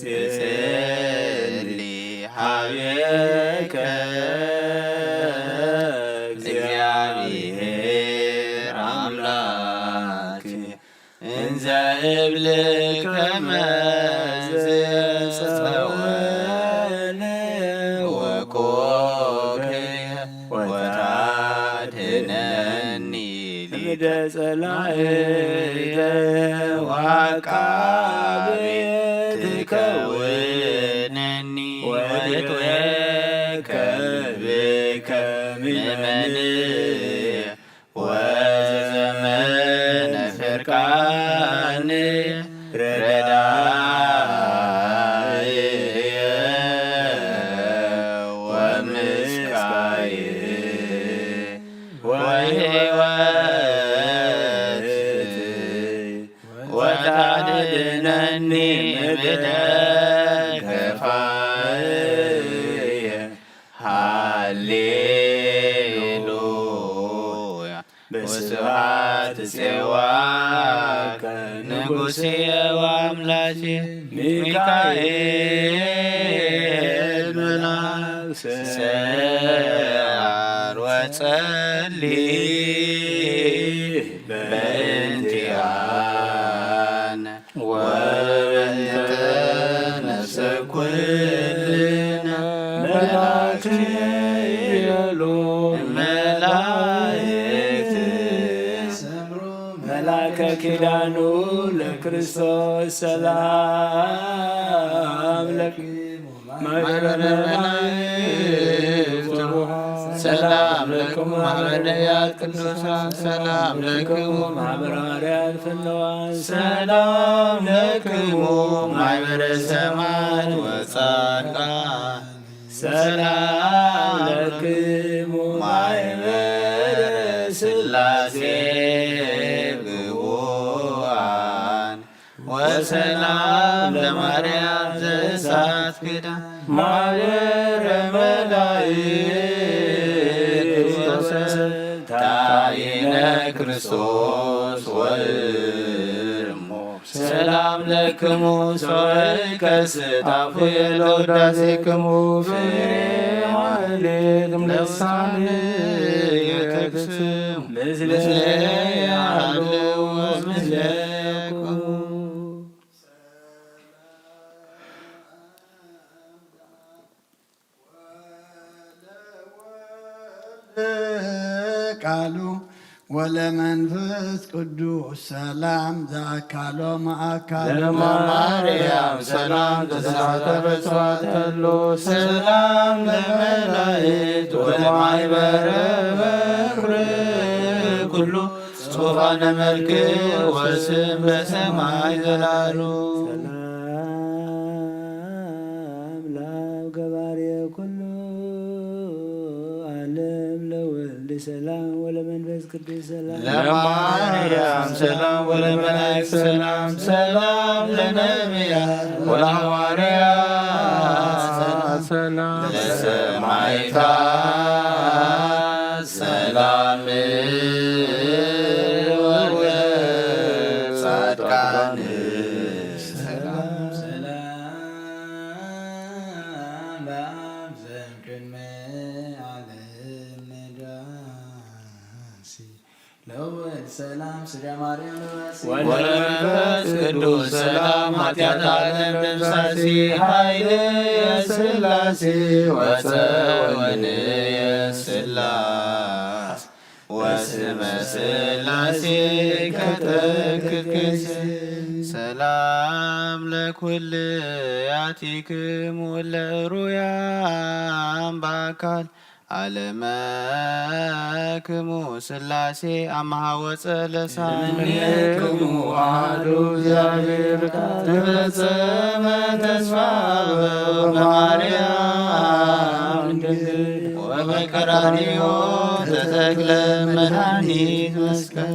እጼሊ ሀቤከ እግዚአብሔር አምላክ እንዘ እብልከ መዝ ጸወነ ወቆክየ ወታድኅነኒ ሊደ ጸላእተ ወዐቃብየ ትከውነኒ ወትቤከ ምእመንየ ወዘዘመነ ፍርቃን ረዳእየ ወምስካየ ወሕይወት ወታድኅነኒ እምእደ ገፋእየ ሃሌሉያ ወስብሐት ጽዋከ ንጉሥየ ወአምላክየ ሚካኤል መልአክ ሰዓር ወጸልይ በእንቲአነ ወበእንተ ነፍሰ ኩልነ መላእክትየሎ መላእክት መላከ ኪዳኑ ለክርስቶስ ሰላም ለክሙ ማኅበረ መላእክት ሰላም ለክሙ ማኅበረ ነቢያት ቅዱሳን ሰላም ለክሙ ማኅበረ ሐዋርያት ፍኖዋን ሰላም ለክሙ ማኅበረ ሰማዕት ወጻድቃን ሰላም ለክሙ ማኅበረ ሥላሴ ግቡአን ወሰላም ለማርያም ዘእሳት ክዳን ማኅበረ መላእክት ታይነ ክርስቶስ ወእሞ ሰላም ለክሙ ሶይከ ስጣፉየ ለውዳሴክሙ ፍሬ ማኅሌት ልሳንየ ከክስሙ ምስሌየ ሀልው ምስሌክሙ ቃሉ ወለመንፈስ ቅዱስ ሰላም ዘአካሎ ማእካሎ ለማርያም ሰላም ተስራተ በጽዋት ተሎ ሰላም ለመላእክት ወለማኅበረ በኵር ኩሉ ጽሑፋነ መልክ ወስም በሰማይ ዘላሉ ሰላም ለአብ ገባርየ ኩሉ ዓለም ለወልድ ሰላም ወለመንፈስ ቅዱስ ሰላም ለማርያም ሰላም ወለመላእክት ሰላም ሰላም ለነቢያት ወለሐዋርያት ሰላም ለሰማዕታት ሰላም ወለጻድቃን ሰላም ለአብ ዘእምቅድመ ዓለም ነዳሲ ለወልድ ሰላም ሥጋ ማርያም ወለመንፈስ ቅዱስ ሰላም ኃጢአት ዓለም ደምሳሲ ኃይል የሥላሴ ወፀወን የሥላሴ ወስመ ሥላሴ ከተክክስ ሰላም ለኩልያቲክሙ ለሩያም በአካል ዓለመክሙ ሥላሴ አምሃ ወጸለሳምኔክሙ አሐዱ እግዚአብሔር ተፈጸመ ተስፋው በማርያም ድንግል ወበቀራንዮ ተተክለ መድኃኒት መስቀል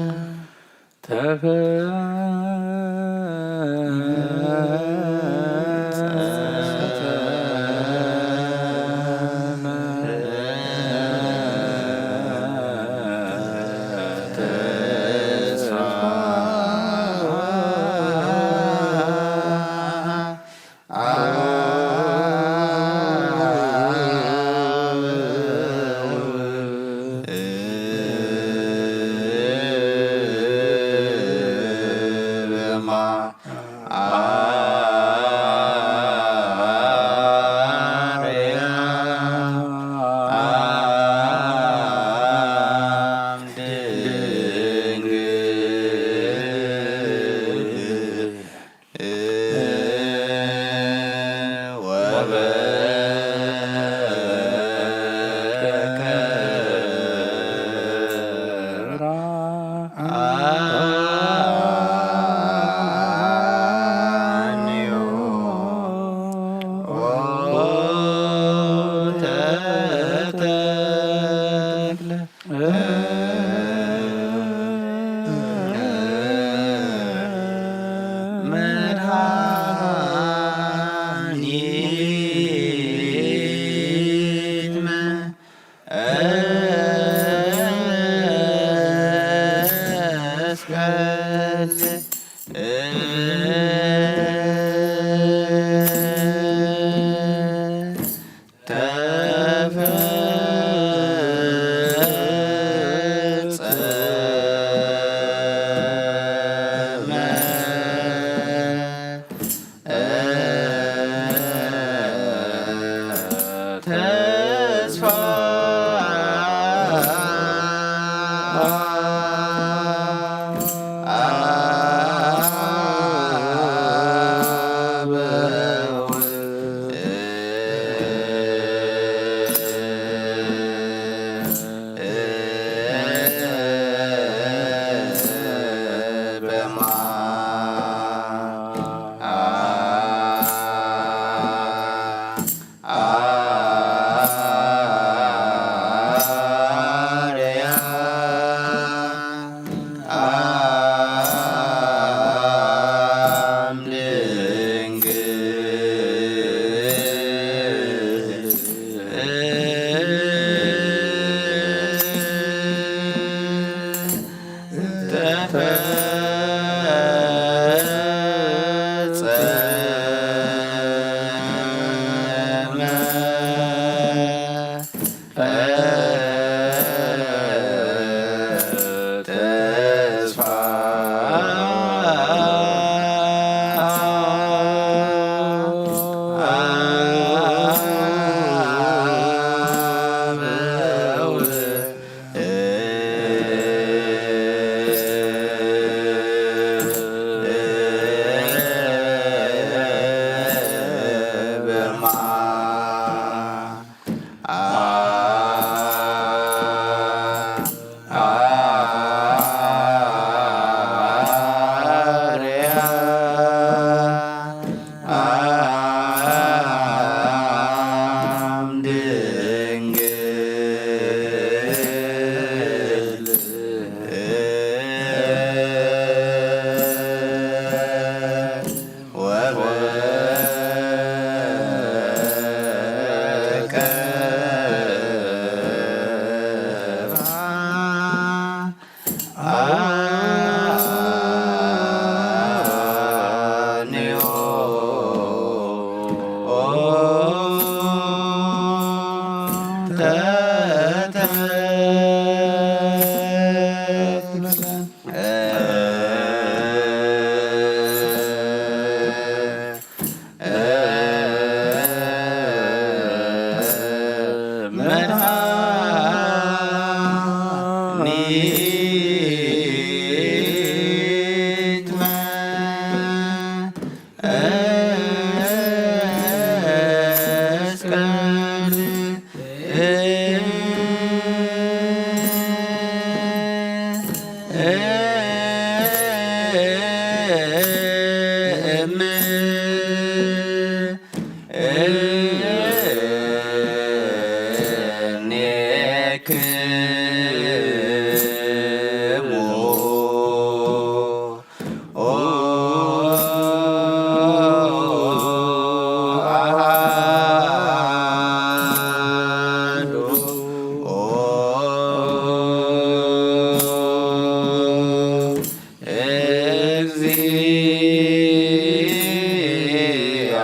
እግዚአ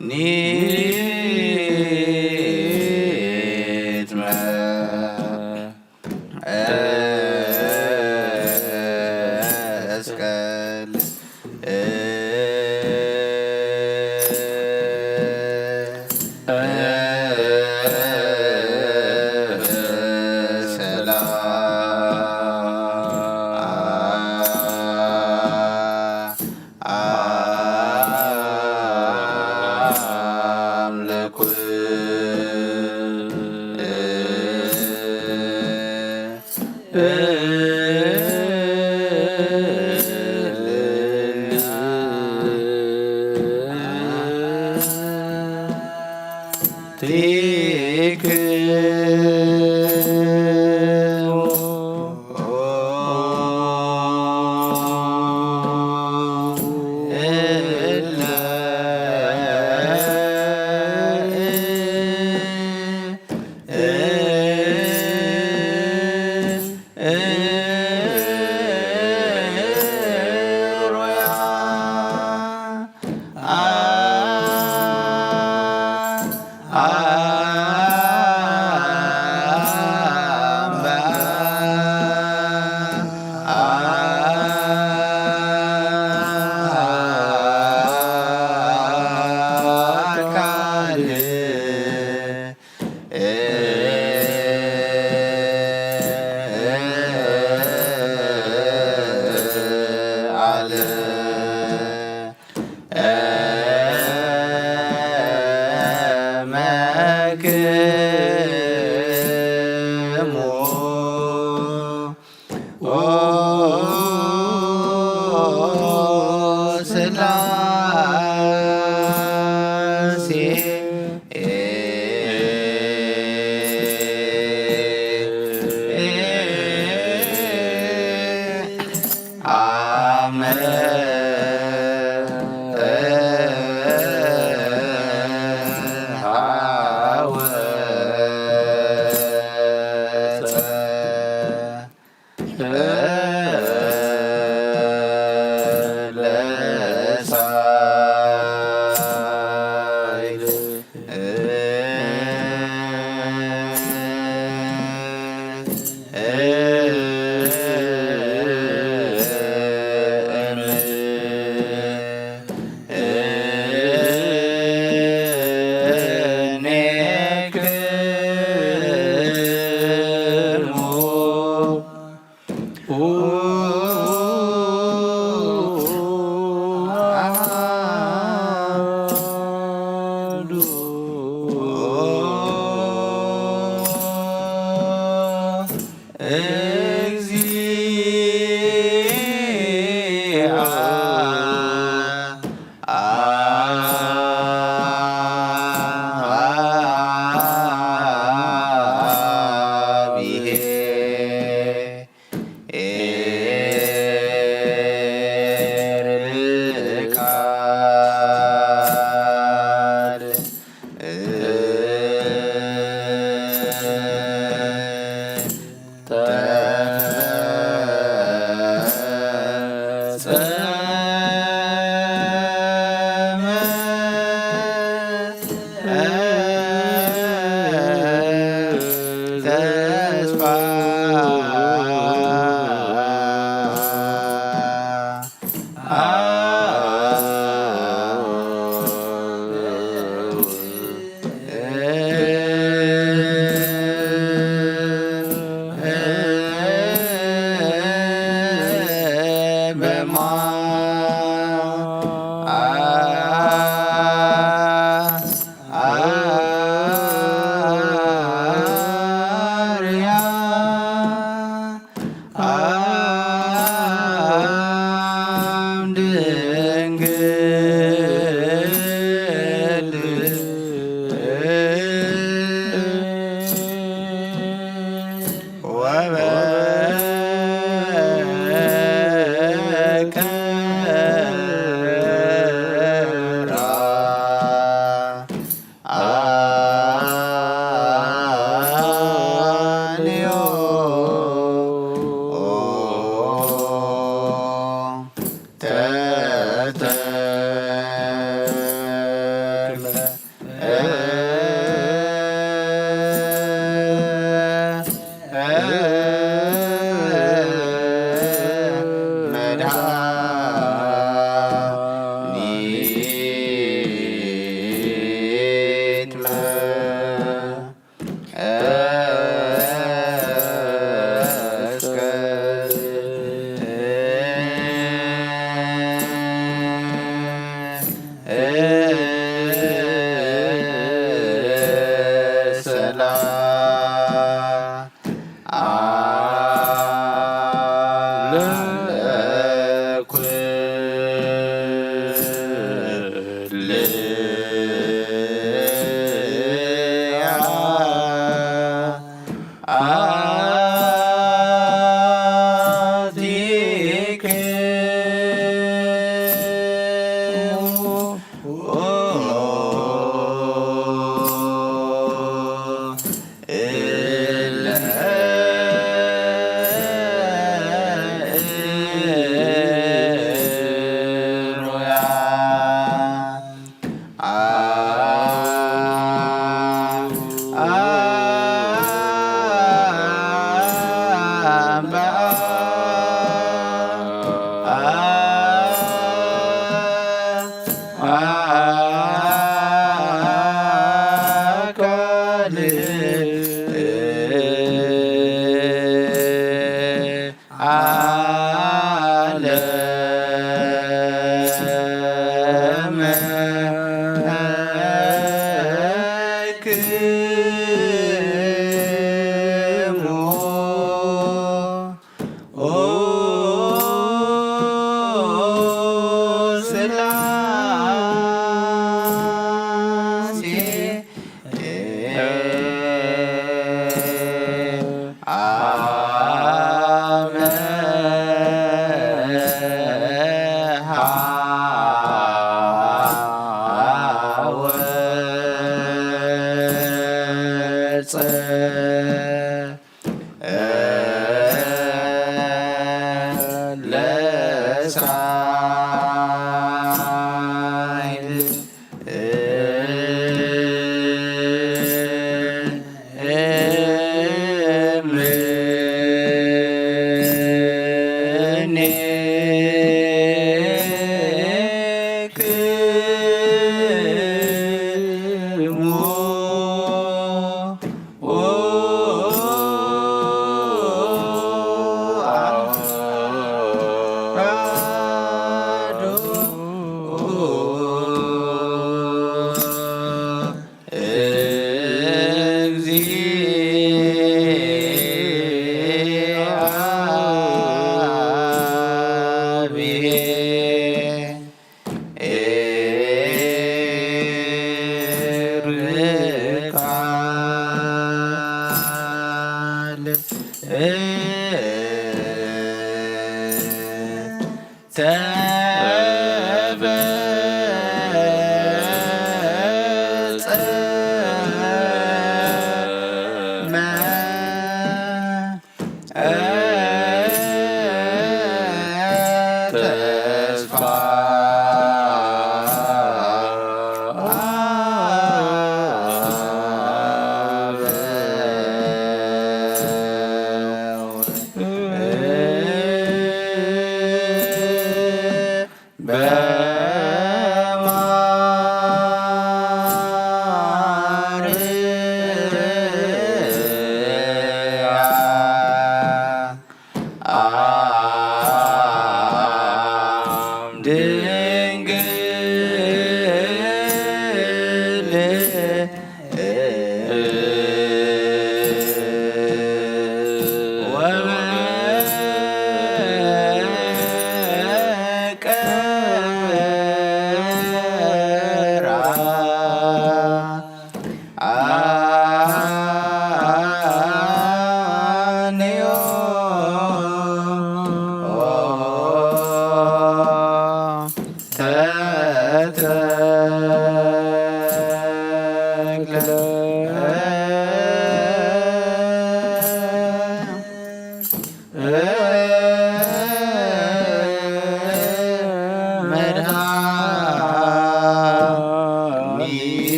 ኒ ወበቀራ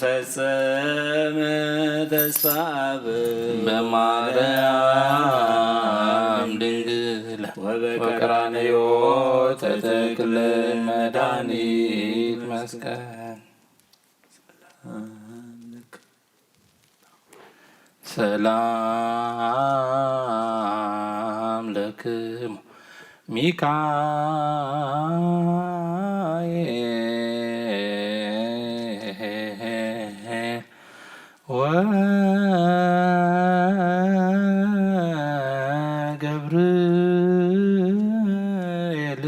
ተፈጸመ ተስፋ በማርያም ድንግል ወበቀራንዮ ተተክለ መድኃኒት መስቀል ሰላም ለክሙ ሚካኤል ወገብርኤል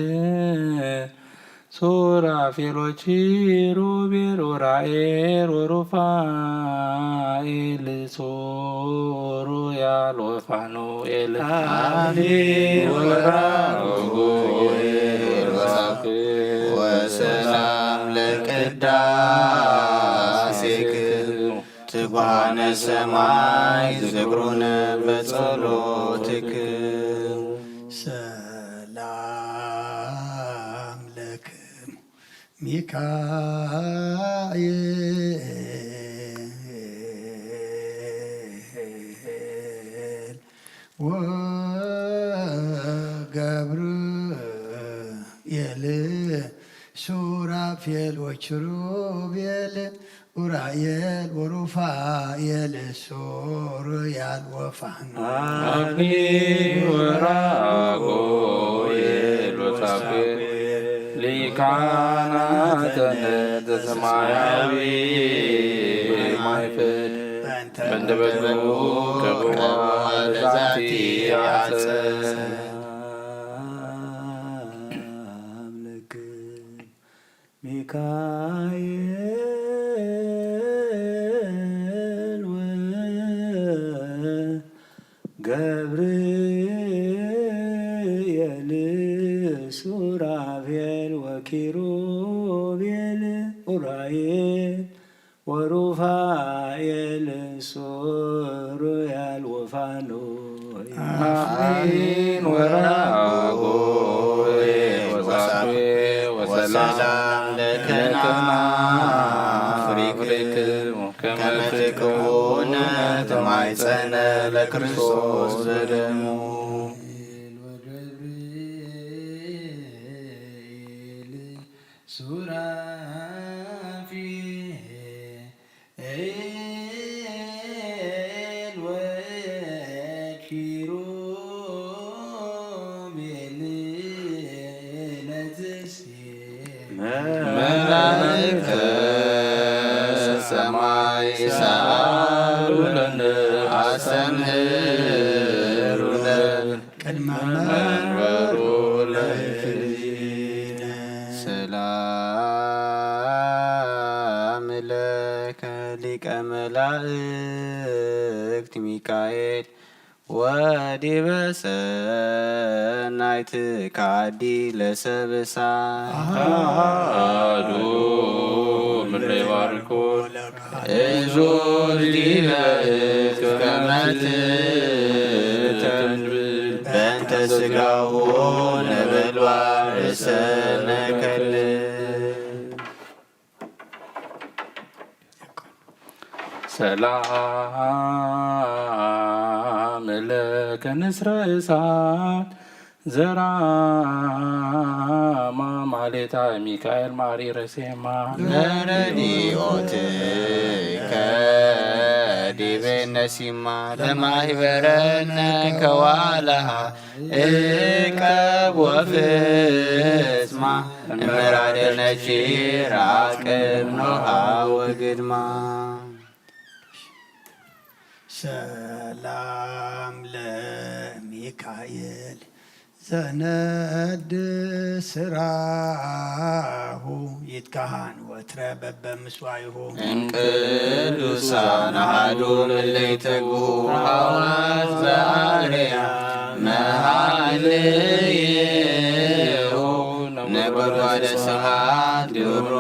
ሱራፌል ወኪሩቤል ወኡራኤል ወሩፋኤል ሶሩያል ወፋኑኤል ወሰላም ለቅዳሴክሙ ትጓነ ሰማይ ዝክሩነ በጸሎትክሙ ሰላም ለክሙ ሚካኤል ወገብርኤል ሱራፌል ወኪሩቤል ኡራኤል ወሩፋኤል ሶሩያል አክሊል ወራጉኤል ወሳፌል ሊቃናተ ዘሰማያዊ ማይፈድ በእንተ በጎ ከበዋለ ዛቲ አጸ ሚካኤል ወገብርኤል ሱራፌል ወኪሩቤል ኡራኤል ወሩፋኤል ሶሩያል ወፋኑኤል አክሊል ወራጉኤል ወሳፌል ወሰላም ለከናፍሪክሙ ከመ ትኩነ ተማኅፀነ ለክርስቶስ በደሙ ወገብርኤል ሱራፌል ወኪሩቤል መላእክተ ሰማይ ሰአሉነ አስተምህሩነ ቅድመ መንበሩ ለእግዚእነ ሰላም ለከ ሊቀ መላእክት ሚካኤል ወዲበ ሰናይትከ አዲ ለሰብእሳት አሐዱ እምኔ ባርኮ እዙር ዲበ ከመ ትተንብል በእንተ ሥጋሁ ነበልባል ርእሰነ ከልብ ሰላም ለከ ንስረ እሳት ዘራማ ማሌታ ሚካኤል ማሪ ረሴማ ለረዲኦትከ ዲቤነ ሲማ ለማኅበረነ ከዋላ እቀብ ወፍጽማ እምራደነች ራቅብ ኖሃ ወግድማ ሰላም ለሚካኤል ዘነድ ስራሁ ይትካሃን ወትረ በበምስዋይሁ እንቅዱሳን አሐዱ እለይተግሁ ሐዋስ ዘአርያ መኃልየሁ ነጎድጓደ ስብሐት ግብሩ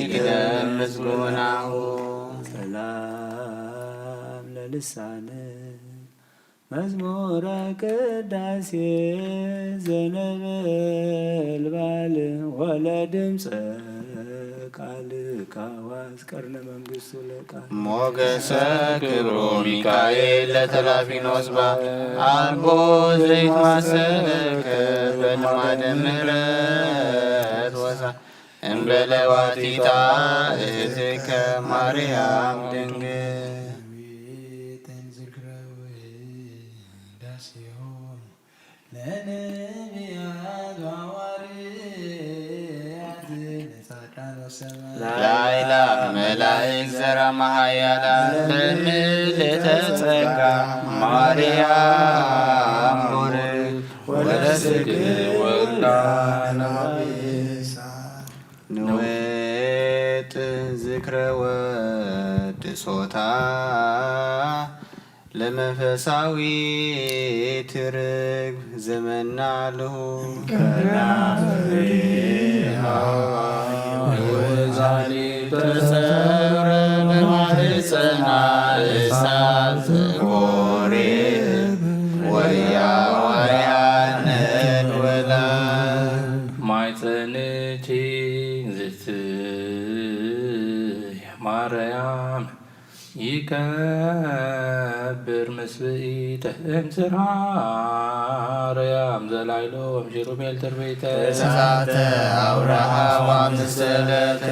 ይግደም ምስጉናሁ ሰላም ለልሳነ መዝሙረ ቅዳሴ ዘነበልባል ወለድምፀ ቃል ካዋስ ቀርነ መንግሥቱ ለቃል ሞገሰ ክብሮ ሚካኤል ለተላፊኖስ አልቦ ዘይትማሰለከ በልማደ ምሕረት ወሳ እምበለዋቲታ እህትከ ማርያም ድንግል ለነቢያት ሐዋርያት ለጻድቃን ላይላ መላእክት ዘራ መሃያላን ለምልዕተ ጸጋ ማርያም ቡርክ ወለስግድ ወልዳ ንዌጥ ዝክረ ወድሶታ ለመንፈሳዊ ትርግብ ዘመና ልሁ ወዛሊ ተሰውረ በማህፀና እሳት ኮሬብ ወያዋርያንን ወላ ማይፀንቺ ማርያም ይከብር ምስብኢተ እንስራ አርያም ዘላይሎ ወምሽሩሜል ትርቤተ እሳተ አውራሃ ዋምስለተ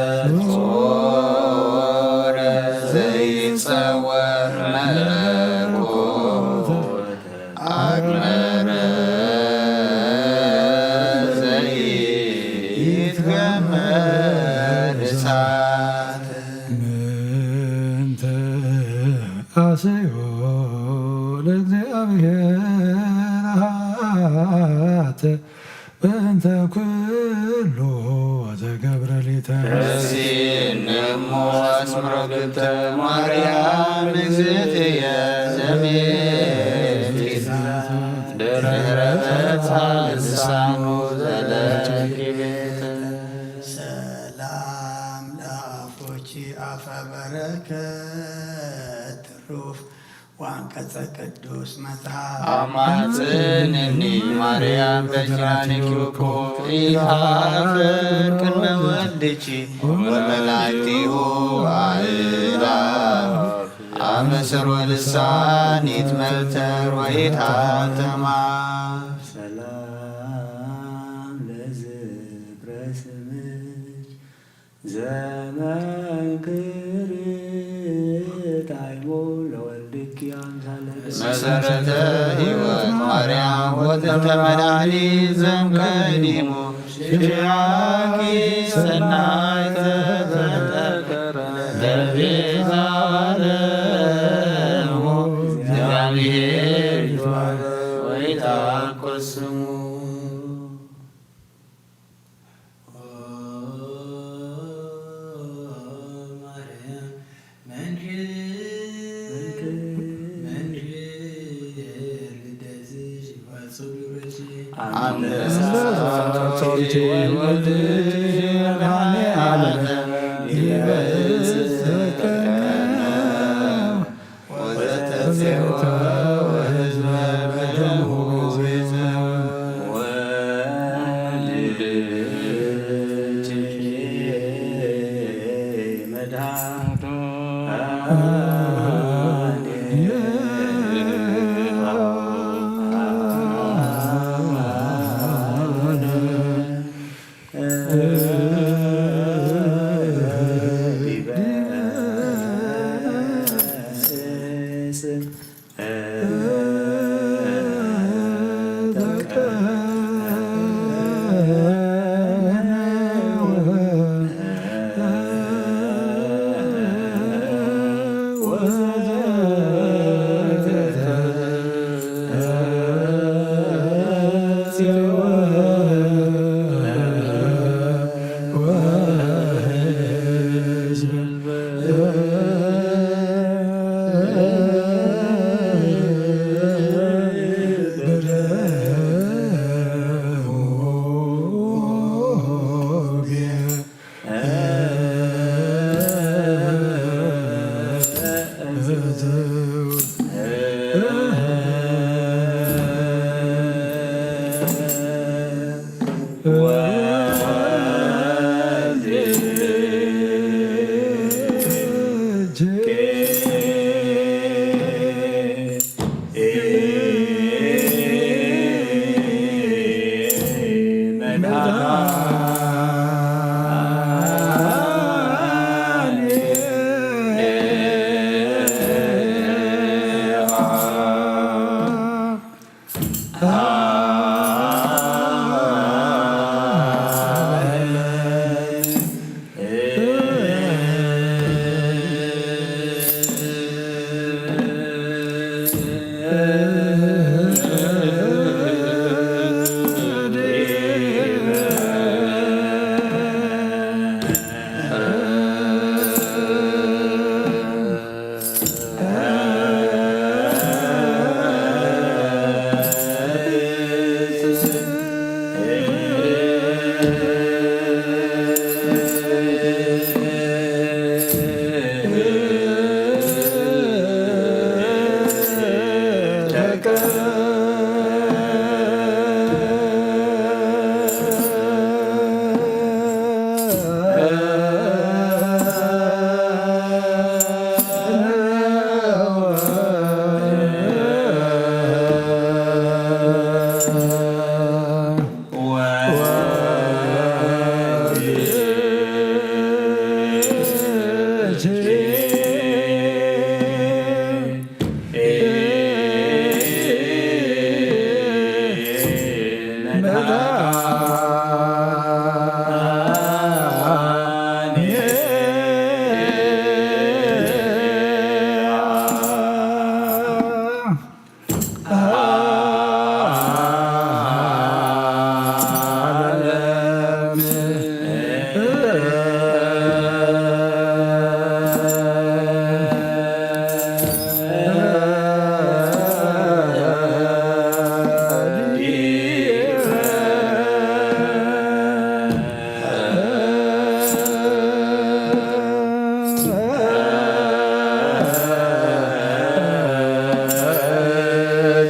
ጾረ ዘይጸወር መለኮት አግመረ ዘይትገመር እሳት አሰዮ ለእግዚአብሔር አሐተ በእንተ ኩሉ ዘገብረ ሊተ እምሲእንሞ አስምረግብተ ማርያም እግዝእትየ ዘሜቲት ድኅረ ልሳኑ ዘለኪቤት ሰላም ለአፎች አፈ በረከት ትሩፍ ወአንቀጸ ቅዱስ መጽሐፍ አማጽንኒ ማርያም በኪራንኪውኮ ኢሃፍር ቅድመ ወልድኪ ወመላእክቲሁ አእላፍ አመስሮ ልሳን ይትመልተር ወይታተማ ሰላም ለዝክረ ስምሽ ዘመንክር ጣዕሙ ለወልድኪ አምሳለ መሰረተ ሕይወት ማርያም ወተተ መድኃኒት ዘእምቀዲሙ ሽያኪ ሰናይተ ተፈጠረ ለቤዛ ዓለሙ እግዚአብሔር ይትባረክ ወይትዐቆስ ስሙ ጾርቲ ወልድሽ ብርሃነ ዓለም ይበጽሕከ ወዘተሴወ ወሕዝበ በደሙ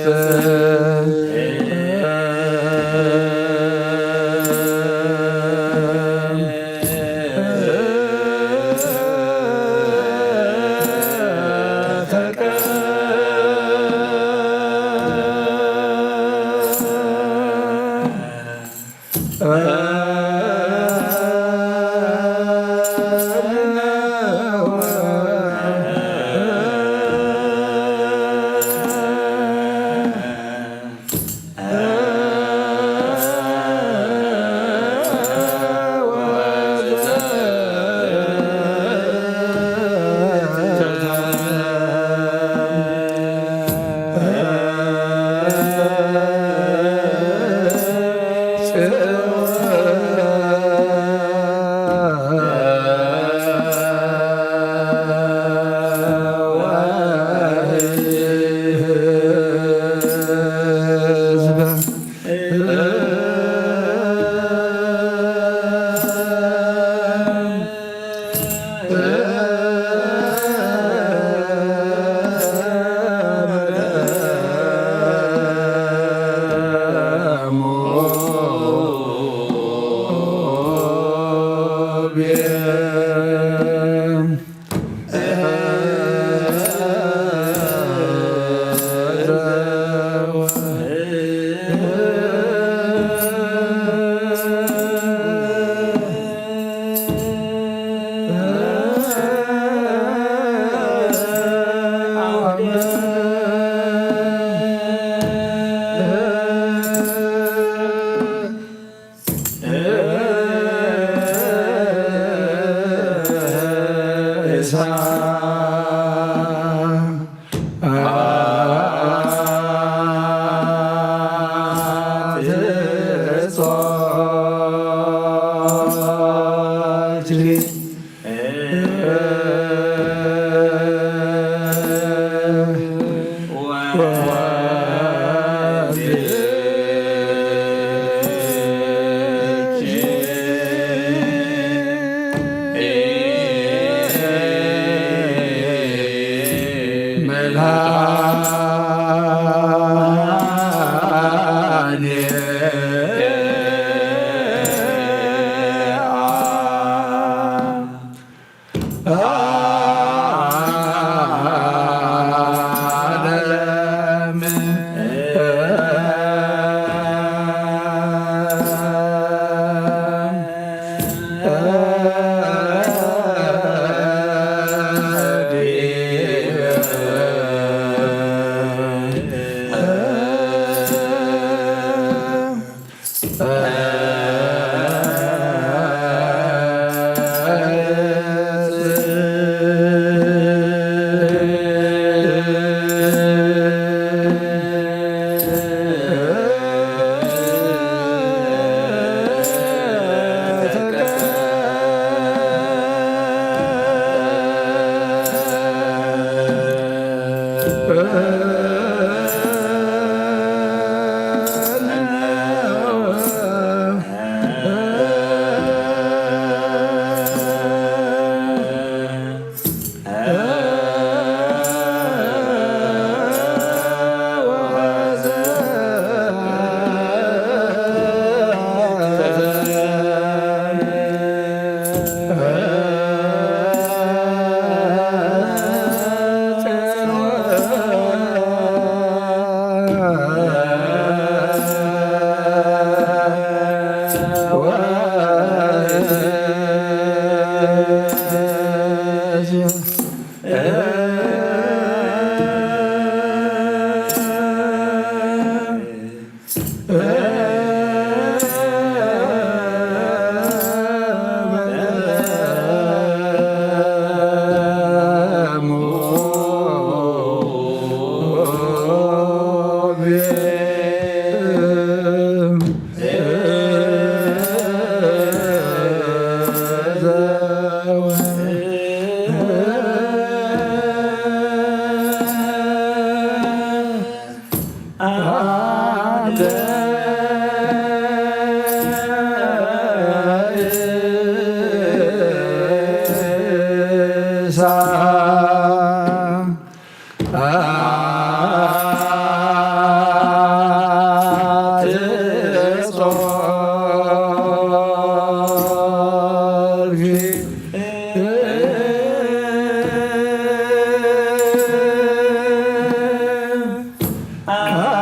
Ah እ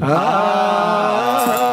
Ah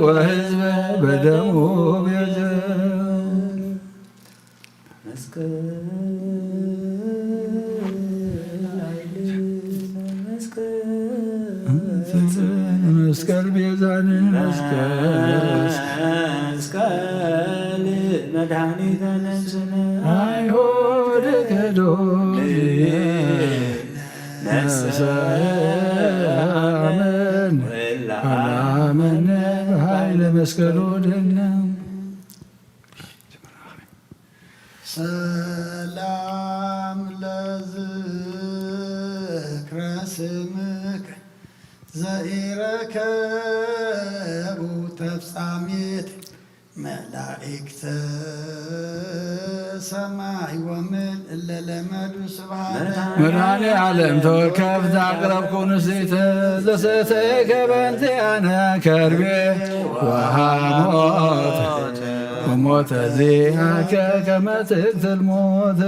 ወሕዝበ በደሙ ቤዘ መስቀል ቤዛን መስቀል መድኃኒተ ነፍስነ አይሁድ ክዶ ነሰአመን አላመነ በኃይለ መስቀሉ ድነ ሰላም ለዝክረ ስምከ ዘኢረከቡ ተፍጻሜት መላእክተ ሰማይ ወምድር እለ ለመዱ ስብሐተ መድኃኔ ዓለም ተወከፍት አቅረብኩ ንስቴተ ዘሰተይከ በእንቲአነ ከርቤ ወሐሞት ወሞተ ዚአከ ከመ ትቅትል ሞት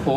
ኦ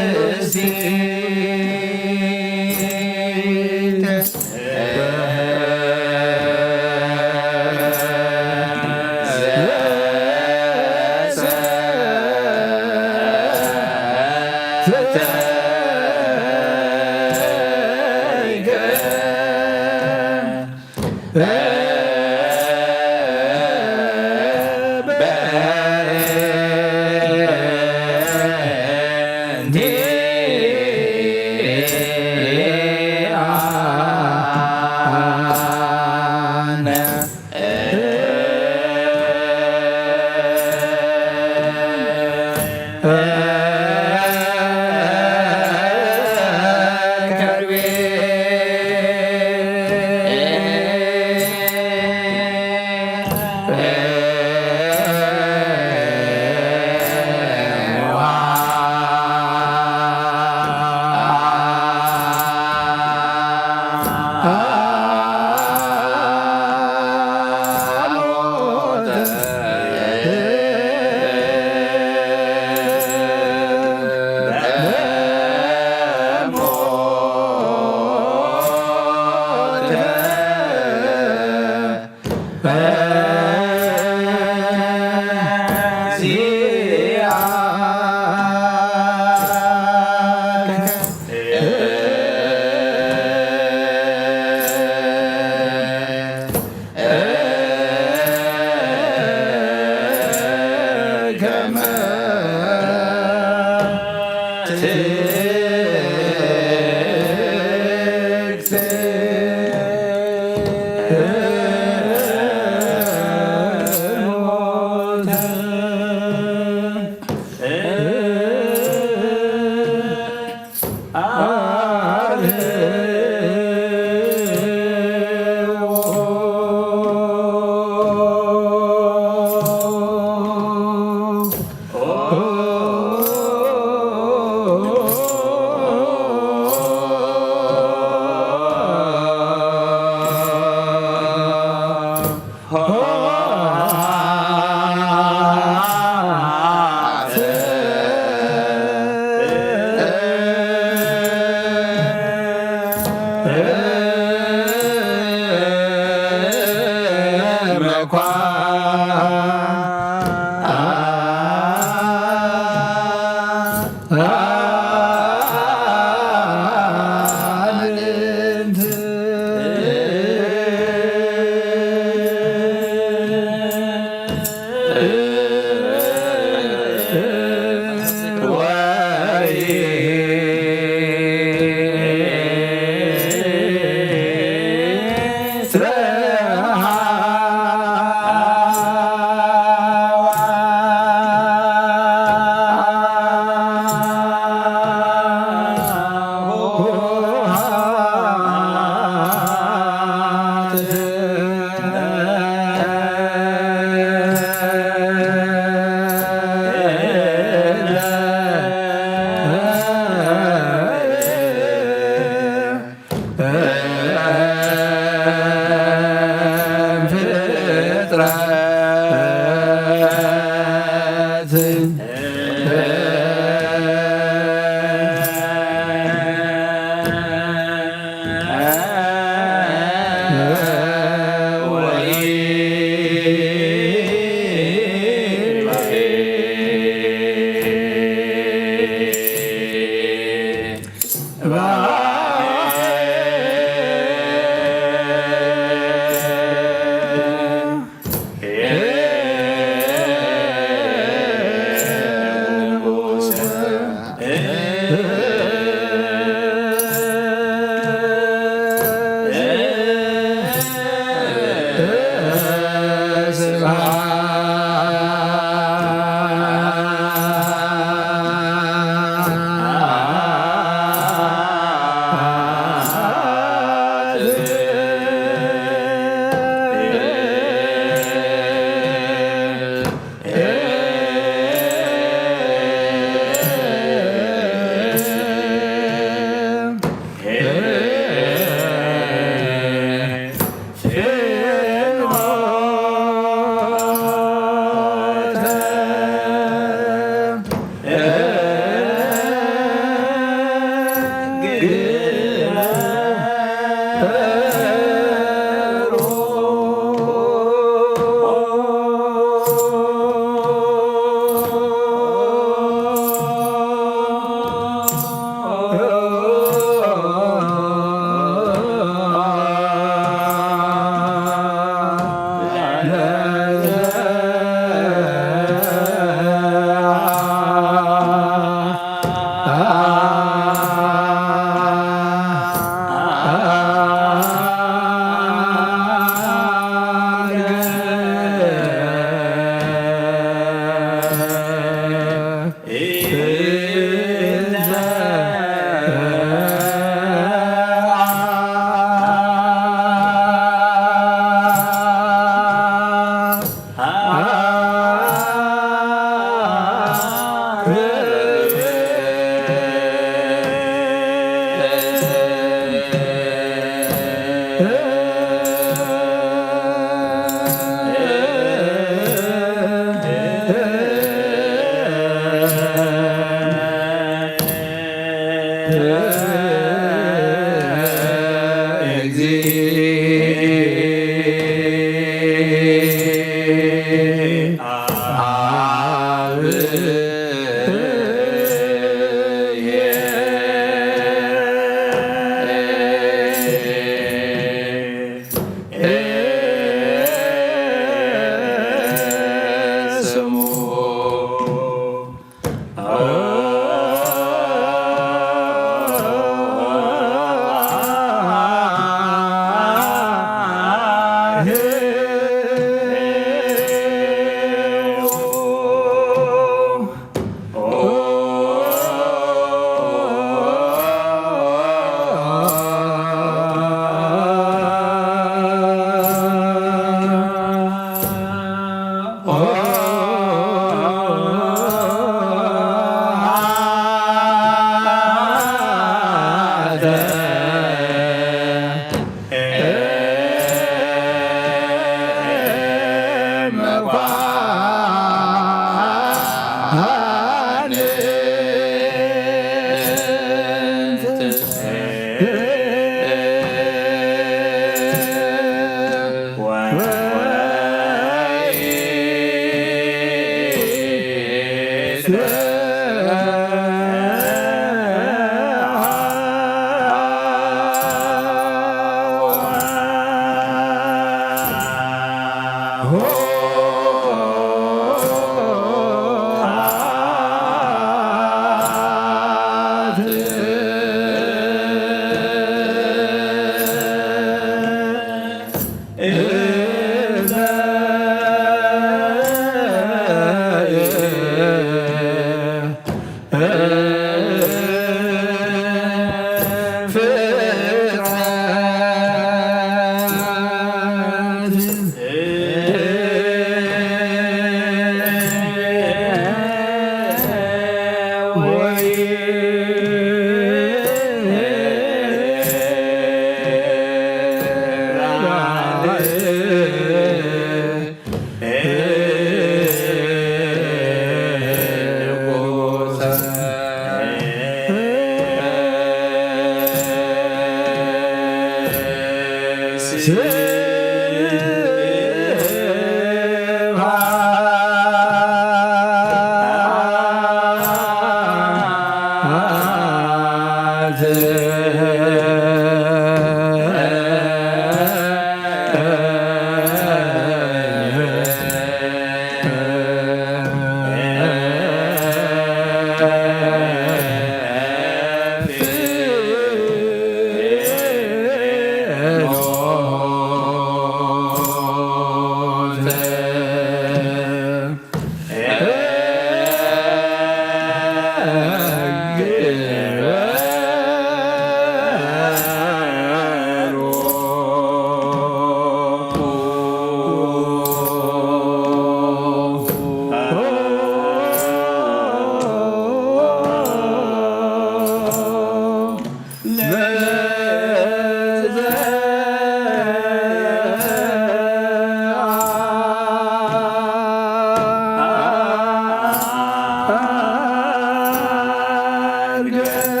አድርገን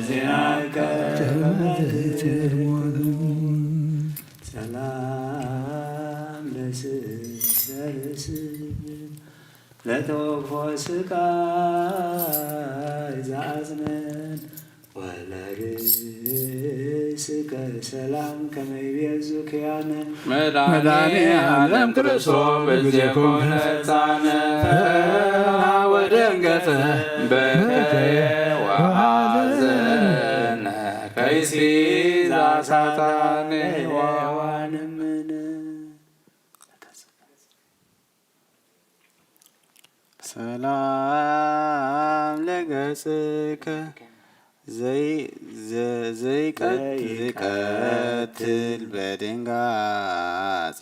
ዚአከ ሰላም ለስለርስብ ለተወክፎ ስቃይ ዘአጽነን ወለርእስከ ሰላም ከመ ይቤዙ ክያነ መድኃኔዓለም ክርስቶስ በዚህ ኮነ ሕፃነ ወደንገጸ በከየ ወሐዘነ ከይሲ ዘአሳታነ ዋንምን ሰላም ለገጽከ ዘይቀትል በድንጋጼ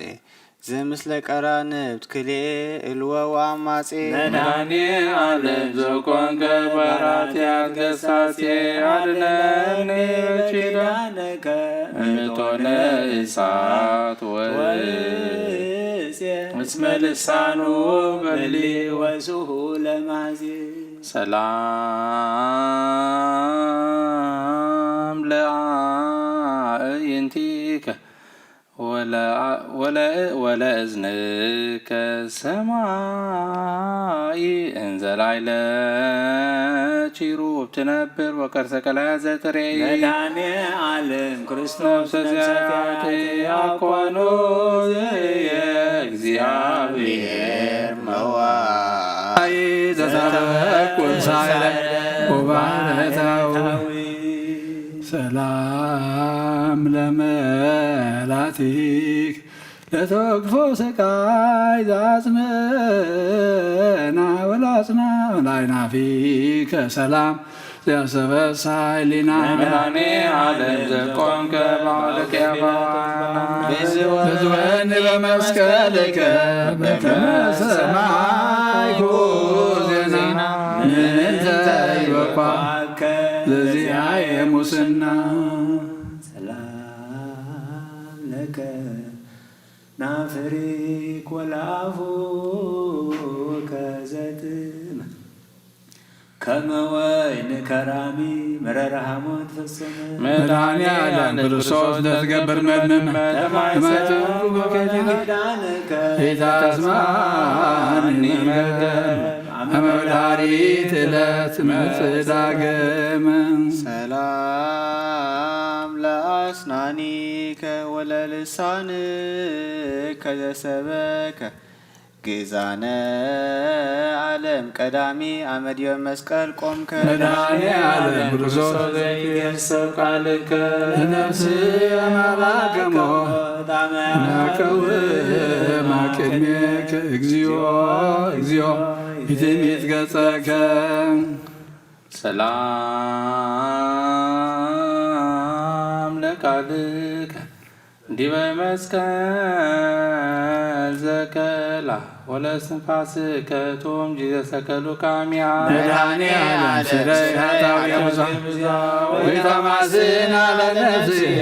ዘምስለ ቀራንብት ክልኤ እልወ ወአማጼ መድኃኔዓለም ዘኮንከ በኃጢአት ገሳጼ አድነን በኪዳንከ እቶነ እሳት እስመ ልሳኑ በሊ ወሱሁ ለማዜ ሰላም ለአዕይንቲከ ወለእዝንከ ሰማይ እንዘ ላዕለ ኪሩብ ትነብር ወከርሰ ቀላያት ዘትሬይ መድኃኔዓለም ክርስቶስ ነፍሰ ያኮኑ የእግዚአብሔር መዋይ ዘተረቁል ሳይለ ወባለታዊ ሰላም ለመላቲክ ለተወክፎ ስቃይ ዛጽመና ወላጽና ላይናፊከ ሰላም ዘያሰበሳይሊና መድኃኔዓለም ዘቆምከ በአውልቅያ ብዙወን በመስቀልከ በከመ ሰማይኩ ዜና ምንተ ይበኳ ለዚአየ ሙስና ሰላም ለከ ናፍሪክ ወላፉ ከዘጥም ከመ ወይን ከራሚ መረረ ሐሞት ፈጸመ መድኃኔዓለም ክርስቶስ ለትገብር መድመመ ለማይጸሩ ኪዳንከ ኢታስማኒ መርገም አመብዳሪት ዕለት ምጽዳገመ ሰላም ለአስናኒከ ወለልሳንከ ዘሰበከ ግዛነ ዓለም ቀዳሚ አመድዮ መስቀል ቆምከ መድኃኔዓለም ክርስቶስ ዘይትየሰብ ቃልከ ነፍስ አማራገሞ ናቀው ማቅድሜከ እግዚኦ እግዚኦ ኢትሚት ገጸከ ሰላም ለቃልከ ዲበ መስቀል ዘከላ ወለስንፋስከ ቶም ጂዘሰከሉ ካሚያ መድኃኔዓለም ስረይ ኃጣውየ ብዙኃ ወኢታማስና ለነፍስየ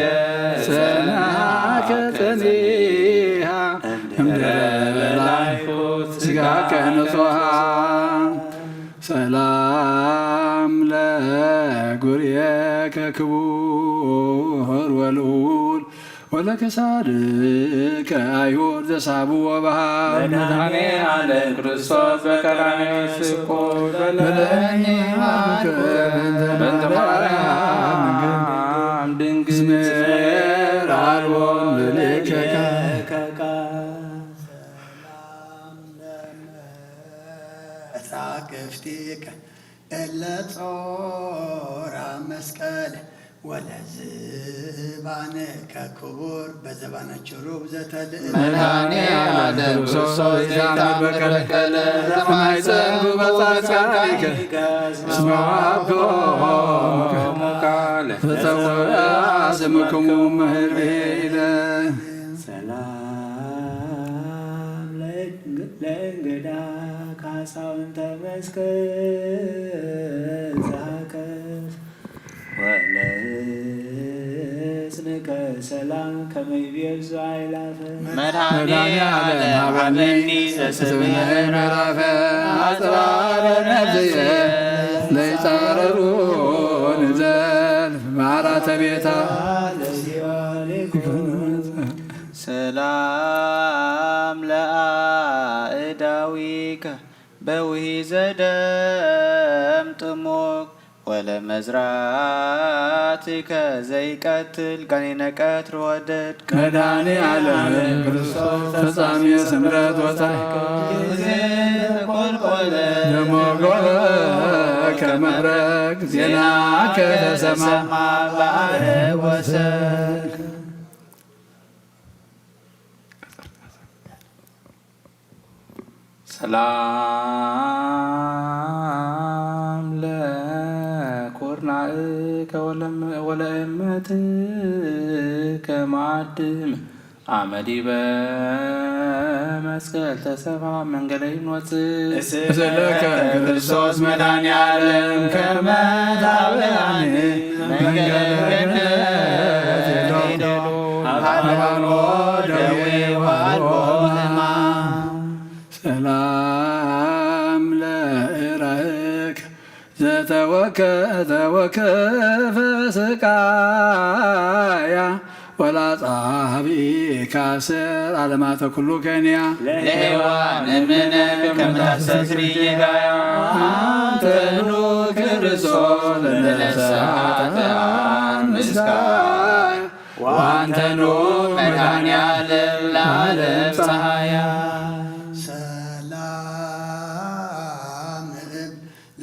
ሰናከ ጸኒሃ እምድኅረ በላዕኩት ሥጋከ ንጹሐ ሰላም ለጉርየከ ክቡር ወልዑል ወለከሳድከ አይሁድ ዘሳብዎ በሃብ መድኃኔዓለም ክርስቶስ በቀራንዮ ስቁል በለኒ በእንተ ማርያም ድንግል ዝምር አልቦም ምልክከ መጻሕፍቲከ እለ ጾራ መስቀል ወለዝባንከ ክቡር በዘባነ ኪሩብ ዘተልዕል መድኃኔዓለም ክርስቶስ ዘአንበረከለ ዘማይጸንጉ በጻድቃኒከ እስመ ወሀብከሙ ቃለ ፈጸውዐ ስምክሙ እምኅቤለ ሰላም ለእንግዳ ካሳውንተ መስቀል ዛከፍ ወለእዝንከ ሰላም ከመ ይቤዙ አእላፈ መድኃኔዓለም ሀበኒ ዘስምዐ ምዕራፈ አጽባረ ነፍስየ ለይጻረሩን ማራተ ቤታ ሰላም ለአእዳዊከ በውሒዘ ደም ጥሙቅ ወለመዝራትከ ዘይቀትል ጋኔነ ቀትር ወደድ መድኃኔ ዓለም ክርስቶስ ፈጻሜ ስምረት ወታይ ቆልቆለ ደሞጎለ ከመብረቅ ዜና ከተሰማ በዓለም ወሰን ሰላም ለኮርናእከ ወለእመትከ ማዕድም አመዲበ መስቀል ተሰባ መንገለ ይንወፅእ ስለከ ክርስቶስ መድኃኔ ዓለም ከመ ታብያኒ መንገለ ገነት ሄዶ አልቦ ደዌ ወአልቦ ሕማም ሰላም ለእራእከ ዘተወከፈ ስቃያ ወላጻብኢከ አስር ዓለማተ ኩሉ ከንያ ለሔዋን እምነ ከምታስተስሪ ጌጋያ አንተኑ ክርስቶስ ለነፍሳት ምስጋና ወአንተኑ መድኃኔ ዓለም ለዓለም ፀሐያ ሰላም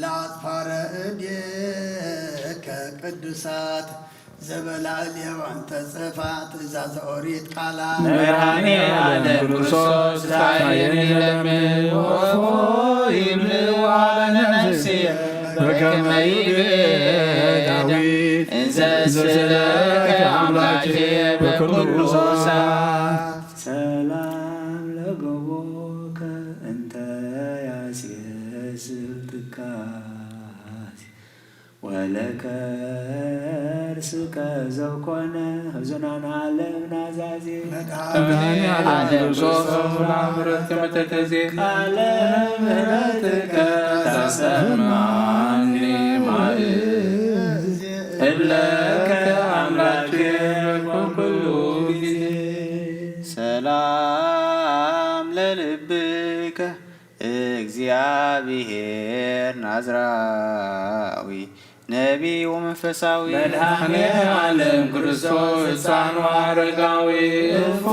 ለአጥፋረ እዴከ ቅዱሳት ዘበላዕሌዋን ተጽፋ ትእዛዘ ኦሪት ቃላት መድኃኔ ዓለም ክርስቶስ ታየኒ ለምን ወፎ ይምልዋ ለነፍስየ በከመ ይቤ ዳዊት እንዘ ስለከ አምላኬ በኩሉ ሰዓት ሰላም ለገቦከ እንተ ያስየስብ ትካት ወለከርስከ ዘኮነ ሕዙናን ዓለም ናዛዜ መድኃኔ ዓለም ክርስቶስ ምሕረት ከመተከዜ ቃለ ምሕረትከ ታሰማኒ እለከ አምላኬ በኩሉ ጊዜ ሰላም ለልብከ እግዚአብሔር ናዝራዊ ነቢይ ወመንፈሳዊ መድኃኔ ዓለም ክርስቶስ ሕፃኑ አረጋዊ እፎ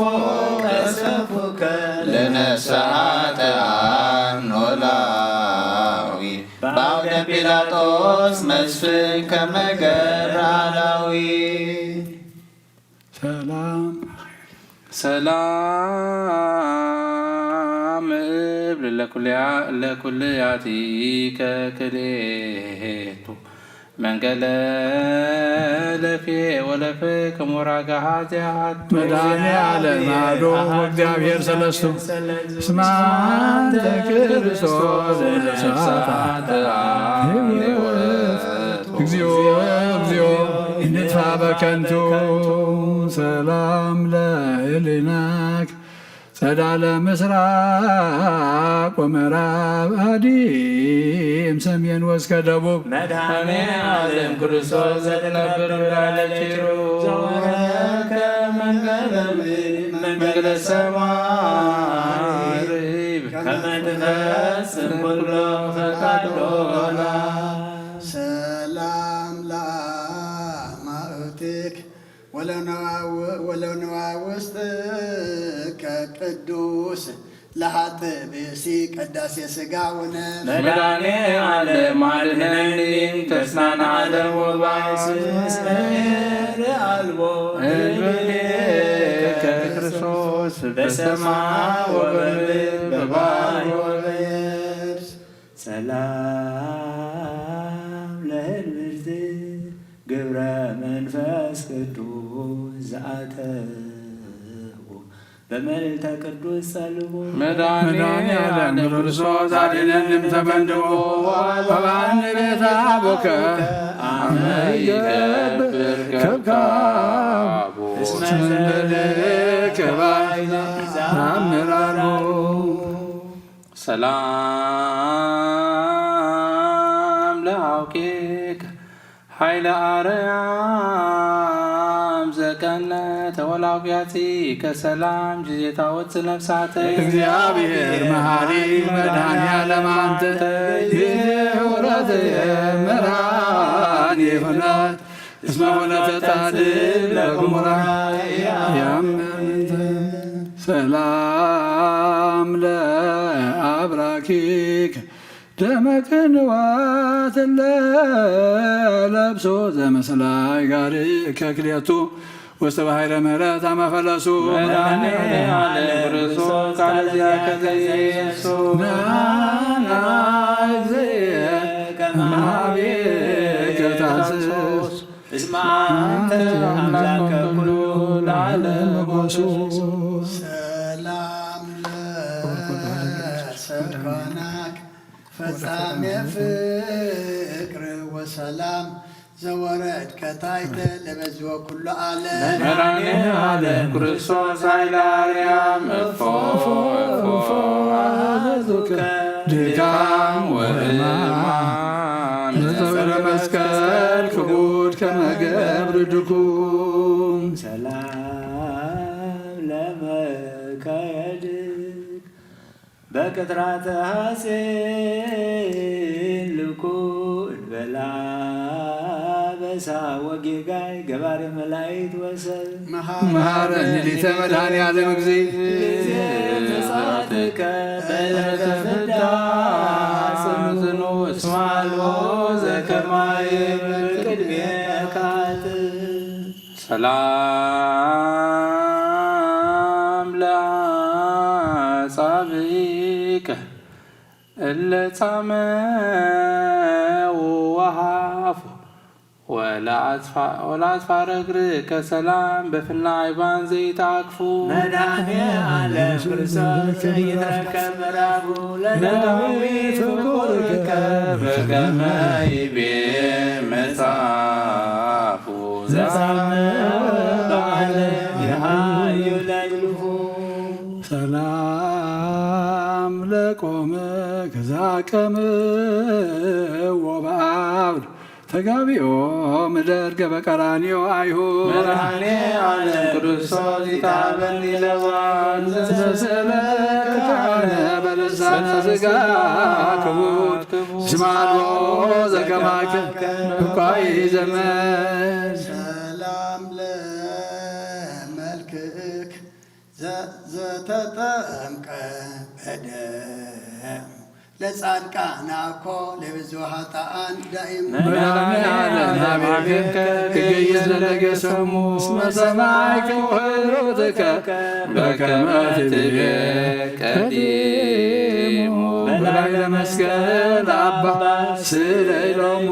ቀሰፉከ ለነፍሰ ኃጥኣን ኖላዊ በአውደ ጲላጦስ መስፍን ከመገራላዊ ሰላም እብል ለኩልያቲከ ክልኤቱ መንገለ ለፌ ወለፌ ከሞራ ጋሃዚያት መድኃኔ ዓለም አሐዱ እግዚአብሔር ሰለስቱ እስመ አንተ ክርስቶስ ለነፍሳት እግዚኦ እግዚኦ ንጥፋ በከንቱ ሰላም ለሕሊናክ ጸዳለ ምስራቅ ወምዕራብ አዲም ሰሜን ወስከ ደቡብ መድኃኔ ዓለም ክርስቶስ ዘትነብር ብላለችሩ ዘወረከ መንገለ ሰማይ ርሂብ ከመ ትፈጽም ኩሎ ፈቃዶና ሰላም ለአማእትክ ወለነዋ ውስጥ ከቅዱስ ለኃጥእ ብእሲ ቅዳሴ ሥጋ ወነፍስ መድኃኔ ዓለም አድኅነኒ ተስናነ ዓለም ወባይስ አልቦ እልብኔከ ክርስቶስ በሰማይ ወበምድር በባሕር ወበየብስ ሰላም ለህልብርት ግብረ መንፈስ ቅዱስ ዘአተው በመልዕልተ ቅዱስ ጸልቦ መድኃኔ ዓለም ክርስቶስ አድኅነንም ተመንድቦ በባሕር ቤተ አቡከ አመ ይገብር ከብካቦ እስመ ዘለልከ ባሕዛምራሎ ሰላም ለአውቄከ ኃይለ አርያም ዘቀነ ተወላውያቲ ከሰላም ጅዜታ ወፅ ነፍሳተ እግዚአብሔር መሐሪ መድኃኔዓለም አንተ የውረት መራን የሆነት እስመ ሆነተ ጻድቅ ለገሞራ ያመንተ ሰላም ለአብራኪክ ደመ ቅንዋት ለብሶ ዘመስላይ ጋር ከክልኤቱ ውስተ ባሕረ ምሕረት አመፈለሱ መድኃኔዓለም ክርስቶስ ቃለ ዚአከ ዘኢየሱስ ከመሃቤከ ታስስ እስመ አንተ አምላከ ኩሉ ለዓለም ጎሱ ሰላም ለሰኮናክ ፈጻሜ ፍቅር ወሰላም ዘወረድ ከታይተ ለበዝወ ኩሉ ዓለም መድኃኔዓለም ክርስቶስ ኃይለ አርያም እፎ አሐዙከ ድካም ወሕማም ዘተብረ መስቀል ክቡድ ከመ ገብር ድኩም ሰላም ለመካየድክ በቅጥራተ ሐሴን ልኩን በላ በሳ ወጌጋይ ገባሬ መላእክት ወሰብ መሐረኒ ሊተ መድኃኔዓለም እግዚእ ተሳትከ በዕለተ ፍዳ ጽምዝኖ እስመ አልቦ ዘከማይ ቅድሜከ ሰላም ለአጻብዕከ እለ ጻመው ወሃፉ ወለአጽፋረ እግርከ ሰላም በፍና አይባን ዘይታክፉ መድኃኔዓለም ክርስቶስ ይትረከብ ምዕራፉ ለዳዊት ፍቁርከ በከመ ይቤ መጽሐፉ ዘጻመው የሃዩ ለግልፉ ሰላም ለቆመ ከዛቀም ወበአብድ ተጋቢኦ ምደርገ በቀራንዮ አይሁድ መድኃኔዓለም ክርስቶስ ይታበኒ ለዋን ዘስእለከ በልሳነ ሥጋ ክቡድ እስመ አልቦ ዘከማከ እኳይ ዘመን ሰላም ለመልክክ ዘተጠምቀ በደም ለጻድቃን አኮ ለብዙ ኃጥአን ዳኢም መድኃኔዓለም ኀቤከ እገይዝ ለገሰሙ እስመ ሰማዕከ ወኅሩትከ በከመ ትቤ ቀዲሙ በላዕለ መስቀል አባ ስእለሎሙ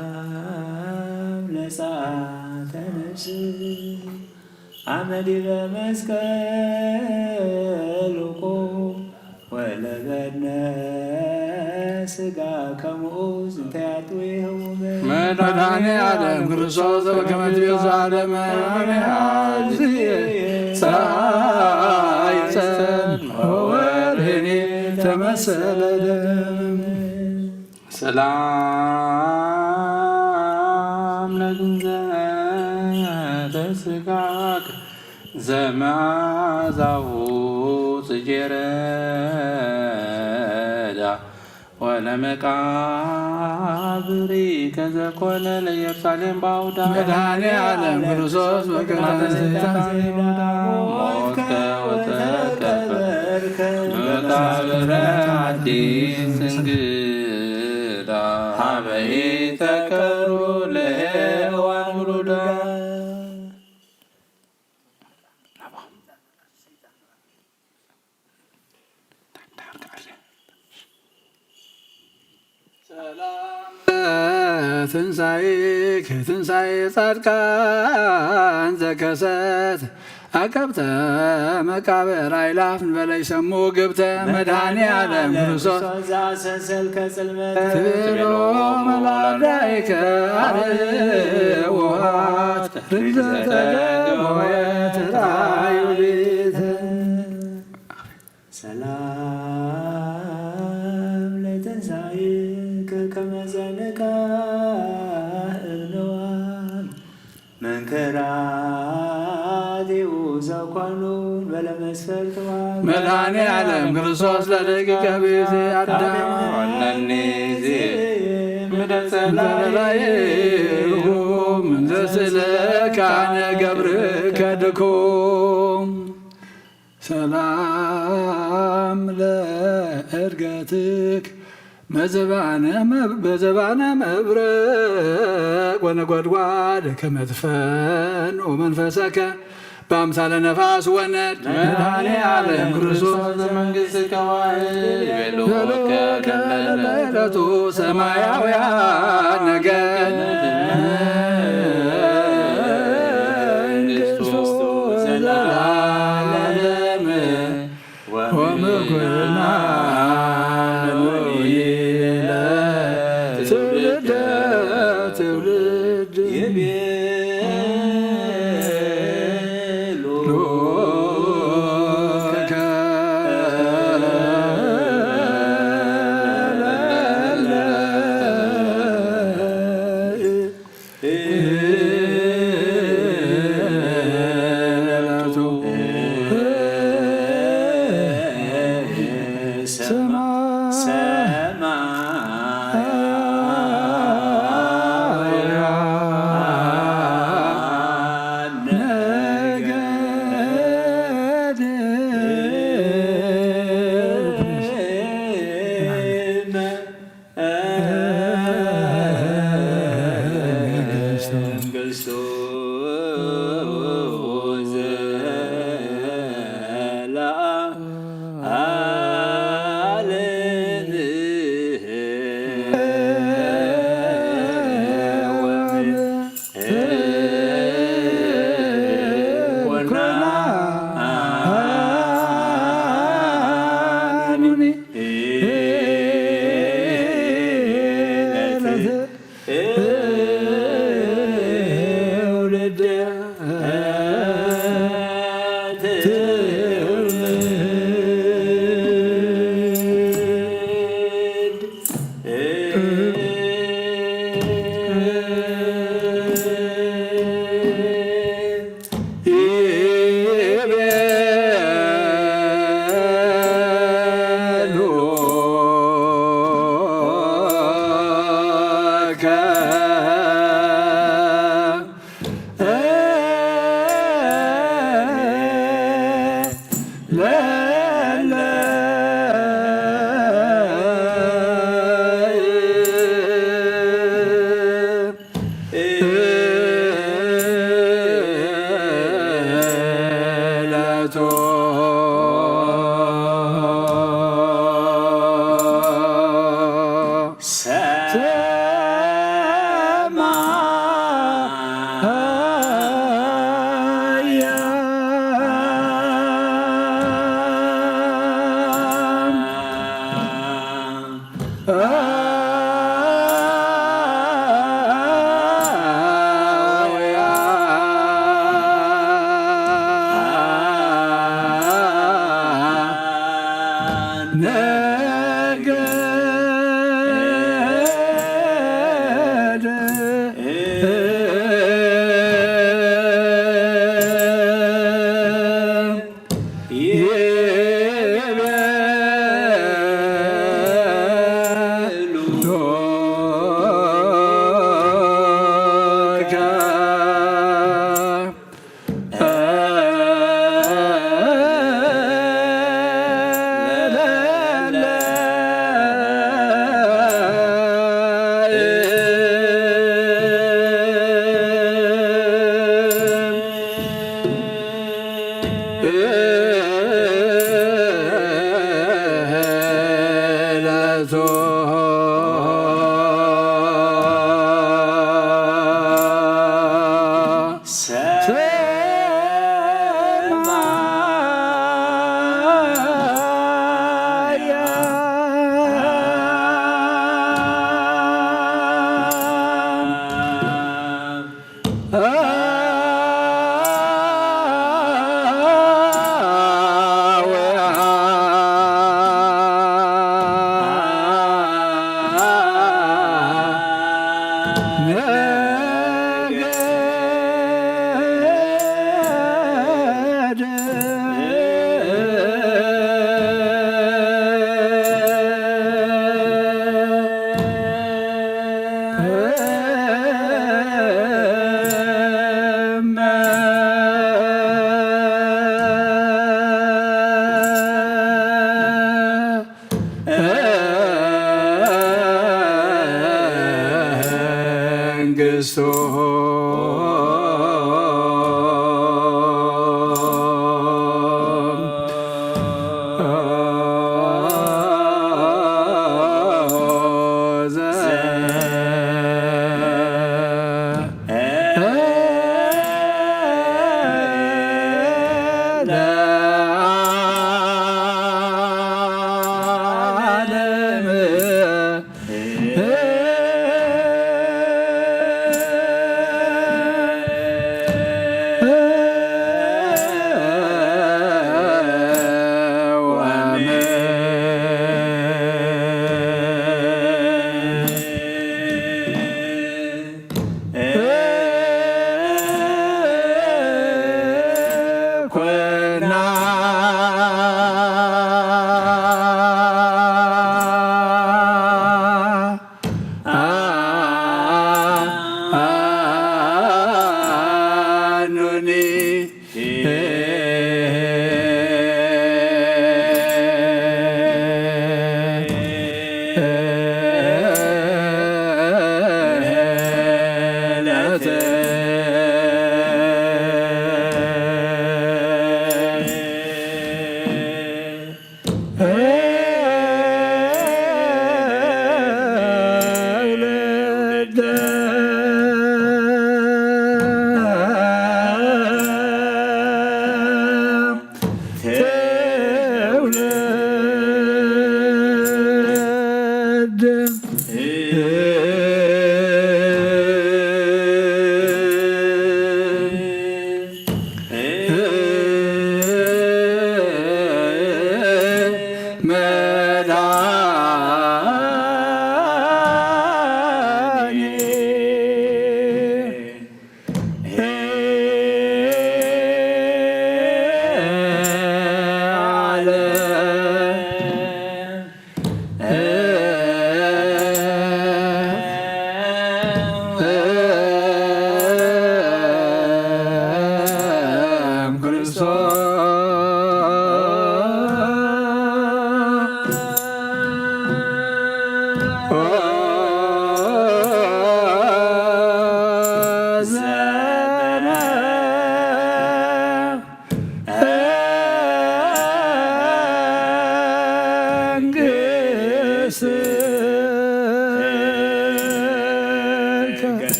ሰላም ለጸአተ ነፍስ አመዲበ መስቀል ቆም ወለበድነ ሥጋ ከሙኡዝ እንተ ያጥዌሁ መድኃኔዓለም ክርስቶስ በከመ ትቤዛ ዓለመ ፀሐይ ጸን ወወርኅኒ ተመሰለ ደም ሰላም ለግንዘተ ሥጋከ ዘመዓዛሁ ጽጌረዳ ወለመቃብሪከ ዘኮነ ለኢየሩሳሌም በአውዳ መድኃኔዓለም ክርስቶስ በከመ ሞትከ ወተቀበርከ በመቃብረ ሐዲስ እንግዳ ሀበ ኢተቀብሩ ለሕያዋን ውሉዳ ትንሣኤከ ትንሣኤ ጻድቃን ዘከሰት አቀብተ መቃብር አእላፍ እንበለ ይሰሙ ግብተ መድኃኔዓለም ክርስቶስ ዘአሰሰልከ ጽልመት ትቤሎ መላዳይከ አርኅወት ርግዘተ ገወየት ራእዩ ሌተ ሰላም ለትንሣኤከ ካህነዋን መንከራቲው ዘኳኑን በለመስፈርት መድኃኔ ዓለም ክርስቶስ ለደቂቀ ቤተ አዳም ወነኒ ዘለላይሁ ምንዘስለካነ ገብርከ ድኩም ሰላም ለእድገትክ በዘባነ መብረቅ ወነጎድጓድ ከመትፈን ወመንፈሰከ በአምሳለ ነፋስ ወነድ መድኃኔ ዓለም ክርስቶስ ዘመንግሥትከ ዋዕድ ለዕለቱ ሰማያውያን ነገድ መንግሥቱ ዘላለም ወምኩናን ትውልደ ትውልድ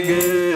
ዳግም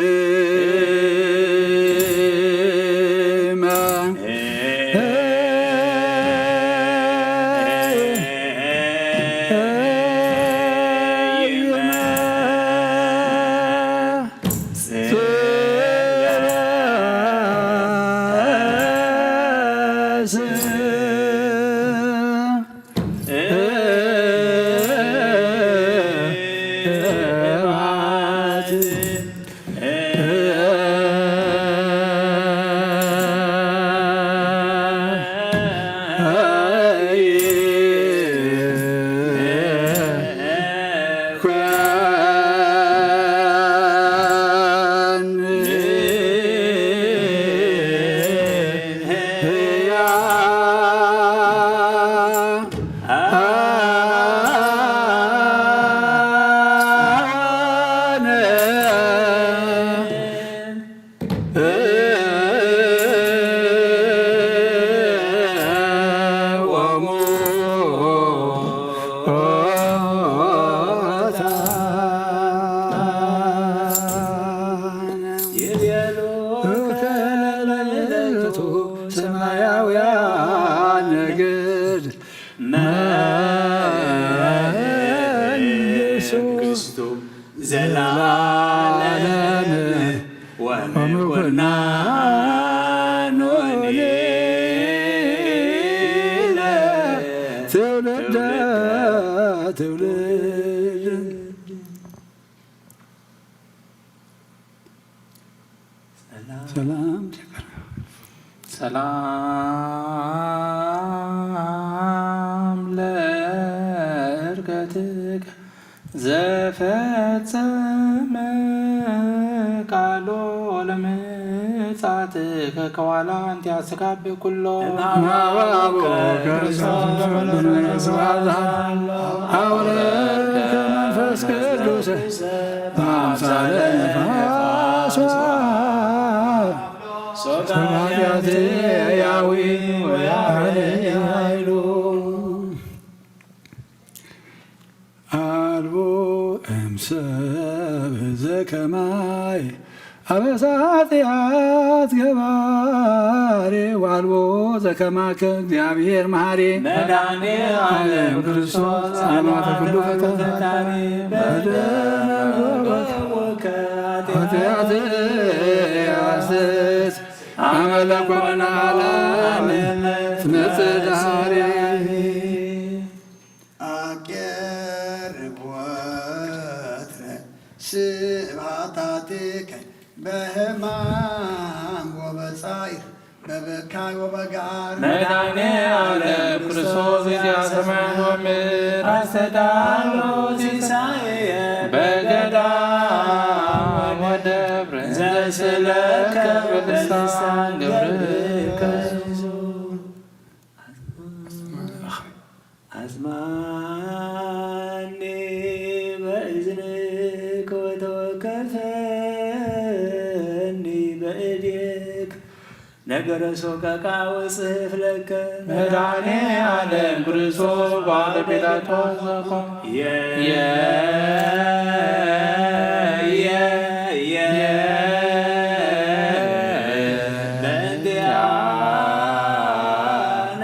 ዓለም ወምኩናን ትውልደ ትውልድ ሰላም ሰላም ለእርገትከ ዘፈጸመ ቃሎ ለምጽአትከ ከኋላ እንተ ያስተጋብእ ኩሎ ማባቦ ክርስቶስ መንፈስ ቅዱስ አምሳለ ነፋስ ሰማያት ያዊ ወያይሉ አልቦ እምሰብ ዘከማይ አበሳትያት ገባሬ ዋልቦ ዘከማከ እግዚአብሔር መሐሪ መድኃኔ ዓለም ክርስቶስ አማተ ኩሉ ፈጣሪ ኃጢአት ያስስ አመለኮና ዓለም ትመጽእ ዳሬ አቄርቦትረ ስብሐታትከ በሕማም ወበጻዕር በበካይ ወበጋር መድኃኔ ዓለም ክርስቶስ እግዚአ ሰማያት ወምድር አስተዳሎ ሲሳየ በገዳም ወደብረ ዘስእለከ በልሳን ገብርከ አጽማኔ በእዝንከ ወተወከፈኒ በእዴከ ነገረ ሶቀቃ ወጽሕፍ ለከ መድኃኔ ዓለም ክርስቶስ ባለ ጲላጦስ ዘኮን በእንቲአነ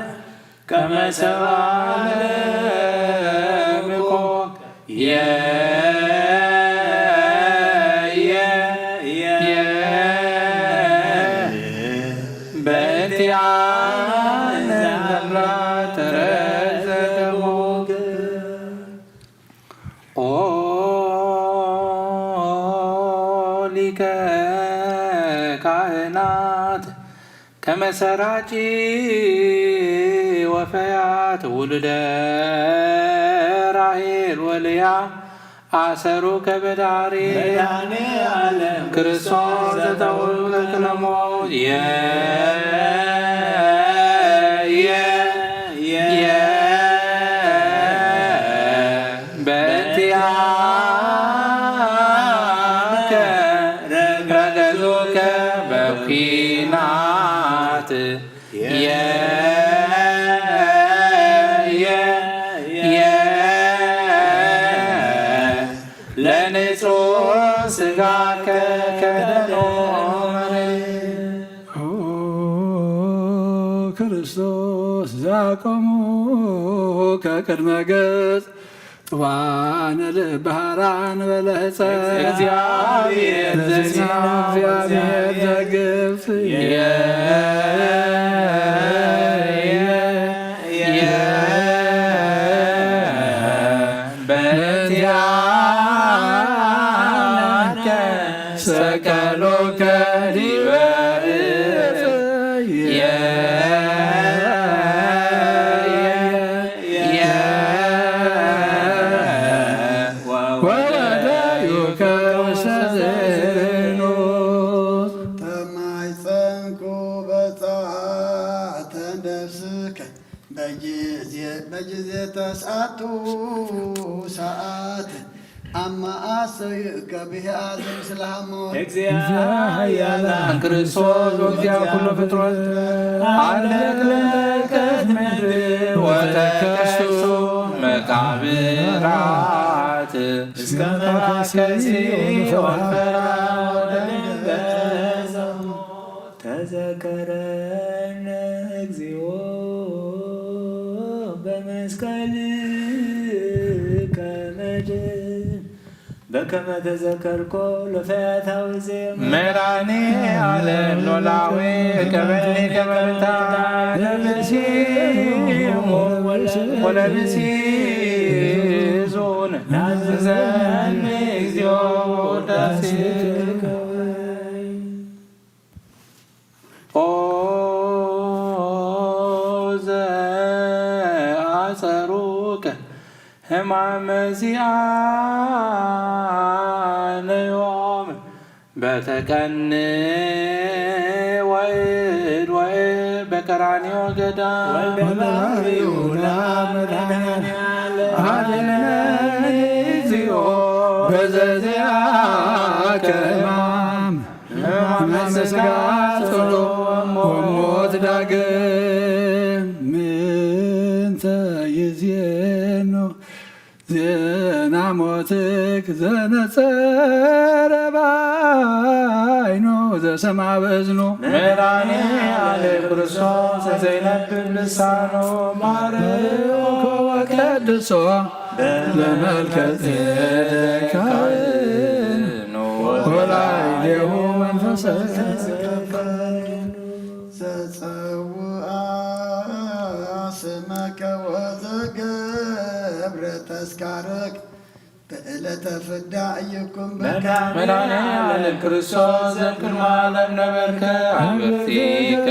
ከመ ሰብአ ለምኮን በእንቲአነ ዘምራት ተረዘገቦግ ኦ ሊቀ ካህናት ከመሰራጪ ወፈያት ውልደ ራሔል ወልያ አሰሩ ከበዳሪ መድኃኔ ዓለም ክርስቶስ ዘተወልደ ለሞት በእንቲአከ ረገዞከ በኩናት ለንጹሕ ሥጋከ ከደኖ ክርስቶስ ዛቆሙ ከቅድመ ገጽ ጥዋነ ልብሃራን በለህፀ እግዚአብሔር ዘሲና እግዚአብሔር ዘግብፅ በእንቲአከ ሰቀሎከ ዲበ ዕፀ ወወዳዩከ ውስተ ዘኖት ተማይፀንኩ በፀዓተ ነፍስከ በጊዜ ተስዓቱ ሰዓት አማ አሰይከ ብሂአዝ ምስለ ሐሞት እግዚአብሔር ክርስቶስ ወእግዚአ ኩሉ ፍጥረት አለቅለቀት ምድር ወተከስቱ መቃብራት እስከ መካከሲ ወንፈራ ተዘከረነ እግዚኦ በመስቀልከ መድኅን بكما تذكركو لفياتاوي زيم مراني على النولاوي كبلي كبلتا لبسيم ولبسيزون ناززان ميزيو داسيك أوزا أسروك هم عمزيان يوم بتكني ويل ويل بكراني وقدام والبلاويونا مدهناني على زيو بزازياك إمام مسكات وموت داقم من تيزينو زينا موتك زينا سرباينو زي سمع بزنو مراني على كرسوس زينب بلسانو ماريو وكدسو لملكة كائن ولا إله منفسك زڅوአ ስመከ ወዘገብረ ተስካረክ በዕለተ ፍዳ እይኩም مراني على كرسوس ذكر ما لم نبرك عبرتيك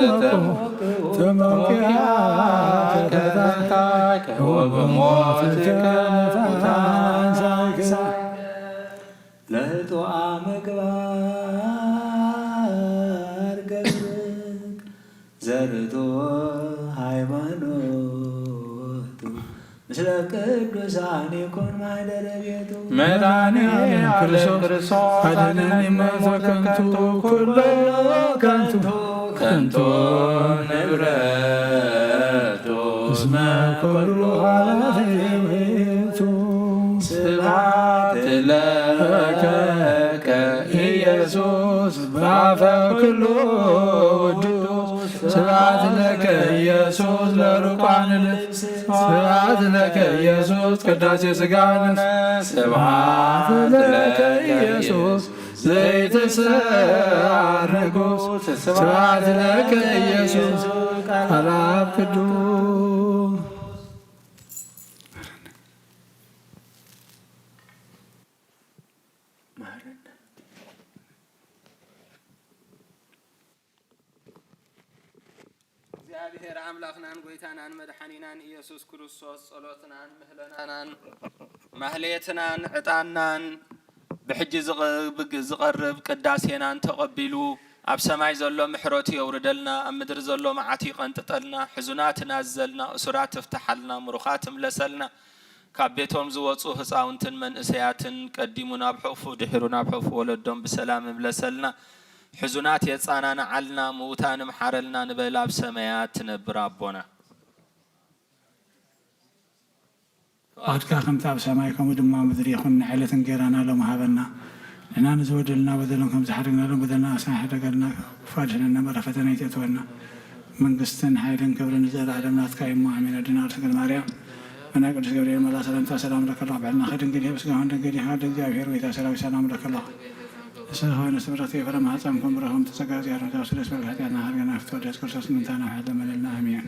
زتم تموكياك كذاك وبموتك متانساك لهتوع مقبار قلبك زرتو هايمانوتو مثل قدوسان يكون مهدر بيتو مراني على كرسوس أدنني ما فكنت كل كنت كنتو نبرتو اسم كل على ذيبتو سبحات لك ኢየሱስ በአፈ ኩሉ ቅዱስ ስብሐት ለከ ኢየሱስ ለሩቃን ልብስ ስብሐት ለከ ኢየሱስ ቅዳሴ ሥጋን ስብሐት ለከ ኢየሱስ ዘይትስዓር ንጉሥ ስብሐት ለከ ኢየሱስ ቃለ አብ ቅዱስ እግዚአብሔር አምላክናን ጎይታናን መድኃኒናን ኢየሱስ ክርስቶስ ጸሎትናን ምህለናናን ማህሌትናን ዕጣናን ብሕጂ ዝቐርብ ቅዳሴናን ተቐቢሉ ኣብ ሰማይ ዘሎ ምሕረቱ የውርደልና ኣብ ምድሪ ዘሎ መዓት ይቐንጥጠልና ሕዙናት ናዘልና እሱራት ትፍታሓልና ምሩኻት እምለሰልና ካብ ቤቶም ዝወፁ ህፃውንትን መንእሰያትን ቀዲሙ ናብ ሕቑፉ ድሒሩ ናብ ሕቑፉ ወለዶም ብሰላም እምለሰልና حزنات يتصانانا علنا موتان محرلنا نبلاب سمايات تنبر أبونا أتكا خمتاب سمايكم ودما مدري خن علة غيرنا لو مهابنا لنا نزود لنا بدلكم زحرنا لهم بدلنا ساحر قلنا فاجنا مرة فتنيت تولنا من قستن حيرن كبر نزال علمنا تكايم مؤمن دينار سكر مريم أنا قلت جبريل ملا سلام لك الله بعلنا خير نقول بس قاعد نقول هذا جابير ويتا سلام لك الله سهوا نسبرتي فلما هتمكم برهم تسقط يا رجال سلسلة بالحديث هرجع نفتح ديسكور ساس من ثانا هذا من النامين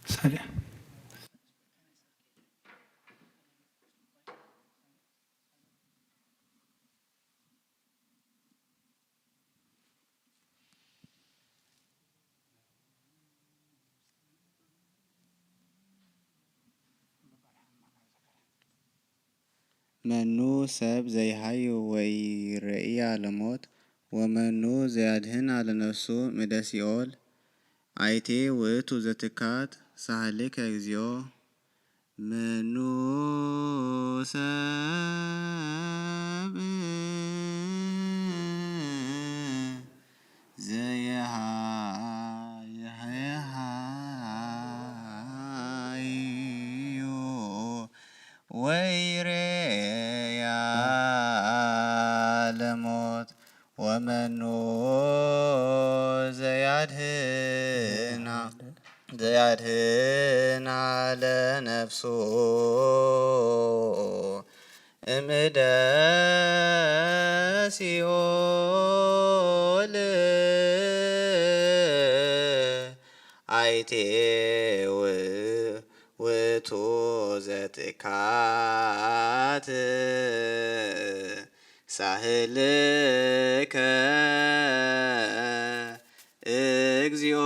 سريع መኑ ሰብ ዘይሃዩ ወይ ረእያ ለሞት ወመኑ ዘያድህን ለነፍሱ ምደ ሲኦል አይቴ ውእቱ ዘትካት ሳህልከ እግዚኦ መኑ ሰብ ዘየሃዩ ወይ ረእያ ለሞት ወመኑ ዘያድህና ለነፍሱ እምደ ሲኦል አይቴ ውእቱ ዘትካት ሳህልከ እግዚኦ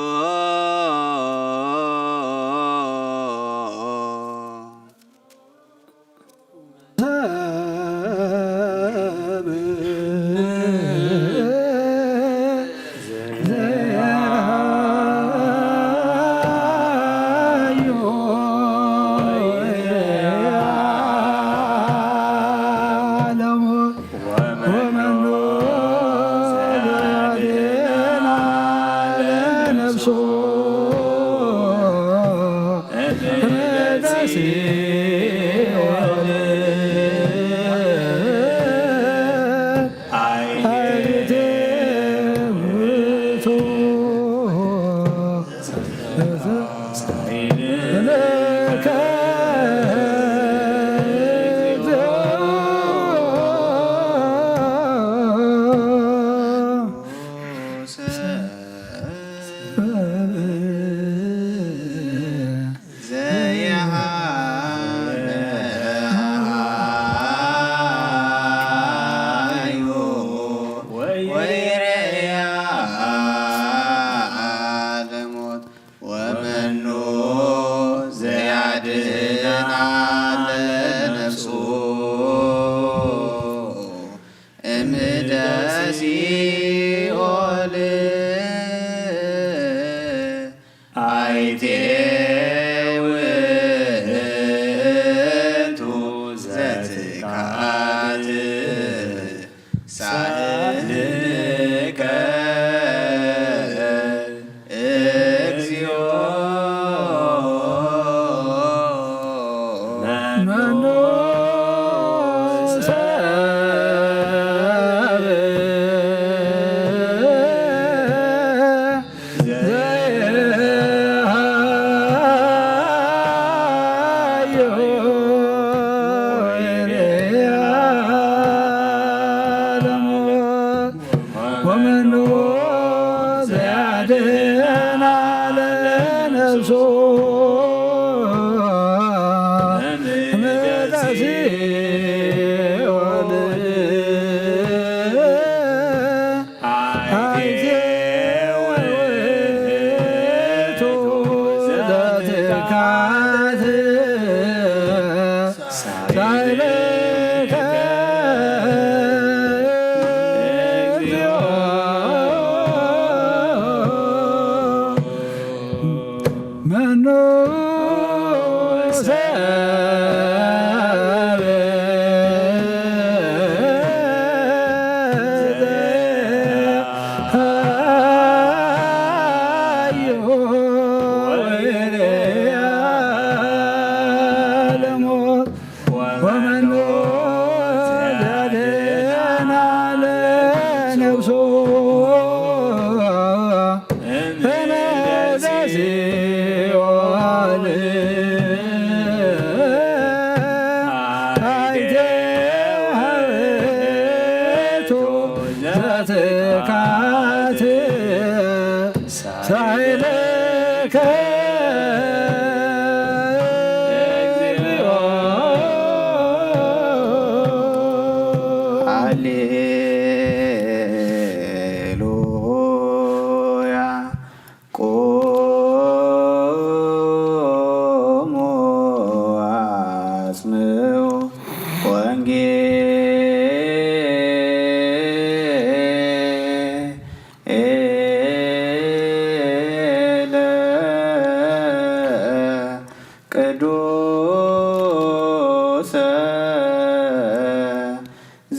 ቅዱስ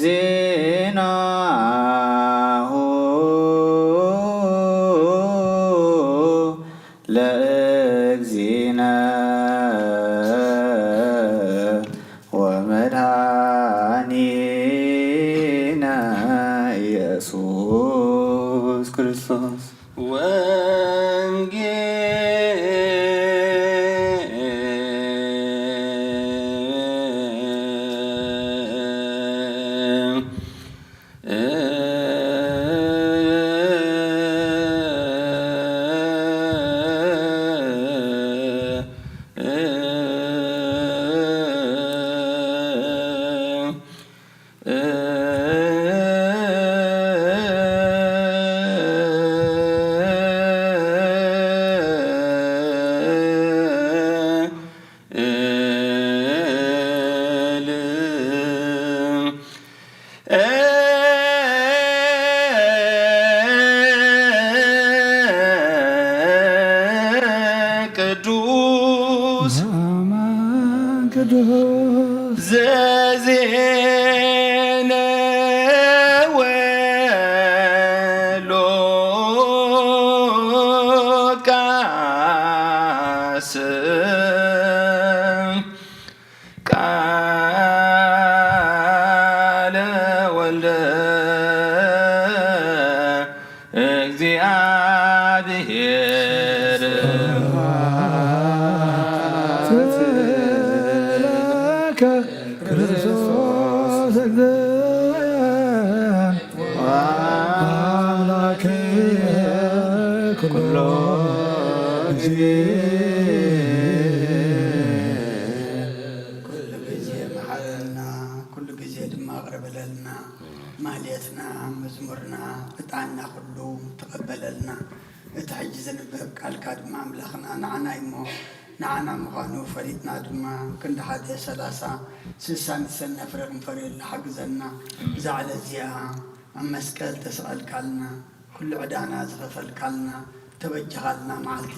ዜናሁ ለእግዚእነ ወመድኃኒነ ኢየሱስ ክርስቶስ ዘዜነ ወሉቃስ ቃለ ወልደ እግዚአብሔር ክርስቶስ አምላክ ኩሎ ጊዜ ኩሉ ጊዜ መሓረና ኩሉ ጊዜ ድማ ኣቕርበለልና ማህሌትና መዝሙርና ዕጣንና ኩሉ ተቐበለልና እቲ ሕጂ ዝንበብ ቃልካ ድማ ኣምላኽና ንዓና እሞ ንዓና ምዃኑ ፈሊጥና ድማ ክንዲ 1:30-60 ነፍረ ክንፈርየሉ ሓግዘና እዛ ዓለት እዚኣ ኣብ መስቀል ተሰቐልካልና ኩሉ ዕዳና ዝኸፈልካልና ተበጅኻልና መዓልቲ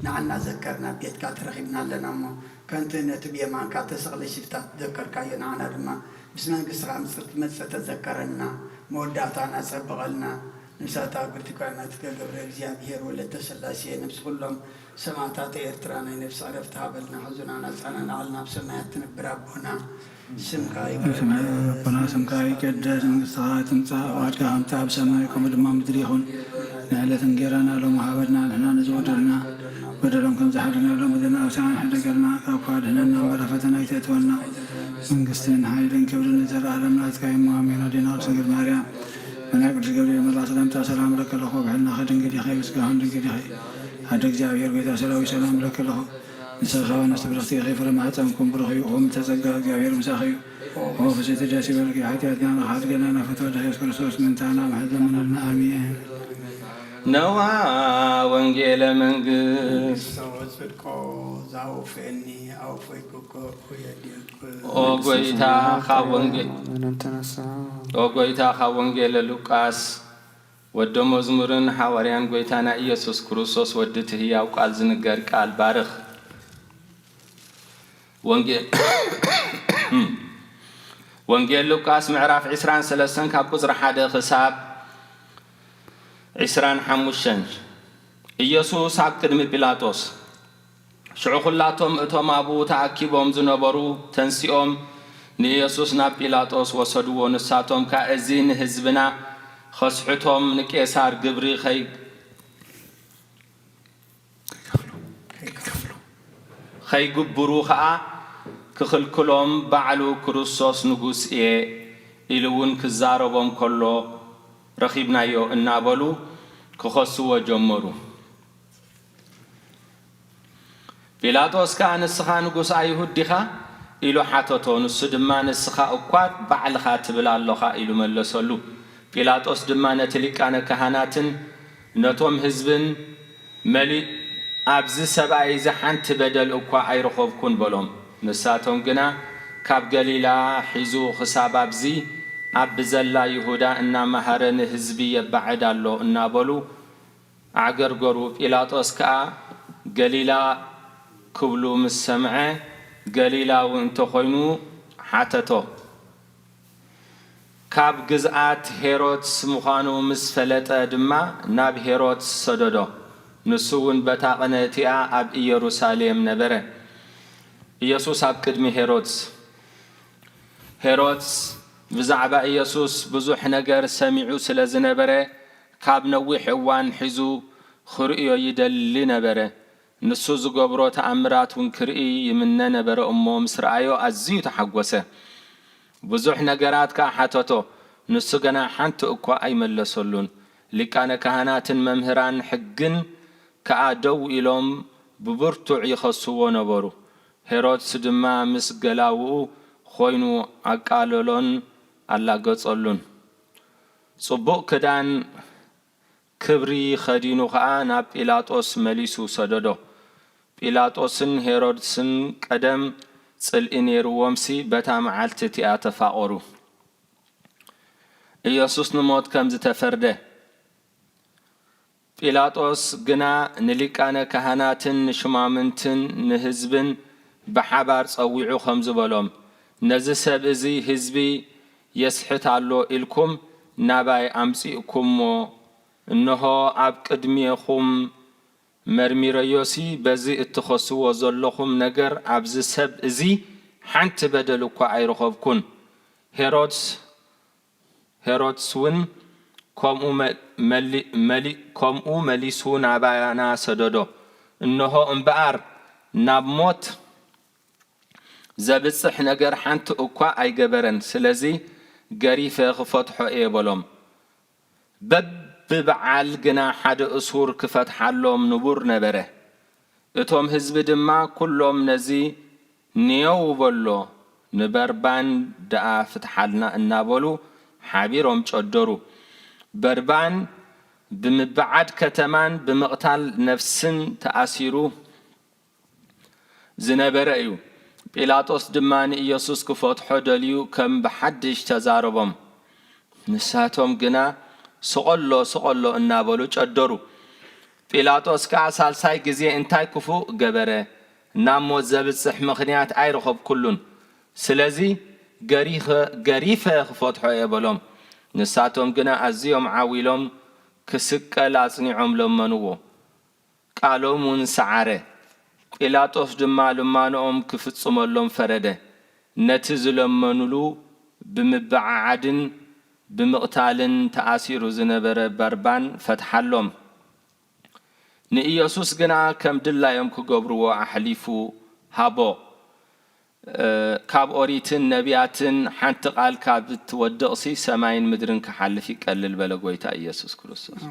ንዓና ዘከርና ቤትካ ተረኺብና ኣለና እሞ ከንቲ ነቲ ብየማንካ ተሰቕለ ሽፍታ ትዘከርካዮ ንዓና ድማ ምስ መንግስትኻ መፅእ ተዘከረና መወዳእታና ፀበቐልና نسات أقول تكلمات كجبر እግዚአብሔር ወለተ ሥላሴ ነፍስ ሁሉም ሰማዕታት ኤርትራ ናይ ነፍስ ዓረፍቲ ሃበልና ሐዘናና ጻናና አልና በሰማያት ትነብር አቦና ስምካ ስምካ ይቀደስ መንግሥትኻ ትምጻእ ወዓድካ ከምቲ ኣብ ሰማይ ከምኡ ድማ ምድሪ ይኹን ንዕለት እንጀራና ሎሚ ሃበና ንሕና ንዝወደልና በደሎም ከም ዝሓደናሎም በደልና ኣውሳን ሕደገልና ካብ ኳድህነና በረፈተና ይተእትወና መንግስትን ሓይልን ክብርን ዘለዓለም ናትካ እሞ አሜን። ወዲና ሰገድ ማርያም من قدس قبل ما الله سلام سلام لك الله وبحنا خدن قدي خير مسكان قدي خير هذا እግዚአብሔር ጌታ ሰላም ሰላም لك الله نسخوا نستبرختي خير فلما أتمكم برخي وهم تزكى እግዚአብሔር مسخيو وهو فسيت جاسي بالك حياتنا خارجنا فتوى يسوع كريستوس من تعالى محل من آمين. نوا وانجيل منجس زاوفني أو فيكوكو أوغويتا خاونجيل أوغويتا خاونجيل لوكاس ودو مزمورن حواريان غويتانا إيسوس كروسوس ودته ياو قال زنجر قال بارخ وانجيل لوكاس معراف عسران سلسن كابوز رحادة خساب عسران حموشنج إيسوس عقدم بيلاطوس شعو خلاتهم اتهم أبو تأكيبهم زنبرو تنسيهم نيسوس نا بيلاطوس وصدو نساتهم كأزين هزبنا خسحتهم نكيسار قبري خي قبرو خا كخل كلهم بعلو كروسوس نقوس إلوون كزاربهم كله رخيبنا يو النابلو كخسوا جمرو بيلاطوس كان السخا نقوس أيهود دخا إلو حاتوتو نسو دمان السخا أقوات بعلخا تبلا اللخا إلو ملسولو بيلاطوس دمان تلك أنا كهاناتن نتوم هزبن ملي أبز سبع إذا حان تبدل أقوى أي رخوف كون بلوم نساتهم قنا ካብ ገሊላ ሒዙ ክሳብ ኣብዚ ኣብ ዘላ ይሁዳ እናመሃረን ህዝቢ የባዕድ ኣሎ እናበሉ አገርገሩ። ጲላጦስ ከዓ ገሊላ ክብሉ ምስ ሰምዐ ገሊላዊ እንተኾይኑ ሓተቶ። ካብ ግዝኣት ሄሮድስ ምዃኑ ምስ ፈለጠ ድማ ናብ ሄሮድስ ሰደዶ። ንሱ እውን በታ ቅነቲኣ ኣብ ኢየሩሳሌም ነበረ። ኢየሱስ ኣብ ቅድሚ ሄሮድስ ብዛዕባ ኢየሱስ ብዙሕ ነገር ሰሚዑ ስለ ዝነበረ ካብ ነዊሕ እዋን ሒዙ ክርእዮ ይደሊ ነበረ። ንሱ ዝገብሮ ተኣምራት እውን ክርኢ ይምነ ነበረ እሞ ምስ ረኣዮ ኣዝዩ ተሓጐሰ። ብዙሕ ነገራት ከዓ ሓተቶ። ንሱ ገና ሓንቲ እኳ ኣይመለሰሉን። ሊቃነ ካህናትን መምህራን ሕግን ከዓ ደው ኢሎም ብብርቱዕ ይኸስዎ ነበሩ። ሄሮድስ ድማ ምስ ገላውኡ ኮይኑ ኣቃለሎን ኣላገጸሉን። ጽቡቕ ክዳን ክብሪ ኸዲኑ ከዓ ናብ ጲላጦስ መሊሱ ሰደዶ። ጲላጦስን ሄሮድስን ቀደም ጽልኢ ነይሩዎምሲ በታ መዓልቲ እቲኣ ተፋቐሩ። ኢየሱስ ንሞት ከም ዝተፈርደ ጲላጦስ ግና ንሊቃነ ካህናትን ንሽማምንትን ንህዝብን ብሓባር ጸዊዑ ከም ዝበሎም ነዚ ሰብ እዚ ህዝቢ የስሕት ኣሎ ኢልኩም ናባይ ኣምጺእኩምሞ እነሆ ኣብ ቅድሚኹም መርሚረዮሲ በዚ እትኸስዎ ዘለኹም ነገር ኣብዚ ሰብ እዚ ሓንቲ በደል እኳ ኣይረኸብኩን። ሄሮድስ እውን ከምኡ መሊሱ ናባና ሰደዶ። እነሆ እምበኣር ናብ ሞት ዘብጽሕ ነገር ሓንቲ እኳ ኣይገበረን። ስለዚ ገሪፈ ክፈትሖ እየ በሎም። በብበዓል ግና ሓደ እሱር ክፈትሓሎም ንቡር ነበረ። እቶም ህዝቢ ድማ ኩሎም ነዚ ንየው በሎ ንበርባን ደኣ ፍትሓልና እናበሉ ሓቢሮም ጨደሩ። በርባን ብምብዓድ ከተማን ብምቕታል ነፍስን ተኣሲሩ ዝነበረ እዩ። ጲላጦስ ድማ ንኢየሱስ ክፈትሖ ደልዩ ከም ብሓድሽ ተዛረቦም። ንሳቶም ግና ስቐሎ እናበሉ ጨደሩ። ጲላጦስ ከዓ ሳልሳይ ግዜ እንታይ ክፉእ ገበረ? ናብ ሞት ዘብጽሕ ምኽንያት ኣይረኸብኩሉን። ስለዚ ገሪፈ ክፈትሖ የበሎም። ንሳቶም ግና ኣዝዮም ዓዊሎም ክስቀል ኣጽኒዖም ለመንዎ። ቃሎም እውን ሰዓረ። ጲላጦስ ድማ ልማኖኦም ክፍጽመሎም ፈረደ። ነቲ ዝለመኑሉ ብምብዓዓድን ብምቕታልን ተኣሲሩ ዝነበረ በርባን ፈትሓሎም። ንኢየሱስ ግና ከም ድላዮም ክገብርዎ ኣሕሊፉ ሃቦ። ካብ ኦሪትን ነቢያትን ሓንቲ ቃል ካብ እትወድቕሲ ሰማይን ምድርን ክሓልፍ ይቀልል በለ ጎይታ ኢየሱስ ክርስቶስ።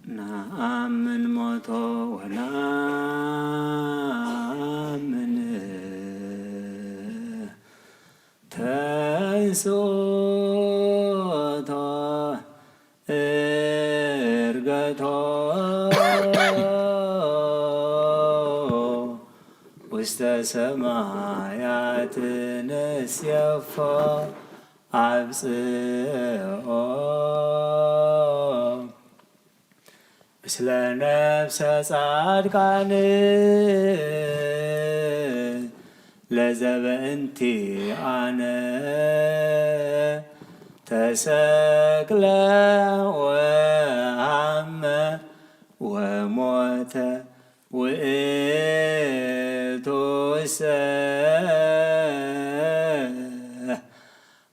نأمن موتو ونأمن تنسوتو إرغتو وسط سمايات نسيفا عبسئو مثل نفس صادقان لزبنتي أنا تسكل وهم وموت وإلتوسه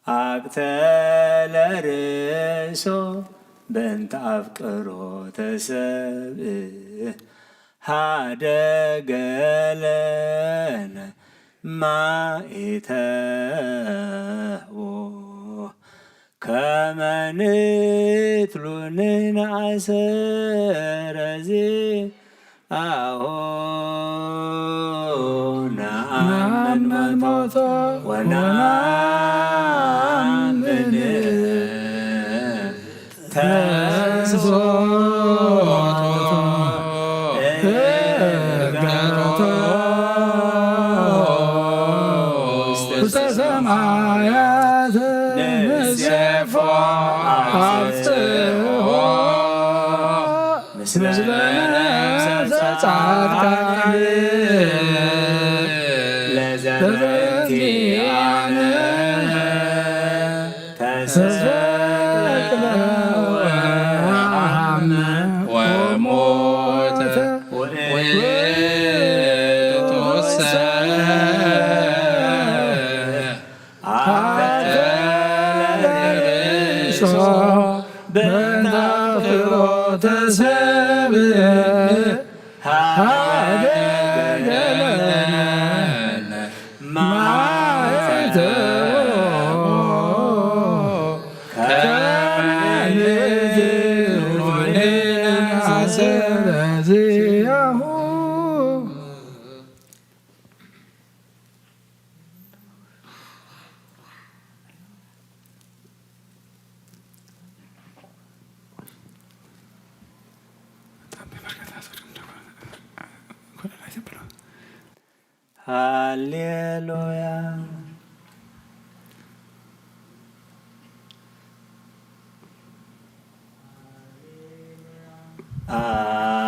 أقتل رسو بنت أفكرو تسبه هادقلنا ما إتهو كما نتلون عسر زي أهو نعمل موتو ونعمل ሰማያት ንሴፎ አብጽሖ ምስለ ነፍሰ ጻድቃን ለዘበንቲአነ ተሰቅለ ወሐመ ወሞተ ወእቱሰ አፈርሶ በእንተ ፍኖተ ሰብእ ሀደገለነ ማኅተሞ ከመ ንትሉኔነ ዚአሁ ሃሌሉያ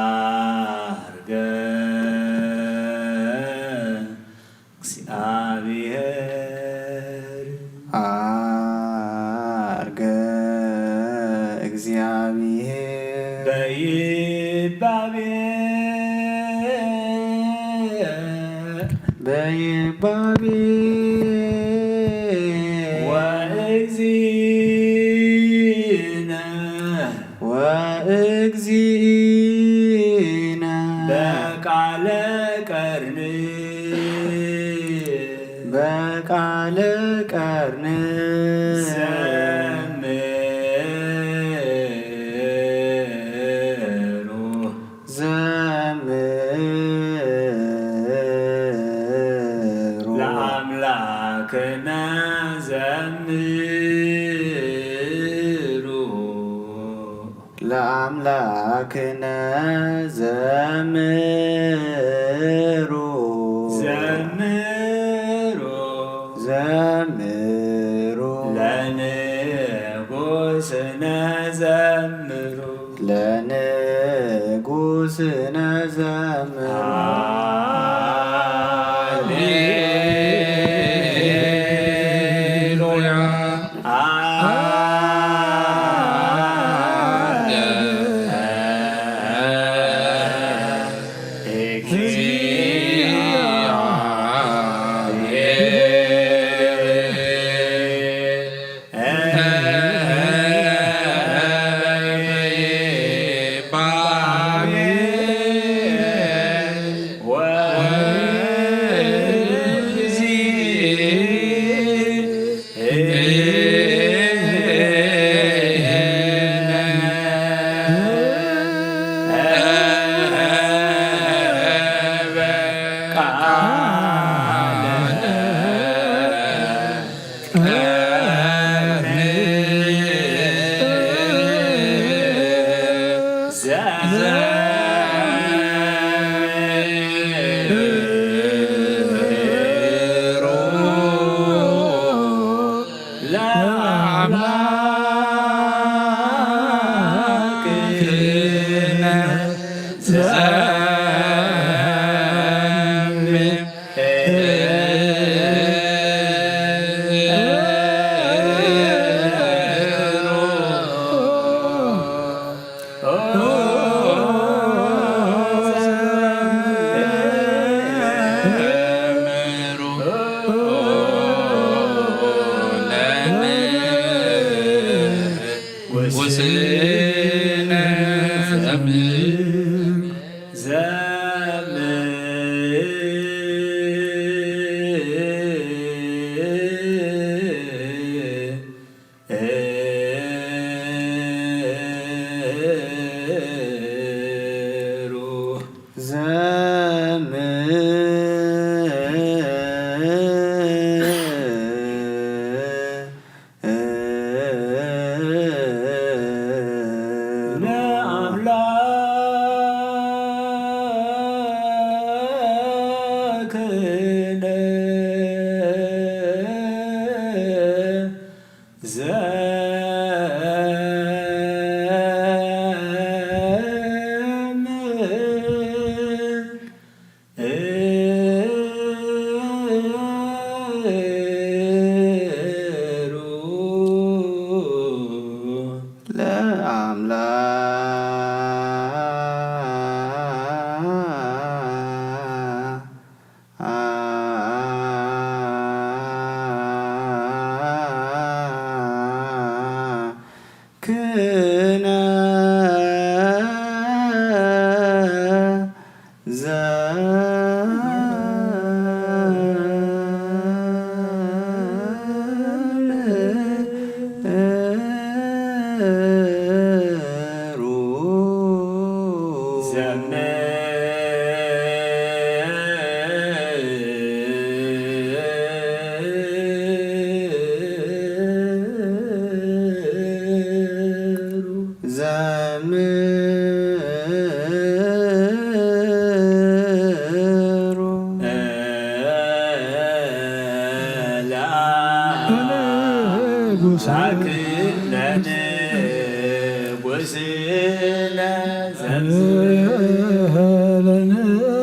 አርገ እግዚአብሔር አርገ እግዚአብሔር በይባቤ በይባቤ ወእግዚእነ ወእግዚእነ በቃለ ቀርን በቃለ ቀርን ዘምሩ ለአምላክነ ዘምሩ ለአምላክነ ዘምሩ ዘምሩ ዘምሩ ለንጉሥነ ዘምሩ ለንጉሥነ ዘምሩ ሃሌሉያ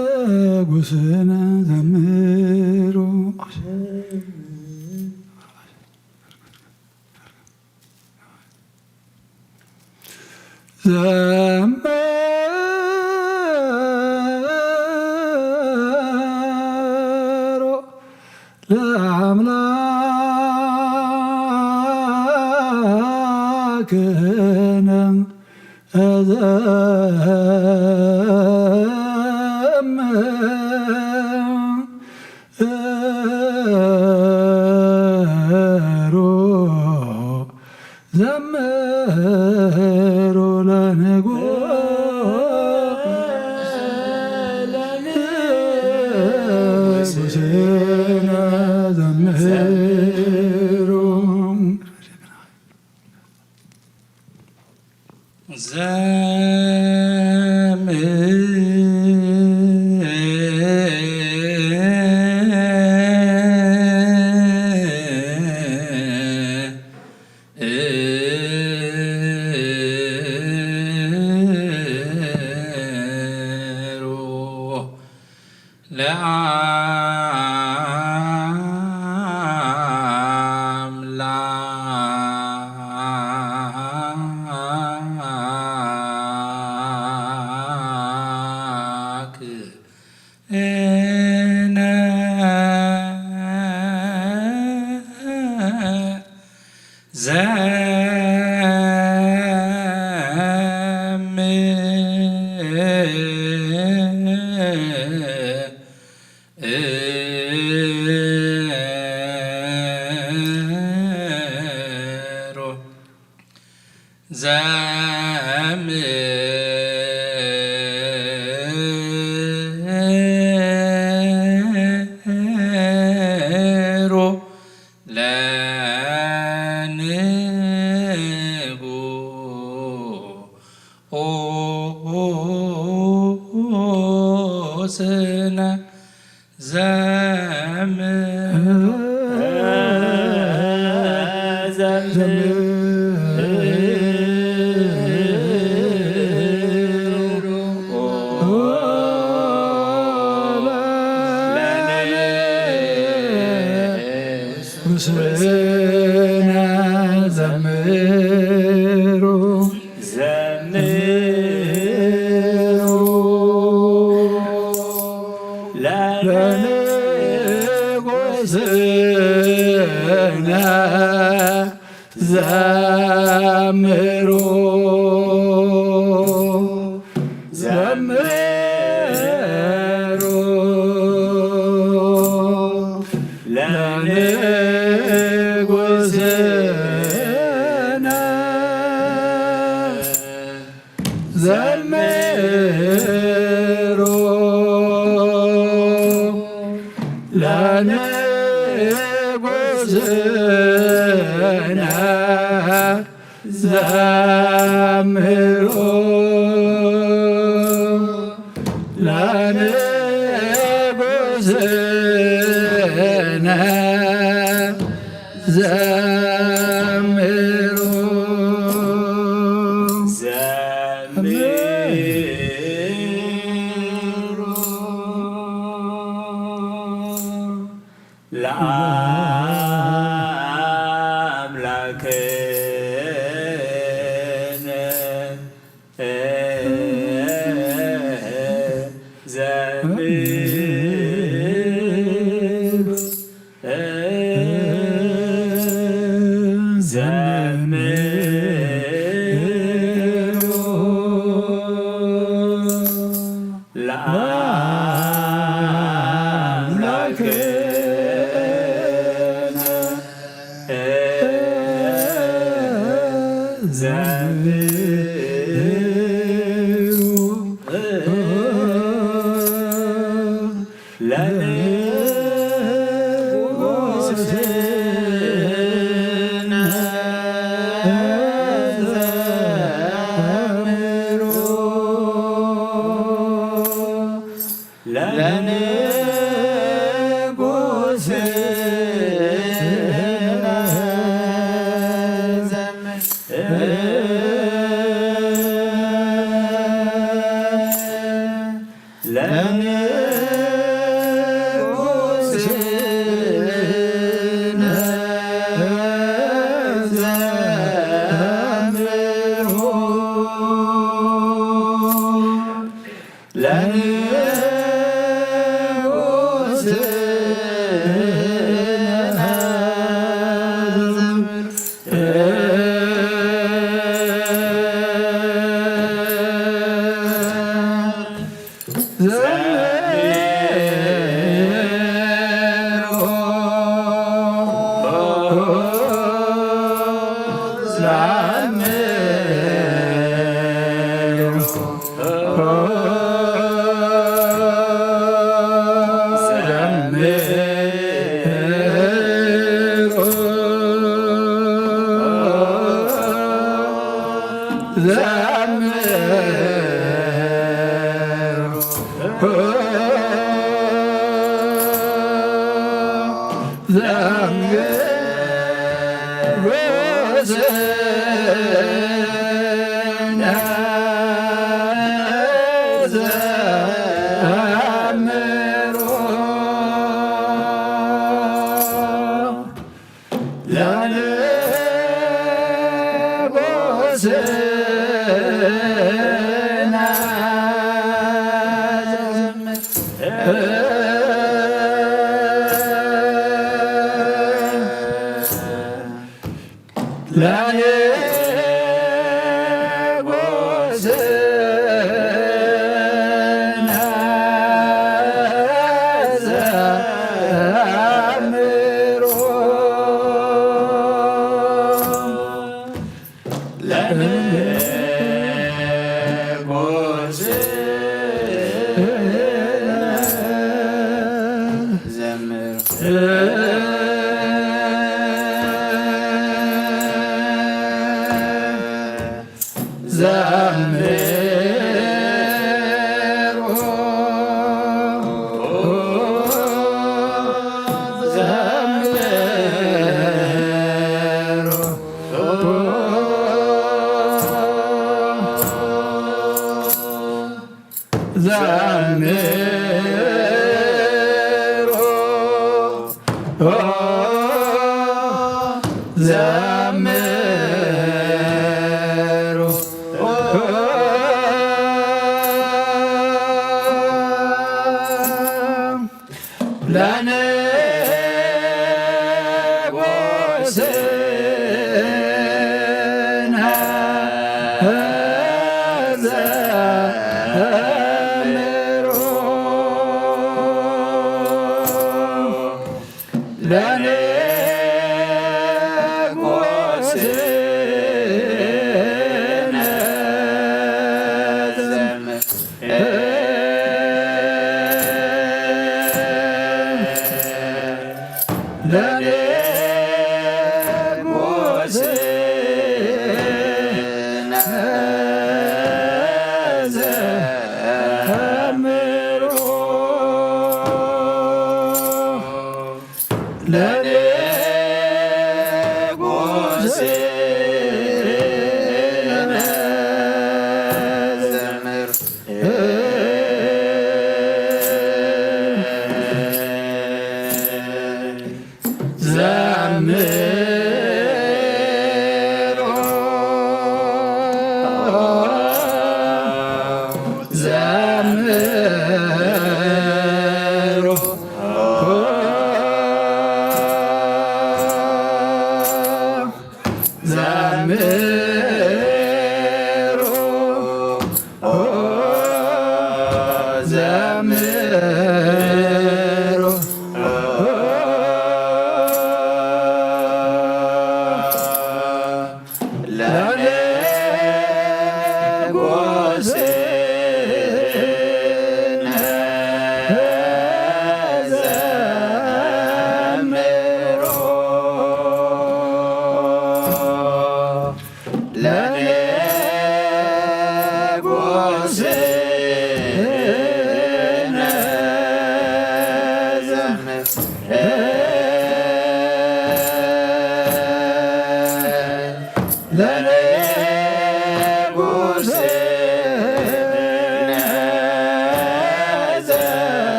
ለንጉሥነ ዘምሩ ዘምሩ ለአምላክነ ዘምሩ ለንጉሥነ ዘምሩ ለንጉሥነ ዘምሩ ዘምሩ ለንጉሥነ ዘምሩ ለንጉሥነ ዘምሩ ለንጉሥነ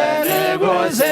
ለንጉሥነ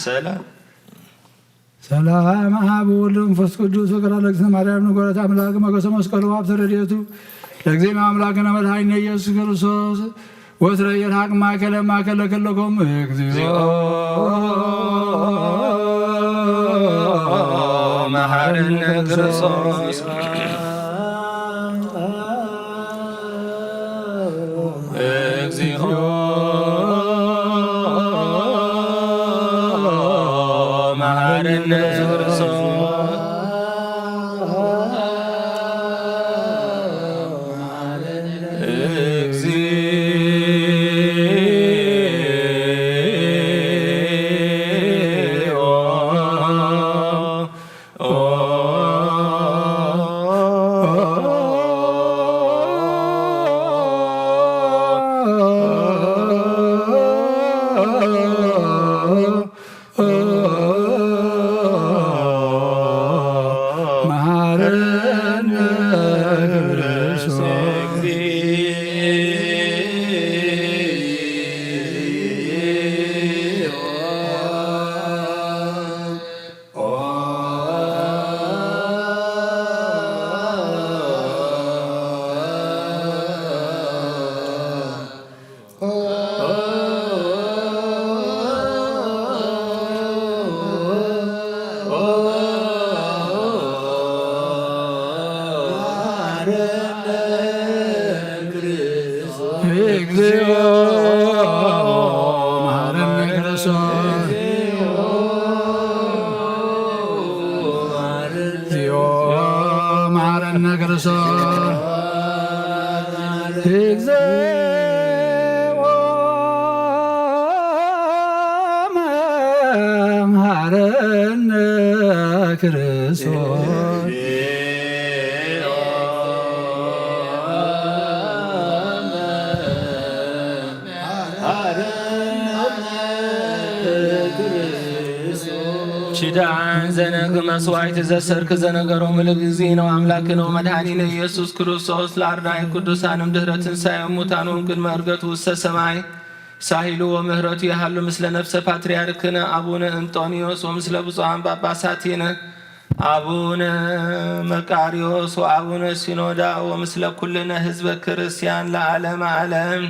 ሰላም ሰላም አብ ወወልድ ወመንፈስ ቅዱስ ፍቅር ለእግዝእትነ ማርያም ንጉረተ አምላክ መገሰ መስቀሉ ሀብተ ረድኤቱ ለእግዚእነ አምላክነ መድኃኒነ ኢየሱስ ክርስቶስ ወትረ የልሐቅ ማእከለ ማእከለ ኩሎሙ እግዚኦ መሐረነ ክርስቶስ እግዚኦ መሐረነ ክርስቶስ ኪዳን ዘነግ መስዋዕት ዘሰርክ ዘነገሮሙ ለእግዚእነ አምላክነ ወመድኃኒነ ኢየሱስ ክርስቶስ ለአርዳኢ ቅዱሳንም ድኅረ ትንሣኤ እሙታን ቅድመ ዕርገቱ ውስተ ሰማይ ሳሂሉ ወምህረቱ ያሃሉ ምስለ ነፍሰ ፓትርያርክነ አቡነ እንጦንዮስ ወምስለ ብፁዓን ጳጳሳቲነ አቡነ መቃርዮስ ወአቡነ ሲኖዳ ወምስለ ኩልነ ህዝበ ክርስቲያን ለዓለመ ዓለም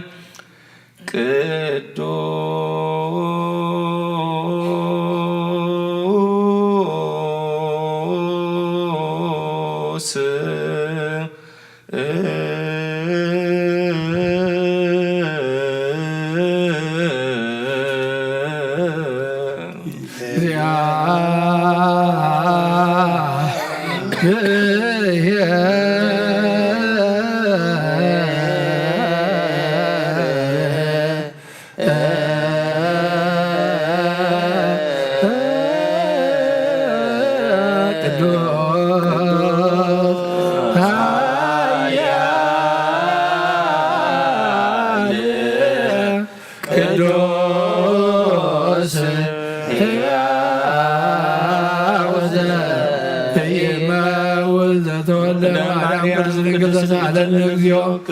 ቅዱስ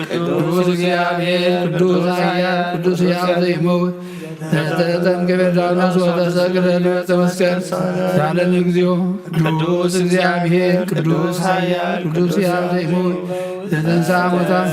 ቅዱስ እግዚአብሔር ቅዱስ ኃያል ቅዱስ ሕያው ዘይሞት ተጠምቀ በዮርዳኖስ ወተሰቅለ በዕፀ መስቀል ሳለን እግዚኦ ቅዱስ እግዚአብሔር ቅዱስ ኃያል ቅዱስ ሕያው ዘይሞት ተንሥአ እሙታን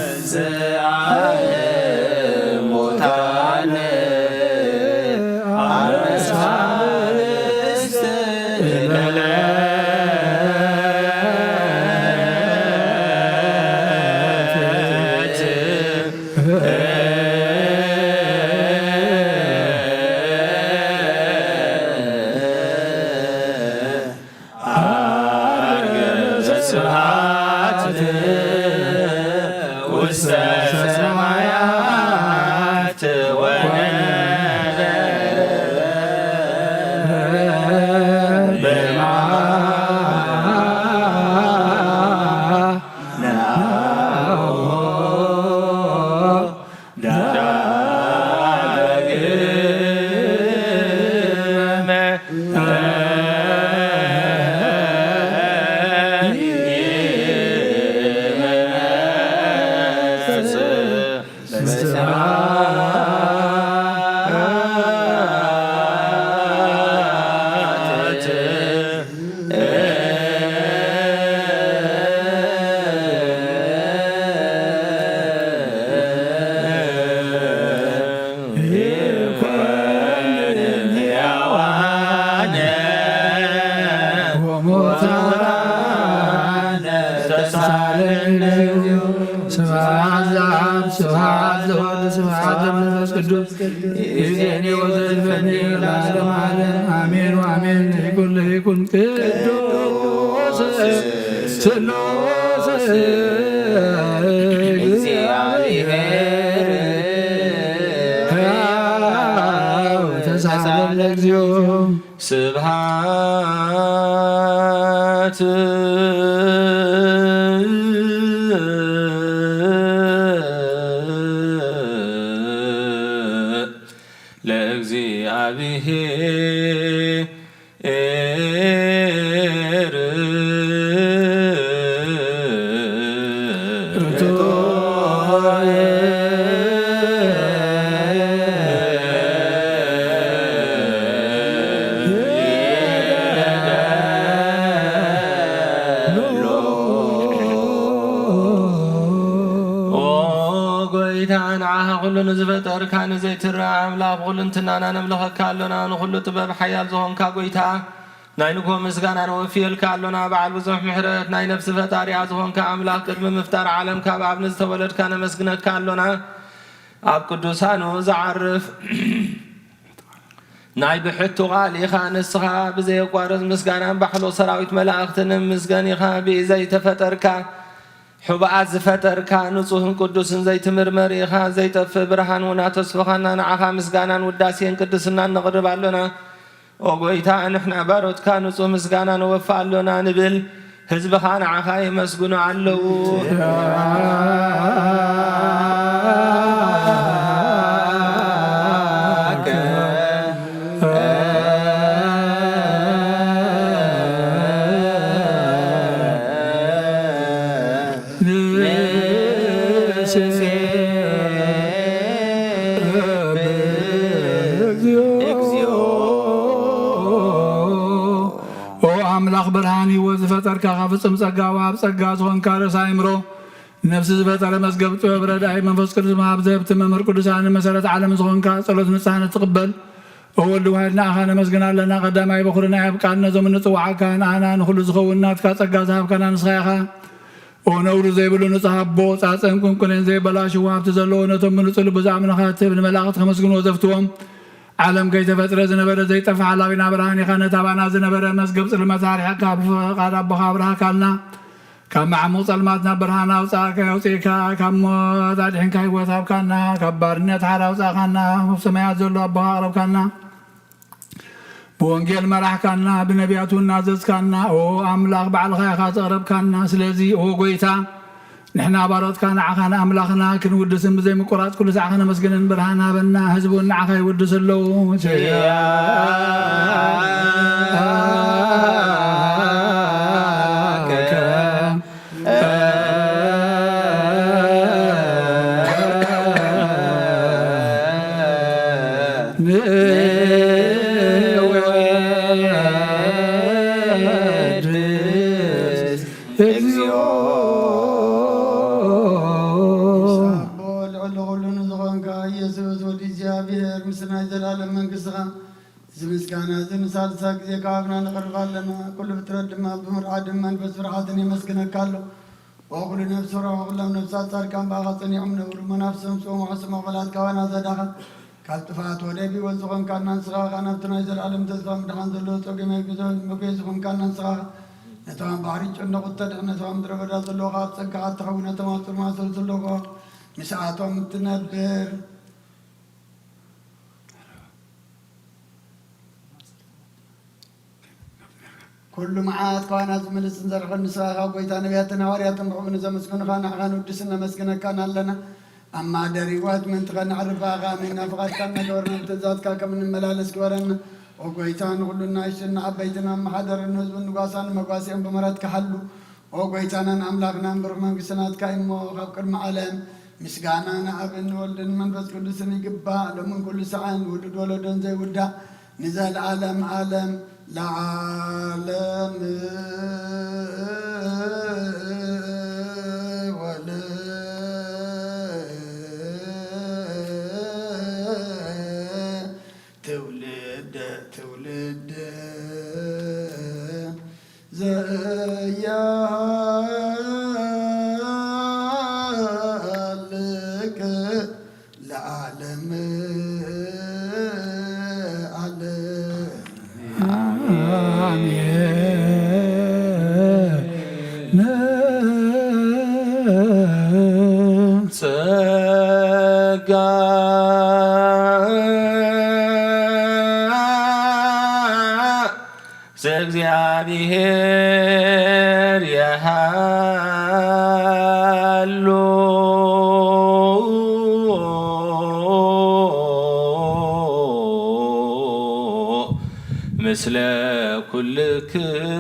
That's it. ስብሐት ለአብ ስብሐት ለወልድ ስብሐት ለመንፈስ ቅዱስ ይእዜኒ ወዘልፈኒ ለዓለመ ዓለም አሜን ወአሜን። ይኩን ቅዱስ ስሉስ እግዚአብሔር ተሳለ ለእግዚኦ ስብሐት ኩሉን ዝፈጠርካ ንዘይትረአ ኣምላኽ ኩልንትናና ነምልኸካ ኣሎና ንኩሉ ጥበብ ሓያል ዝኾንካ ጎይታ ናይ ንጎ ምስጋና ነወፊየልካ ኣሎና በዓል ብዙሕ ምሕረት ናይ ነፍሲ ፈጣሪያ ዝኾንካ ኣምላኽ ቅድሚ ምፍጣር ዓለም ካብ ኣብ ንዝተወለድካ ነመስግነካ ኣሎና ኣብ ቅዱሳኑ ዝዓርፍ ናይ ብሕቱ ቃል ኢኻ ንስኻ ብዘየቋረፅ ምስጋናን ባሕሎ ሰራዊት መላእኽትን ምስገን ኢኻ ብዘይ ተፈጠርካ حبات زفتركا نصوح قدوس زيت مرمريخا زيت في برهان ونا تصفخنا نعخا مسغانا وداسين قدسنا نغرب علونا وقويتا نحن باروت كان نصوح مسغانا نوفى علونا نبل حزب خان عخا يمسغن علو برهاني وزفترك خافصم صقاوا بصقا زون كارس ايمرو نفس زفتر مسغبت وبرد اي منفس قدس ما بزبت ممر قدسان مسرت عالم زون كا صلوت نصان تقبل اول واحدنا اخانا مسغنا لنا قدامي بخرنا يبقانا زمن نصوعك انا نخل زخونات كا صقا صاحب كان نسخاخا ونور زي بلو نصحبو صاصنكم كن زي بلاش وابت زلو نتم نصل بزعم نخاتب الملاقات خمسكن وزفتوهم عالم كي تفتر زنبر زي تفعل بنا برهاني خانة تابعنا زنبر مسقب المسارح قاد أبخا برها كالنا كم عمو صلماتنا برهانا وصاكا وصيكا كم تادحين كاي وثاب كالنا كبارنية حارا وصاقنا وفسميات زلو أبخا أغرب كالنا بوانجيل مرح كالنا بنبياتو النازز كالنا أملاق بعل خيخا تغرب كالنا سلازي قويتا نحن عبارات كان عخانا أملاخنا كن ودسن بزي مقرات كل ساعخنا مسجنن برهانا بنا حزبون عخاي ودس اللو زمسكانا زمسال ساق زي كابنا نقرب لنا كل بترد ما بمر عدم من بس فرحاتني مسكنا كله وأقول نفس روح الله نفسات صار كان باغتني عمنا ورما نفسهم سوم وحسم وغلات كوانا زداخل كالتفات ودبي وزغن كان ننسخا نفتنا يزل علم تزغن دخان زلو توقي مبيزغن كان ننسخا نتوان بحريج أنه قطة نتوان دربدا زلو غاب سكات تخونا تماثل ما زلو مساعتهم متنبر كل معات كوانا زمل السنزر خل نساخا وقويتا نبياتنا ورياتنا بحبنا زمسكن خانا خان ودسنا مسكنا كان لنا أما دريوات من تغنى عرفاها من نفغات كان دورنا امتزاد كاكا من الملالس كورنا وقويتا نقولنا إشنا عبيتنا محادر النزب النقاسان مقاسين بمرات كحلو وقويتا نملاقنا برغمان بسنات كايمو خبكر معلم مسقانا نعبن ولدن من بس كل سنة قبا لمن كل سعان ولد ولدن زي ودا نزال عالم عالم لعالم ولا تولد يهلك لعالم እግዚአብሔር ያሃሉ ምስለ ኩልክሙ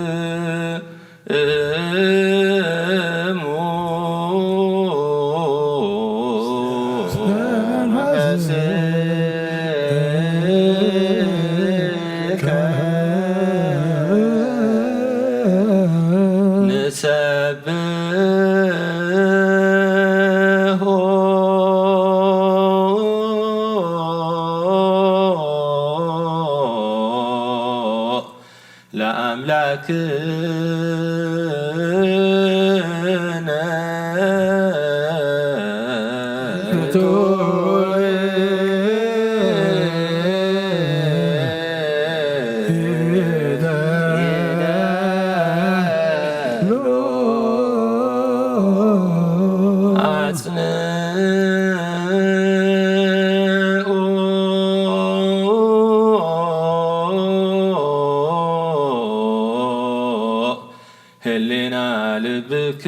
هلنا لبك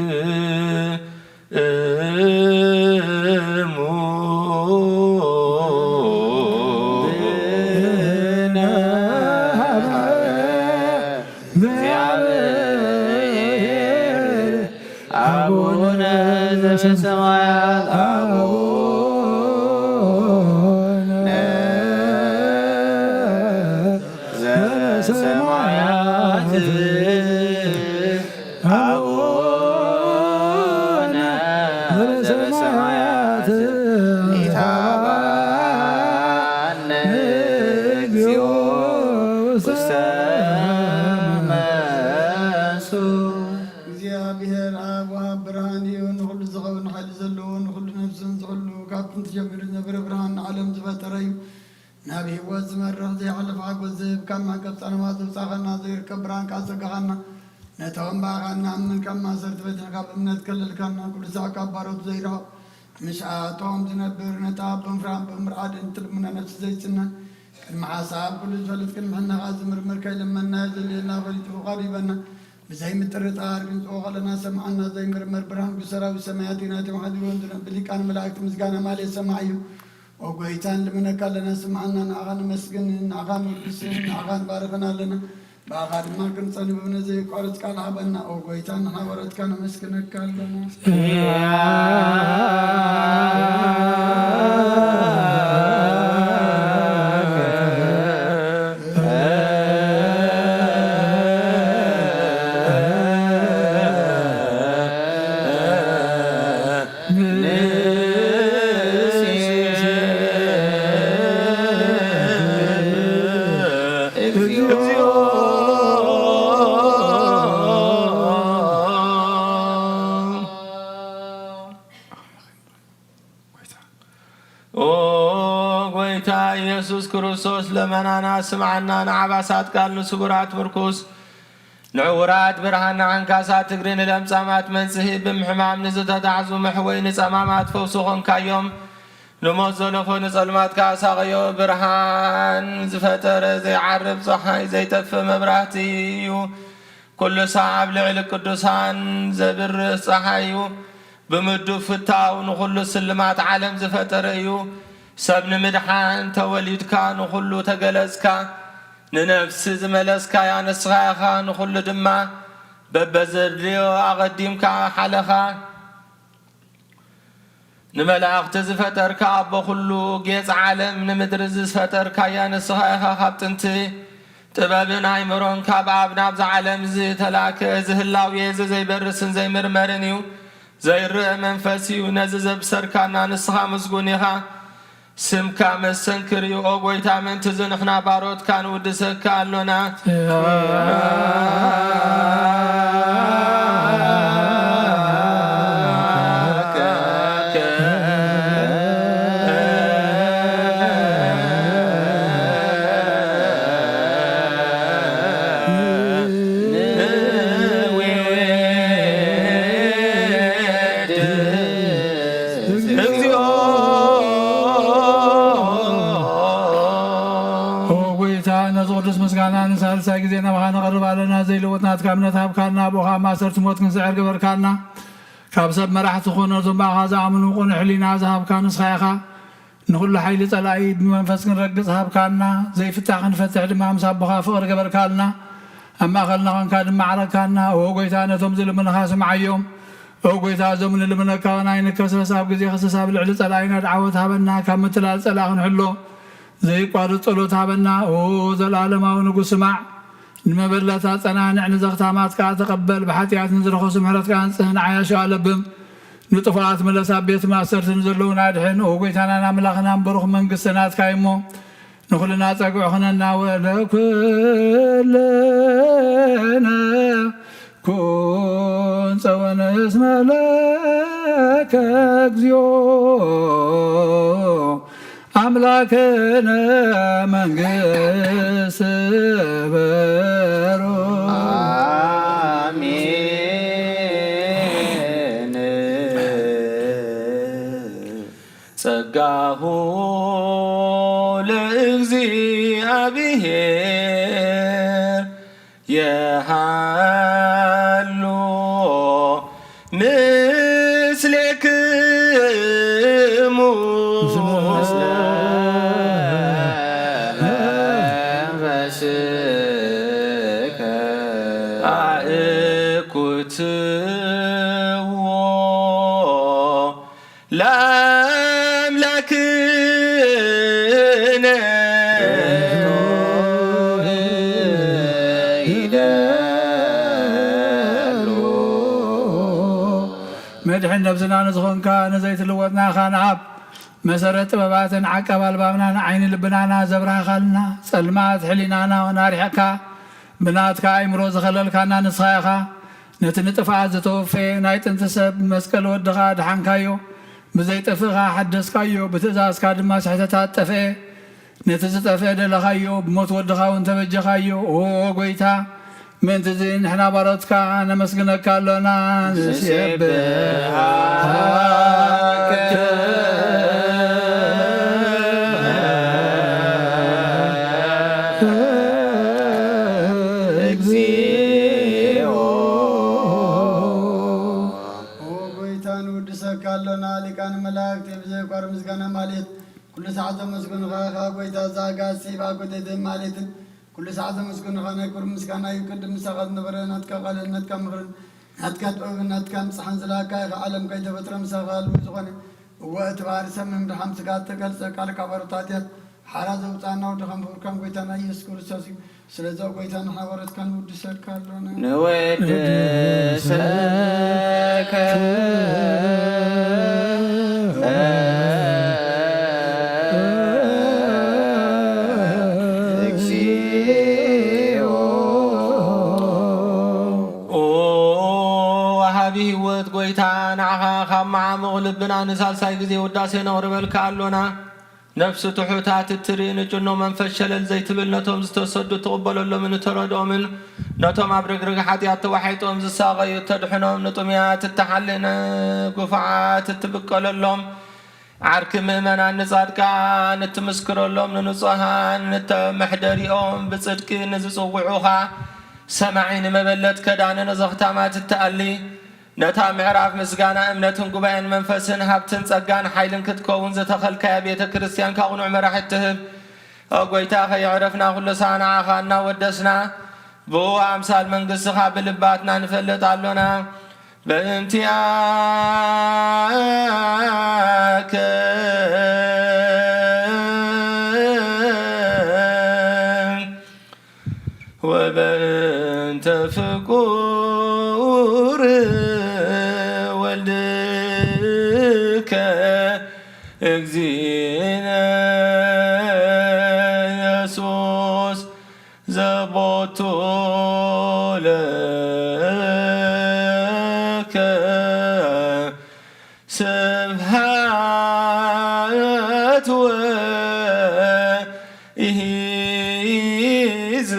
نبي وزمرة زي علف عقب زي كم قبض أنا ما تبصقنا زي كبران كاسقنا نتوهم بعنا من كم ما صرت بيتنا قبل نتكلم كنا كل ساعة كبارات زي راه مش عاتهم زنبر نتعب بمفرام بمرعد انتر من نفس زي سنة كل محاسب كل زلت كل محنا غازم مركي لما نازل لنا فليت قريبنا بزي مترت أرجن أوغلنا سمعنا زي مرمر برهان بسرا وسماياتنا تمحدون دنا بلي كان ملاك مزجانا مالي سمعيو وقويتان لمن كلنا سمعنا نعغان مسجن نعغان مسجن نعغان بارغنا لنا باغاد ما كنت صليبنا زي قارت كان عبنا وقويتان حورت كان مسجن كلنا ኢየሱስ ክርስቶስ ለመናና ስምዓና ንዓባሳት ቃል ንስጉራት ምርኩስ ንዕውራት ብርሃን ንዓንካሳት እግሪ ንለምጻማት መንጽሂ ብምሕማም ንዝተታሕዙ መሕወይ ንጸማማት ፈውሲ ኾንካዮም ንሞት ዘለፎ ንጸልማትካ ኣሳቐዮ ብርሃን ዝፈጠረ ዘይዓርብ ፀሓይ ዘይጠፍእ መብራህቲ እዩ ኩሉ ሰዓብ ልዕሊ ቅዱሳን ዘብርህ ፀሓይ እዩ ብምዱብ ፍታው ንኹሉ ስልማት ዓለም ዝፈጠረ እዩ ሰብ ንምድሓን ተወሊድካ ንኹሉ ተገለጽካ ንነፍሲ ዝመለስካያ ንስኻ ኢኻ ንኹሉ ድማ በበዘድልዮ ኣቐዲምካ ሓለኻ ንመላእኽቲ ዝፈጠርካ ኣቦ ኩሉ ጌጽ ዓለም ንምድሪ ዝፈጠርካያ ንስኻ ኢኻ ካብ ጥንቲ ጥበብን ኣይምሮን ካብ ኣብ ናብዚ ዓለም ዝተላክአ ዝህላውየ ዘይበርስን ዘይምርመርን እዩ ዘይርአ መንፈስ እዩ ነዚ ዘብሰርካና ንስኻ ምስጉን ኢኻ ስምካ መሰንክር እዩ ኦ ጐይታ ምንቲ ዝንሕና ባሮትካ ንውድሰካ ኣሎና ዘይለወጥናት ካምነት ሃብካልና ቦኻ ማሰርት ሞት ክንስዕር ገበርካልና ካብ ሰብ መራሕቲ ዝኾኑ ዞምባኻ ዝኣምኑ ቁኑዕ ሕሊና ዝሃብካ ንስኻ ኢኻ ንኹሉ ሓይሊ ጸላኢ ብመንፈስ ክንረግጽ ሃብካልና ዘይፍታሕ ክንፈትሕ ድማ ምስ ኣቦኻ ፍቕሪ ገበርካልና ኣብ ማእኸልና ኾንካ ድማ ዓረግካልና ኦ ጐይታ ነቶም ዝልምንኻ ስምዓዮም ኦ ጐይታ እዞም ንልምነካ ናይ ንከሰስ ኣብ ግዜ ክስስ ኣብ ልዕሊ ጸላኢና ድዓወት ሃበና ካብ ምትላል ጸላእ ክንሕሎ ዘይቋርጽ ጸሎት ሃበና ኦ ዘለዓለማዊ ንጉስ ስማዕ ንመበለታ ጸናንዕ ንዘኽታማትካ ተቐበል ብሓጢኣት ንዝረኸሱ ምሕረትካ ንጽህ ንዓያሾ ኣለብም ንጥፉኣት መለሳ ቤት ማሰርትን ዘለውና ድሕን ኦ ጐይታናን ኣምላኽናን ብሩኽ መንግስቲ ናትካ እሞ ንኹልና ጸግዑ ኽነና ወለኩለነ ኩን ጸወንስ መለከ እግዚኦ አምላክነ መንግስት በሮ አሜን ጸጋሁ ለእግዚአብሔር የሃሎ ምስሌክሙ አእኩትዎ ለአምላክነ መድሕን ነብስና ንዝኾንካ ንዘይትልወጥናኻ ንዓብ መሰረት ጥበባትን ዓቀብ ኣልባብና ንዓይኒ ልብናና ዘብራኻልና ጸልማት ሕሊናና ናሪሕካ ብናትካ ኣእምሮ ዝኸለልካና ንስኻ ኢኻ ነቲ ንጥፍኣት ዝተወፍየ ናይ ጥንቲ ሰብ መስቀል ወድኻ ድሓንካዮ ብዘይጠፍእኻ ሓደስካዮ ብትእዛዝካ ድማ ስሕተታት ጠፍአ ነቲ ዝጠፍአ ደለኻዮ ብሞት ወድኻ እውን ተበጀኻዮ ኦ ጐይታ ምእንቲ እዚ ንሕና ባሮትካ ነመስግነካ ኣሎና ንስየብሃከ እግዚኦ ኦ ጐይታ ንውድሰካ ኣሎና ሊቃነ መላእክቲ ብዘይቋር ምስጋና ማለት ኩሉ ሰዓት ዘመስግኑኻ ኢኻ ጐይታ ዛጋሲ ባጐቴትን ማለትን ኩሉ ሰዓት ዘመስግኑኻ ናይ ክብሪ ምስጋና እዩ ቅድም ምሳኻ ዝነበረ ናትካ ቃልን ናትካ ምኽርን ናትካ ጥበብን ናትካ ምፅሓን ዝለካ ኢኻ ዓለም ከይተፈጥረ ምሳኻ ኣልው ዝኾነ እወ እቲ ባህሪ ሰብ ምምድሓ ምስጋ ተገልጸ ቃልካ ባሮታት እያ ሓራ ዘውፃና ወድኻ ምኽብርካን ጐይታና ኢየሱስ ክርስቶስ እዩ ስለዚ ጐይታ ንሕና ባሮትካ ንውድሰካ ኣሎና ንወድሰከ ህይወት ጐይታ ንዓኻ ካብ መዓሙቕ ልብና ንሳልሳይ ግዜ ውዳሴ ነቕርበልካ ኣሎና ነፍሲ ትሑታት እትርኢ ንጭኖ መንፈስ ሸለል ዘይትብል ነቶም ዝተሰዱ ትቕበለሎምን እተረድኦምን ነቶም ኣብ ርግርግ ሓጢኣት ተዋሒጦም ዝሳቐዩ እተድሕኖም ንጥምያት እተሓልነ ጉፍዓት እትብቀለሎም ዓርኪ ምእመናን ንጻድቃን እትምስክረሎም ንንጹሃን ንተመሕደሪኦም ብጽድቂ ንዝጽውዑኻ ሰማዒ ንመበለት ከዳነ ንዘኽታማት እተኣሊ ነታ ምዕራፍ ምስጋና እምነትን ጉባኤን መንፈስን ሃብትን ጸጋን ሓይልን ክትከውን ዘተኸልካያ ቤተ ክርስቲያን ካቕኑዕ መራሒት ትህብ ጐይታ ኸየዕረፍና ኩሉ ሰዓና ንዓኻ እናወደስና ብኡ ኣምሳል መንግሥትኻ ብልባትና ንፈልጥ ኣሎና በእንቲአከ ወበእንተ ፍቁር ወልድከ እግዚእነ ኢየሱስ ዘቦቱ ለከ ስብሃት ወኢዝ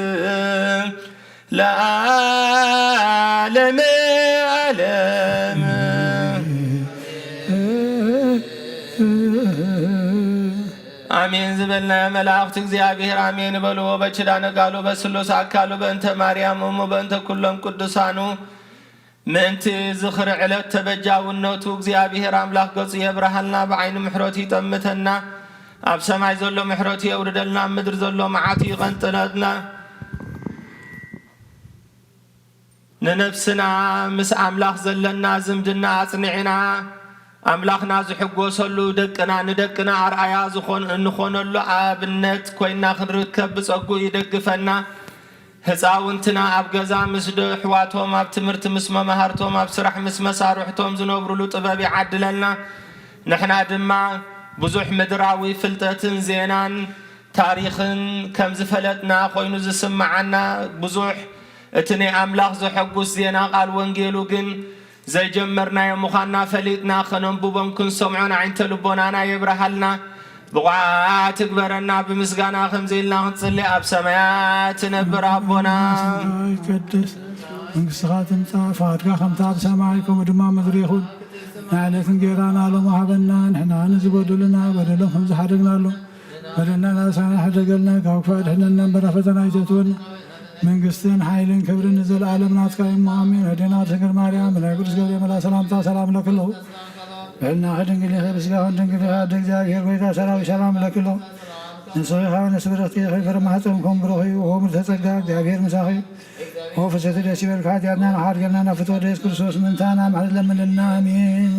ለዓለመ ዓለም አሜን ዝበልና መላእክት እግዚአብሔር አሜን በሉ። በችዳነ ቃሉ በስሉስ አካሉ በእንተ ማርያም እሙ በእንተ ኩሎም ቅዱሳኑ ምእንቲ ዝኽሪ ዕለት ተበጃውነቱ እግዚአብሔር አምላክ ገጹ የብርሃልና በዓይኑ ምሕረቱ ይጠምተና ኣብ ሰማይ ዘሎ ምሕረቱ የውርደልና ምድር ዘሎ መዓቱ ይቐንጥለትና ንነፍስና ምስ አምላክ ዘለና ዝምድና አጽኒዕና አምላክና ዝሕጎሰሉ ደቅና ንደቅና አርአያ እንኾነሉ ኣብነት ኮይና ክንርከብ ብጸጉ ይደግፈና ህፃውንትና ኣብ ገዛ ምስ ኣሕዋቶም ኣብ ትምህርቲ ምስ መምሃርቶም ኣብ ስራሕ ምስ መሳርሕቶም ዝነብሩሉ ጥበብ ይዓድለልና ንሕና ድማ ብዙሕ ምድራዊ ፍልጠትን ዜናን ታሪኽን ከም ዝፈለጥና ኮይኑ ዝስማዓና ብዙሕ እቲ ናይ ኣምላኽ ዘሐጉስ ዜና ቃል ወንጌሉ ግን ዘይጀመርናዮ ምዃንና ፈሊጥና ከነንብቦም ክንሰምዖን ዓይንተ ልቦናና የብርሃልና ብቑዓት ትግበረና ብምስጋና ከምዚ ኢልና ክንጽልይ ኣብ ሰማያት ትነብር ኣቦና ይቀድስ መንግሥትኻ ትምጻእ ፈቃድካ ከምቲ ኣብ ሰማይ ከምኡ ድማ ምድሪ ይኹን ንዕለት እንጀራና ሎሚ ሃበና ንሕና ንዝበደሉና በደሎም ከም ዝሓደግናሉ በደልና ናሳና ሓደገልና ካብ ክፋ ድሕነና እምበራ ፈተና ይተትወና መንግሥትን ሓይልን ክብርን ዘለዓለም ናትካ እሞ ኣሜን። ወዴና ድንግል ማርያም ብናይ ቅዱስ ገብርኤል መልአክ ሰላምታ ሰላም ለክለሁ በልና ድንግል ይኸ ብስጋኹን ድንግል ይኸ ኣደ እግዚአብሔር ጎይታ ሰራዊት ሰላም ለክለሁ ንስኺ ኻ ንስብረኽቲ ፍረ ማኅፀንኩም ብሩኽ እዩ ሆ ምልዕተ ጸጋ እግዚአብሔር ምሳኺ ሆ ፍሰት ደስ ይበልካ ኃጢአትና ንሓድገልና ናፍቶ ወደ ኢየሱስ ክርስቶስ ምንታና ማሕለት ለምንልና አሜን።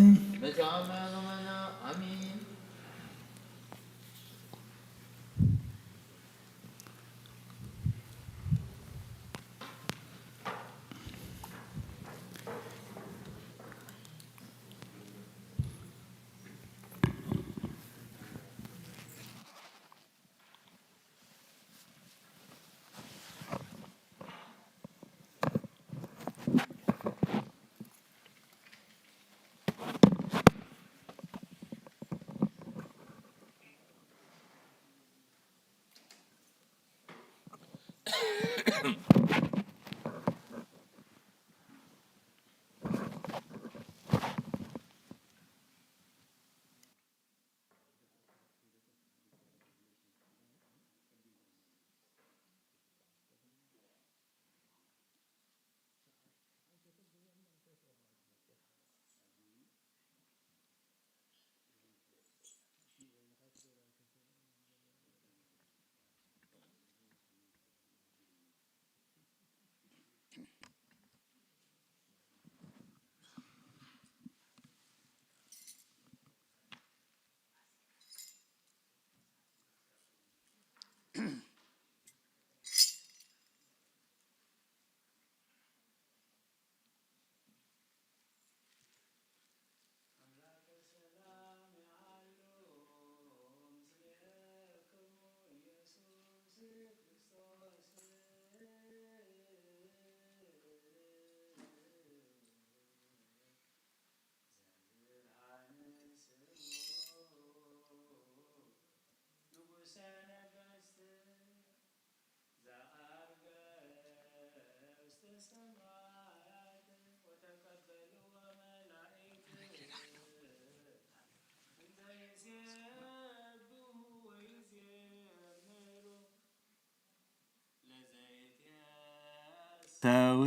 ሰው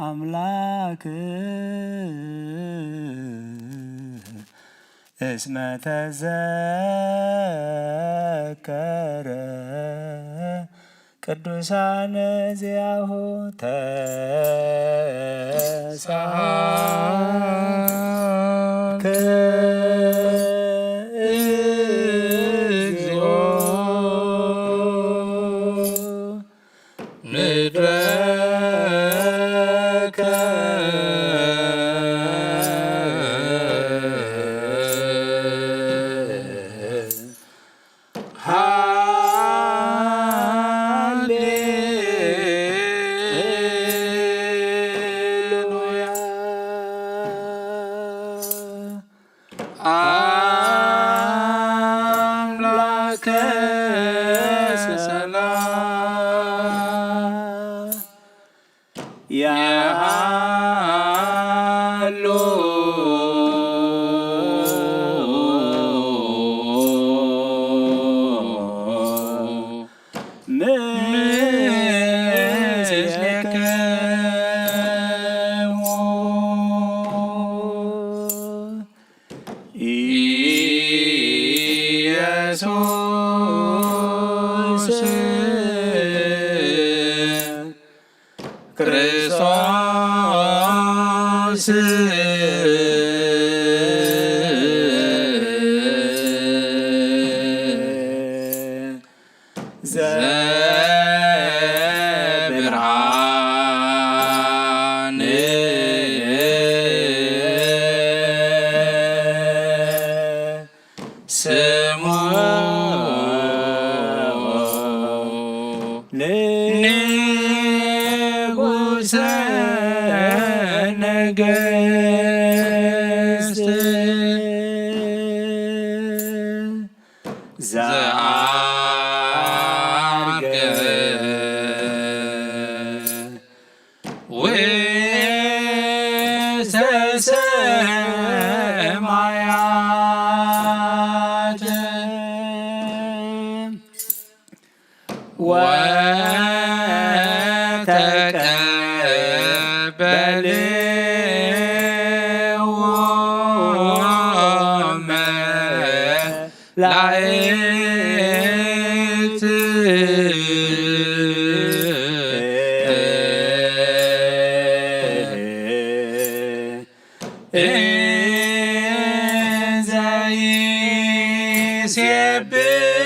አምላክ እስመ ተዘከረ ቅዱሳነ ዚአሁ ተሳሃልከ እግዚኦ ንድረከ አምላከ ሰላም ያሃሎ ኢየሱስ ክርስቶስ ዘብርሃን ስሙ ንጉሠ ነገሥት ዘዐርገ ውስተ ሰማያት ወተቀበልዎ መላእክት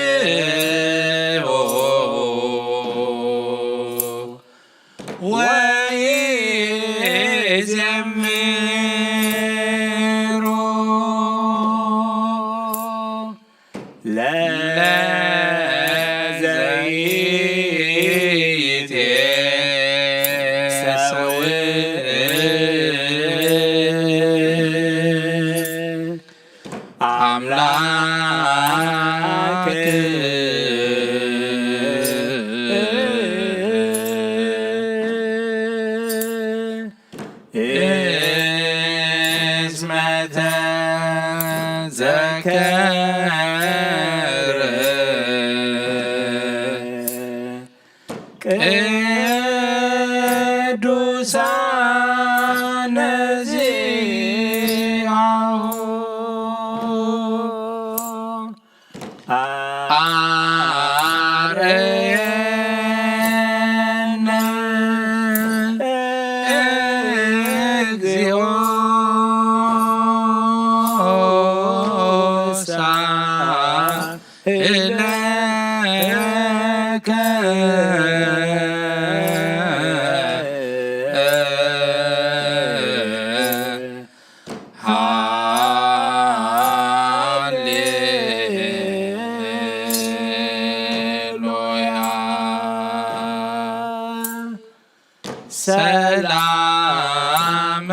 ዘይሴብሖ ወይዘምሩ ለዘይትሴሰው አምላክ እስመተ ዘከረ ቅዱሳነ ዚአሁ አርየነ እግዚኦ ሳህለከ ሃሌሉያ ሰላም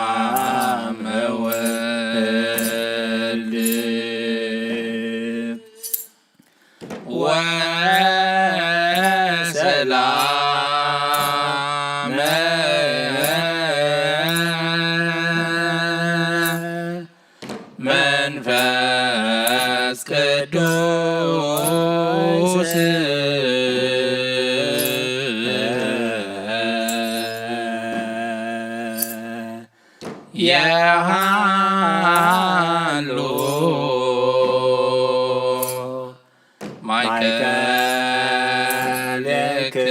ሰላም ወልድ ወሰላም መንፈስ ቅዱስ የሃሎ ማይከል የክሙ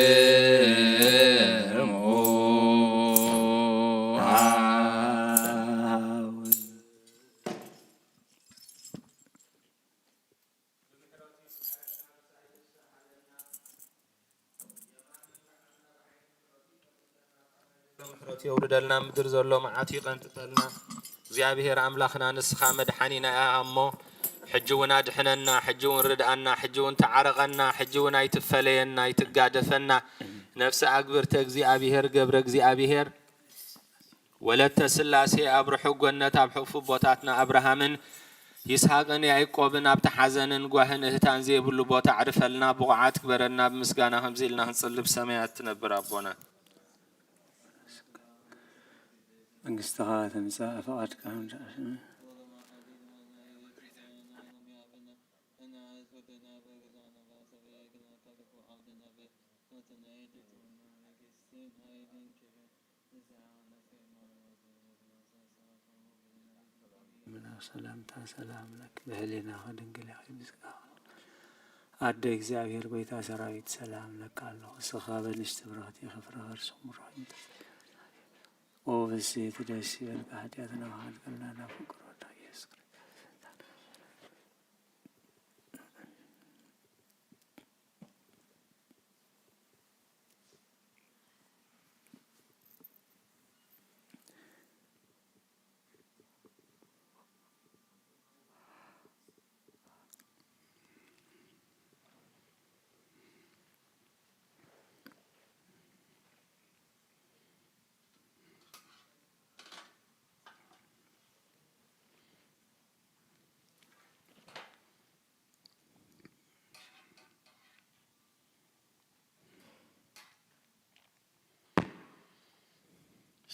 ምሕረት የውርደልና ምድር ዘሎ መዓት ይቐንጥጠልና እግዚአብሔር አምላኽና ንስኻ መድሓኒና እሞ ሕጂ እውን አድሕነና ሕጂ እውን ርድአና ሕጂ እውን ተዓረቐና ሕጂ እውን ኣይትፈለየና ኣይትጋደፈና ነፍሲ አግብርተ እግዚአብሔር ገብረ እግዚአብሔር ወለተ ስላሴ ኣብ ርሑቕ ጎነት ኣብ ሕቑፉ ቦታትና አብርሃምን ይስሐቅን ያዕቆብን ኣብ ተሓዘንን ጓህን እህታን ዘይብሉ ቦታ ዕርፈልና ብቑዓት ክበረና ብምስጋና ከምዚ ኢልና ክንጽልብ ሰማያት ትነብር ኣቦና መንግሥትኻ ትምጻእ ፈቃድካ ሰላምታ ሰላም ለክ በህሊና ድንግል ይመስገን አደ እግዚአብሔር ጎይታ ሰራዊት ሰላም ለካለሁ ስኻ በንሽት ብራህት ይኸፍራር ሶምራኝ ኦ በሴት ደስ ይበልካ ኃጢአትና ኃጢአትና ፍቅሮታ ኢየሱስ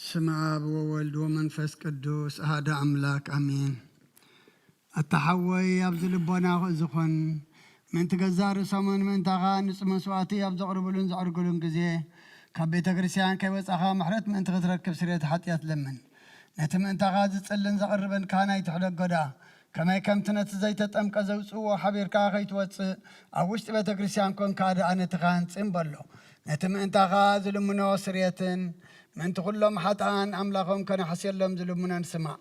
ስመ አብ ወወልድ ወመንፈስ ቅዱስ አሐደ አምላክ አሜን። አታሐወይ ኣብዚ ልቦና ዝኾን ምእንቲ ገዛ ርእሶምን ምእንታኻ ንጹህ መስዋዕቲ ኣብ ዘቕርብሉን ዘዕርግሉን ግዜ ካብ ቤተ ክርስቲያን ከይወፃኻ ምሕረት ምእንቲ ክትረክብ ስርየት ሓጢአት ለምን። ነቲ ምእንታኻ ዝጽልን ዘቕርበን ካህናይ ትሕደጎዳ ከመይ ከምቲ ነቲ ዘይተጠምቀ ዘውፅዎ ሓቢርካ ከይትወፅእ ኣብ ውሽጢ ቤተ ክርስቲያን ኮንካ ደኣ ነቲ ካህንፅን በሎ ነቲ ምእንታኻ ዝልምኖ ስርየትን ምእንቲ ኩሎም ሓጥኣን ኣምላኾም ከነሓስየሎም ዝልሙነን ስማዕ።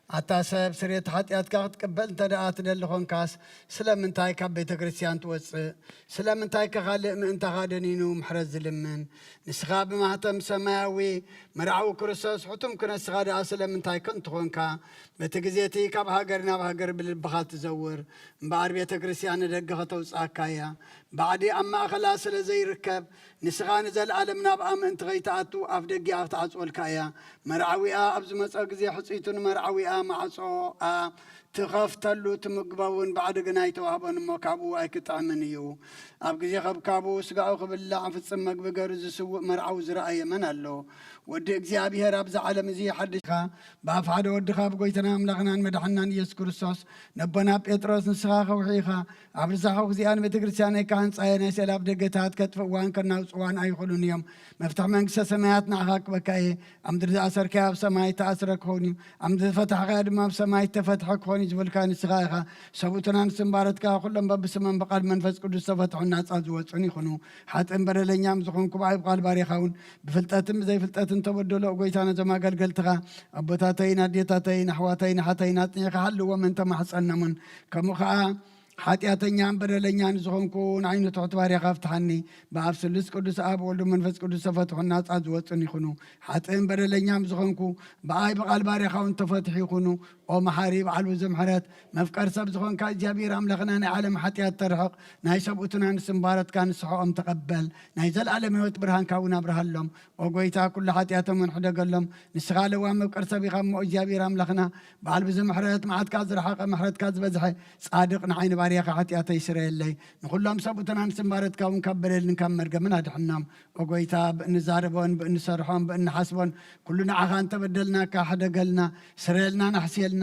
ኣታ ሰብ ስርየት ሓጢአትካ ክትቅበል እንተ ደኣ ትደሊ ኾንካስ ስለምንታይ ካብ ቤተ ክርስቲያን ትወፅእ? ስለምንታይ ከኻልእ ምእንታኻ ደኒኑ ምሕረት ዝልምን? ንስኻ ብማህተም ሰማያዊ መርዓዊ ክርስቶስ ሕቱም ክነስኻ ደኣ ስለምንታይ ከንቱ ኾንካ? በቲ ግዜቲ ካብ ሃገር ናብ ሃገር ብልብኻ ትዘውር እምበኣር ቤተ ክርስቲያን ንደገ ከተውፅኣካ እያ። ባዕዲ ኣብ ማእኸላ ስለ ዘይርከብ ንስኻ ንዘለኣለም ናብኣ ምእንቲ ከይተኣቱ ኣፍ ደጊኣ ክትዓፅወልካ እያ። መርዓዊኣ ኣብ ዝመፀ ግዜ ሕፅኢቱን መርዓዊኣ ማዕፆኣ ትኸፍተሉ ትምግበውን ባዕዲ ግና ይተዋህቦን እሞ ካብኡ ኣይክጥዕምን እዩ። ኣብ ግዜ ከብካቡ ስጋኡ ክብላዕ ፍፅም መግቢ ገይሩ ዝስውእ መርዓዊ ዝረኣየ መን ኣሎ? ወዲ እግዚኣብሔር ኣብዚ ዓለም እዚ ሓድሽኻ ብኣፍ ሓደ ወድኻ ብጎይታና ኣምላኽናን መድሓናን ኢየሱስ ክርስቶስ ነቦና ጴጥሮስ ንስኻ ከውሒኻ ኣብ ርሳኻ ግዚኣን ቤተ ክርስቲያን ናይ ካህንፃየ ናይ ስእሊ ኣብ ደገታት ከጥፍእዋን ከናውፅዋን ኣይኽእሉን እዮም። መፍትሒ መንግስተ ሰማያት ንዓኻ ክበካ እየ። ኣብ ምድሪ ዝኣሰርካዮ ኣብ ሰማይ ተኣስረ ክኸውን እዩ፣ ኣብ ምድሪ ዝፈታሕካዮ ድማ ኣብ ሰማይ ተፈትሐ ክኸውን እዩ ዝብልካ ንስኻ ኢኻ። ሰብኡትናን ስምባረትካ ኩሎም በብስመን ብቓል መንፈስ ቅዱስ ተፈትሑን ናፃ ዝወፁን ይኹኑ። ሓጥን በደለኛም ዝኾንኩ ብኣይ ብቓል ባሪኻ እውን ብፍልጠትን ብዘይፍልጠትን ተበደሎ ጎይታ ነዞም ኣገልገልትኻ ኣቦታተይን ኣዴታተይን ኣሕዋተይን ሓተይን ኣጥኒዕኻ ሃልዎም እንተማሕፀናሙን ከምኡ ከዓ ሓጢአተኛን በደለኛን ዝኾንኩ ንዓይኑ ትሑት ባሪኻ ፍትሓኒ። ብኣብ ስሉስ ቅዱስ ኣብ ወልዱ መንፈስ ቅዱስ ተፈትሑን ናፃ ዝወፁን ይኹኑ። ሓጥን በደለኛም ዝኾንኩ ብኣይ ብቓል ባሪኻ እውን ተፈትሑ ይኹኑ። ኦ መሓሪ በዓል ብዙ ምሕረት መፍቀር ሰብ ዝኾንካ እግዚኣብሔር ኣምላኽና ናይ ዓለም ሓጢአት ተርሕቕ ናይ ሰብኡትና ንስምባረትካ ንስሕቖም ተቐበል ናይ ዘለኣለም ህይወት ብርሃንካ እውን ኣብርሃሎም። ኦ ጎይታ ኩሉ ሓጢአቶም ሕደገሎም ንስኻ ለዋ መፍቀር ሰብ ኢኻ እሞ እግዚኣብሔር ኣምላኽና በዓል ብዙ ምሕረት መዓትካ ዝረሓቐ ምሕረትካ ዝበዝሐ ጻድቕ ንዓይኒ ባሪኻ ሓጢአተይ ይስረየለይ ንኹሎም ሰብኡትና ንስምባረትካ እውን ካብ በደልን ካብ መርገምን ኣድሕኖም። ኦ ጎይታ ብእንዛረቦን ብእንሰርሖም ብእንሓስቦን ኩሉ ንዓኻ እንተበደልናካ ሕደገልና ስረየልና ናሕስየልና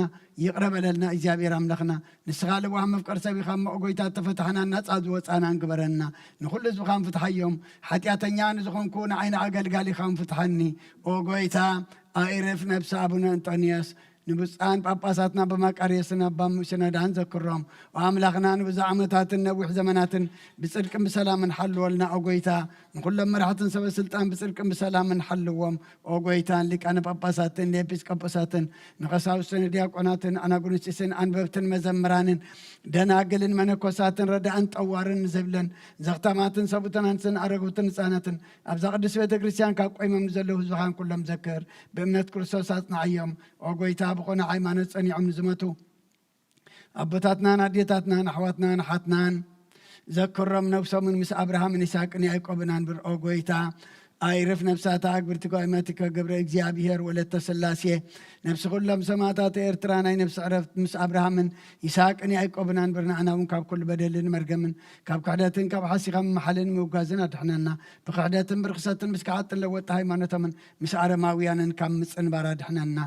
ይቕረበለልና እግዚኣብሔር ኣምላኽና ንስኻ ልዋህ መፍቀር ሰብ ኢኻ እሞ ጎይታ ተፈታሕና ናፃ ዝወፃና እንግበረና ንኩሉ ህዝብኻ ንፍትሓዮም ሓጢአተኛ ንዝኾንኩ ንዓይኒ ኣገልጋሊ ኢኻ ንፍትሓኒ። ኦ ጎይታ ኣኢርፍ ነብሲ ኣቡነ እንጦንዮስ ንብፃን ጳጳሳትና በማቃርየስን ኣባ ሙሽነዳን ዘክሮም ኣምላኽና ንብዙሕ ዓመታትን ነዊሕ ዘመናትን ብፅድቅን ብሰላምን ሓልወልና። ኦ ጎይታ ንኩሎም መራሕትን ሰበስልጣን ብፅድቅን ብሰላምን ሓልዎም። ኦ ጎይታን ሊቃነ ጳጳሳትን ንኤጲስቆጶሳትን ንቀሳውስትን ዲያቆናትን ኣናጉንስጢስን ኣንበብትን መዘምራንን ደናግልን መነኮሳትን ረዳእን ጠዋርን ንዘብለን ዘኽተማትን ሰቡተናንስን ኣረጉትን ህፃናትን ኣብዛ ቅዱስ ቤተ ክርስቲያን ካብ ቆይሞም ንዘለዉ ህዝብኻን ኩሎም ዘክር ብእምነት ክርስቶስ ኣጽናዕዮም። ኦ ጎይታ ብኾነ ሃይማኖት ጸኒዖም ንዝመቱ ኣቦታትናን ኣዴታትናን ኣሕዋትናን ኣሓትናን ዘክሮም ነብሶምን ምስ ኣብርሃምን ይስሐቅን ያዕቆብን አንብር። ኦ ጎይታ ኣይርፍ ነብሳታ ኣግብርቲ ጓይማቲከ ገብረ እግዚኣብሔር ወለተ ስላሴ ነብሲ ኩሎም ሰማዕታት ኤርትራ ናይ ነብሲ ዕረፍት ምስ ኣብርሃምን ይስሐቅን ያዕቆብን አንብር። ንዓና እውን ካብ ኩሉ በደልን መርገምን ካብ ክሕደትን ካብ ሓሲኻ መሓልን ምውጋዝን ኣድሕነና። ብክሕደትን ብርክሰትን ምስ ክዓጥን ለወጣ ሃይማኖቶምን ምስ ኣረማውያንን ካብ ምፅንባር ኣድሕነና።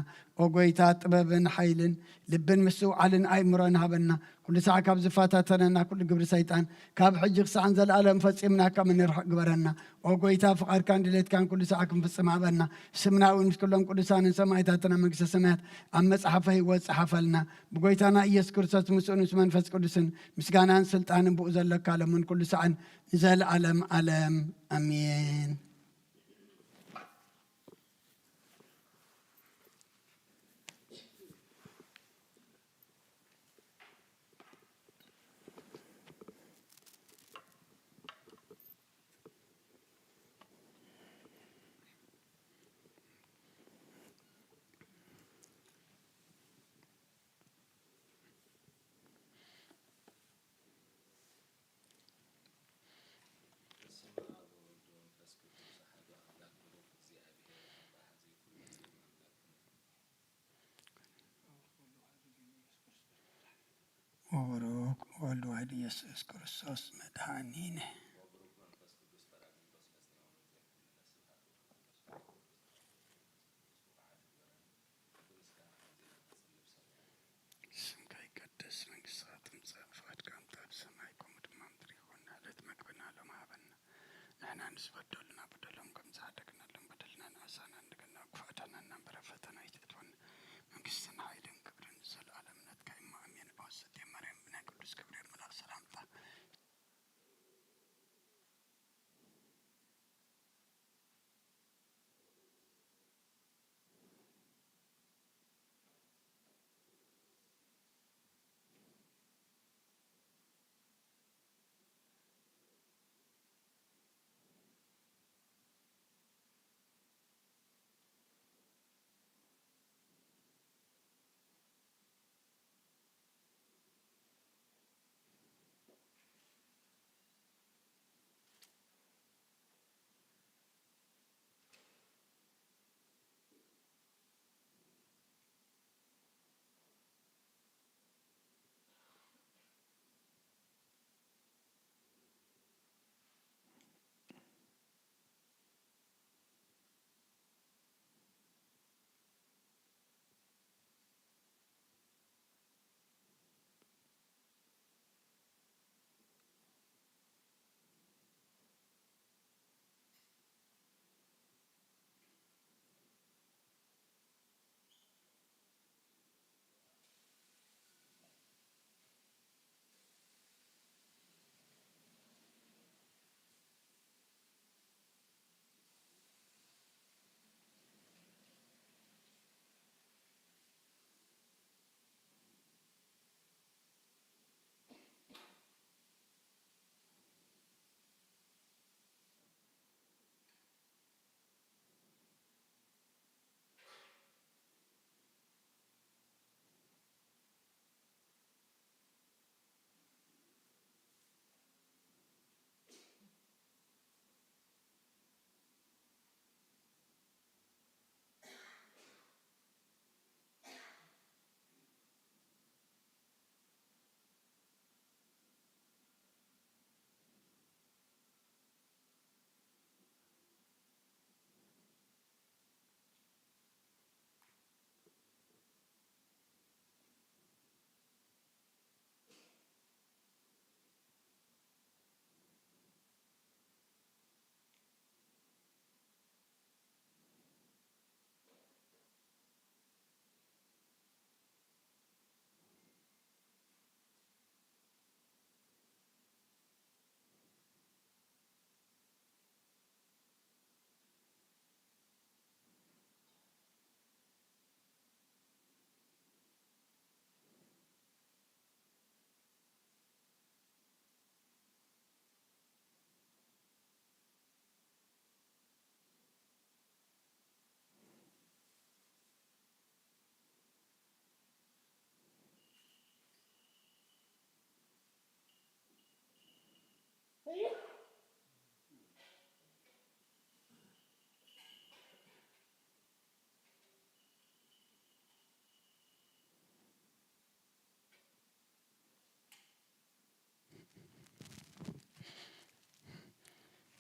ወጎይታ ጥበብን ሓይልን ልብን ምስውዓልን ኣእምሮን ሃበና ኩሉ ሰዓት ካብ ዝፋታተነና ኩሉ ግብሪ ሰይጣን ካብ ሕጂ ክሳዕን ዘለኣለም ፈፂምና ካብ እንርሕቕ ግበረና ወጎይታ ፍቓድካን ድሌትካን ኩሉ ሰዓት ክንፍፅም ሃበና ስምና እውን ምስ ኩሎም ቅዱሳንን ሰማዕታትና መንግስተ ሰማያት ኣብ መፅሓፈ ሂወት ፀሓፈልና ብጎይታና ኢየሱስ ክርስቶስ ምስኡን ምስ መንፈስ ቅዱስን ምስጋናን ስልጣንን ብኡ ዘለካ ለሙን ኩሉ ሰዓን ንዘለኣለም ኣለም ኣሜን። ወቡሩክ ወልድ ዋሕድ ኢየሱስ ክርስቶስ መድኃኒነ ስምካ ይቀደስ መንግሥትካ ትምጻእ ፈቃድካ ኣብ ሰማይ ከምኡ ድማ ምድሪ ይኹን ዕለት መግብና ሎሚ ሃበና ንሕና ንዝበደሉና በደሎም ከም ዝሓደግናሎም በደልና ንኣሳና እንደገና ክፉኣታትና እምበረ ፈተና ይትእትወና መንግስትን ሓይልን ክብርን ዘለኣለም ነትካ ኢማ ኣሜን። ብወሰተ ማርያም ብናይ ቅዱስ ገብርኤል መልኣክ ሰላምታ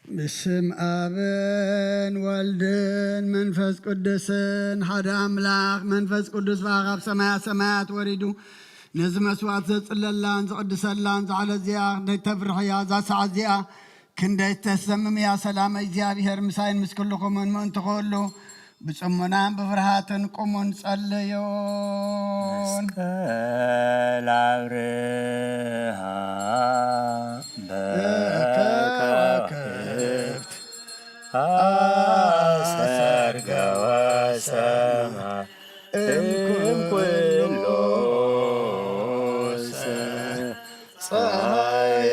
بسم آبن والدن منفس قدسن حدا أملاخ منفس قدس باغاب سمايات وريدو نزم أسوات زللان زقدس اللان زعل زياء دي تفرح يا زاسع زياء كندي تسمم يا سلام إزياء بهر مساين مسكلكم من تقولوا بسمنا بفرحاتن قمون صليون مسكال عبرها بكواكبت أسرق وسما كل صاي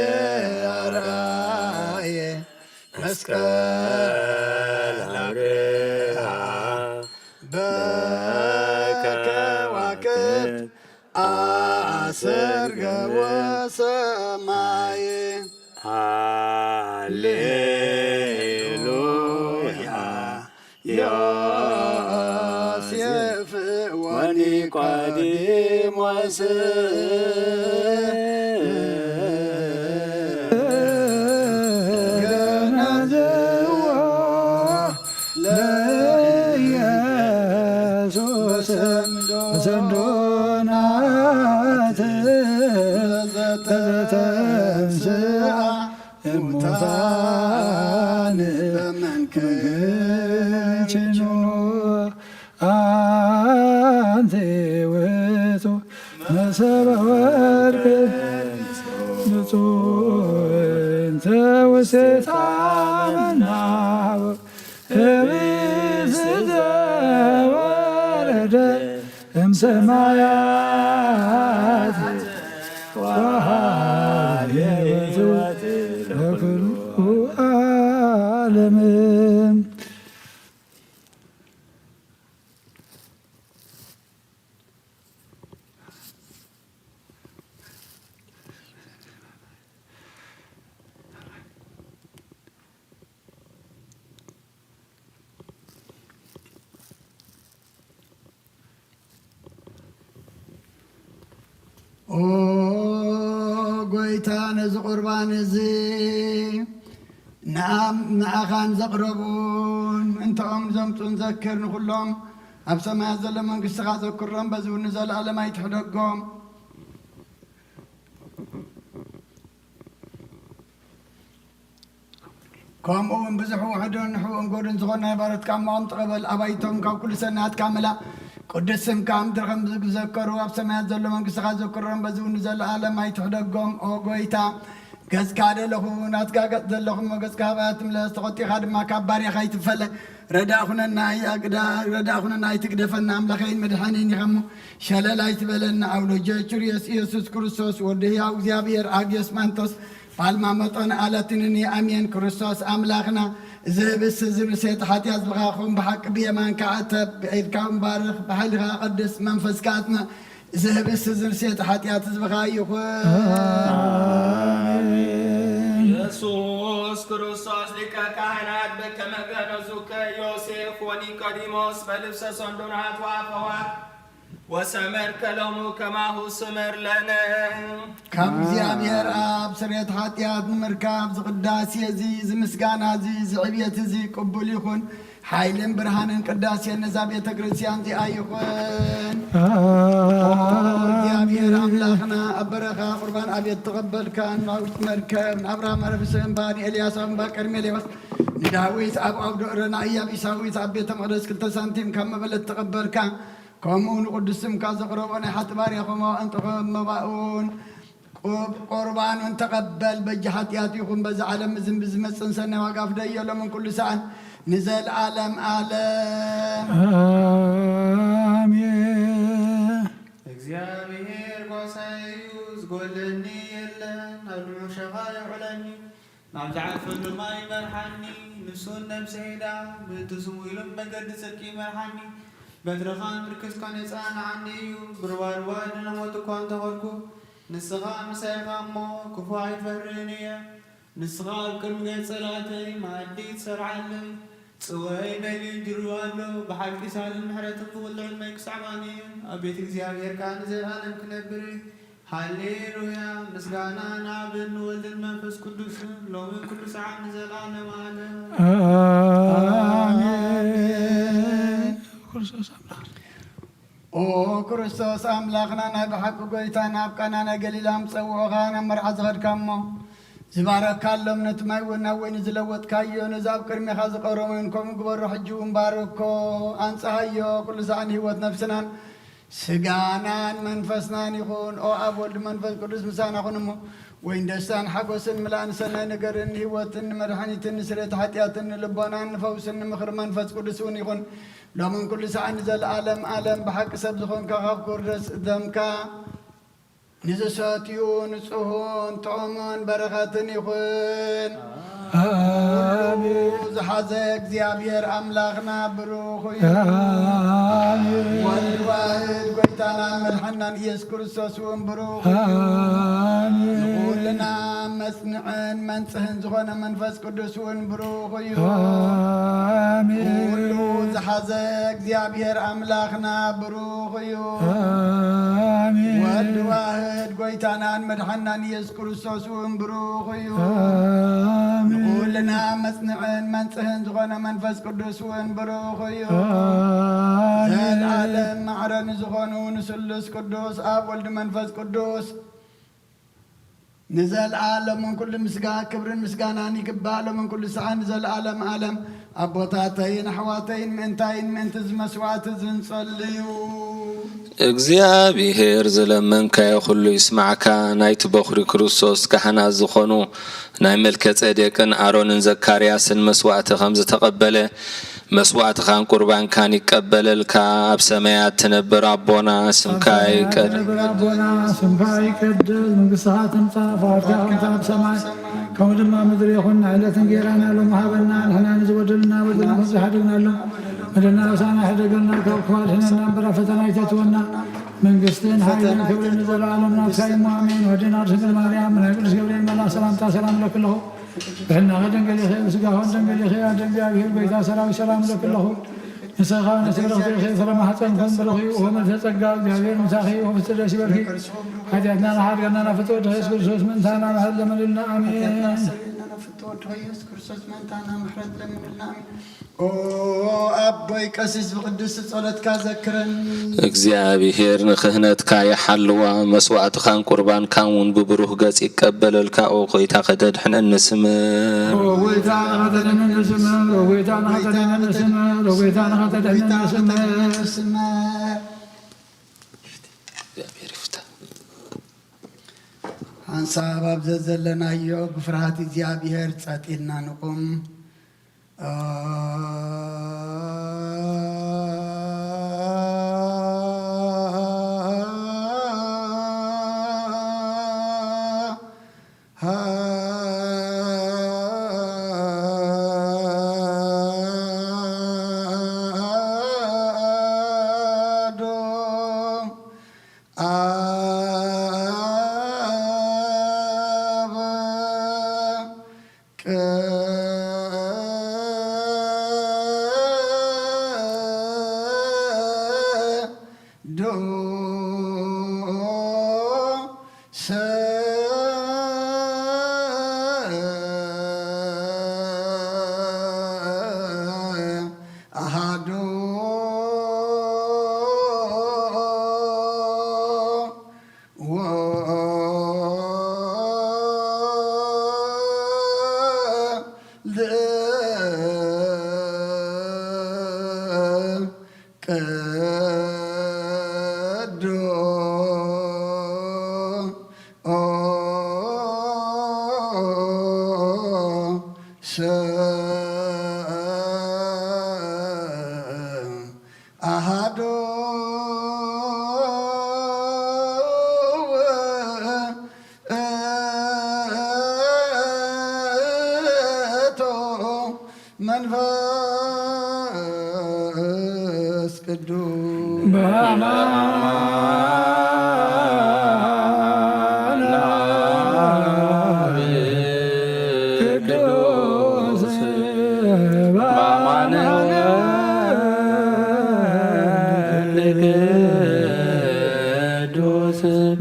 راي مسكال عبرها بكواكبت أسرق وسماي هاليلويا يوسف ونيقوديم ሙታን በመንክችኑ አንተ ውእቱ መሰበ ወርቅ ንጹሕ እንተ ውስቴታ መናብር እምይእዜ ዘወረደ እምሰማያት ወሀበ ሕይወት ለኩሉ ዓለም። ኦ ጎይታ ነዚ ቁርባን እዚ ንዓኻን ዘቕረቡን እንተኦም ዘምፁን ዘክር ንኩሎም ኣብ ሰማያት ዘሎ መንግስትኻ ዘክሮም በዚ እውን ዘለኣለም ኣይትሕደጎም። ከምኡ እውን ብዙሕ ውሕዱን ንሕውን ጎድን ዝኾነ ሃይማኖትካ እሞኦም ተቐበል። ኣባይቶም ካብ ኩሉ ሰናያትካ ምላእ ቅዱስ ስምካ ምድሪ ከም ዝዘከሩ ኣብ ሰማያት ዘሎ መንግስትኻ ዘክሮም በዚ እውን ዘለኣለም ኣይትሕደጎም። ኦ ጎይታ ገጽካ ደለኹ ናትካ ገጽ ዘለኹም ገጽካ ሃባያት ምለስ ተቆጢኻ ድማ ካብ ባርያኻ ይትፈለ ረዳእ ኩነና ረዳእ ኩነና ኣይትግደፈና ኣምላኸይን መድሓኒን ኢኸሞ ሸለል ኣይትበለና ኣውሎጀችርየስ ኢየሱስ ክርስቶስ ወዲ ሕያው እግዚኣብሔር ኣግዮስ ማንቶስ ባልማ መጠን ኣለትንኒ ኣሜን ክርስቶስ ኣምላኽና ዝህብስ ዝብሴት ሓጢኣት ዝብኻኹም ብሓቂ ብየማንካ ዓተብ ብዒድካ ምባርኽ ብሓይልኻ ቅድስ መንፈስካ ኣትና ዝህብስ ዝብሴት ሓጢኣት ዝብኻ ይኹን። ኢየሱስ ክርስቶስ ሊቀ ካህናት በከመ ገነዙከ ዮሴፍ ወኒቆዲሞስ በልብሰ ሰንዱናት ወአፈዋት ወሰመርከ ሎሙ ከማሁ ስምር ለነ። ካብ እግዚኣብሔር ኣብ ስርየት ሓጢኣት ንምርካብ ዝቅዳሴ እዚ ዝምስጋና እዚ ዝዕብየት እዚ ቅቡል ይኹን። ሓይልን ብርሃንን ቅዳሴን ነዛ ቤተ ክርስቲያን እዚኣ ይኹን። እግዚኣብሔር ኣምላኽና ኣብ በረኻ ቁርባን ኣብየት ተቐበልካ ናውቲ መርከብ ንኣብርሃም ረብሲ እምባ ንኤልያስ ኣብ እምባ ቀርሜሌዎስ ንዳዊት ኣብ ኣውዶ እረና ኢያብ ኢሳዊት ኣብ ቤተ መቅደስ 2 ሳንቲም ካብ መበለት ተቐበልካ ከምኡ ንቅዱስ ስምካ ዘቕረቦ ናይ ሓቲ ባርያኹም እንጥኹም መባኡን ቁርባኑን ተቐበል። በጂ ሓጢኣት ይኹን በዚ ዓለም እዝን ብዝመፅን ሰናይ ዋጋ ፍደየሎምን ኩሉ ሰዓን ንዘለዓለም ዓለም አሜን። እግዚአብሔር ጓሳዩ ዝጎለኒ የለን ኣብ ድሙሸኻ የውዕለኒ ናብ ዝዓርፈሉ ማይ ይመርሓኒ ንሱን ነብሰይዳ ብትስሙ ኢሎም መገዲ ጽድቂ ይመርሓኒ በትረኻ ምርክስካ ነፃንዓኒ እዩ ብርባርባ ድነሞት እኳ እንተኸልኩ ንስኻ ምሳይኻ እሞ ክፉ ኣይትፈርህን እየ ንስኻ ኣብ ቅድሚ ገጽ ጸላተይ ማዕዲ ትሰርዓለይ ጽወይ በልዩ ጅሩ ኣሎ ብሓቂ ሳልን ምሕረትን ክውልዕ መይ ክሳዕባኒ እዩ ኣብ ቤት እግዚኣብሔርካ ንዘለዓለም ክነብር ሃሌሉያ مسغانا نعبد نولد المنفس قدوس لوم كل ساعة نزلان معنا آمين ክርስቶስ አምላኽና ናይ ብሓቂ ጎይታና ኣብ ቃናና ገሊላ ምፀውዖኻ መርዓ ዝኸድካሞ ዝባረካሎም ነቲ ማይ እውን ናብ ወይኒ ዝለወጥካዮ ነዚ ኣብ ቅድሚኻ ዝቐረሙን ከምኡ ግበሮ ሕጂ እውን ባርኮ ኣንፀሃዮ ኩሉ ሰዓን ህይወት ነፍስናን ስጋናን መንፈስናን ይኹን ኦ ኣብ ወልዲ መንፈስ ቅዱስ ምሳናኹን እሞ ወይን ደስታን ሓጎስን ምላእን ሰናይ ነገርን ህይወትን መድሓኒትን ስርየት ሓጢኣትን ልቦናን ፈውስን ምኽሪ መንፈስ ቅዱስ እውን ይኹን ሎምን ኩሉ ሰዓን ዘለዓለም ዓለም ብሓቂ ሰብ ዝኾንካ ካብ ኩርደስ ደምካ ንዝሰትዩ ንጹሁን ጥዑሙን በረኸትን ይኹን ዝሓዘ እግዚአብሔር ኣምላኽና ብሩኽ እዩ ወልድ ዋህድ ጎይታናን መድሓናን ኢየሱስ ክርስቶስ እውን ብሩኽ ኩልና መጽንዕን መንጽህን ዝኾነ መንፈስ ቅዱስ እውን ብሩኽ እዩ ኩሉ ዝሓዘ እግዚአብሔር ኣምላኽና ብሩኽ እዩ ወልድ ዋህድ ጎይታናን መድሓናን ኢየሱስ ክርስቶስ እውን ብሩኽ እዩ ኩልና መጽንዕን መንጽህን ዝኾነ መንፈስ ቅዱስ እውን ብሩኽ እዩ ዘለዓለም ማዕረን ዝኾኑ ንስሉስ ቅዱስ ኣብ ወልዲ መንፈስ ቅዱስ ንዘለዓለምን ኩሉ ክብርን ምስጋናን ይግባእ ሎምን ኩሉ ሰዓት ንዘለዓለም ዓለም ኣቦታተይን ኣሕዋተይን ምእንታይን ምእንቲ ዝመስዋዕቲ ዝንጸልዩ እግዚአብሔር ዝለመንካዮ ኩሉ ይስማዕካ ናይቲ በኹሪ ክርስቶስ ካህናት ዝኾኑ ናይ መልከ ጼዴቅን ኣሮንን ዘካርያስን መስዋዕቲ ከም ዝተቐበለ መስዋዕትኻን ቁርባንካን ይቀበለልካ ኣብ ሰማያት ትነብር ኣቦና ስምካ ይቀድስ መንግሥትኻ ትምጻእ ፈቃድካ ከምቲ ኣብ ሰማይ ከምኡ ድማ ምድሪ ይኹን ዕለት እንጀራና ሎም ሃበና ንሕና ንዝበደልና በደልና ዝሓድግናሎም መደና ውሳና ሕደገልና ካብ ክፋል ሕነና እምበራ ፈተና ይተትወና መንግሥትን ሓይልን ክብርን ዘለዓለም ናብካ እሞ ኣሜን ወድና ድንግል ማርያም ናይ ቅዱስ ገብርኤል መልአክ ሰላምታ ሰላም ለክለኹ ብሕና ኸደንገል ይኸ ብስጋሆን ደንገል ይኸ ኣደ እግዚአብሔር ጎይታ ሰራዊት ሰላም ለክለኹ ንስኻ ነስብረኽቲ ይኸ ፍረማሕፀንኩም ብርኺ ወመልተ ጸጋ እግዚአብሔር ምሳኺ ወፍስተ ደስ ይበልኪ ሓጢአትና ናሓድገና ናፍትወድኸ ኢየሱስ ክርስቶስ ምእንታና ምሕረት ለመልልና ኣሜን ኣቦይ ቀሲስ ብቅዱስ ጸሎትካ ዘክረን እግዚአብሔር ንክህነትካ ይሓልዋ መስዋዕትኻን ቁርባንካን እውን ብብሩህ ገጽ ይቀበለልካ ኦ ጐይታ ኸተድሕነኒ ስምር ጐይታ ንኸተድሕነኒ ስምር ጐይታ ንኸተድሕነኒ ስምር ጐይታ ንኸተድሕነኒ ስምር እግዚአብሔር ይፍታ ሓንሳብ ኣብ ዘለናዮ ብፍርሃት እግዚአብሔር ጸጢልና ንቁም መንፈስ ቅዱስ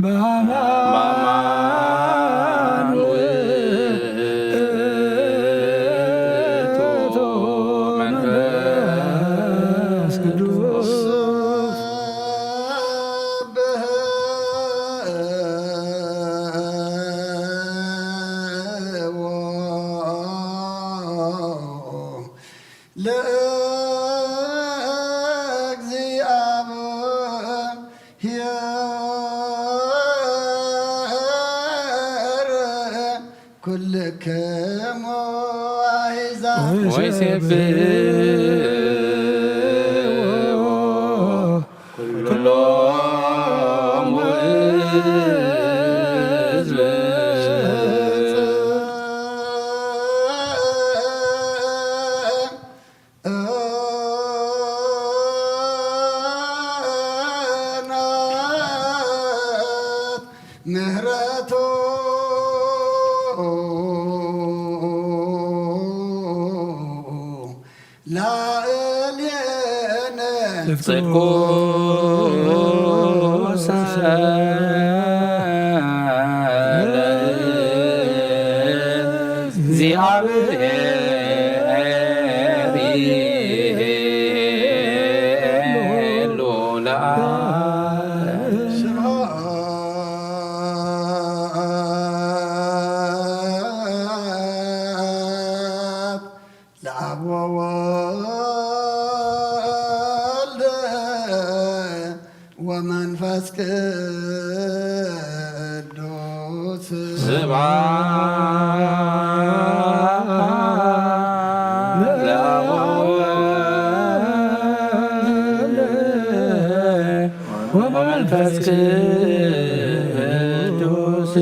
Bama ለእግዚአብሔር ኩልክሙ አሕዛብ ወይሴብሕዎ ኩሎሙ ሕዝብ ምህረቱ ላዕሌነ ጽድቁ ለእግዚአብሔር ይቤሎ ስብሐት ለአብ ወወልድ ወመንፈስ ቅዱስ ስብሐት ለአብ ወወልድ ወመንፈስ ቅዱስ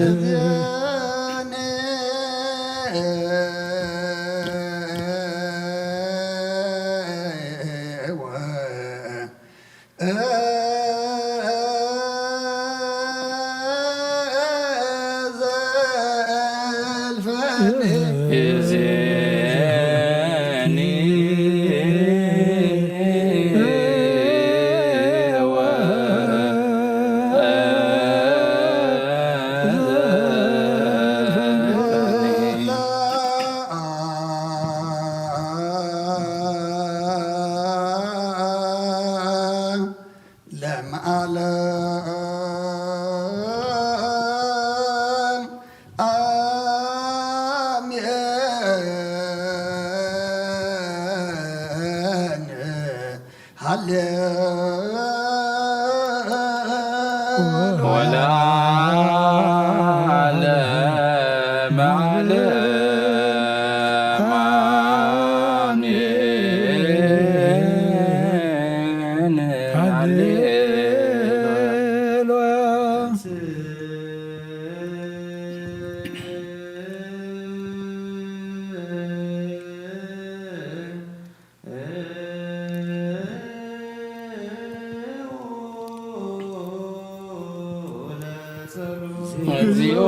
እዝኔ ዘልፈኔ እዝኒ ለመዓለም አሜን ሃሌሉያ ወለዓለመ ዓለም አሜን ሃሌሉያ እግዚኦ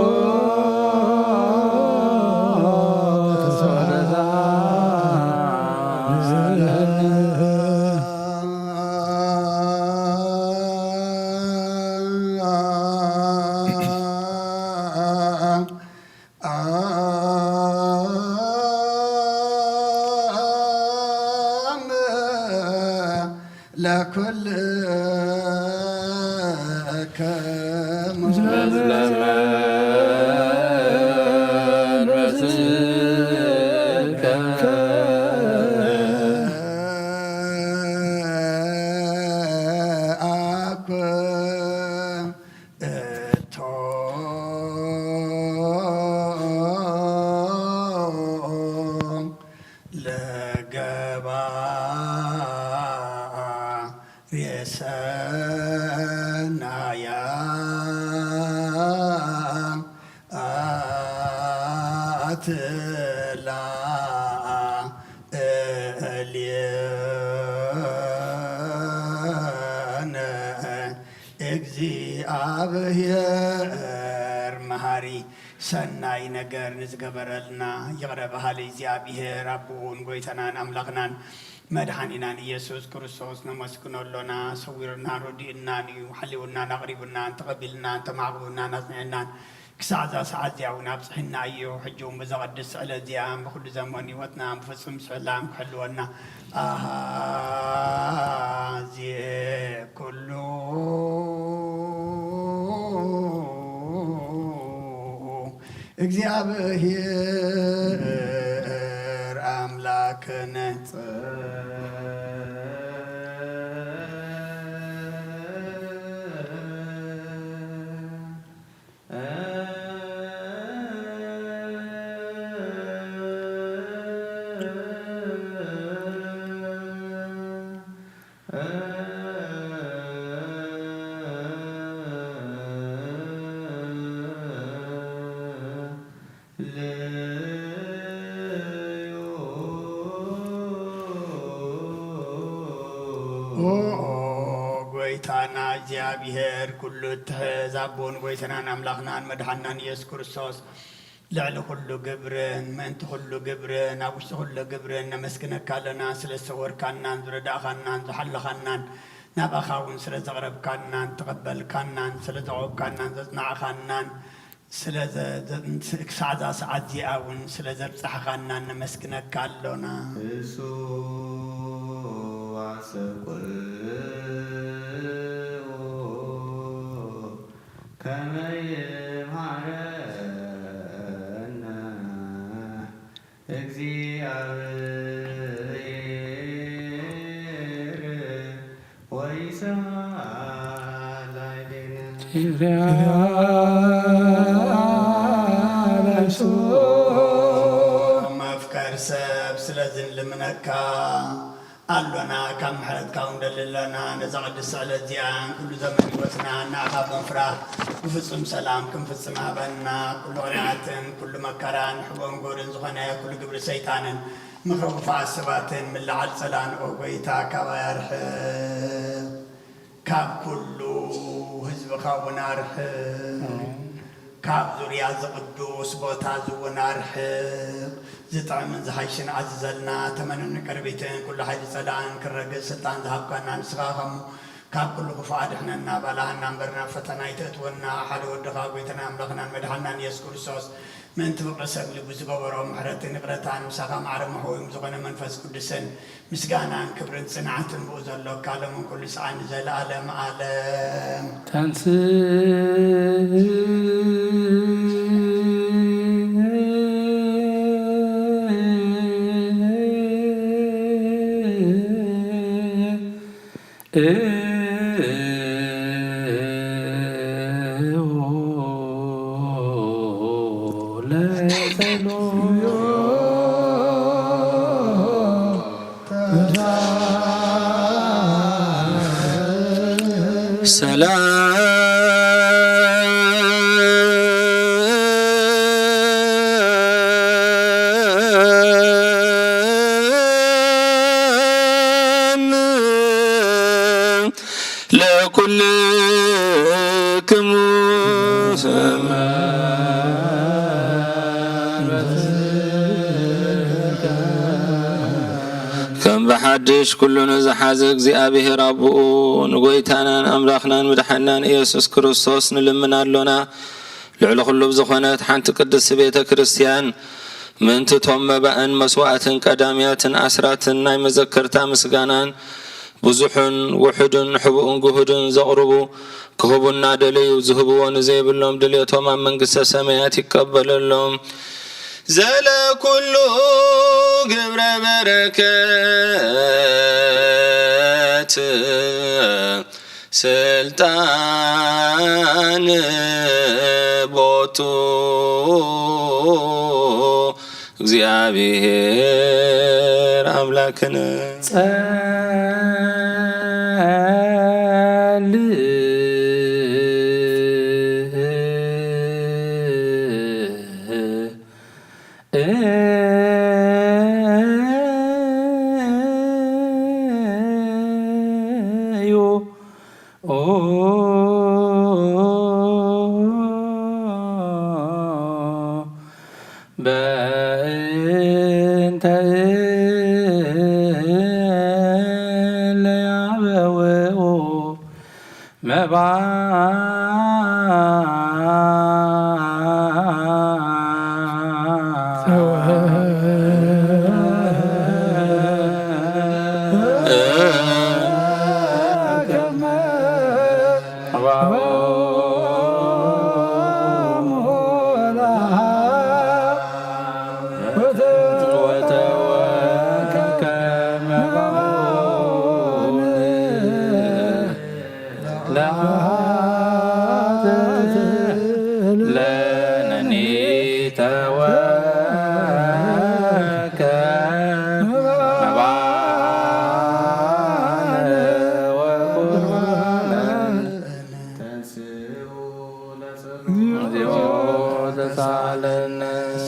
ትላ እልየነ እግዚአብሔር መሃሪ ሰናይ ነገር ንዝገበረልና ይቕረ በሃሊ እግዚአብሔር አቡን ጎይተናን አምላኽናን መድኃኒናን ኢየሱስ ክርስቶስ ነመስግነሎና ሰዊርናን ረዲእናን እዩ ሓሊውናን ኣቕሪቡናን ተቐቢልናን ተማዕብቡናን ኣጽኒዕናን ክሳዕ ዛ ሰዓት እዚኣ እውን ኣብፅሕና እዩ ሕጂ እውን ብዘቐድስ ስዕለት እዚኣ ብኩሉ ዘመን ሂወትና ብፍፁም ስዕላም ክሕልወና ኣሃዝየ ኩሉ እግዚአብሔር አምላክ ክህነት ጎይታና እግዚአብሔር ኩሉ ትሕዛቦን ጎይተናን አምላኽናን መድሓናን ኢየሱስ ክርስቶስ ልዕሊ ኩሉ ግብርን ምእንቲ ኩሉ ግብርን ኣብ ውሽጢ ኩሉ ግብርን ነመስግነካ ኣለና ስለ ዝተወርካናን ዝረዳእኻናን ዝሓለኻናን ናብኣኻ እውን ስለ ዘቕረብካናን ተቐበልካናን ስለ ዘቕበብካናን ዘፅናዕኻናን ክሳዕ ዛ ሰዓት እዚኣ እውን ስለ ዘብፅሕኻናን ነመስግነካ ኣሎና እሱ ዋሰቁል ከመይ ይምሃረና እግዚአብሔር ወይሰማይ መፍቀር ሰብ ስለዝን ልምነካ ኣሎና ካብ ምሕረትካ እንደልለና ነዛ ቅድስ ስዕለት እዚኣ ኩሉ ዘመን ህይወትና ንኣኻ ብምፍራሕ ብፍፁም ሰላም ክንፍፅም ሃበና ኩሉ ቅንዓትን ኩሉ መከራን ሕቦን ጎርን ዝኾነ ኩሉ ግብሪ ሰይጣንን ምክሪ ክፉኣት ሰባትን ምልዓል ፀላን ኦ ጎይታ ካብ ኣርሕብ ካብ ኩሉ ህዝብኻ እውን ኣርሕብ ካብ ዙርያ ዝቅዱስ ቦታ ዝውን ኣርሕብ ዝጥዕምን ዝሓይሽን ዓዝዘልና ተመንን ቅርቢትን ኩሉ ሓይሊ ፀላእን ክረግፅ ስልጣን ዝሃብካና ንስኻ ኸሙ ካብ ኩሉ ክፉእ ኣድሕነና ባላሃና እምበርና ፈተና ይተእትወና ሓደ ወድኻ ጎይተና ኣምላኽናን መድሓናን ኢየሱስ ክርስቶስ ምእንቲ ፍቅሪ ሰብ ልቡ ዝገበሮ ምሕረትን ንቕረታን ምሳኻ ማዕረ መሕወዮም ዝኾነ መንፈስ ቅዱስን ምስጋናን ክብርን ፅንዓትን ብኡ ዘሎካ ሎምን ኩሉ ሰዓን ዘለኣለም ኣለም ታንስ ለኩልክሙ ከም ብሓድሽ ኩሉ ንዝሓዘ እግዚኣብሔር ኣቦኡ ንጎይታናን ኣምላኽናን መድሓናን ኢየሱስ ክርስቶስ ንልምን ኣሎና ልዕሊ ኩሉ ብዝኾነት ሓንቲ ቅድስቲ ቤተ ክርስቲያን ምእንቲ ቶም መባእን መስዋዕትን ቀዳምያትን ኣስራትን ናይ መዘከርታ ምስጋናን ብዙሑን ውሑድን ሕቡእን ጉሁድን ዘቕርቡ ክህቡና ደለዩ ዝህብዎ ንዘይብሎም ድልየቶም ኣብ መንግስተ ሰማያት ይቀበለሎም ዘለኩሉ ግብረ በረከት ስልጣን ቦቱ እግዚአብሔር አምላክን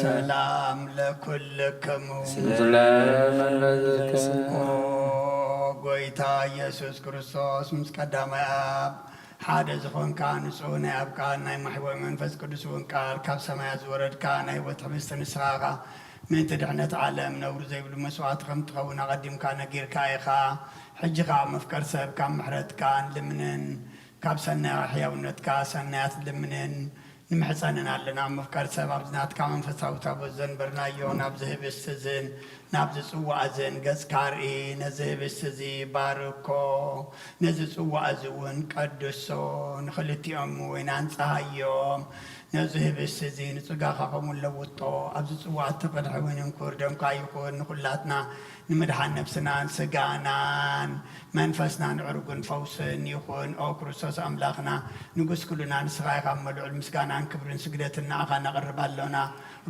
ሰላም ለኩልክሙ ጎይታ ኢየሱስ ክርስቶስ ምስ ቀዳማይ አብ ሓደ ዝኾንካ ንጹህ ናይ ኣብካ ናይ ማሕወይ መንፈስ ቅዱስ እውን ቃል ካብ ሰማያት ዝወረድካ ናይ ህይወት ሕብስቲ ንስኻኻ ምእንቲ ድሕነት ዓለም ነብሩ ዘይብሉ መስዋዕቲ ከም ትኸውን ኣቐዲምካ ነጊርካ ኢኻ ሕጂ ከዓ መፍቀር ሰብ ካብ ምሕረትካ ንልምንን ካብ ሰናይ ሕያውነትካ ሰናያት ልምንን ንምሕፀንን ኣለና መፍቀር ሰብ ኣብዚ ናትካ መንፈሳዊ ታቦት ዘንበርናዮ ናብዚ ህብስቲ እዝን ናብዚ ጽዋዕ እዝን ገጽካ ርኢ ነዚ ህብስቲ እዚ ባርኮ ነዚ ጽዋዕ እዚ እውን ቀድሶ ንኽልቲኦም ወይ ናንፀሃዮም ነዚ ህብስቲ እዚ ንጽጋኻ ከምኡ ለውጦ ኣብዚ ጽዋዕ እትቐድሐ እውን እንኩር ደምካ ይኹን ንኹላትና ንምድሓን ነፍስናን ስጋናን መንፈስናን ዕርጉን ፈውስን ይኹን ኦ ክርስቶስ ኣምላኽና ንጉስ ኩሉና ንስኻ ኢኻ መልዑል ምስጋናን ክብርን ስግደትን ንኣኻ ነቕርብ ኣሎና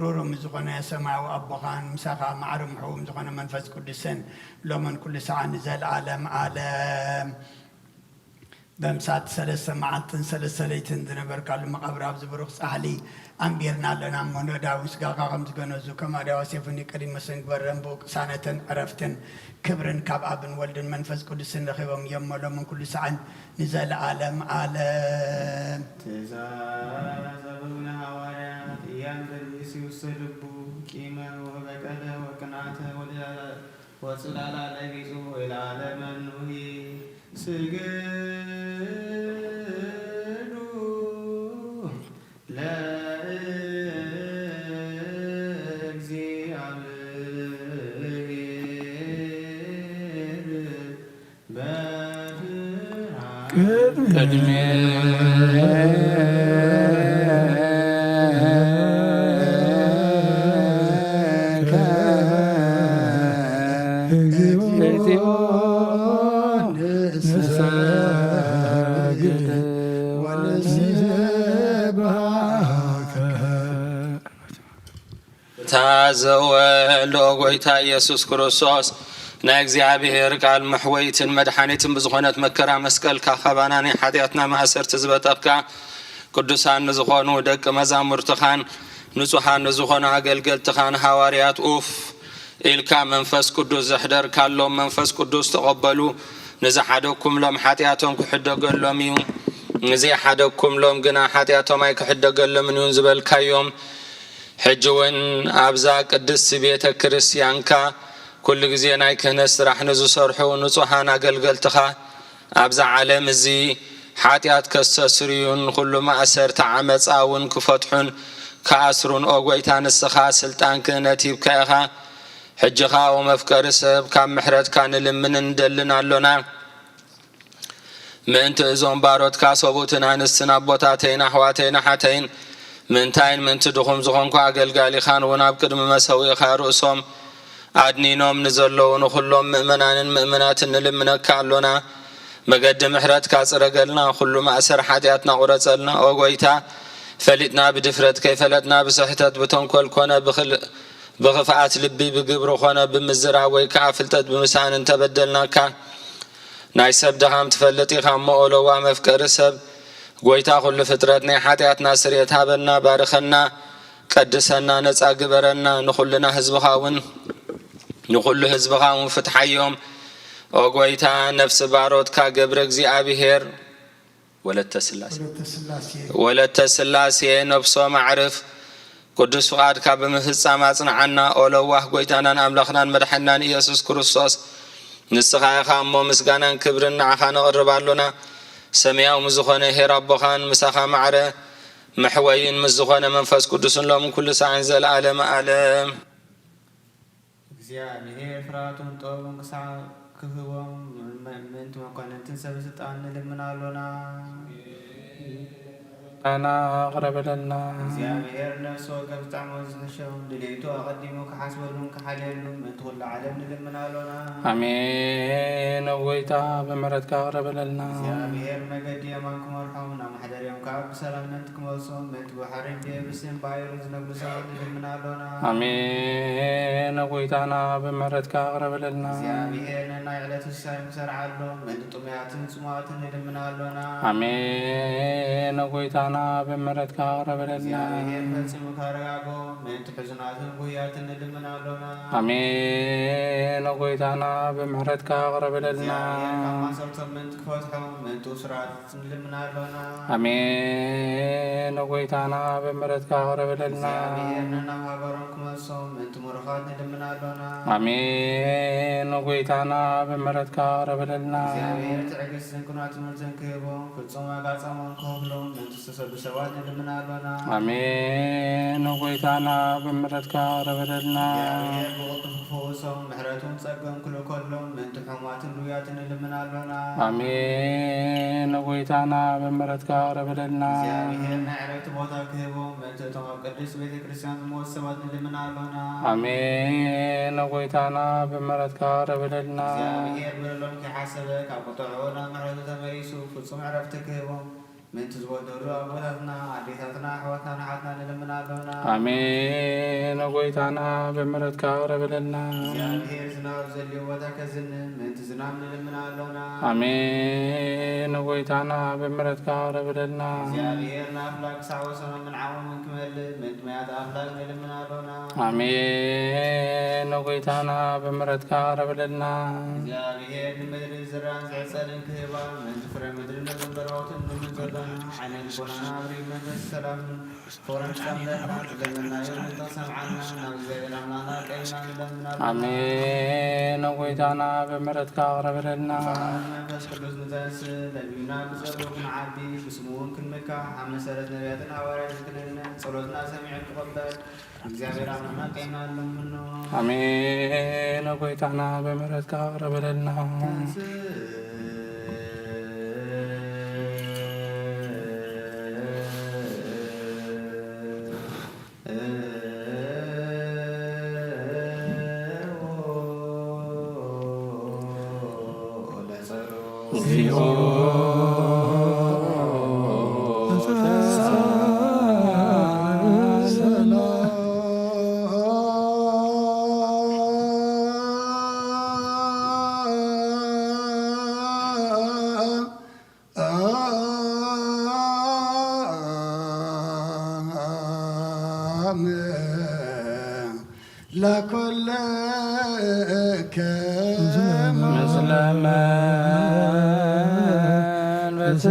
ሩሩም ዝኾነ ሰማያዊ ኣቦኻን ምሳኻ ማዕረ ምሕቡም ዝኾነ መንፈስ ቅዱስን ሎምን ኩሉ ሰዓ ንዘለዓለም ዓለም በምሳት 3 መዓልትን 3 ለይትን ዝነበርካሉ መቃብር ኣብ ዝብሩኽ ጻሕሊ ኣንቢርና ኣለና እሞ ዳዊት ስጋኻ ከም ዝገነዙ ከም ኣድያዋ ሴፉን ኒቆዲሞስን ግበረን ብቅሳነትን ዕረፍትን ክብርን ካብ ኣብን ወልድን መንፈስ ቅዱስን ረኺቦም የመሎምን ኩሉ ሰዓን ንዘለዓለም ዓለም ትእዛዝ አበዊነ ሐዋርያት እያን በርቢስ ይውሰድቡ ቂመ ወበቀለ ወቅንዓተ ወጽላላ ለቢጹ ኢለዓለመን ኑሂ ስግዱ ታዘወሎ ጎይታ ኢየሱስ ክርስቶስ ናይ እግዚአብሔር ቃል መሕወይትን መድኃኒትን ብዝኾነት መከራ መስቀል ካኻባና ናይ ሓጢአትና ማእሰርቲ ዝበጠፍካ ቅዱሳን ዝኾኑ ደቂ መዛሙርትኻን ንጹሃን ዝኾኑ አገልገልትኻን ሐዋርያት ኡፍ ኢልካ መንፈስ ቅዱስ ዘሕደርካሎም መንፈስ ቅዱስ ተቀበሉ ንዝሓደኩም ሎም ሓጢአቶም ክሕደገሎም እዩ ንዘይሓደኩም ሎም ግና ሓጢአቶም ኣይክሕደገሎም እዩ ዝበልካዮም ሕጅውን ኣብዛ ቅድስት ቤተ ክርስቲያንካ ኩሉ ግዜ ናይ ክህነት ስራሕ ንዝሰርሑ ንጹሃን አገልገልትኻ ኣብዛ ዓለም እዚ ሓጢአት ከስተስርዩን ኩሉ ማእሰርቲ ዓመፃውን ክፈትሑን ከኣስሩን ኦ ጎይታ ንስኻ ስልጣን ክህነት ሂብካ ኢኻ ሕጂኻ ወመፍቀሪ ሰብ ካብ ምሕረትካ ንልምን እንደልን ኣሎና ምእንቲ እዞም ባሮትካ ሰቡትን ኣንስትን ኣቦታተይን ኣሕዋተይን ሓተይን ምንታይን ምንቲ ድኹም ዝኾንኩ ኣገልጋሊኻን እውን ኣብ ቅድሚ መሰዊእኻ ርእሶም ኣድኒኖም ንዘለዉ ንኹሎም ምእመናንን ምእመናትን ንልምነካ ኣሎና መገዲ ምሕረትካ ፅረገልና ኩሉ ማእሰር ሓጢአትና ቁረፀልና ኦ ጎይታ ፈሊጥና ብድፍረት ከይፈለጥና ብስሕተት ብተንኮል ኮነ ብኽፍኣት ልቢ ብግብሪ ኮነ ብምዝራብ ወይ ከዓ ፍልጠት ብምሳን እንተበደልናካ ናይ ሰብ ድኻም ትፈልጥ ኢኻ እሞ ኦሎዋ መፍቀሪ ሰብ ጎይታ ኩሉ ፍጥረት ናይ ሓጢአትና ስርየት ሃበና ባርኸና ቀድሰና ነፃ ግበረና ንኹልና ህዝብኻውን ንኹሉ ህዝብኻውን ፍትሓዮም ኦ ጎይታ ነፍሲ ባሮትካ ገብረ እግዚአብሔር ወለተ ስላሴ ነፍሶም ኣዕርፍ ቅዱስ ፍቃድካ ብምፍጻም ኣጽንዓና ኦሎዋህ ጎይታናን ኣምላኽናን መድሓኒናን ኢየሱስ ክርስቶስ ንስኻ ኢኻ እሞ ምስጋናን ክብርን ንዓኻ ነቕርብ ኣሎና ሰማያዊ ምዝኾነ ሄር ኣቦኻን ምሳኻ ማዕረ መሕወይን ምስ ዝኾነ መንፈስ ቅዱስን ሎም ኩሉ ሰዓን ዘለዓለም ዓለም እግዚአብሔር ፍርሃቱን ጥበቡን ክህቦም ምእንቲ መኳንንትን ሰብ ስልጣን ንልምን ኣሎና أنا أقرب لنا እግዚአብሔር ነፍስ ወከፍ ጣዕሞ ዝሕሸው ድሌቱ ኣቐዲሙ ክሓስበሉን ክሓልየሉን ምእንቲ ኩሉ ዓለም ንልምናሎና አሜን። እወይታ በምሕረትካ ቅረብ ለልና እግዚአብሔር መገዲ የማን ክመርሖም ናብ ማሕደርዮም ካብ ብሰላም ምእንቲ ክመልሶም ምእንቲ ባሕርን ብየብስን ባይሩ ዝነብሩ ሰባት ንልምናሎና አሜን። እወይታና በምሕረትካ ቅረብ ለልና እግዚአብሔር ነናይ ዕለት ውሳይም ክሰርዓሎም ምእንቲ ጥሙያትን ጽሙዋትን ንልምናሎና አሜን። እወይታና በምሕረትካ ቅረብ ለልና እግዚአብሔር ፈጺሙ ካረጋጎ ምእንቲ ሕዙናትን ጉያትን ንልምናሎና አሜን። እወይታና በምሕረትካ ቅረብ ለልና እግዚአብሔር ካብ ማሰብቶም ምእንቲ ክፈትሖም ምእንቲ ውስራት ንልምናሎና አሜን። እወይታና በምሕረትካ ቅረብ ለልና እግዚአብሔር ነናብ ሃገሮም ክመልሶም ምእንቲ ሙሩኻት ንልምናሎና አሜን። እወይታና በምሕረትካ ቅረብ ለልና እግዚአብሔር ትዕግስትን ቅኑዕ ትምህርትን ክህቦም ፍጹም ኣጋጸሞም ክህብሎም ምእንቲ ዝተሰዱ ሰባት ንልምናሎና አሜን። እወይታና በምሕረትካ ቅረብ ለልና እግዚአብሔር ብቕልጡፍ ክፈውሶም ምሕረቱን ጸጋን ክልከሎም ምእንቲ ሕሙማትን ድውያትን ንልምናሎና አሜን። እወይታና በምሕረትካ ቅረብ ለልና እግዚአብሔር ናይ ዕረፍቲ ቦታ ክህቦም ምእንቲ እቶም ኣብ ቅድስት ቤተ ክርስቲያን ዝመወቱ ሰባት ንልምናሎና አሜን። እወይታና በምሕረትካ ቅረብ ለልና እግዚአብሔር ብለሎም ከይሓሰበ ካብ ቁጥዕኡ ናብ ምሕረቱ ተመሊሱ ፍጹም ዕረፍቲ ክህቦም ምእንቲ ዝበደሉ ኣቦታትና ኣዴታትና ኣሕዋትና ናሓትና ንልምናሎና አሜን። እወይታና በምሕረትካ ቅረብ ለልና እግዚአብሔር ዝናብ ዘልዮ ቦታ ከዝንን ምእንቲ ዝናብ ንልምናሎና አሜን። እወይታና በምሕረትካ ቅረብ ለልና እግዚአብሔር ንኣፍላግ ክሳዕ ወሰኖም ምንዓሞምን ክመልእ ምእንቲ መያት ኣፍላግ ንልምናሎና አሜን። እወይታና በምሕረትካ ቅረብ ለልና እግዚአብሔር ንምድሪ ዝራን ዝዕጸልን ክህባ ምእንቲ ፍረ ምድሪ ነዘንበረዎትን ንምንዘሎና ዓይነ ልቦናና ኣብሪ መንፈስ ሰላምን ፍቕርን ክጸምለና ዝለመናዮ ምእንተ ሰምዓና ናብ እግዚአብሔር ኣምላኽና ቀይና ንለምናሎና አሜን። እወይታና በምሕረትካ ቅረብ ለልና መንፈስ ቅዱስ ንዘንስእ ለቢብና ብጸሎት ክንዓቢ ብስሙ እውን ክንምካሕ ኣብ መሰረት ነቢያትን ሃዋርያትን ክንእመን ጸሎትና ሰሚዑ ክቕበል እግዚአብሔር ኣምላኽና ቀይና ንለምኖ አሜን። እወይታና በምሕረትካ ቅረብ ለልና እግዚኦ ለኩልከ ምስለ መንፈስከ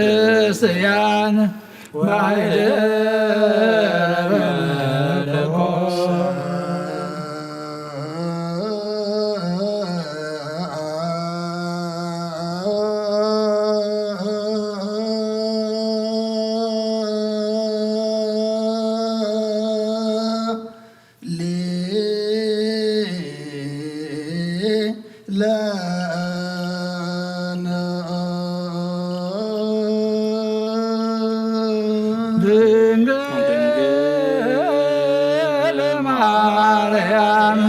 ክርስቲያን ማኅደረ ድንግል ማርያም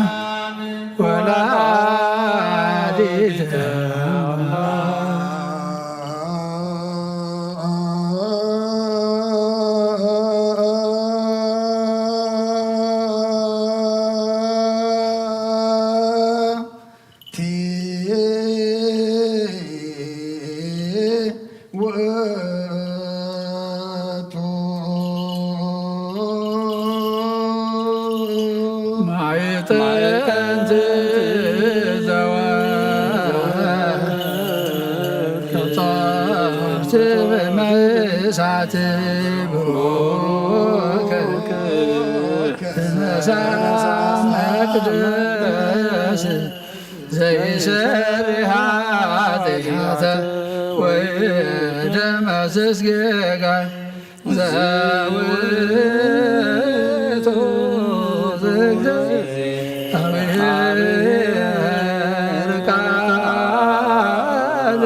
ወላዲተ ማዕጠንት ዘወርት በመሳት ብሩክ ነሳ መቅደስ ዘይሰብሕ ኃጢአተ ወይደመስስ ጌጋይ ዘውእቱ ቃል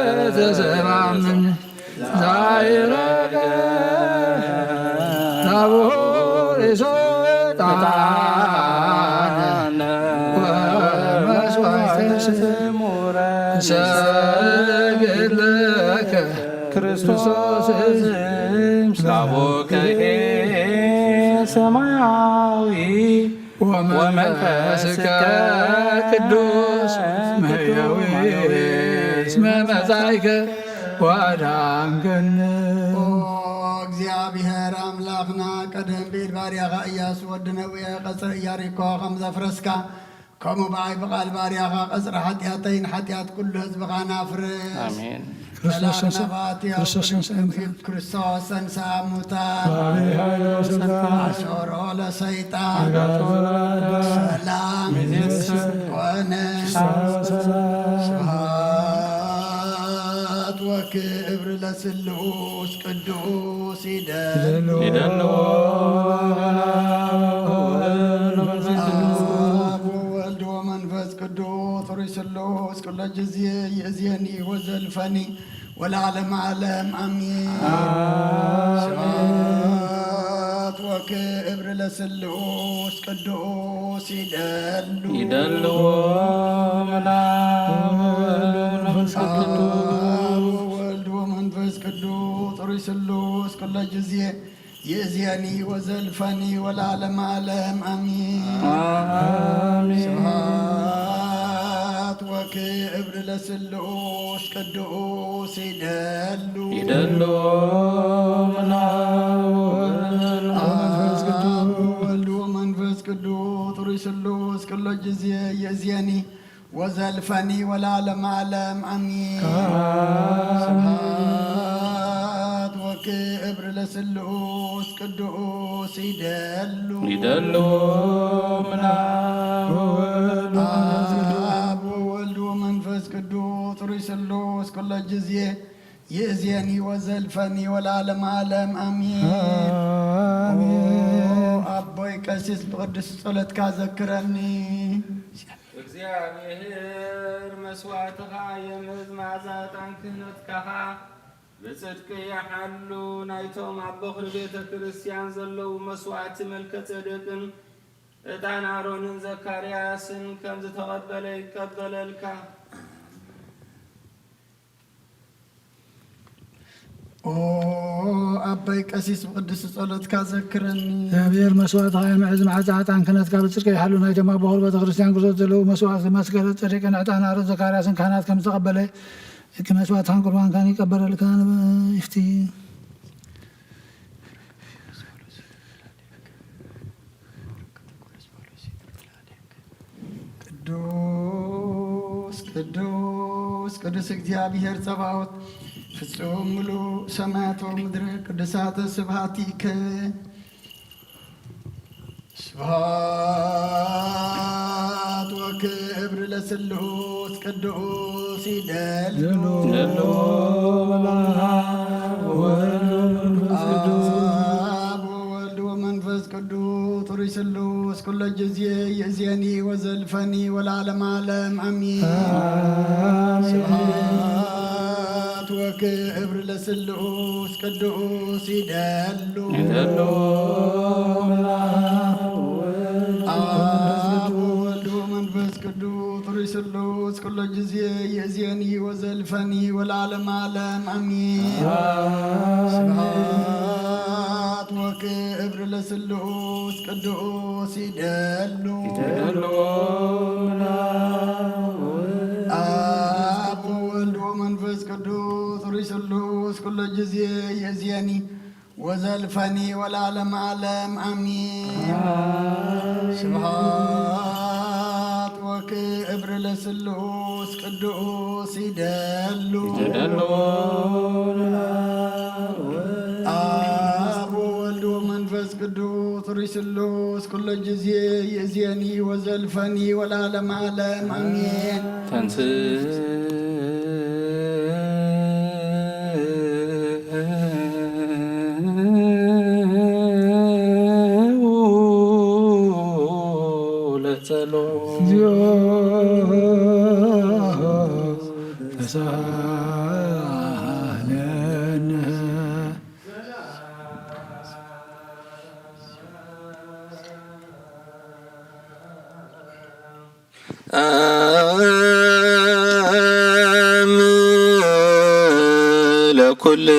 ዘተሰማምን ዛይረገ ናቡሪሶ ጣነ ወመስዋዕተ ስሙረ ሰግድ ለከ ክርስቶስ ላቦከኤ ሰማያዊ ወመንፈስከ ቅዱስ መሕያዊ እስመ መጻእከ ወአዳንከነ። እግዚአብሔር አምላኽና ቀደም ቤት ባርያኻ ኢያሱ ወዲ ነዊየ ቀጽሪ ኢያሪኮ ከም ዘፍረስካ ከምኡ በዓይ ብቓል ባርያኻ ቀጽሪ ሓጢኣተይን ሓጢኣት ኩሉ ህዝብኻ ናፍርስ። አሜን። ክርስቶስ ተንሥአ እሙታን አሰሮ ለሰይጣን ሰላም ኮነ። ስብሐት ወክብር ለስሉስ ቅዱስ ይደልዎ ወወልድ ወመንፈስ ቅዱስ ሩይ ስሉስ ኩለ ጊዜ ይእዜኒ ወዘልፈኒ ወለዓለመ ዓለም አሜን። ስብሐት ወክብር ለስሉስ ቅዱስ ይደልዎ ወወልድ ወመንፈስ ቅዱስ ሩይ ስሉስ ኩለ ጊዜ ይእዜኒ ወዘልፈኒ ወለዓለመ ዓለም አሜን። ስብሐት ወክብር ለስሉስ ቅዱስ ይደልዎ ወወልድ ወመንፈስ ቅዱስ ሩይ ስሉስ ኩለ ጊዜ ይእዜኒ ወዘልፈኒ ወለዓለመ ዓለም አሜን። ስብሐት ወክብር ለስሉስ ቅዱስ ይደልዎ አብ ወወልድ ወመንፈስ ቅዱስ ሩይ ስሉስ ኩለ ጊዜ ይእዜኒ ወዘልፈኒ ወለዓለመ ዓለም አሜን። አቦይ ቀሲስ ብቅዱስ ጸሎትካ ዘክረኒ እግዚአብሔር መስዋዕትኻ የምህዝ ማዕዛጣን ክህነትካኻ ብጽድቂ የሓሉ ናይቶም ኣብ በኽሪ ቤተ ክርስቲያን ዘለዉ መስዋዕቲ መልከ ጸደቅን ዕጣን አሮንን ዘካርያስን ከም ዝተቐበለ ይቀበለልካ። ኦ ኣባይ ቀሲስ ብቅዱስ ጸሎትካ ዘክረኒ እግዚአብሔር መስዋዕትኻ የምሕዝ ማዕዛጣን ክህነትካ ብጽድቂ የሓሉ ናይቶም ኣብ በኽሪ ቤተ ክርስቲያን ግዞት ዘለዉ መስዋዕቲ መልከ ጸደቅን ዕጣን አሮን ዘካርያስን ካህናት ከም ዝተቐበለ መስዋዕትኻን ቁርባንካን ይቀበለልካ ይፍቲ ቅዱስ ቅዱስ እግዚአብሔር ጸባኦት ፍጹም ሙሉእ ሰማያት ወምድሪ ቅዱሳተ ስብሐቲከ ስብሐት ወክብር ለስሉስ ቅዱስ ይደሉ አብ ወወልድ ወመንፈስ ቅዱስ ጡሩይ ስሉስ ኩሎ ጊዜ ይእዜኒ ወዘልፈኒ ወለዓለመ ዓለም አሜን። ስብሐት ወክብር ለስሉስ ቅዱስ ይደሉ አብ ወወልድ ወመንፈስ ቅዱስ ጡሩይ ስሉስ ኩሎ ጊዜ ይእዜኒ ወዘልፈኒ ወለዓለመ ዓለም አሜን። ስብሐት ወክብር ለስሉስ ቅዱስ ይደሉ አብ ወወልድ ወመንፈስ ቅዱስ ጡሩይ ስሉስ ኩሎ ጊዜ ይእዜኒ ወዘልፈኒ ወለዓለመ ዓለም አሜን። ስብሐት ወክብር ለስሉስ ቅዱስ ይደሉ አብ ወወልድ ወመንፈስ ቅዱስ ጡሩይ ስሉስ ኩሎ ጊዜ ይእዜኒ ወዘልፈኒ ወለዓለመ ዓለም አሜን።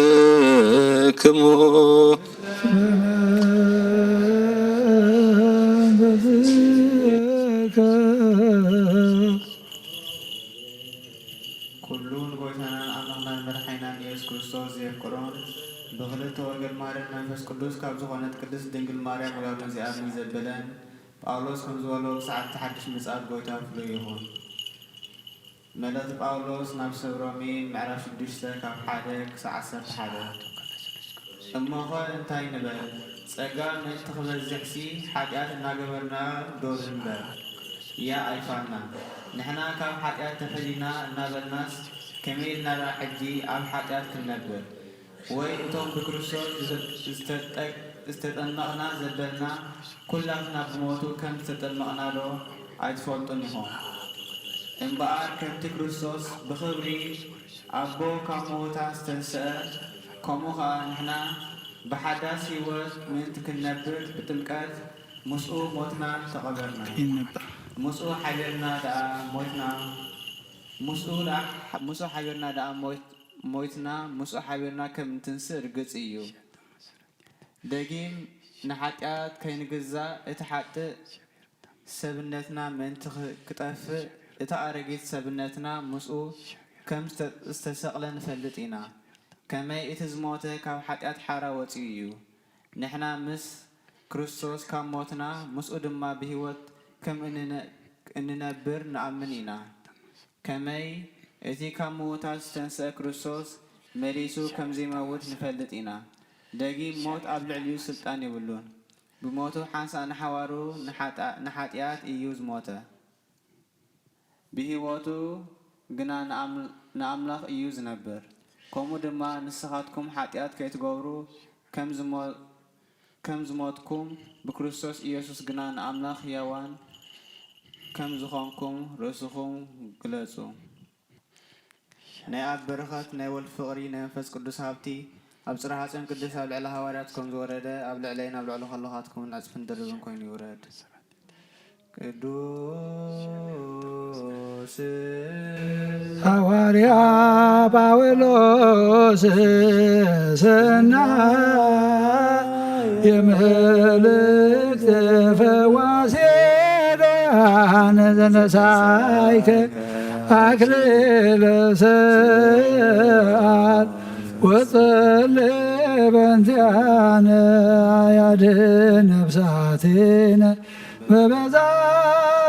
ለኩልክሙ ኩሉን ጎይታናን አምላኽናን መድኃኒናን ኢየሱስ ክርስቶስ ዘየፍቅሮን ብክልተ ወገን ማርያም መንፈስ ቅዱስ ካብ ዝኾነት ቅድስት ድንግል ማርያም ወላዱ እግዚአብሔር ዘበለን ጳውሎስ ከም ዝበሎ ብሰዓት ሓድሽ ምጽአት ጎይታ ፍሉይ ይኹን። መልእክቲ ጳውሎስ ናብ ሰብ ሮሜ ምዕራፍ 6 ካብ 1 ክሳብ 11 እሞኸ እንታይ ንበል? ጸጋ ምእንቲ ክበዝሕሲ ሓጢአት እናገበርና ዶ ንበር? ያ ኣይፋና ንሕና ካብ ሓጢአት ተፈሊና እናበልናስ ከመይ ኢልና ሕጂ ኣብ ሓጢአት ክንነብር? ወይ እቶም ብክርስቶስ ዝተጠመቕና ዘበልና ኩላትና ብሞቱ ከም ዝተጠመቕና ዶ ኣይትፈልጡን ኢኹም? እምበኣር ከምቲ ክርስቶስ ብኽብሪ ኣቦ ካብ ምውታት ዝተንስአ ከምኡ ኸኣ ንሕና ብሓዳስ ህይወት ምእንቲ ክንነብር ብጥምቀት ምስኡ ሞትና ተቐበርና ምስኡ ሓቢርና ደኣ ሞትና ምስኡ ሓቢርና ደኣ ሞይትና ምስኡ ሓቢርና ከም እንትንስእ ርግጽ እዩ። ደጊም ንሓጢአት ከይንግዛእ እቲ ሓጥእ ሰብነትና ምእንቲ ክጠፍእ እታ ኣረጊት ሰብነትና ምስኡ ከም ዝተሰቕለ ንፈልጥ ኢና። ከመይ እቲ ዝሞተ ካብ ሓጢአት ሓራ ወፂኡ እዩ። ንሕና ምስ ክርስቶስ ካብ ሞትና ምስኡ ድማ ብህይወት ከም እንነብር ንኣምን ኢና። ከመይ እቲ ካብ ምውታት ዝተንስአ ክርስቶስ መሊሱ ከም ዘይመውት ንፈልጥ ኢና። ደጊም ሞት ኣብ ልዕሊኡ ስልጣን የብሉን። ብሞቱ ሓንሳእ ንሓዋሩ ንሓጢአት እዩ ዝሞተ። ብህይወቱ ግና ንኣምላኽ እዩ ዝነብር። ከምኡ ድማ ንስኻትኩም ሓጢአት ከይትገብሩ ከም ዝሞትኩም ብክርስቶስ ኢየሱስ ግና ንኣምላኽ ሕያዋን ከም ዝኾንኩም ርእስኹም ግለጹ። ናይ ኣብ በረኸት ናይ ወልድ ፍቕሪ ናይ መንፈስ ቅዱስ ሃብቲ ኣብ ጽርሐ ጽዮን ቅዱስ ኣብ ልዕሊ ሃዋርያት ከም ዝወረደ ኣብ ልዕለይን ኣብ ልዕሊ ኸለኻትኩምን ኣጽፍን ድርብን ኮይኑ ይውረድ። ቅዱስ ሐዋርያ ጳውሎስ ሰናይ የመልእክት ፈዋሴ ዳያን ዘነሳይከ አክሊለ ሰዓት ወጸልይ በእንቲአነ ያድኅን ነፍሳቲነ በበዛ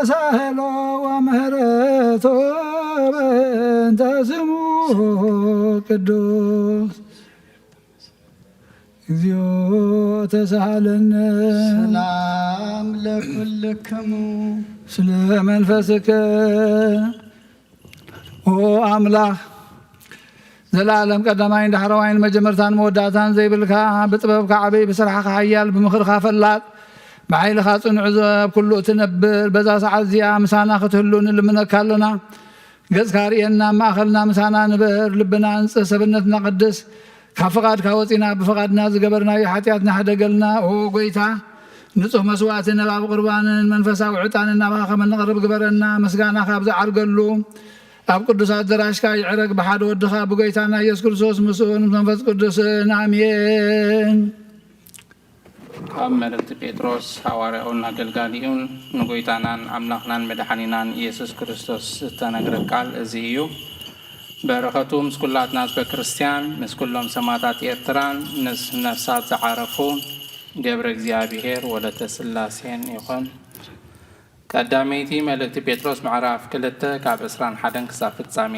ሳህሎ ወምህረቶ በእንተ ስሙ ቅዱስ እግዚኦ ተሳሃለነ። ሰላም ለኩልክሙ ስለ መንፈስከ ኦ አምላክ ዘላለም ቀዳማይን ዳሕረዋይን መጀመርታን መወዳእታን ዘይብልካ ብጥበብካ ዓበይ ብስራሕካ ሓያል ብምኽርካ ፈላጥ ብሓይልኻ ጽኑዕ ኣብ ኩሉ እትነብር በዛ ሰዓት እዚኣ ምሳና ክትህሉ ንልምነካ ኣለና። ገጽካ ርእየና ማእኸልና ምሳና ንበር ልብና ንጽህ ሰብነትና ቅድስ ካብ ፍቓድካ ወፂና ብፍቓድና ዝገበርናዮ ሓጢኣትና ሓደገልና። ኦ ጎይታ ንጹህ መስዋዕቲ ነባብ ቁርባንን መንፈሳዊ ዕጣንን ናባኻ ከመ ነቕርብ ግበረና። ምስጋናኻ ብዝዓርገሉ ኣብ ቅዱስ ኣዳራሽካ ይዕረግ ብሓደ ወድኻ ብጎይታና ኢየሱስ ክርስቶስ ምስኡን መንፈስ ቅዱስን ኣሜን። ካብ መልእክቲ ጴጥሮስ ሐዋርያውን ኣገልጋሊኡን ንጎይታናን ኣምላኽናን መድሓኒናን ኢየሱስ ክርስቶስ ዝተነግረ ቃል እዚ እዩ። በረኸቱ ምስ ኩላትና ህዝበ ክርስቲያን ምስ ኩሎም ሰማዕታት ኤርትራን ምስ ነፍሳት ዝዓረፉ ገብረ እግዚኣብሔር ወለተ ስላሴን ይኹን። ቀዳመይቲ መልእክቲ ጴጥሮስ ምዕራፍ 2 ካብ 21 ክሳብ ፍጻሜ።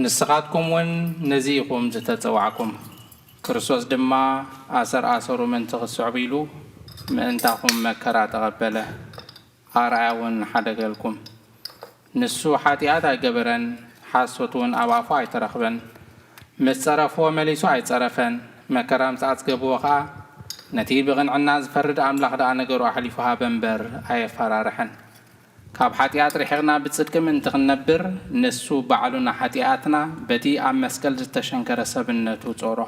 ንስኻትኩም እውን ነዚ ኢኹም ዝተፀዋዕኩም ክርስቶስ ድማ ኣሰሩ ምንቲ ክስዕቡ ኢሉ ምእንታኹም መከራ ተቐበለ ኣርኣያ እውን ሓደገልኩም። ንሱ ሓጢኣት ኣይገበረን ሓሶት እውን ኣብ ኣፉ ኣይተረኽበን። ምስ ፀረፍዎ መሊሱ ኣይፀረፈን። መከራ ምስ ኣፅገብዎ ከዓ ነቲ ብቕንዕና ዝፈርድ ኣምላኽ ደኣ ነገሩ ኣሕሊፉ ሃበ እምበር ኣየፈራርሐን። ካብ ሓጢኣት ርሒቕና ብጽድቂ ምእንቲ ክንነብር ንሱ ባዕሉና ሓጢኣትና በቲ ኣብ መስቀል ዝተሸንከረ ሰብነቱ ጾሮ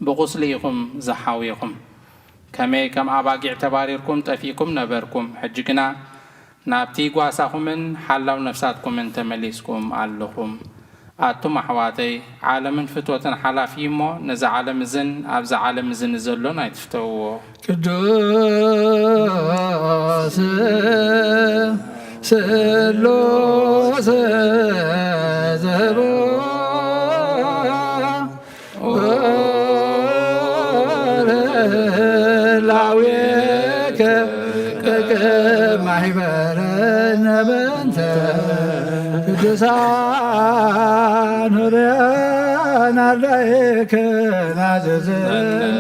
ብቁስሊ ኢኹም ዝሓዊኹም። ከመይ ከም ኣባጊዕ ተባሪርኩም ጠፊእኩም ነበርኩም። ሕጂ ግና ናብቲ ጓሳኹምን ሓላው ነፍሳትኩምን ተመሊስኩም ኣለኹም። ኣቱም ኣሕዋተይ ዓለምን ፍትወትን ሓላፊ እሞ ነዚ ዓለም እዝን ኣብዚ ዓለም እዝን ዘሎን ኣይትፍተውዎ። ቅዱስ ስሉስ ዘቦ ላዊከ ማሕበረነ በእንተ ቅዱሳን ሁርያን አርዳኢከ ናዘዘን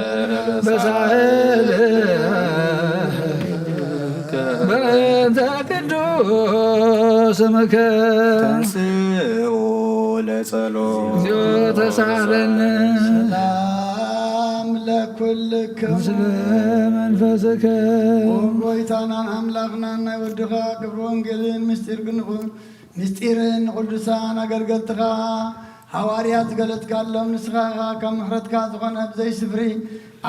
በሳህል በእንተ ቅዱስ ስምከ ተንሥኡ ለጸሎት እግዚኦ ተሳሃለነ። ሰላም ለኩልክሙ ምስለ መንፈስከ ጎይታናን ኣምላኽናን ናይ ወድኻ ክብሪ ወንጌልን ምስጢርን ንቅዱሳን ኣገልገልትኻ ሃዋርያት ገለጥካሎም ንስኻ ካብ ምሕረትካ ዝኾነ ብዘይ ስፍሪ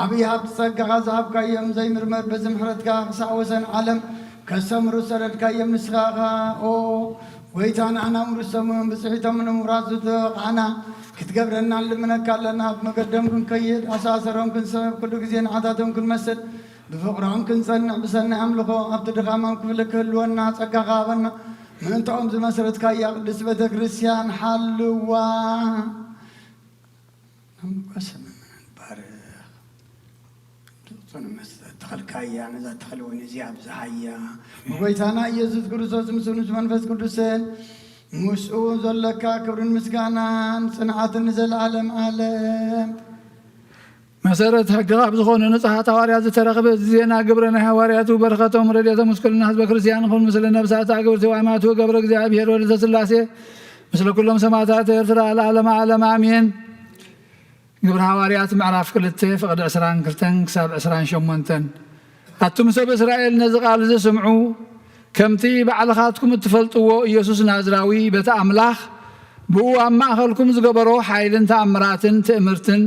ዓብዪ ሃብቲ ጸጋኻ ዝሃብካዮም ዘይምርመር በዚ ምሕረትካ ክሳዕ ወሰን ዓለም ከሰምሩ ሰደድካዮም ንስኻ ኦ ጎይታ ንዓና ምርሰሙን ብፅሒቶም ንምምራት ዝተወቕዓና ክትገብረና ልምነካ ኣለና። ብመገዶም ክንከይድ ኣሳሰሮም ክንሰብ ኩሉ ግዜ ንዓታቶም ክንመስል ብፍቕሮም ክንጸንዕ ብሰናይ ኣምልኾ ኣብቲ ድኻሞም ክፍሊ ክህልወና ጸጋኻ ሃበና። ምእንታኦም ዝመሰረትካያ ቅድስት ቤተ ክርስቲያን ሓልዋ ተኸልካያ ነዛ ተኸልወን እዚኣ ብዝሃያ ብጎይታና ኢየሱስ ክርስቶስ ምስ ንሱ መንፈስ ቅዱስን ምስኡ ዘለካ ክብርን ምስጋናን ጽንዓትን ንዘለዓለም ዓለም። መሰረት ሕግኻ ብዝኾኑ ንጹሓት ሃዋርያት ዝተረኸበ ዜና ግብረ ናይ ሃዋርያቱ በረኸቶም ረድኤቶም ምስኩልና ህዝበ ክርስቲያን ይኹን። ምስለ ነብሳት ኣግብርቲ ዋይማቱ ገብረ እግዚኣብሔር ወለተ ስላሴ ምስለ ኩሎም ሰማዕታት ኤርትራ ለዓለመ ዓለም ኣሜን። ግብረ ሐዋርያት ምዕራፍ 2 ፍቅዲ 22 ክሳብ 28 ኣቱም ሰብ እስራኤል ነዚ ቃል ዝስምዑ ከምቲ ባዕልኻትኩም እትፈልጥዎ ኢየሱስ ናዝራዊ በቲ ኣምላኽ ብኡ ኣብ ማእኸልኩም ዝገበሮ ሓይልን ተኣምራትን ትእምርትን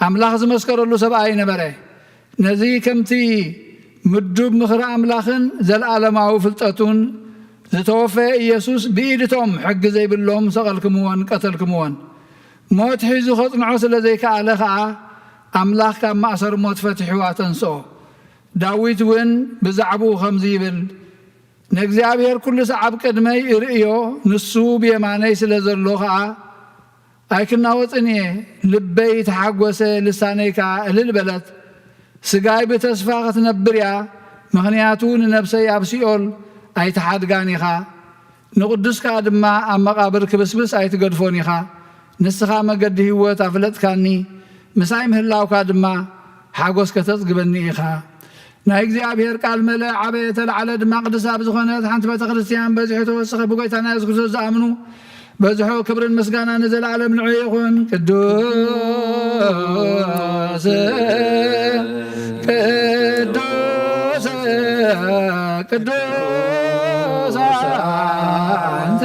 ኣምላኽ ዝመስከረሉ ሰብኣይ ነበረ ነዚ ከምቲ ምዱብ ምኽሪ ኣምላኽን ዘለኣለማዊ ፍልጠቱን ዝተወፈ ኢየሱስ ብኢድቶም ሕጊ ዘይብሎም ሰቐልክምዎን ቀተልክምዎን ሞት ሒዙ ኸጽንዖ ስለ ዘይከኣለ ኸዓ ኣምላኽ ካብ ማእሰር ሞት ፈቲሑ ኣተንስኦ ዳዊት እውን ብዛዕብኡ ከምዚ ይብል ንእግዚኣብሔር ኩሉ ሰዓብ ቅድመይ ይርእዮ ንሱ ብየማነይ ስለ ዘሎ ኸዓ ኣይክናወፅን እየ ልበይ ተሓጐሰ ልሳነይ ከዓ እልል በለት ስጋይ ብተስፋ ክትነብር እያ ምኽንያቱ ንነብሰይ ኣብ ሲኦል ኣይተሓድጋን ኢኻ ንቅዱስካ ድማ ኣብ መቓብር ክብስብስ ኣይትገድፎን ኢኻ ንስኻ መገዲ ህይወት ኣፍለጥካኒ ምሳይ ምህላውካ ድማ ሓጐስ ከተጽግበኒ ኢኻ ናይ እግዚአብሔር ቃል መለ ዓበየ ተለዓለ ድማ ቅዱስ ኣብ ዝኾነት ሓንቲ ቤተ ክርስቲያን በዚሑ ተወስኸ ብጎይታና ኢየሱስ ክርስቶስ ዝኣምኑ በዝሖ ክብርን ምስጋና ንዘለዓለም ንዑ ይኹን ቅዱስ ቅዱስ ቅዱስ አንተ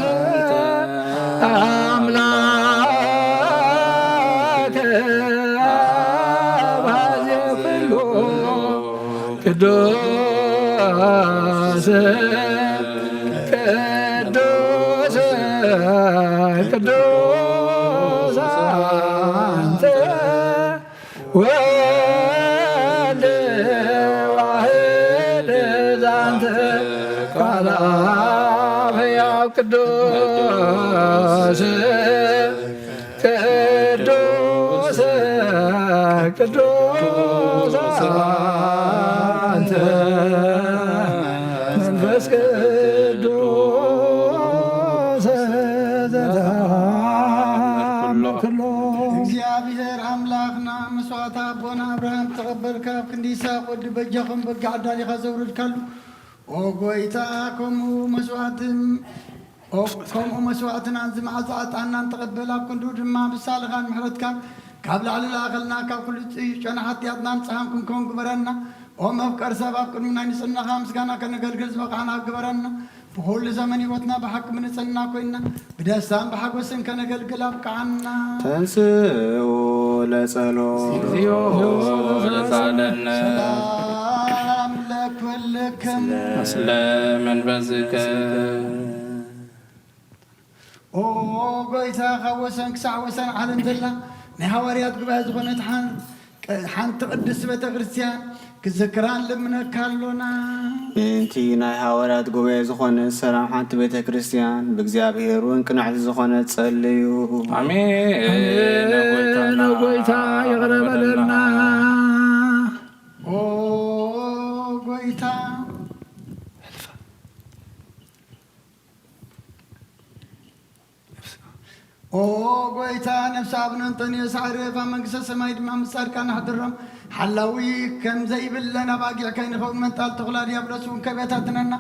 አምላክ አባዜ ኩሉ ቅዱስ ቅዱስ ቅዱስ አንተ ወልድ ዋሕድ ዛንተ ቃል አብ ሕያው ቅዱስ ቅዱስ ቅዱስ አንተ መንፈስ ቅዱስ ዘተአምር ኩሎ እግዚአብሔር አምላክና መስዋዕት አቦና አብርሃም ተቀበልካ ክንዲ ይስሐቅ ወዲ በጃኹም በጋ ዓዳሊኻ ዘውርድካሉ ኦ ጎይታ ከምኡ መስዋዕትና ዝመዓዝ ዕጣናን ተቐበል ኣብ ክንዱ ድማ ብሳልኻን ምሕረትካ ካብ ላዕሊ ላኸልና ካብ ኩሉ ጨና ሓጢኣትና ንፅሓን ክንከውን ግበረና ኦ መፍቀር ሰብ ኣብ ቅድሚ ናይ ንጽህናኻ ምስጋና ከነገልግል ዝበቕዓና ግበረና ብኩሉ ዘመን ህይወትና ብሓቂ ምንጽህና ኮይና ብደስታን ብሓጎስን ከነገልግል ኣብቅዓና ተንስኡ ለጸሎት ለጻለነ ሰላም ለክልክም ምስለ መንፈስከ ኦ ጎይታ ካብ ወሰን ክሳዕ ወሰን ዓለም ዘላ ናይ ሃዋርያት ጉባኤ ዝኾነት ሓንቲ ቅድስቲ ቤተ ክርስቲያን ክዝክራን ልምነካ ኣሎና እንቲ ናይ ሃዋርያት ጉባኤ ዝኾነት ሰላም ሓንቲ ቤተ ክርስቲያን ብእግዚኣብሔር እውን ቅንዕቲ ዝኾነት ጸልዩ አሜን ጎይታ ይቕረበለና ኦ ጎይታ ኦ ጎይታ ነፍሲ ኣብነ እንጦንዮስ ዓረፍ ኣብ መንግስተ ሰማይ ድማ ምስ ጻድቃን ሓድሮም ሓላዊ ከም ዘይብለን ኣባጊዕ ከይንኸውን መንጣል ተኹላ ዲያብሎስ እውን ከቤታትነና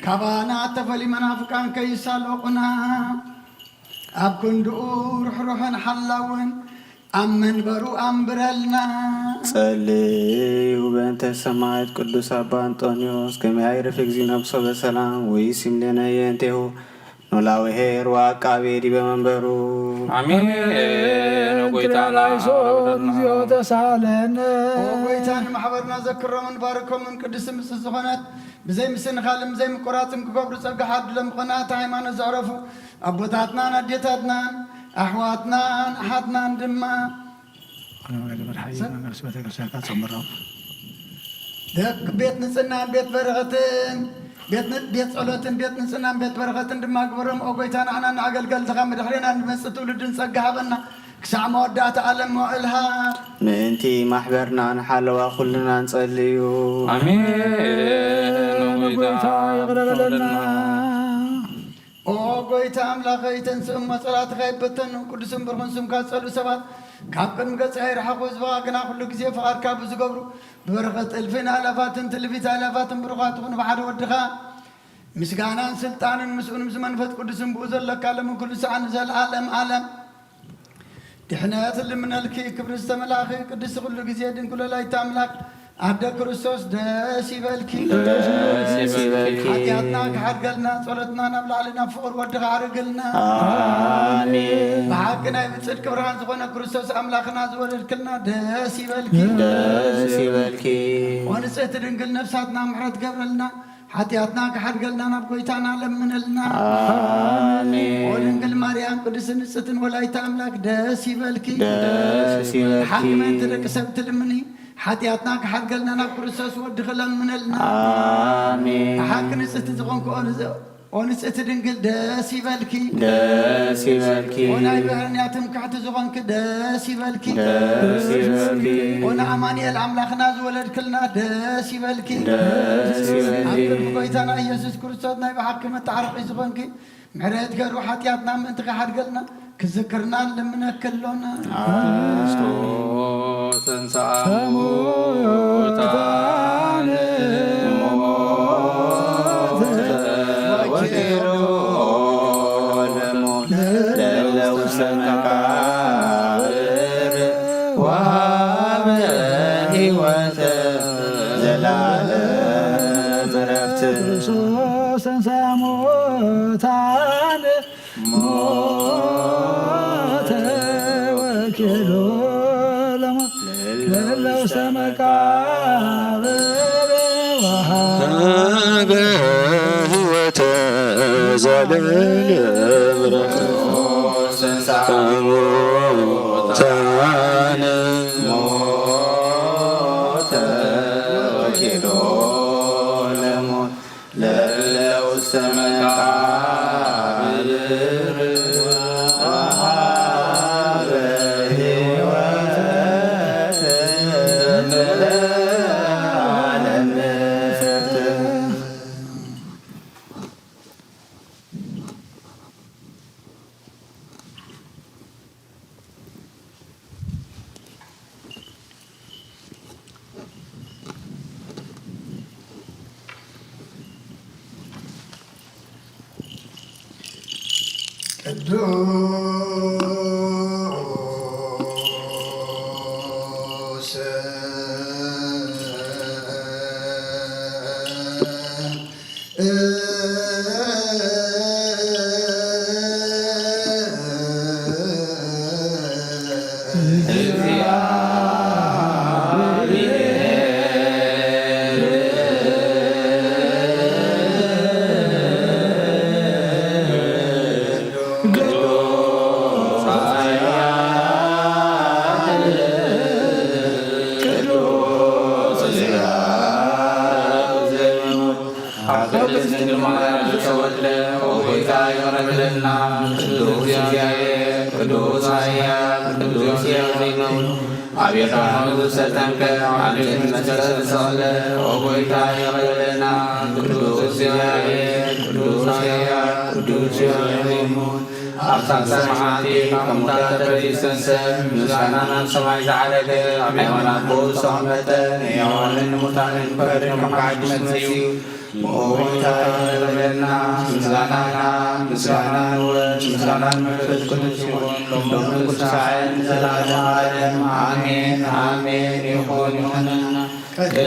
ካባና ተፈሊ መናፍቃን ከይሳለቑና ኣብ ክንድኡ ርሕሩሕን ሓላውን ኣብ መንበሩ ኣንብረልና ጸልዩ በእንተ ሰማዕት ቅዱስ አባ አንጦንዮስ ከመይ አይረፍ እግዚእ ነብሶ በሰላም ወይሲምለነ የእንቴሁ ኖላዊ ሄር ወአቃቤ ዲበ መንበሩ አሜን ጎይታና እግዚኦ ተሳለነ ኦ ጎይታ ንማሕበርና ዘክሮምን ባርኮምን ቅዱስ ምስል ዝኾነት ብዘይ ምስንኻልን ብዘይ ምቁራፅን ክገብሩ ጸጋ ሓድሎም ምኾናት ሃይማኖት ዘዕረፉ ኣቦታትናን ኣዴታትናን ኣሕዋትናን ኣሓትናን ድማ ቤት ንጽህናን ቤት በረኸትን ቤት ጸሎትን ቤት ንጽህናን ቤት በረኸትን ድማ ግበሮም ኦ ጎይታ ንዓና ንኣገልገልትኻ ምድሕሪና ንመጽእ ትውልድን ጸጋ ሃበና ክሳዕ መወዳእታ ዓለም መውዕልሃ ምእንቲ ማሕበርና ንሓለዋ ኩልና ንጸልዩ አሜን ጎይታ ይቕረበለና ኦ ጎይታ ኣምላኸይ ተንስኦም መጸላትኻ ይበተኑ ቅዱስን ብርኹን ስምካ ዝጸልዩ ሰባት ካብ ቅድሚ ገጽኻ ይረሓቑ ህዝብኻ ግና ኩሉ ግዜ ፍቓድካ ብዝገብሩ ብበረኸት እልፍን ኣላፋትን ትልፊት ኣላፋትን ብሩኻት ይኹኑ ብሓደ ወድኻ ምስጋናን ስልጣንን ምስኡን ምስ መንፈስ ቅዱስን ብኡ ዘለካ ሎምን ኩሉ ሰዓት ንዘለዓለም ዓለም ድሕነት ልምነልኪ ክብሪ ዝተመላኺ ቅዱስ ኩሉ ግዜ ድንግሎ ላይታ ኣምላኽ ኣደ ክርስቶስ ደስ ይበልኪ ሓጢኣትና ክሓድገልና ጸሎትና ናብ ላዕሊ ናብ ፍቕር ወድኻ ኣርግልና ኣሜን ብሓቂ ናይ ብጽድቂ ብርሃን ዝኾነ ክርስቶስ ኣምላኽና ዝወለድክልና ደስ ይበልኪ ወንጽሕቲ ድንግል ነፍሳትና ምሕረት ገብረልና ሓጢኣትና ክሓድገልና ናብ ጎይታና ለምነልና ኣሜን ወድንግል ማርያም ቅድስት ንጽሕትን ወላዲተ ኣምላክ ደስ ይበልኪ ሓቂ መንቲ ደቂ ሰብ ትልምኒ ሓጢኣትና ክሓድገልና ናብ ክርስቶስ ወድኽ ለምነልና ኣሜን ሓቂ ንጽሕቲ ዝኾንኩ ወንጽሕቲ ድንግል ደስ ይበልኪ ወናይ ብህርንያ ትምክሕቲ ዝኾንክ ደስ ይበልኪ ወንኣማኑኤል ኣምላኽና ዝወለድክልና ደስ ይበልኪ ኣብ ቅድሚ ጎይታና ኢየሱስ ክርስቶስ ናይ ብሓቂ መታዓርቂ ዝኾንኪ ምሕረት ገይሩ ሓጢኣትና ምእንቲ ክሓድገልና ክዝክርና ልምነክሎና ክርስቶስ ተንሥአ እሙታን ወኪሎ ለሞት ለውስተ መቃብር ወሀበ ሕይወተ ዘላለም ዕረፍት ክርስቶስ ተንሥአ እሙታን ሞተ ወኪሎ ለሞት ለውስተ መቃብር ወሀበ ሕይወተ ዘላለም ዕረፍት ሙታን ሞተ ወኪሎ ለሞት ለውስተ መቃብር ወሀበ ሕይወተ ዘላለም ዕረፍት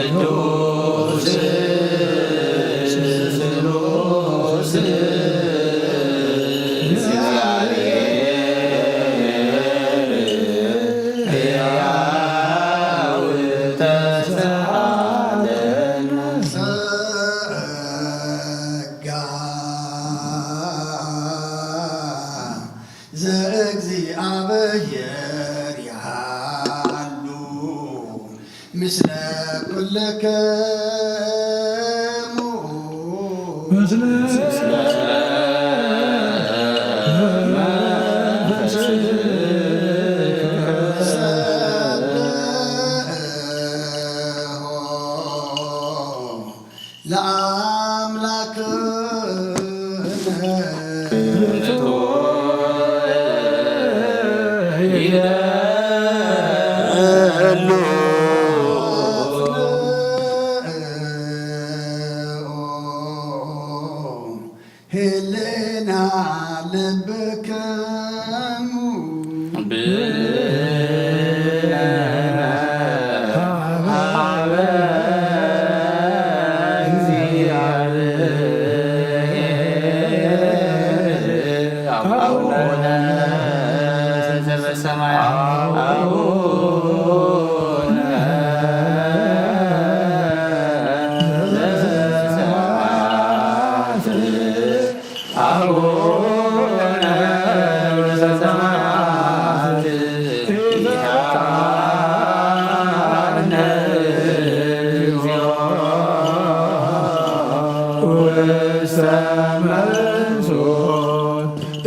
ቅዱስ ዘእግዚአብሔር ያሉ ምስለ ኩልክሙ ምስለ هلنا لبكم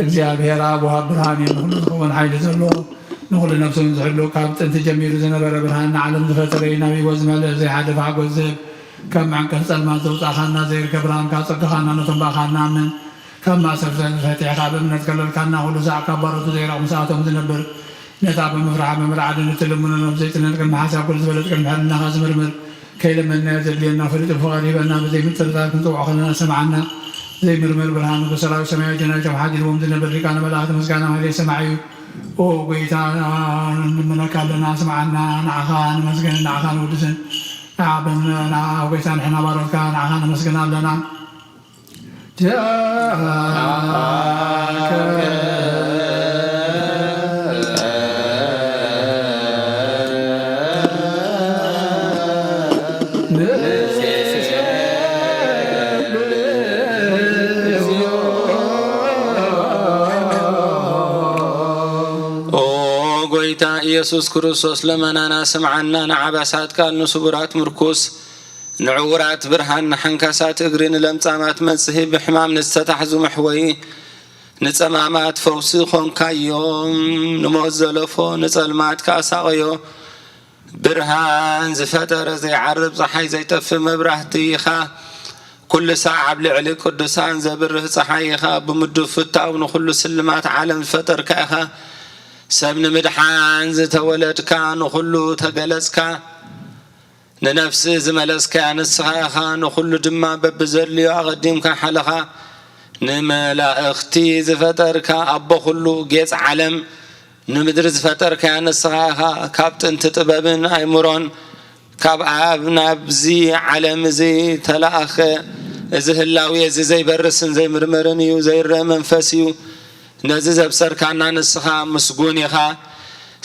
እግዚአብሔር አብ ወሃብ ብርሃን ንኩሉ ዝኸውን ሓይሊ ዘለዎ ንኩሉ ነፍሱን ዝሕሉ ካብ ጥንቲ ጀሚሩ ዝነበረ ብርሃን ንዓለም ዝፈጠረ እዩ ናብይ ዝመልእ ዘይሓደፈ ሓጎስ ዝህብ ከም ማዕንቀር ጸልማት ዘውፃእኻና ዘይርከብ ብርሃንካ ፀጋኻና ነቶም ባኻና ኣምን ከም ማእሰር ፈቲሕካ ብእምነት ከለልካና ኩሉ ሰዕ ካብ ባሮቱ ዘይረቕሙ ሰዓቶም ዝነብር ነታ ብምፍራሕ ብምርዓድን እትልምኖኖም ዘይጥነን ቅድሚ ሓሳብ ኩሉ ዝበለጥ ቅድሚ ሕልናኻ ዝምርምር ከይለመናዮ ዘድልየና ፍሉጥ ፍቓድ ሂበና ብዘይምጥርጣር ክንፅውዖ ከለና ሰማዓና ዘይምርምር ብርሃን ሰራዊት ሰማያዊ ጀናቶም ሓዲርዎም ዝነብር ሊቃነ መላእኽቲ ምስጋና ማህሌ ሰማዕ እዩ ኦ ጎይታ ንምነካ ኣለና ስማዓና ንዓኻ ንመስገን ንዓኻ ንውድስን ጎይታ ንሕና ባሮትካ ንዓኻ ነመስግን ኣለና ኢየሱስ ክርስቶስ ለመናና ስምዓና ንዓባሳትካ ንስጉራት ምርኩስ ንዕውራት ብርሃን ንሓንካሳት እግሪ ንለምጻማት መንጽሂ ብሕማም ንዝተታሕዙ መሕወይ ንጸማማት ፈውሲ ኾንካዮም ንሞት ዘለፎ ንጸልማት ካሳቐዮ ብርሃን ዝፈጠረ ዘይዓርብ ፀሓይ ዘይጠፍ መብራህቲ ኢኻ ኩሉ ሰዓብ ልዕሊ ቅዱሳን ዘብርህ ፀሓይ ኢኻ ብምዱብ ፍታው ንኹሉ ስልማት ዓለም ዝፈጠርካ ኢኻ ሰብ ንምድሓን ዝተወለድካ ንኹሉ ተገለጽካ ንነፍሲ ዝመለስካ ንስኻ ኢኻ ንኹሉ ድማ በብዘድልዮ ኣቐዲምካ ሓለኻ ንመላእኽቲ ዝፈጠርካ ኣቦ ኩሉ ጌጽ ዓለም ንምድሪ ዝፈጠርካ ንስኻ ኢኻ ካብ ጥንቲ ጥበብን ኣይምሮን ካብ ኣብ ናብዚ ዓለም እዚ ተለኣኸ እዚ ህላዊ እዚ ዘይበርስን ዘይምርምርን እዩ ዘይርአ መንፈስ እዩ ነዚ ዘብሰርካና ንስኻ ምስጉን ኢኻ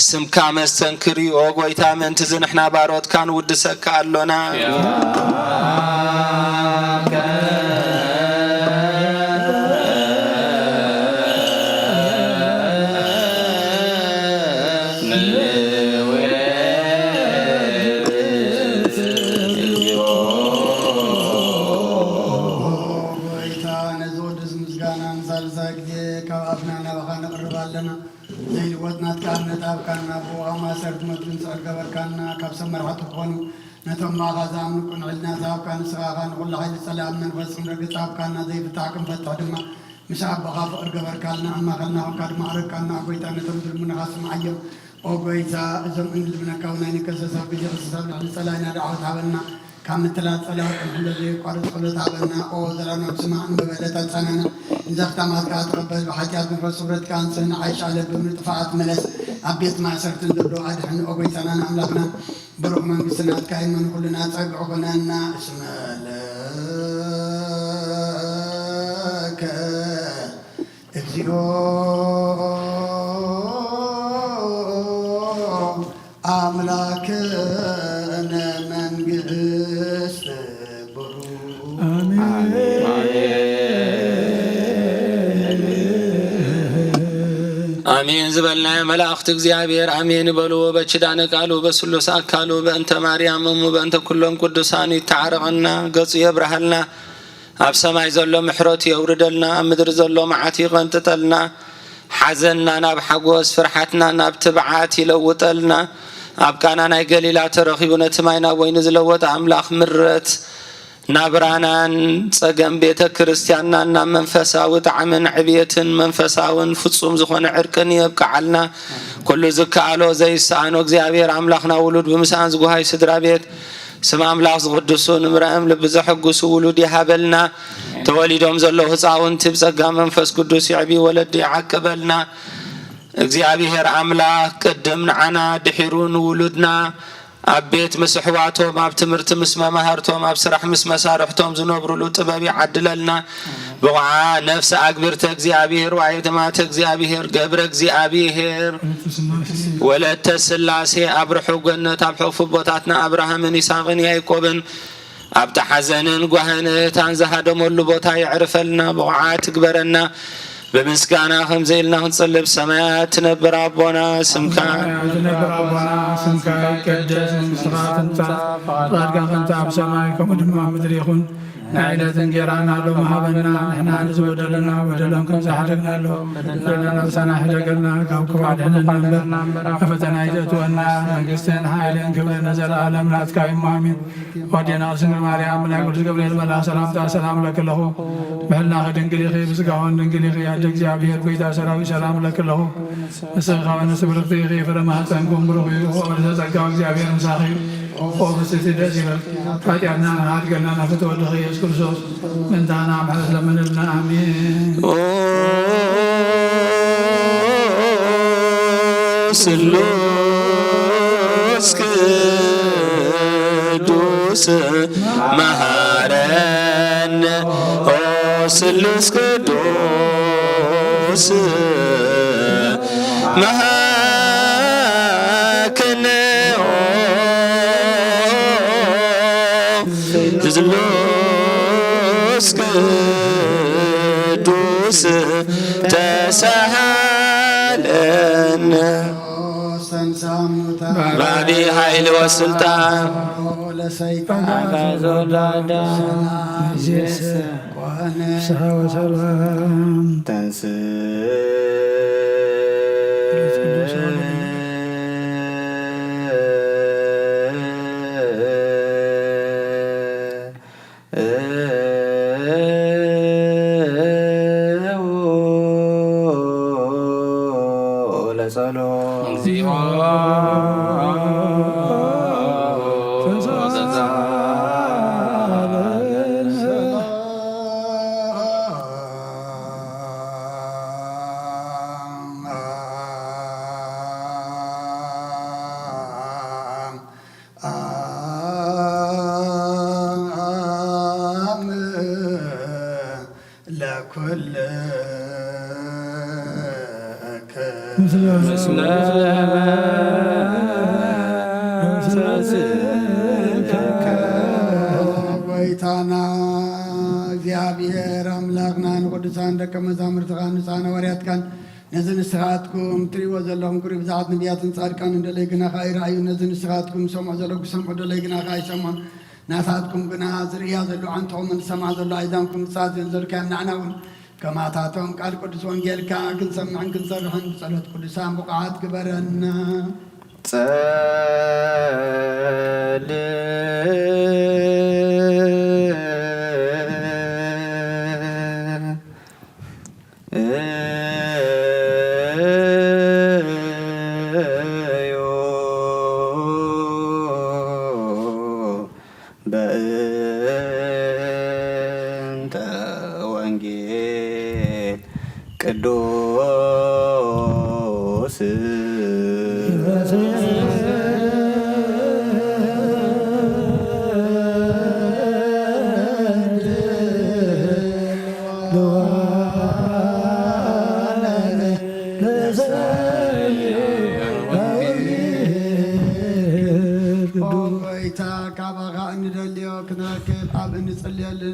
ስምካ መስተንክር እዩ ኦ ጎይታ ምእንቲ እዚ ንሕና ባሮትካ ንውድሰካ ኣሎና نتم ما غزام نكون علنا ذاك كان سراغان كل حي السلام من فسم رجعاب كان زي بتاعكم فتحدنا مش عب غاف أرجع كنا أما كنا وكاد ما أركنا قويتا نتم من غاسم عيب أو قويتا زم من كونا نكسر بجر السلام على السلام دعوة عبنا كم ثلاث سلام الذي قارئ صلاة عبنا أو زلنا بسمع ببلة سننا إذا اختمت كاتربل بحاجات من رسولة كان سن عايش على بمرتفعات ملس أبيت ما صرت ندلو عاد حن أو قويتا أنا أملكنا بروح من بسنات كايمن كلنا تقعنا لنا اسم لك اكزيو أملاكنا من قست بروح آمين زبلنا ملاخت እግዚአብሔር آمين በሉ በችዳነ ቃሉ በስሉስ አካሉ በእንተ ማርያም እሙ በእንተ ኩሎም ቅዱሳን ይተዓረቀና ገጽ የብርሃልና ኣብ ሰማይ ዘሎ ምሕረት የውርደልና ኣብ ምድሪ ዘሎ መዓት ይቐንጥጠልና ሓዘንና ናብ ሓጎስ ፍርሓትና ናብ ትብዓት ይለውጠልና ኣብ ቃና ናይ ገሊላ ተረኺቡ ነቲ ማይ ናብ ወይኒ ዝለወጠ ኣምላኽ ምረት ናብራናን ጸገም ቤተ ክርስቲያንና ናብ መንፈሳዊ ጣዕምን ዕብየትን መንፈሳውን ፍጹም ዝኾነ ዕርቅን የብቃዓልና ኩሉ ዝከኣሎ ዘይሰኣኖ እግዚአብሔር ኣምላኽና ውሉድ ብምስኣን ዝጓሃይ ስድራ ቤት ስም ኣምላኽ ዝቅድሱ ንምርአም ልቢ ዘሐጉሱ ውሉድ ይሃበልና ተወሊዶም ዘለዉ ህፃውንቲ ብጸጋ መንፈስ ቅዱስ ይዕቢ ወለዲ ይዓቅበልና እግዚአብሔር ኣምላኽ ቅድም ንዓና ድሒሩን ውሉድና أبيت مسحواتهم أب تمرت مس مهارتهم أب سرح مس مسارحتهم زنبرو لو طبابي عدللنا بقعة نفس أكبر تجزي أبيهر وعيد ما تجزي أبيهر قبر تجزي أبيهر ولا تسلاسي أبرحو جنة أبحو فبوتاتنا أبراهام نيسان يعقوبن أب تحزنن جهنة تنزهدم اللبوتا يعرفلنا بقعة تكبرنا بمسكانا خمزيلنا نصلي بسماء تنبر ربنا سمكا تنبر ربنا سمكا كدس مصرات انت فارقا انت بسماء كم دم محمد ريخون نعلة انجرانا لو مهابنا نحنا نزود لنا بدلهم كم زحرقنا لهم بدلنا نفسنا حدقلنا كوكب عدنا نمبر أفتنا يجتونا نقستين حالين كبير نزل عالم ناتكا إمامين ودينا سنة مريم لا قلت قبل الملا سلام لك له بهلنا خدن قليخي بسقاون قليخي عدك جابير بيتا سلام لك له نسخا ونسبر اختيخي فرما تنكم بروخي ورزاقا جابير مساخي وبستي دزيلا فاتحنا هاد قلنا نفتو الخي يسكر صوص من دانا بحث لمن لنا آمين سلوس كدوس مهارن سلوس كدوس مهاكن سلوس كدوس تسهلن بعدي حيل والسلطان عبازولادا وسلام ወይታና እግዚአብሔር አምላክና ንቅዱሳን ደቀ መዛሙርትካ ንሳነ ወርያትካን ነዚ ንስኻትኩም ትሪእዎ ዘለኹም ኩሪ ብዙሓት ነቢያትን ጻድቃን እንደለይ ግና ኸ ይረኣዩ ነዚ ንስኻትኩም ሰምዑ ዘለኹ ክሰምዑ ደለይ ግና ኸ ኣይሰምዑን ናታትኩም ግና ዝርያ ዘሎ ዓንትኹምን ዝሰማዕ ዘሎ ኣይዛንኩም ንሳት ዘልካዮ ንዕና እውን ከማታቶም ቃል ቅዱስ ወንጌልካ ክንሰምዕን ክንሰርሕን ብጸሎት ቅዱሳን ብቕዓት ግበረና በእንተ ወንጌል ቅዱስ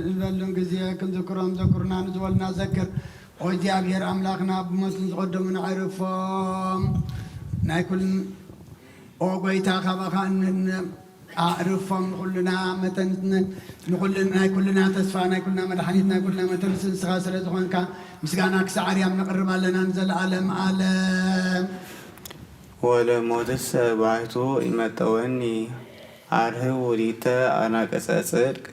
እንበልን ጊዜ ክንዝክሮም ዘክሩና ንዝበልና ዘክር ኦ እግዚአብሔር አምላክና ብሞትን ዝቀደሙን አይርፎም ናይ ኩልን ኦ ጎይታ ካባኻ ኣዕርፎም ንኩልና መተንትንን ንኩልን ናይ ኩልና ተስፋ ናይ ኩልና መድሓኒት ናይ ኩልና መተንስ ንስኻ ስለ ዝኾንካ ምስጋና ክሳብ ዓርያም ነቕርብ ኣለና ንዘለዓለም ዓለም ወለሞትሰ ባሕቱ ይመጠወኒ አርህብ ውዲተ አናቀጸ ጽድቅ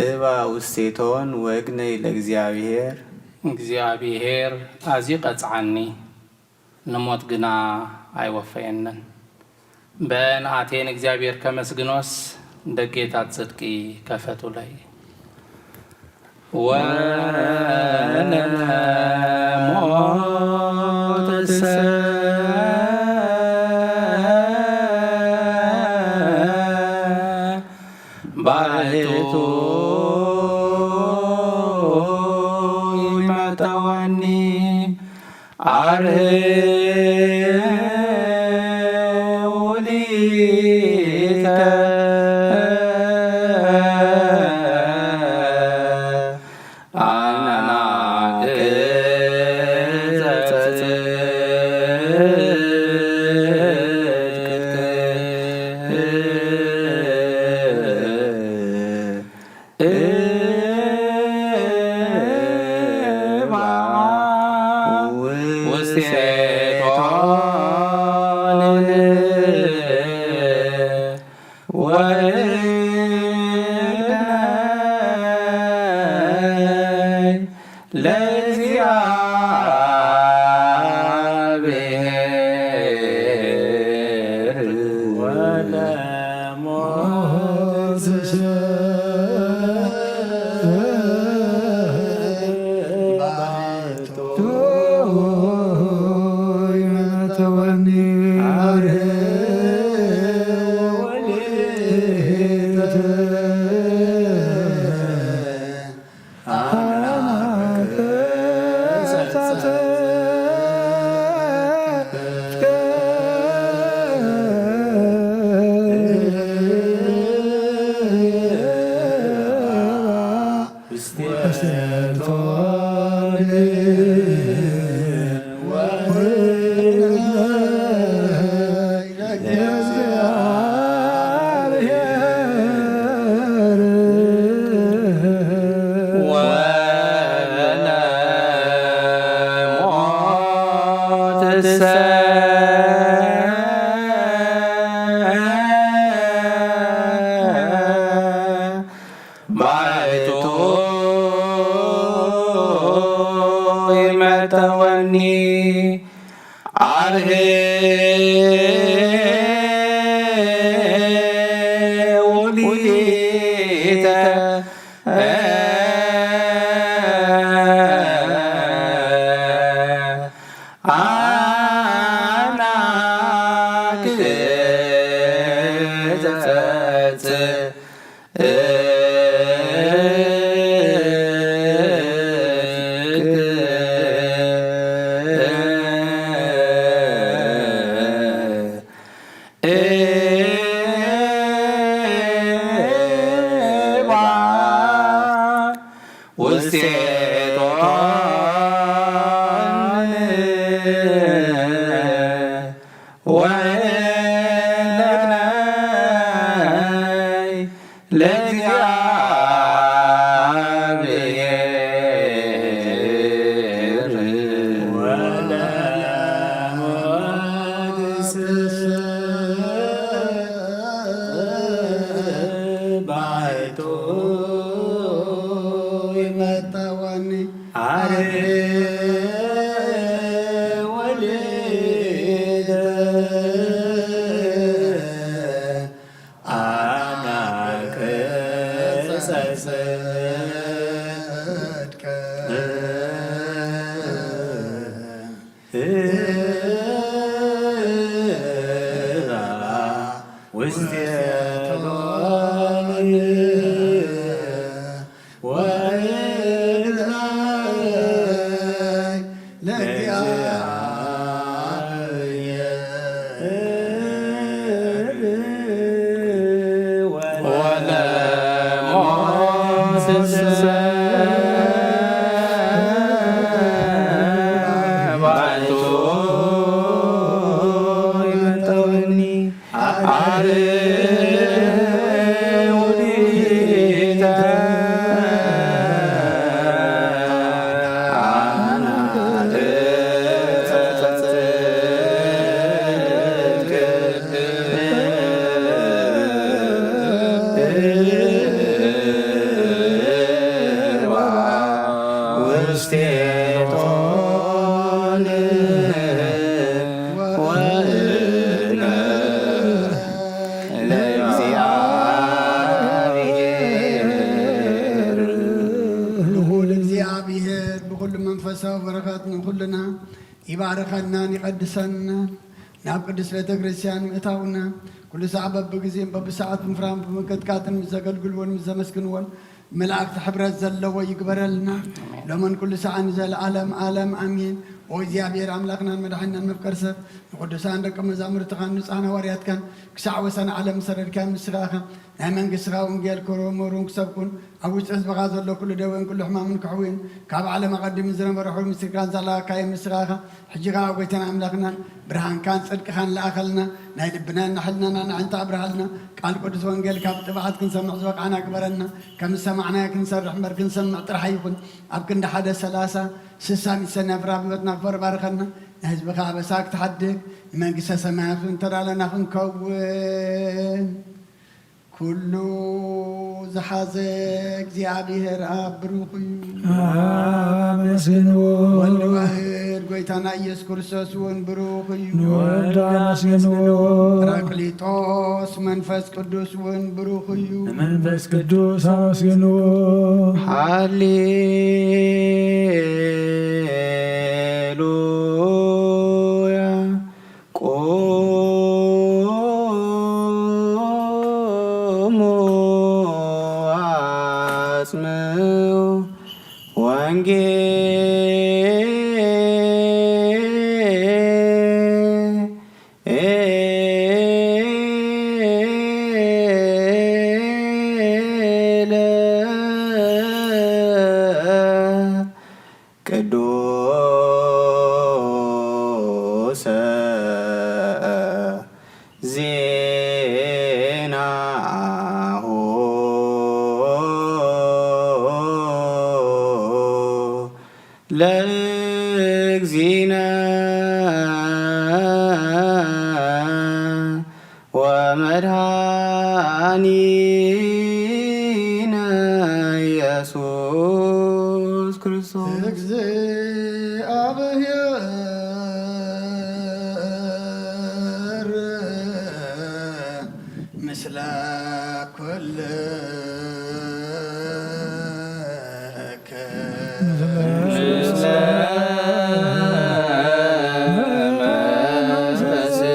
እባ ውስቴቶን ወግነይ ለእግዚአብሔር እግዚአብሔር አዚ ቀጽዓኒ ንሞት ግና አይወፈየንን በንአቴን እግዚአብሔር ከመስግኖስ ደጌታት ጽድቂ ከፈቱ ላይ ወለሞትሰ ባሕቱ ይመጠወኒ አርህብ ውዲተ አናቅጸ ጽድቅ ለእግዚአብሔር ወለሞት ይባርከና ይቀድሰና ናብ ቅዱስ ቤተ ክርስቲያን እታውና ኩሉ ሰዓት በጊዜም በሰዓት ምፍራም በመከትካትን ዘገልግልዎን ዘመስግንዎን መላእክት ሕብረት ዘለዎ ይግበረልና ለመን ኩሉ ሰዓት ዘለዓለም ዓለም አሜን። ኦ እግዚአብሔር አምላክናን መድኃኒናን መፍቀር ሰብ ንቅዱሳን ደቀ መዛሙርትኻን ንጹሐን ሐዋርያትካን ክሳዕ ወሰን ዓለም ሰረድካን ምስኻኻ ናይ መንግሥትኻ ወንጌል ከሮመሩን ክሰብኩን ኣብ ውሽጢ ህዝብኻ ዘሎ ኩሉ ደዌን ኩሉ ሕማምን ክሕውን ካብ ዓለም ኣቐዲሙ ዝነበረ ሑሉ ምስክርካን ዘለኻካየ ምስኻኻ ሕጂኻ ጎይታና ኣምላኽናን ብርሃንካን ጽድቅኻን ለኣኸልና ናይ ልብናን ናሕልናና ንዕንታ ኣብርሃልና ቃል ቅዱስ ወንጌል ካብ ጥባዓት ክንሰምዕ ዝበቃዕና ግበረና ከም ሰማዕናዮ ክንሰርሕ እምበር ክንሰምዕ ጥራሕ ይኹን ኣብ ክንዲ 130 60 ሚሰናፍራ ብበትና ክበር ባርከና ንህዝብኻ ኣበሳ ክትሓድግ ንመንግስተ ሰማያት እንተዳለና ክንከውን ኩሉ ዝሓዘ እግዚአብሔር ኣብ ብሩኽ እዩ። አመስግንዎ ወልድ ዋሕድ ጐይታና ኢየሱስ ክርስቶስ እውን ብሩኽ እዩ ንወልድ አመስግንዎ ጰራቅሊጦስ መንፈስ ቅዱስ እውን ብሩኽ እዩ መንፈስ ቅዱስ አመስግንዎ ሃሌሉያ ቆሙ አጽምዑ ወንጌለ ቅዱሰ ዜናሁ ለእግዚእነ ወመድኃኒነ ኢየሱስ ክርስቶስ እግዚአብሔር ምስለ ኩልከ ምስለ መንፈስከ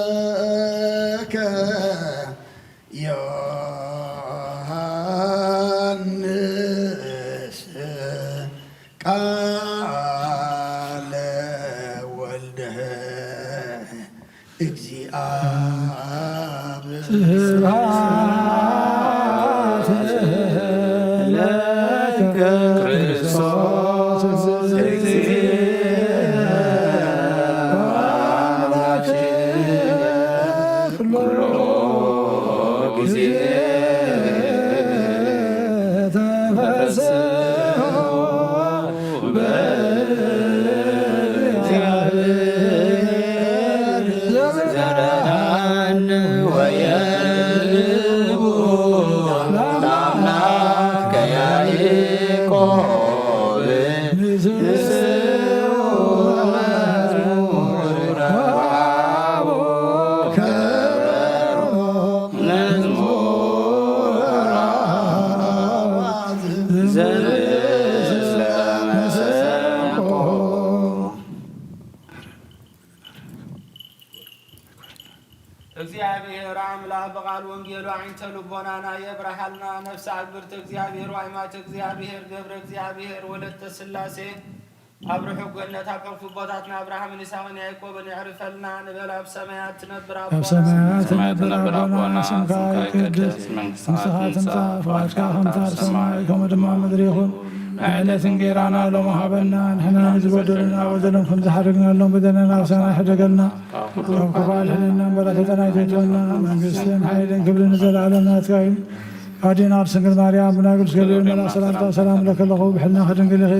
ዘሰበከ ዮሐንስ ቃለ ወልደ ለከ ክርስቶስ ኩሎ ጊዜ ዘረዳን ወየልቡ ለአምላክ ከያዕቆብ መዝሙረ ዋው ከበሮ መዝሙረ ዘለመሰንቆ እግዚአብሔር አምላክ በቃል ወንጌሉ አይንተ ልቦናና የብርሃልና ነፍስ አግብርት እግዚአብሔር ዋይማት እግዚአብሔር ገብረ እግዚአብሔር ወለተ ሥላሴ አብርሑ ገነት አቀፉ ቦታትና አብርሃምን ይስሐቅን ያዕቆብን ያዕርፈልና ንበል አብ ሰማያት ትነብር ኣብ ሰማያት ትነብር አቡና ስምካ ይቅደስ ንስኻ ትምጻእ ፈቃድካ ከምቲ ኣብ ሰማይ ከምኡ ድማ ምድሪ ይኹን ዕለት እንጀራና ሎሚ ሃበና ንሕና ንዝበደሉና በደሎም ከም ዝሓደግናሎም በደለና ኣብ ሰማይ ሕደገልና ካብ ክፋል ሕነና በረከተና ይትወና መንግስትን ሓይልን ክብርን ዘለዓለም ናትካ እዩ ኣዴና ድንግል ማርያም ብናግል ገብርኤል መልኣክ ሰላምታ ሰላም ለከለኹ ብሕልና ክድንግል ኢኺ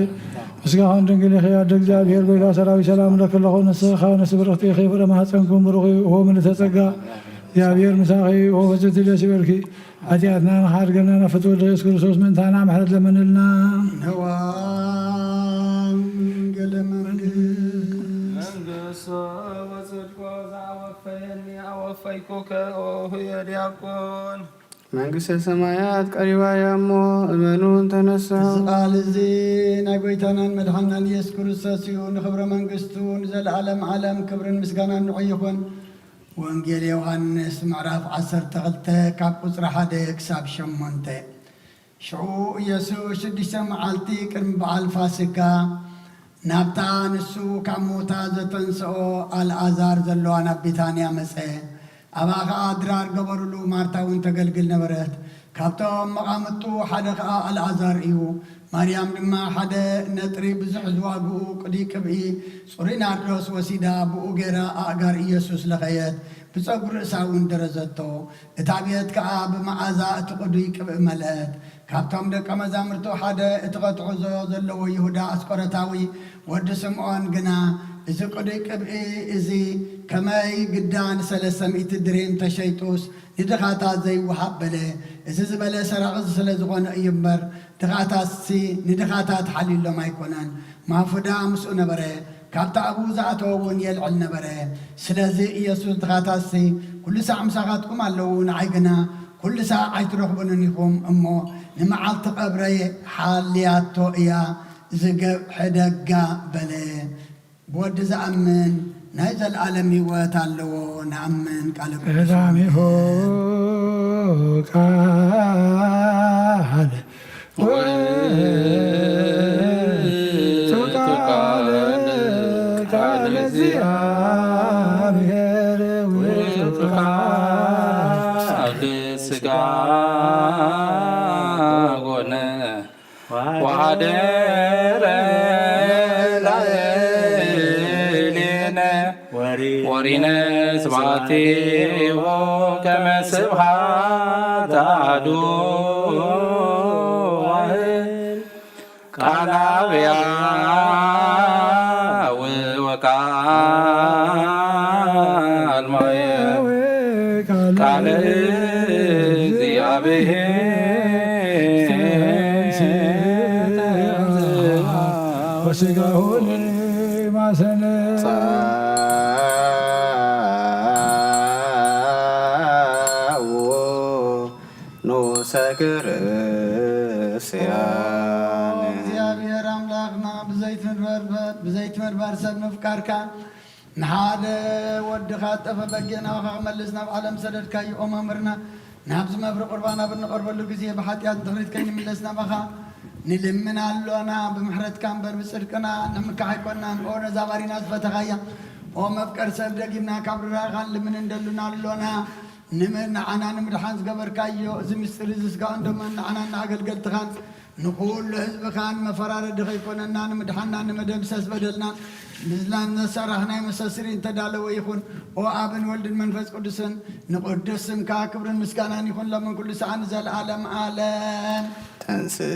ምስጋኹን ድንግል ኢኺ ኣደ እግዚአብሔር ጎይታ ሰራዊት ሰላም ለከለኹ ንስኻ ንስብርኽቲ ኢኺ ፍረ ማሕፀንኩም ብሩኽ ሆ ምልዕተ ጸጋ እግዚአብሔር ምሳኺ ሆ ፈጽምቲ ደስ ይበልኪ ኃጢአትና ንኻድገና ናፍት ወልደ ኢየሱስ ክርስቶስ ምእንታና ምሕረት ለመንልና ነዋንገለ መንግሥቶ ወጽድቆ ዘአወፈየኒ አወፈይኩከ ኦ ህየ ዲያቆን መንግሥተ ሰማያት ቀሪባ ያሞ እመኑን ተነሳ ቃል እዚ ናይ ጎይታናን መድኃናን ኢየሱስ ክርስቶስ እዩ ንክብረ መንግስቱ ንዘለዓለም ዓለም ክብርን ምስጋናን ንዑ ይኹን። ወንጌል ዮሐንስ ምዕራፍ 12 ካብ ቁፅሪ 1 ክሳብ 8 ሽዑ ኢየሱስ 6 መዓልቲ ቅድሚ በዓል ፋሲካ ናብታ ንሱ ካብ ሞታ ዘተንስኦ አልዓዛር ዘለዋ ናብ ቢታንያ መፀ። ኣብኣ ከዓ ድራር ገበሩሉ ማርታ እውን ተገልግል ነበረት። ካብቶም መቃምጡ ሓደ ከዓ አልዓዛር እዩ። ማርያም ድማ ሓደ ነጥሪ ብዙሕ ዝዋግኡ ቅዲ ቅብኢ ጽሩይ ናርዶስ ወሲዳ ብኡ ገይራ ኣእጋር ኢየሱስ ለኸየት ብፀጉሪ ርእሳ እውን ደረዘቶ። እታ ቤት ከዓ ብመዓዛ እቲ ቅዱይ ቅብኢ መልአት። ካብቶም ደቀ መዛሙርቱ ሓደ እቲ ቐጥዑዞ ዘለዎ ይሁዳ ኣስቆረታዊ ወዲ ስምዖን ግና እዚ ቅዱይ ቅብኢ እዚ ከመይ ግዳን 300 ድሬም ተሸይጡስ ንድኻታት ዘይወሃብ በለ። እዚ ዝበለ ሰራቕ ስለ ዝኾነ እዩ እምበር ድኻታትሲ ንድኻታት ሓሊሎም ኣይኮነን። ማፉዳ ምስኡ ነበረ። ካብቲ ኣብኡ ዝኣተወ እውን የልዕል ነበረ። ስለዚ ኢየሱስ ድኻታትሲ ኩሉ ሳዕ ምሳኻትኩም ኣለዉ፣ ንዓይ ግና ኩሉ ሳዕ ኣይትረኽቡንን ኢኹም እሞ ንመዓልቲ ቀብረየ ሓልያቶ እያ ዝሕደጋ በለ። ብወዲ ዝኣምን ናይ ዘለዓለም ህይወት ኣለዎ። ንኣምን ቃል ቀዳሚሁ ቃል ውእቱ ቃል እግዚአብሔር ውእቱ ቃል ሥጋ ኮነ ወሐደረ ወሪነ ስብሐቲሁ ከመ ስብሐት አሐዱ ዋሕድ ቃለ አብያው ወቃል ማርያም ቃለ እግዚአብሔር ወሥጋሁ ለማሰነ ክርስቲያን እግዚአብሔር አምላክና ብዘይት መድበር ሰብ ምፍቃርካ ንሓደ ወድኻ ጠፈ በጌናኻ ክመልስ ናብ ዓለም ሰደድካዮ ኦ መምህርና ናብዚ መብሪ ቁርባና ብንቐርበሉ ግዜ ብሓጢኣት ድኽሪት ከይንምለስ ናባኻ ንልምን ኣሎና ብምሕረትካ እምበር ብፅድቅና ንምካሕ ኣይኮናን። ኦ ነዛባሪና ዝፈተኻያ ኦ መፍቀር ሰብ ደጊምና ካብ ርራኻ ልምን እንደሉና ኣሎና ንዓና ንምድሓን ዝገበርካዮ እዚ ምስጢር እዚ ስጋውን ደሞን ንዓና ንኣገልገልትኻን ንኩሉ ህዝብኻን መፈራረዲ ከይኮነና ንምድሓንና ንመደምሰስ በደልና ብዝላን ነሰራሕናይ መሰስሪ እንተዳለወ ይኹን። ኦ ኣብን ወልድን መንፈስ ቅዱስን ንቅዱስ ስምካ ክብርን ምስጋናን ይኹን ሎምን ኩሉ ሰዓት ንዘለዓለም ዓለም ተንሥእ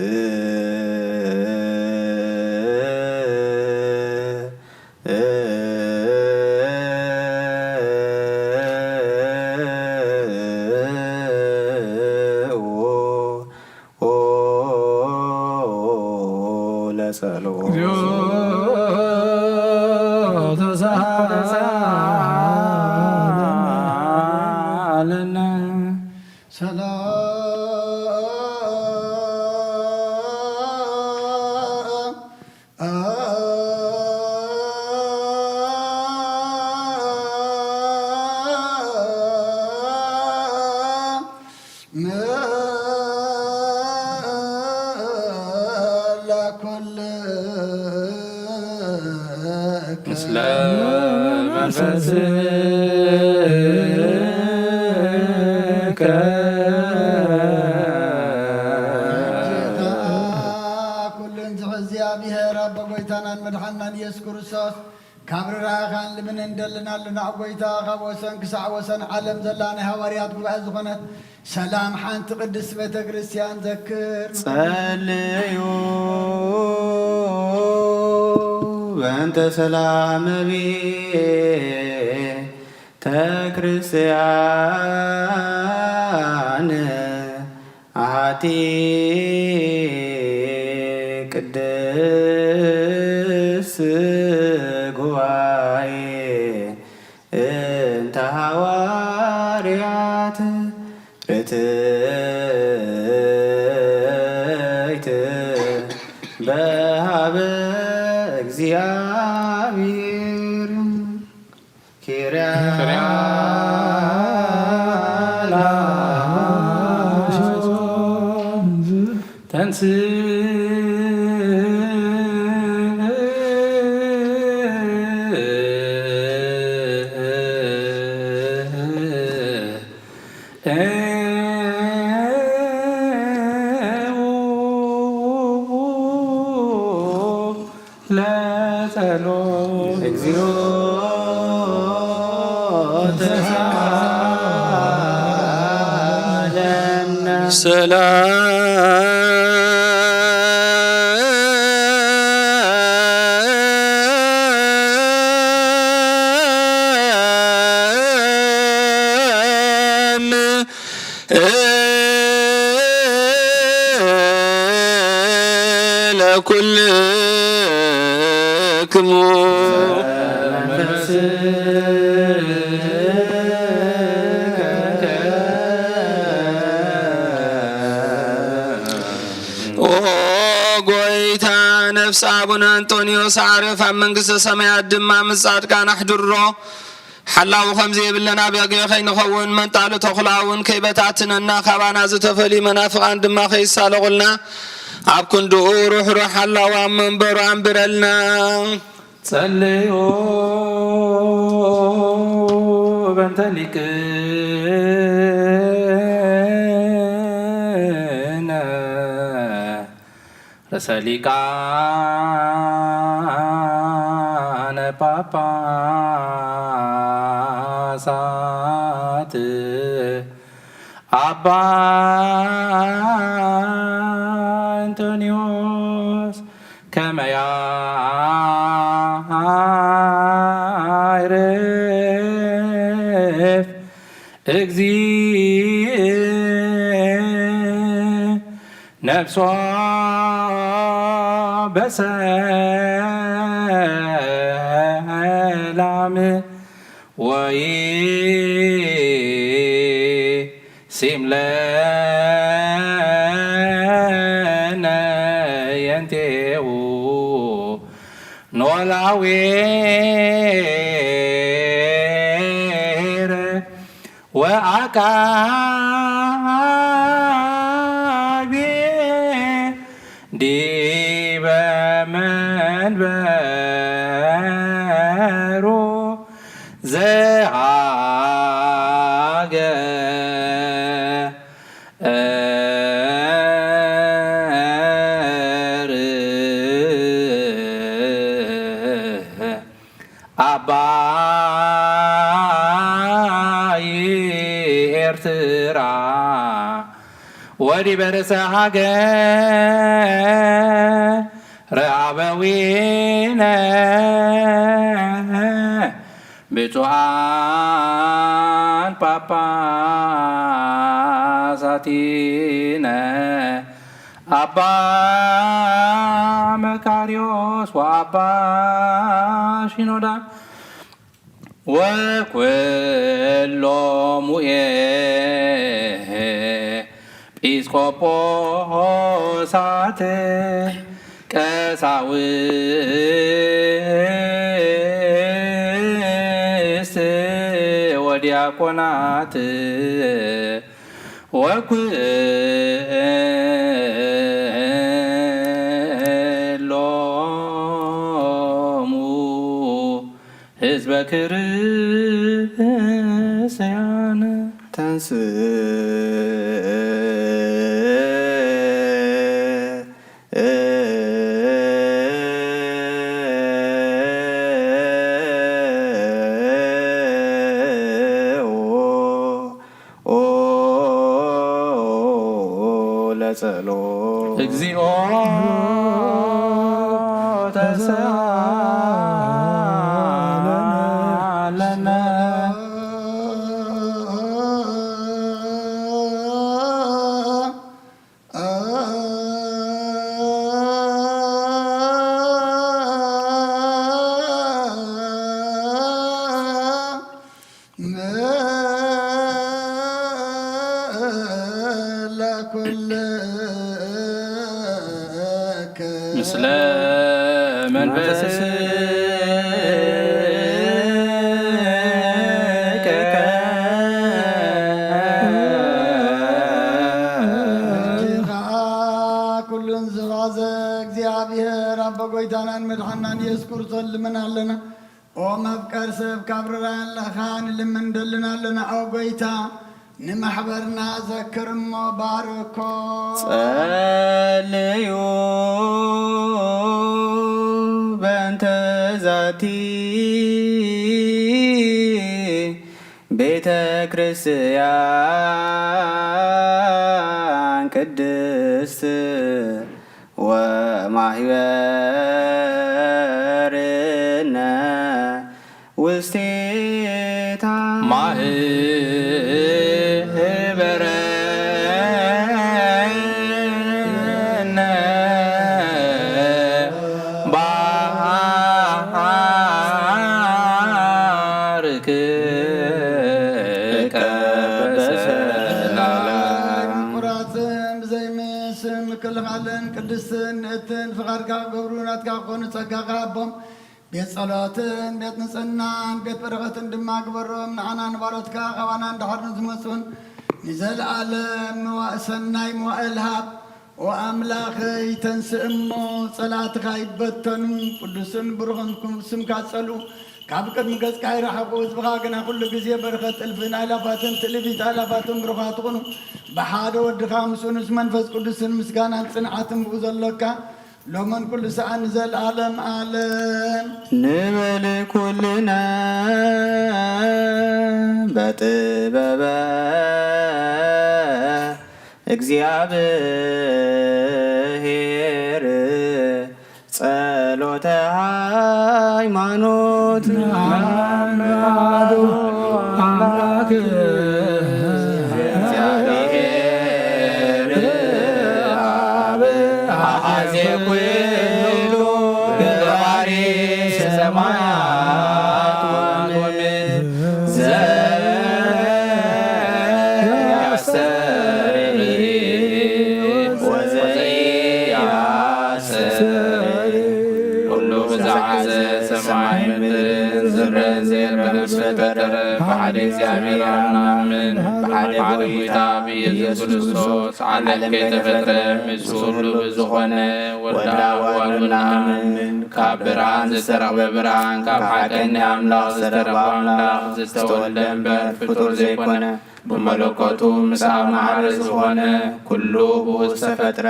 ምስለ መንፈስከ ኩሉን ዝኽእል እግዚአብሔር ኣቦ ጎይታናን መድሓናን ኢየሱስ ክርስቶስ ካብ ርራኻን ልምን እንደልናልና ኣብ ጎይታ ካብ ወሰን ክሳዕ ወሰን ዓለም ዘላ ናይ ሃዋርያት ጉባኤ ዝኾነት ሰላም ሓንቲ ቅድስት ቤተ ክርስቲያን ዘክር ጸልዩ በእንተ ሰላም ቤተ ክርስቲያን አሐቲ ቅድስት ጉባኤ እንተ ሐዋርያት ርትዕ እግዚአብሔር ኪርያ ተንስ ለጸሎት እግዚኦ ተሳለነ ለኩልክሙ ኦ ጎይታ ነፍስ አቡነ አንጦኒዮስ አረፍ ኣብ መንግስተ ሰማያት ድማ ምስ ጻድቃን ኣሕድሮ ሓላዊ ከምዚ የብለና በገ ከይንኸውን መንጣሉ ተኹላውን ከይበታትነና ካባና ዝተፈልዩ መናፍቃን ድማ ከይሳለቁልና ኣብ ክንድኡ ሩሕሩሕ ሓላዊ ኣብ መንበሩ ኣንብረልና ጸልዩ በእንተ ሊቅነ ርእሰ ሊቃነ ጳጳሳት አባ አንቶኒዮስ ከመ ያዕርፍ እግዚእ ነፍሶ በሰላም ወይሲም ለነ የንቴው ኖላዌር ወአቃቤ ዲበ መንበሩ ዘሀገር አባይ ኤርትራ ወዲበ ርእሰ ሀገረ አበዊነ ብፁዓን ጳጳሳቲነ አባ መካሪዎስ ወአባ ሺኖዳ ወኩሎሙ ኤጲስቆጶሳት ቀሳውስት ወዲያቆናት ወኩሎሙ ህዝበ ክርስቲያን ተንስ ለጸሎት እግዚኦ ተሳለነ ምስለ ኩሉን ዝባዘ እግዚአብሔር አበ ጎይታናን መድኃናን ኢየሱስ ክርስቶስ ልመናለና ኦ መፍቀር ሰብ ካብ ርራያን ለኻን ልምንደልናለና ኦ ጎይታ ንማሕበርና ዘክር እሞ ባርኮ ጸልዩ በእንተ ዛቲ ቤተ ክርስቲያን ቅድስት ወማህበርነ ውስቴታ ማህበረነ ባርክከ በሰላም ቁራትን ብዘይምስም ክልኻለን ቅድስትን ንእትን ፍቓድካ ገብሩ ናትካ ክኾኑ ጸጋኻ ኣቦም ቤት ጸሎትን ቤት ንጽህናን ቤት በረኸትን ድማ ግበሮም ንዓና ንባሮትካ ኸባና እንዳሓድኑ ዝመፁን ንዘለኣለም መዋእ ሰናይ መዋእል ሃብ ወኣምላኸይ ተንስእ እሞ ጸላትኻ ይበተኑ ቅዱስን ብሩኽን ስምካ ጸልኡ ካብ ቅድሚ ገጽካ ይረሓቑ ህዝብኻ ግና ኩሉ ግዜ በረኸት እልፍን ኣእላፋትን ትልቢት ኣእላፋትን ብሩኻት ትኹኑ ብሓደ ወድኻ ምስኡ ንስ መንፈስ ቅዱስን ምስጋናን ጽንዓትን ብኡ ዘለካ ሎመን ኩሉ ሰዓት ንዘለኣለም ዓለም ንበል ኩልና በጥበበ እግዚአብሔር ጸሎተ ሃይማኖት ናዱ አምላክ እግዚአብሔር አብ አሐዜ ኩሉ ገባሪ ሰማያት ወምድር ዘያስተሪ ወዘያስተሪ ኩሉ ብዝሓዘ ሰማይ ምድርን ዝረን ዘየርአን ዝፈጠረ ብሓደ እግዚአብሔር እናምን ብሓደ ጎይታ ብኢየሱስ ክርስቶስ ዓለም ከይተፈጥረ ምስ ኩሉ ብዝኾነ ወልዳ ዋሉን እናምን ካብ ብርሃን ዝተረኽበ ብርሃን ካብ ሓቀኛ ኣምላኽ ዝተረኽበ ኣምላኽ ዝተወልደ እምበር ፍጡር ዘይኮነ ብመለኮቱ ምስ ኣብ ማዕረ ዝኾነ ኩሉ ብኡ ዝተፈጥረ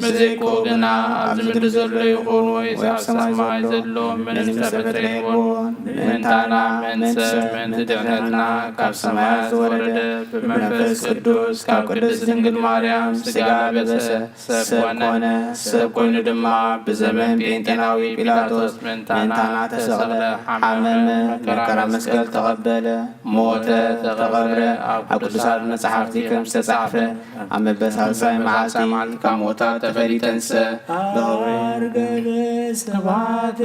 ብዘይኮ ግና ኣብዚ ምድሪ ዘሎ ይኹን ወይስ ኣብ ሰማይ ዘሎ ምንም ዝተፈጥረ ይኹን ምእንታና ምእንሰብ ምእንቲ ድሕነትና ካብ ሰማያት ዝወረደ ብመንፈስ ቅዱስ ካብ ቅድስት ድንግል ማርያም ስጋ ለበሰ ሰብ ኮነ ሰብ ኮይኑ ድማ ብዘመን ጴንጤናዊ ጲላጦስ ምእንታና ተሰቕለ ሓመመ መከራ መስቀል ተቐበለ ሞተ ተቐብረ ኣብ ቅዱሳት መጻሕፍቲ ከም ዝተጻሕፈ ኣብ መበሳልሳይ መዓልቲ ካብ ሞታት ተፈሊጠንሰ ብኽብር ገለ ሰባት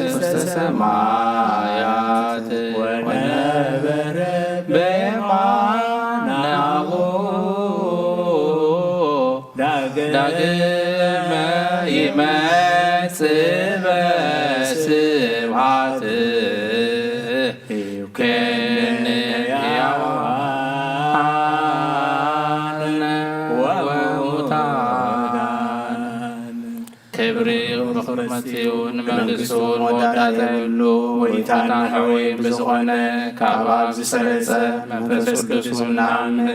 ውስተ ሰማያት ወነበረ በየማናሁ ዳግመ ይመጽእ በስብሐት ይኩነን ሕያዋን ወሙታን ክብሪ ብኽርመትውን መንግሥቱን ወዳተ ሁሉ ወይታና ሕወይ ብዝኾነ ካብ ኣብ ዝሰረጸ መንፈስ ቅዱስ ናምን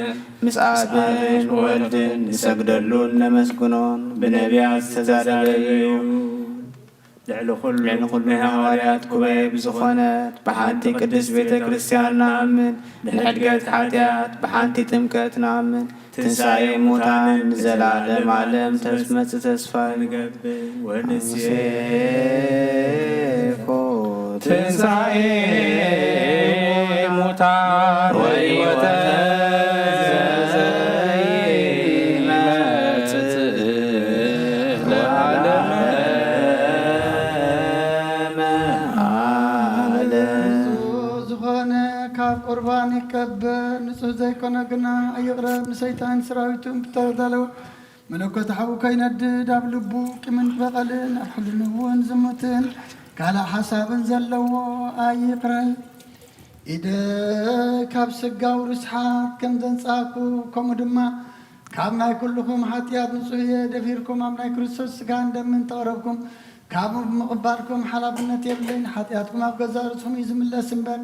ምስ አብን ወልድን ንሰግደሉን ነመስግኖን ብነቢያት ዝተዛረበ እዩ ልዕሊ ኩሉ ሐዋርያት ጉባኤ ብዝኾነት ብሓንቲ ቅድስት ቤተ ክርስቲያን ናምን ንሕድገት ሓጢአት ብሓንቲ ጥምቀት ናምን ትንሣኤ ሙታን ንዘላለም ዓለም ተስመጽእ ተስፋ ንገብር ወንሴፎ ትንሣኤ ሙታን ወሕይወተ ዘይመጽእ ለዓለመ ዓለም ዝኾነ ካብ ቁርባን ይቀበል ንጹህ ዘይኮነ ግና ኣይቕረብ ንሰይጣን ሰራዊቱን ብተዳለወ ملكوت حبوكي ندد أبلبوك من بغلن أحلنون زمتن كالا حساب زلو أي قري إذا كاب سقاو رسحات كم زنساكو كومدما كابنا كلكم حتيات نصوية دفيركم أمنا كريستوس سقان دمن تقربكم كاب مقباركم حلابنا تيبلين حتياتكم أبقزارتهم يزم الله سنبر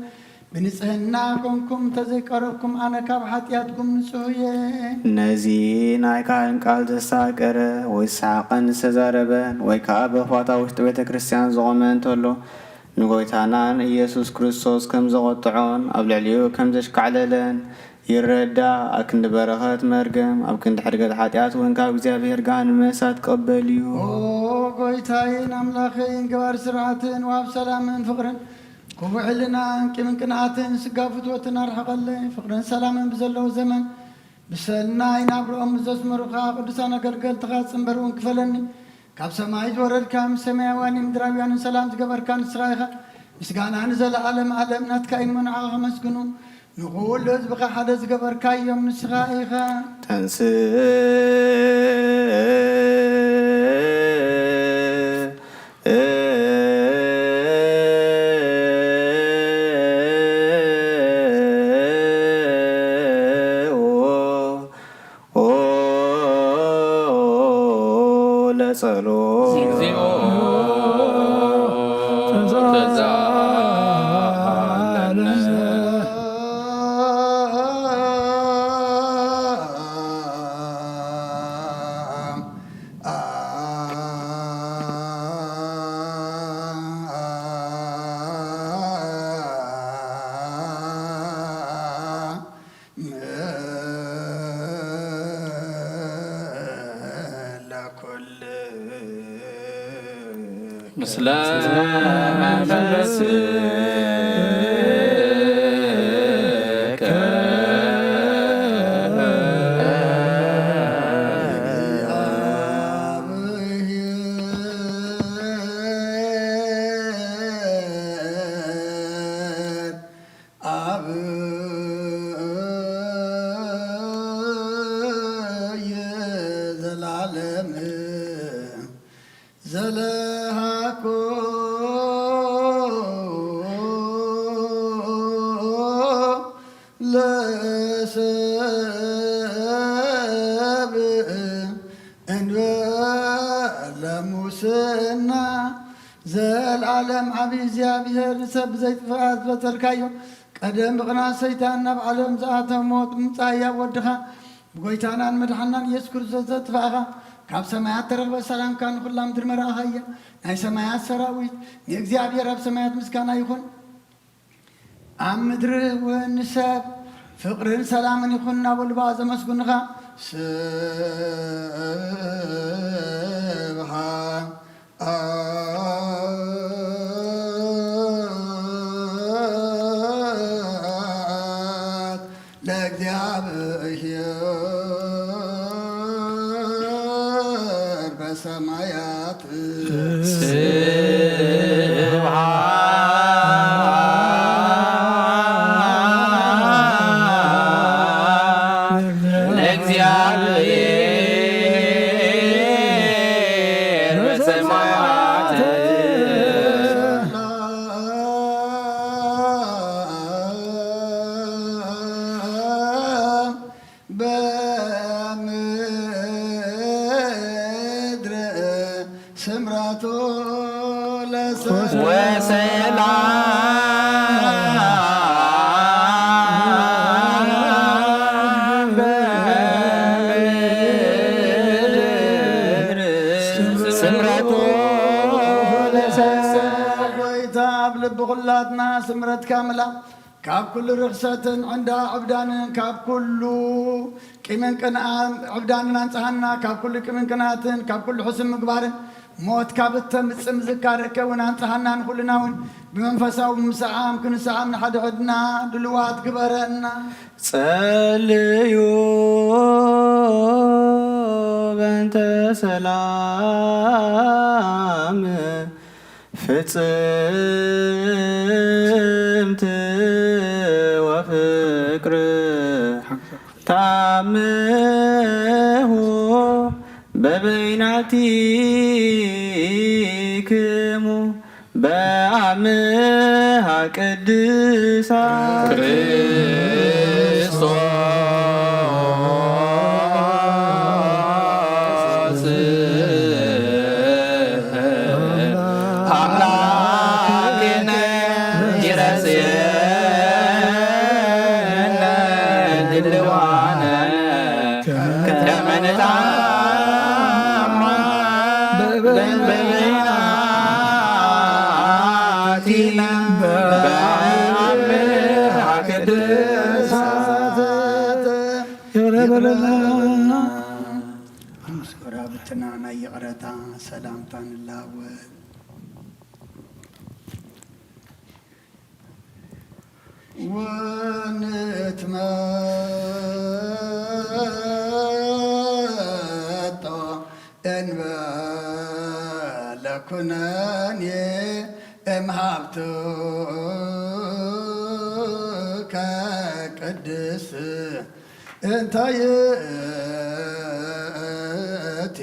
بنسهنا كنكم تذكركم أنا كاب حتياتكم نصوية نزي نايكاين قال تساكر ويسحقن سزاربن ويكاب فاتا وشتويت كريستيان زغمان تولو نغويتانان إيسوس كريستوس كم زغطعون أبلعليو كم زشكعللن يردا أكند برغات مرقم أبكند حرقات حاتيات وينكاب زيابير قان مسات قبليو غويتاين أملاخين قوار سرعتين واب سلامين فقرن كوعلنا كمن كنعاتين سقافتوتنا رحقلي فقرن سلامين بزلو زمن بسلنا ينابرو أمزوس مرخا قدسانا قرقل تخاص انبرون كفلني كاب سمايز ورد كام سماواني مدراويان سلام تقبر كان سرايخا مسقانا نزل عالم ناتكاين من عاها مسكنو نقول لز بقى حدث قبر كاي يوم نسرايخا تنسي زالعالم عبي زيابير سب زيت فات بتركايو قدم بقنا سيتان بعلم زاته موت مصايا ودخا بغيتانا مدحنان يسكر زت فاغا كاب سمايات ترغب السلام كان كلام درمرا هيا اي سمايات سراويت يغزيابير رب سمايات مسكانا يكون ام مدر ونسب فقر سلام يكون ابو الباز مسكنها سبحان በሰማያት بغلاتنا سمرت كاملة كاب كل رخصة عند عبدان كاب كل كمن كان عبدان نانصحنا كاب كل كمن كناتن كاب كل حسن مقبار موت كابت مصم ذكارك ونانصحنا كلناون بمنفساو مسعام كن سعام حد عدنا دلوات قبرنا صليو بنت سلام ፍጽምት ወፍቅር ታምሁ በበይናቲክሙ በአምሃ ቅድሳት ክርስቶስ አምላክነ ይረስየነ ድልዋነ ከመ ንታማ በበይናቲነ በአምሃ ቅድሳት የረበለና ምስራ ብትና ናይ ይቕረታ ሰላምታ ንላወል ወንትመጦ እንበለ ኩነኔ እምሃብትከ ቅድስ እንተ ይእቲ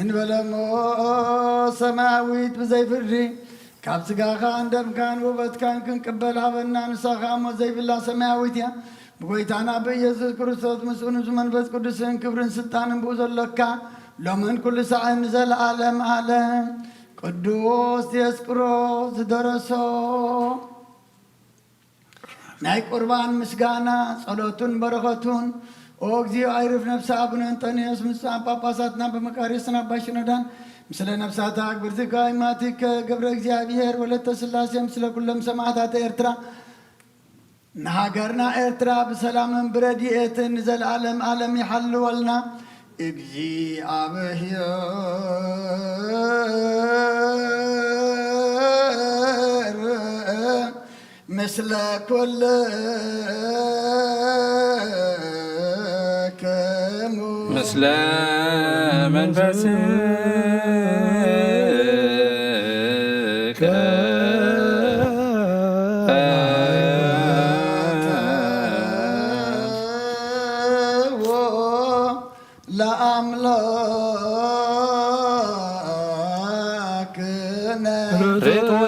እንበለሞ ሰማያዊት ብዘይፍርዲ ካብ ስጋኻ እንደምካን ውበትካን ክንቅበል ሃበና ንሳኻ ሞት ዘይብላ ሰማያዊት እያ ብጎይታና ብኢየሱስ ክርስቶስ ምስኡ ንሱ መንፈስ ቅዱስን ክብርን ስልጣንን ብኡ ዘለካ ሎምን ኩሉ ሰዓን ዘለዓለም ዓለም ቅዱስ ዲዮስቆሮስ ዝደረሶ ናይ ቁርባን ምስጋና ጸሎቱን በረኸቱን ኦ እግዚኦ አይርፍ ነፍሰ አቡነ አንጦንዮስ ምስ ጳጳሳትና በመቃርዮስና አባ ሽኖዳን ምስለ ነፍሳታ አክብርቲከ አይማቲከ ገብረ እግዚአብሔር ወለተ ሥላሴ ምስለ ኩሎም ሰማዕታተ ኤርትራ ንሃገርና ኤርትራ ብሰላምን ብረድኤትን ዘለዓለም ዓለም ይሓልወልና እግዚአብሔር ምስለ ኩልክሙ ምስለ መንፈስከ ለአምላክነ ርቱዕ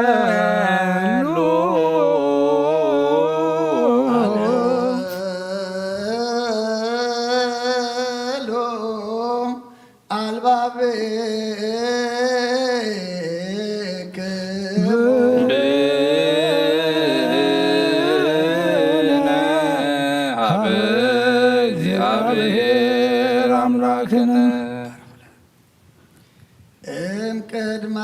ይደሉ አልባቤክሙ ብልነ ሀበ እግዚአብሔር አምላክነ እምቅድመ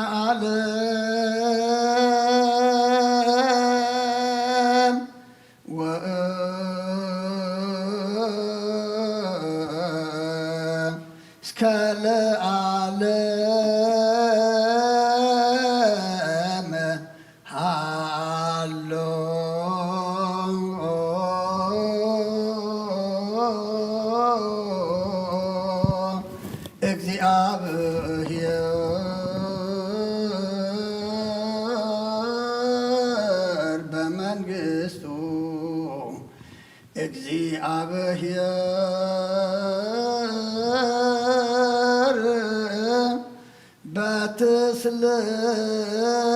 ዓለም እስከ ለዓለም ሃሎ እግዚአብሔር በመንግሥቱ እግዚአብሔር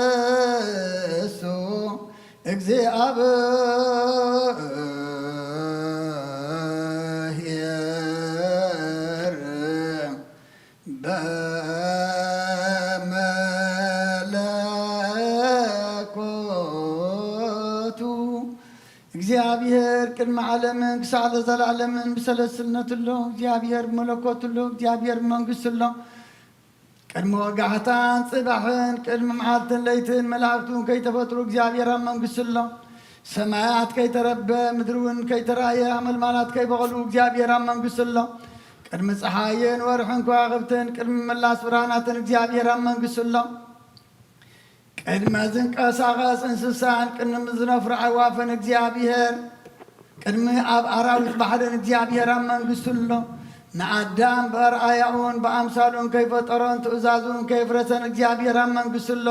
በትስልሱ እግዚአብሔር በመለኮቱ እግዚአብሔር ቅድመ ዓለምን ክሳዕ ለዘላለምን ብሰለስልነት ኣሎ እግዚአብሔር መለኮት ኣሎ እግዚአብሔር መንግስት ኣሎ ቅድሚ ወጋሕታን ጽባሕን ቅድሚ መዓልትን ለይትን መላእክቱን ከይተፈጥሩ እግዚአብሔር ኣብ መንግስት ኣሎ ሰማያት ከይተረበ ምድሪ እውን ከይተራእየ ኣመልማላት ከይበቕሉ እግዚአብሔር ኣብ መንግስት ኣሎ ቅድሚ ፀሓይን ወርሕን ከዋኽብትን ቅድሚ መላስ ብርሃናትን እግዚአብሔር ኣብ መንግስት ኣሎ ቅድመ ዝንቀሳቐስ እንስሳን ቅድሚ ዝነፍሩ ኣዕዋፍን እግዚአብሔር ቅድሚ ኣብ ኣራዊት ባሕርን እግዚአብሔር ኣብ መንግስቱ ኣሎ ንኣዳም በኣርኣያኡን ብኣምሳሉን ከይፈጠሮን ትእዛዙን ከይፍረሰን እግዚአብሔር ኣብ መንግስቱ ኣሎ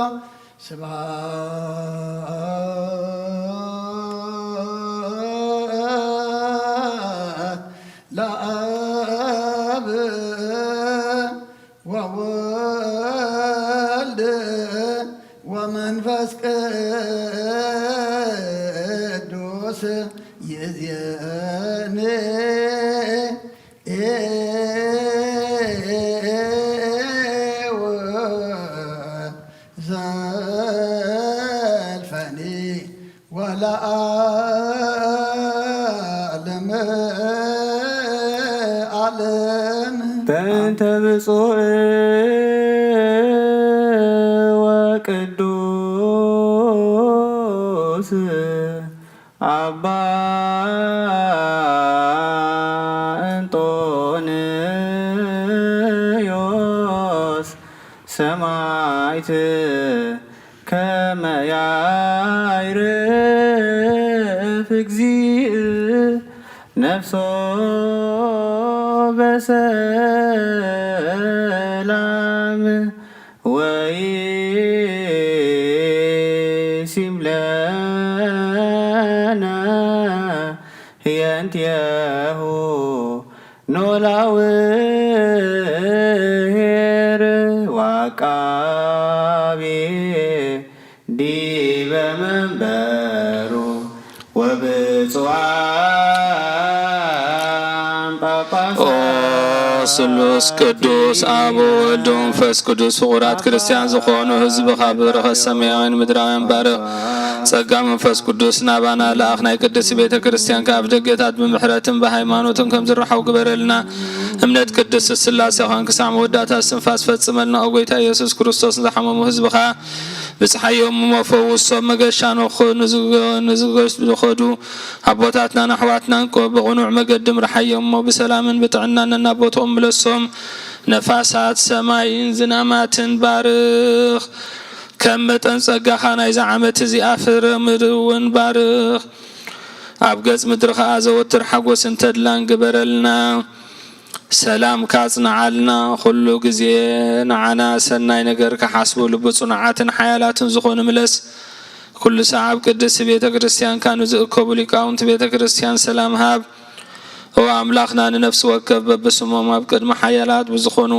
ስብሃት አብ ወወልድ ወመንፈስ ቅዱስ ይእዜኒ ዘልፈኒ ወለዓለመ ዓለም በእንተ ብፁዕ ወቅዱስ አባ እንጦንዮስ ሰማዕት ከመ ያዕርፍ እግዚእ ነፍሶ በሰላም ወይሲምለነ የንትየሁ ኖላውሔር ወዐቃቤ ዲበ መንበሩ ወብፁዓን ጳጳሳት ስሉስ ቅዱስ አብ ወወልድ ወመንፈስ ቅዱስ ፍቁራት ክርስቲያን ዝኾኑ ህዝብኻ ብበረኸት ሰማያውያን ምድራውያን ባርኽ ጸጋ መንፈስ ቅዱስ ናባና ለኣኽ ናይ ቅድስት ቤተ ክርስቲያን ካብ ደገታት ብምሕረትን ብሃይማኖትን ከም ዝረሓው ግበረልና እምነት ቅድስት ስላሴ ኻን ክሳዕ መወዳእታ እስትንፋስ ፈጽመልና ኦ ጎይታ ኢየሱስ ክርስቶስ ዝሓመሙ ህዝብኻ ብፀሓዮም መፈውሶም መገሻ ንዝገሽ ዝኸዱ ኣቦታትናን ኣሕዋትናን ብቕኑዕ መገዲ ምርሓዮም ብሰላምን ብጥዕናን እናቦቶኦም ምለሶም ነፋሳት ሰማይን ዝናማትን ባርኽ ከም መጠን ጸጋኻ ናይዛ ዓመት እዚኣ ፍረ ምድሪ እውን ባርኽ ኣብ ገጽ ምድሪ ኸኣ ዘወትር ሓጎስን ተድላን ግበረልና ሰላም ካጽንዓልና ኩሉ ግዜ ንዓና ሰናይ ነገር ክሓስቡ ልቢ ጽኑዓትን ሓያላትን ዝኾኑ ምለስ ኩሉ ሰዓብ ቅድስቲ ቤተ ክርስቲያን ካኑ ዝእከቡ ሊቃውንቲ ቤተ ክርስቲያን ሰላም ሃብ ኦ ኣምላኽና ንነፍሲ ወከፍ በብስሞም ኣብ ቅድሚ ሓያላት ብዝኾኑ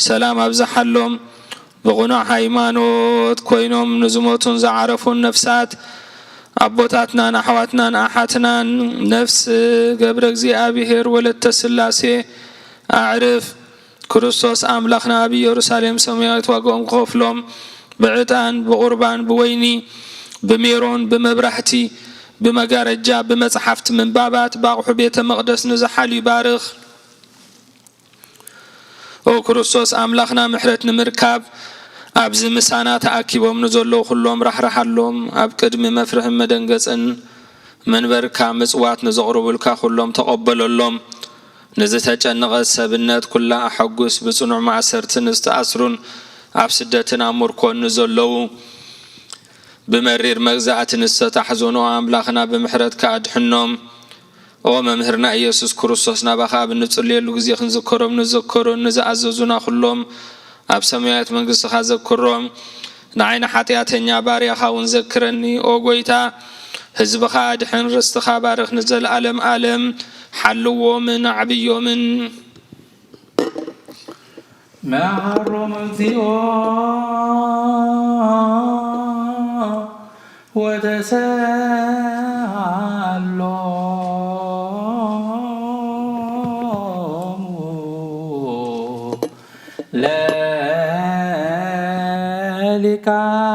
ሰላም ኣብዝሓሎም ብቕኑዕ ሃይማኖት ኮይኖም ንዝሞቱን ዝዓረፉን ነፍሳት ኣቦታትናን ኣሕዋትናን ኣሓትናን ነፍሲ ገብረ እግዚኣብሔር ወለተ ስላሴ ኣዕርፍ ክርስቶስ ኣምላኽና ኣብ ኢየሩሳሌም ሰማያዊት ዋግኦም ክኸፍሎም ብዕጣን ብቁርባን ብወይኒ ብሜሮን ብመብራህቲ بمجارجة بمزحفت من بابات باغح بيت مقدس نزحال يبارخ او كريستوس أملاخنا محرت نمركاب أبز مسانات أكيبهم نزولو خلوم رح رحلهم أب كدم مفرح مدنقسن من بركا مزوات نزغرو بالكا خلوم تقبل اللهم نزتج النغس سبنات كلها أحقوس بصنع معسرت نستأسرون أب سدتنا مركون نزولو بمرير مجزعة نستحزنوا أملاخنا بمحرت كعد حنوم وممهرنا يسوع كريستوس نبخا بنصلي له جزيخ نذكرهم نزعززنا خلهم أبسميات من قصة خذكرهم نعين حتياتنا باريخا ونذكرني أو قويتا حزب خاد حن رستخا بارخ نزل ألم حلو من عبي من ما حرم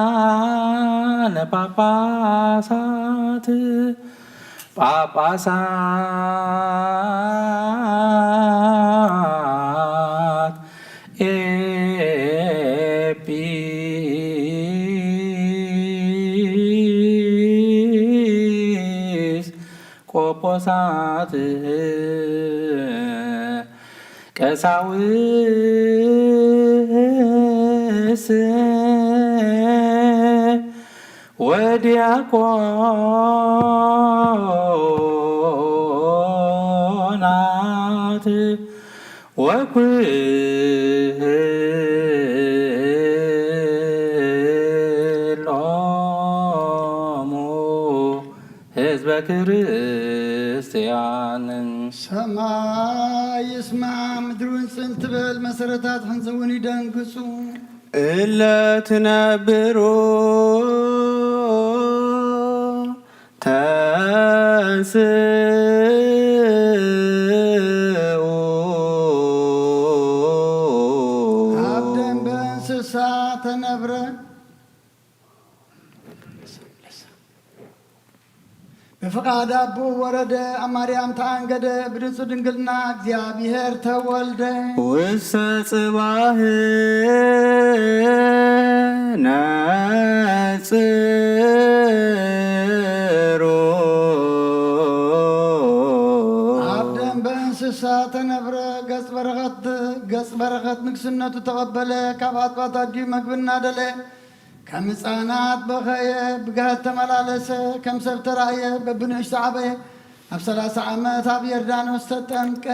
للكان باباسات ቆጶሳት ቀሳውስት ወዲያቆናት ወኩሎሙ ሕዝበ ክርስቲያን ሰማይ ሰማይ ይስማዕ ምድሩን ጽንትበል መሰረታት ሕንዘውን ይደንግጹ እለ ትነብሩ ተንስኡ አብደን በእንስሳ ተነብረ በፈቃድ አቡ ወረደ አማርያም ተአንገደ ብድንጹ ድንግልና እግዚአብሔር ተወልደ ውስተ ጽባህ ነጽሩ አብደን በእንስሳ ተነብረ ገጽ በረኸት ንግስነቱ ተቐበለ ካብ አጥባት አዲዩ መግብና ደለ ከም ህፃናት በኸየ ብግህት ተመላለሰ ከም ሰብ ተራእየ በብንእሽቶ ዓበየ ኣብ 30 ዓመት ኣብ ዮርዳኖስ ተጠምቀ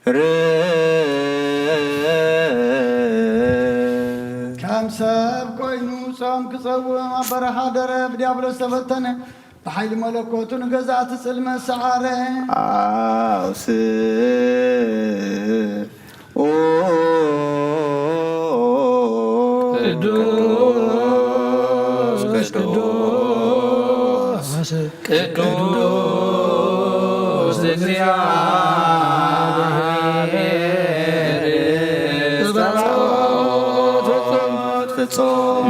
ንነጽር ከም ሰብ ኮይኑ ጾም ክጸውም ኣብ በረኻ ደረ ብዲያብሎስ ተፈተነ بحيل ملكوت نجزات سلم السعارة أوس ቅዱስ እግዚአብሔር ጸሎት ፍጹም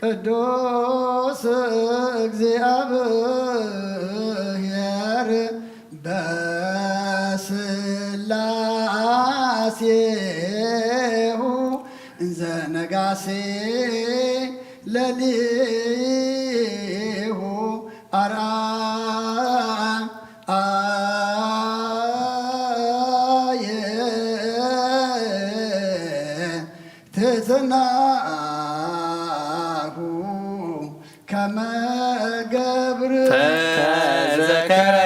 ቅዱስ እግዚአብሔር በስላሴሁ እንዘ ነጋሴ ለሊሁ አርአየ ትሕትናሁ ከመ ገብር ተዘከረ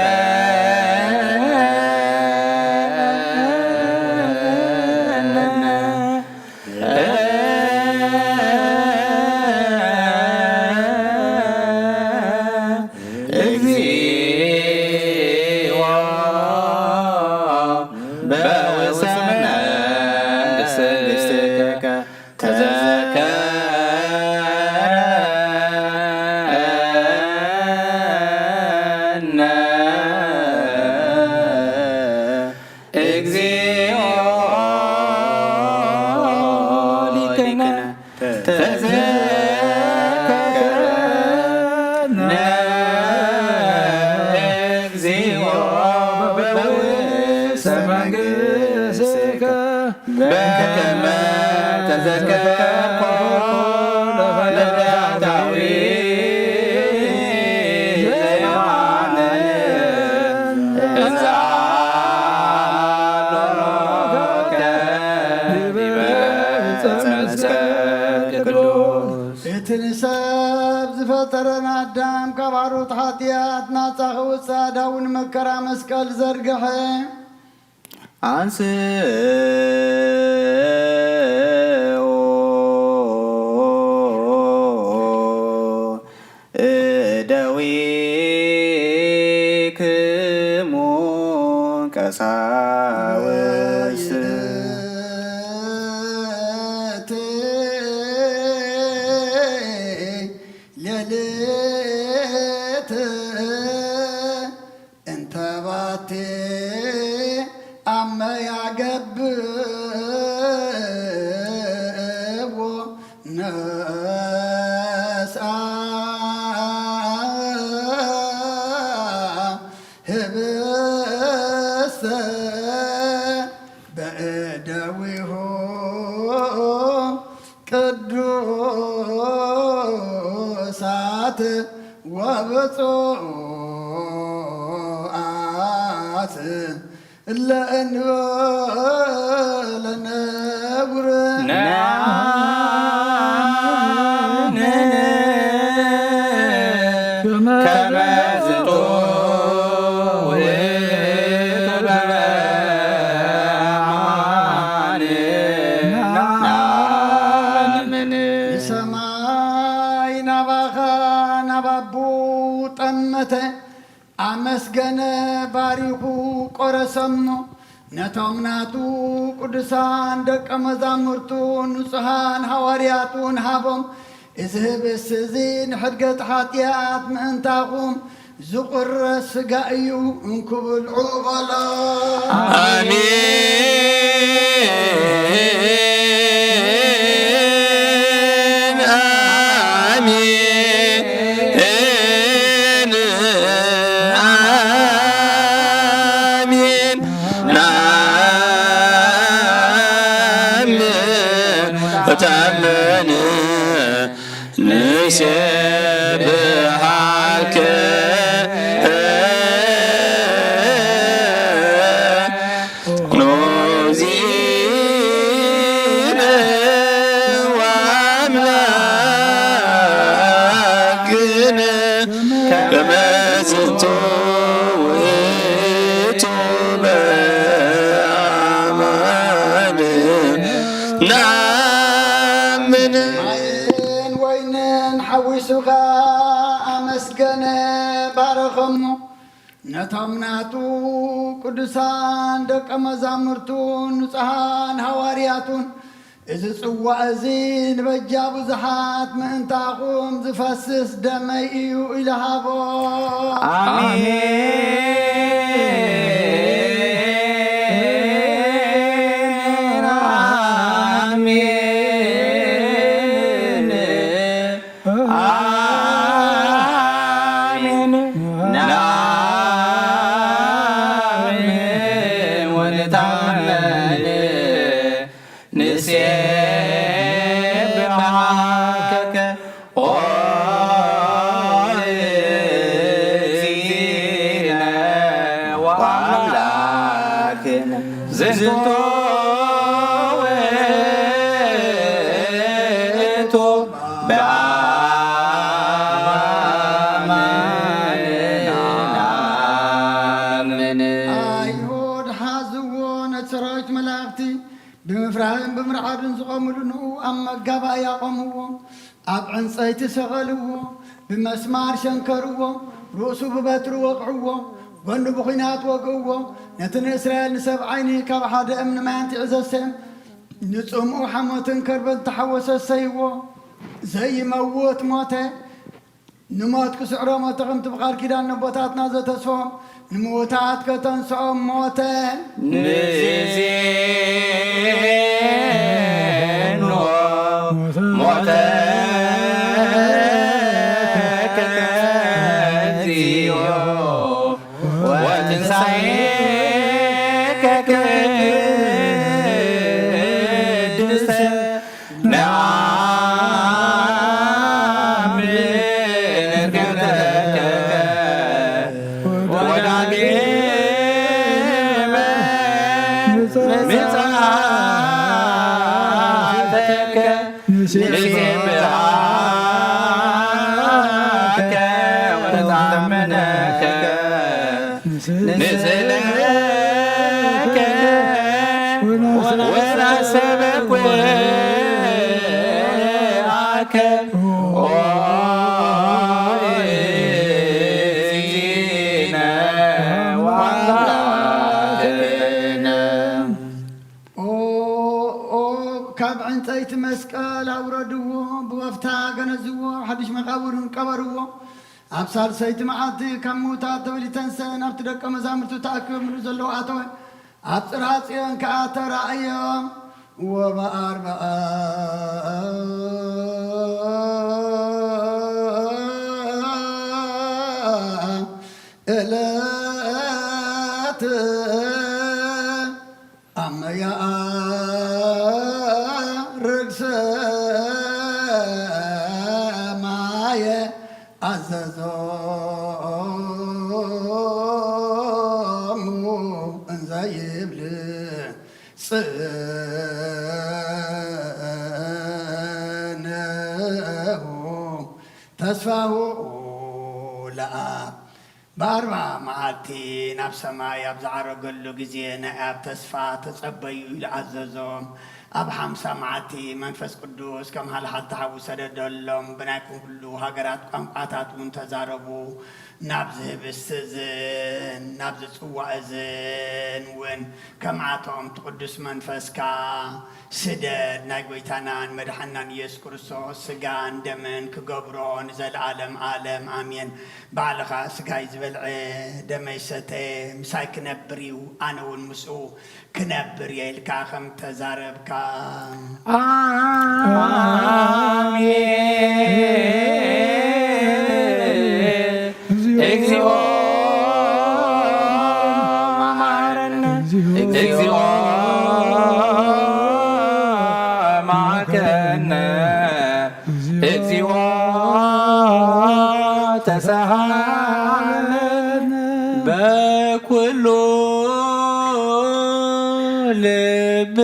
ትንሰብ ዝፈጠረን አዳም ካብ ዓሮት ኃጢአት ናፃ ክውፃእ ዳውን መከራ መስቀል ዘርግሐ አንስኡ እደዊክሙ ቀሳውስት ሌሊት እንተ ባቴ አመ ያገብእዎ ነስአ ህብስተ በእደዊሁ ቅዱሳት ወብፁዓት ለእንበለ ነዊ ክብር ሰማይ ናባኻ ናባቡ ጠመተ አመስገነ ባሪኹ ቆረሰሞ ነቶም ናቱ ቅዱሳን ደቀ መዛሙርቱ ንጹሃን ሐዋርያቱን ሃቦም እዚ ህብስ እዚ ንሕድገት ኃጢአት ምእንታኹም ዝቁረስ ሥጋ እዩ እንክብልዑ በሎ አሜን አሜን አሜን ናምን ተታመን ንሴብሃከ ኖዚነ ወአምላክነ ከመ ዝንቱ ውእቱ በአማን ናምን ማይን ወይንን ሓዊሱኻ ኣመስገነ ባረኸሞ ነቶም ናቱ ቅዱሳን ደቀ መዛሙርቱን ንጹሃን ሐዋርያቱን እዚ ጽዋዕ እዚ ንበጃ ብዙሓት ምእንታኹም ዝፈስስ ደመይ እዩ ኢልሃቦ ዝንቱ ውእቱ በአማን ናምን አይሁድ ሓዝዎ ነቲ ሰራዊት መላእኽቲ ብምፍራህን ብምርዓድን ዝቖምሉ ኣብ መጋባ ያቆምዎ ኣብ ዕንፀይቲ ሰቐልዎ ብመስማር ሸንከርዎ ርእሱ ብበትሪ ወቕዕዎ ጎኑ ብኹናት ወግእዎ ነቲ ንእስራኤል ንሰብ ዓይኒ ካብ ሓደ እምኒ ማያንቲ ዕዘሰም ንጽምኡ ሓሞትን ከርበን ተሓወሰ ሰይዎ ዘይመውት ሞተ ንሞት ክስዕሮ ሞተ ከምቲ ብቓል ኪዳን ነቦታትና ዘተስፎም ንምውታት ከተንስኦም ሞተ ንዜኖ ሞተ ከከዚዮ ወትንሣኤከ ቅድስተ ነአምን እርገትከ ወዳግመ ምጽአትከ ንሴብሐከ ወነታመነከ ንስእለከ ወናሰበክ ወአከ ኦዚነ ወአምላክነ ካብ ዕንፀይቲ መስቀል ኣውረድዎ ብወፍታ ገነዝዎ ሓድሽ መቃብርን ቀበርዎ ኣብ ሳልሰይቲ መዓልቲ ካብ ምውታት ተበሊተንሰ ናብቲ ደቀ መዛሙርቱ ተኣኪቦምሉ ዘለዉ ኣተወ ኣብ ጽርሐ ጽዮን ከዓ ተራእዮም ወበኣርብዓ ዕለት ኣብ መያእርግ ሰማየ አዘዞሙ እንዘ ይብል ጽ ተስፋሁ ለአብ በአርባ መዓልቲ ናብ ሰማይ ኣብ ዝዓረገሉ ግዜ ናይ ኣብ ተስፋ ተጸበዩ ኢሉ ኣዘዞም ኣብ 50 መዓልቲ መንፈስ ቅዱስ ከም ሃልሃልቲ ሓዊ ሰደደሎም ብናይኩም ኩሉ ሃገራት ቋንቋታት እውን ተዛረቡ ናብ ዝህብስቲ እዝን ናብ ዝፅዋዕ እዝን እውን ከምዓቶም ትቅዱስ መንፈስካ ስደድ ናይ ጎይታናን መድሓናን ኢየሱስ ክርስቶስ ስጋን ደምን ክገብሮ ንዘለዓለም ዓለም ኣሜን ባዕልኻ ስጋይ ዝበልዐ ደመይ ሰተየ ምሳይ ክነብር እዩ ኣነ እውን ምስኡ ክነብር እየ ኢልካ ከም ተዛረብካ እግዚኦ መሐረነ እግዚኦ መሐከነ እግዚኦ ተሳሃለነ በኩሉ ልብ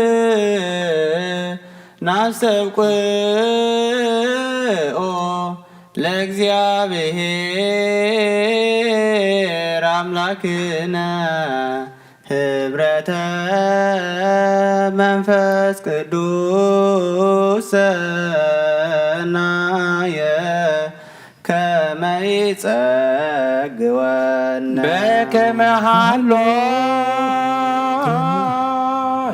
ናስተብቅኦ ለእግዚአብሔር አምላክነ ህብረተ መንፈስ ቅዱስ ሰናየ ከመ ይጸግወነ በከመ ሀሎ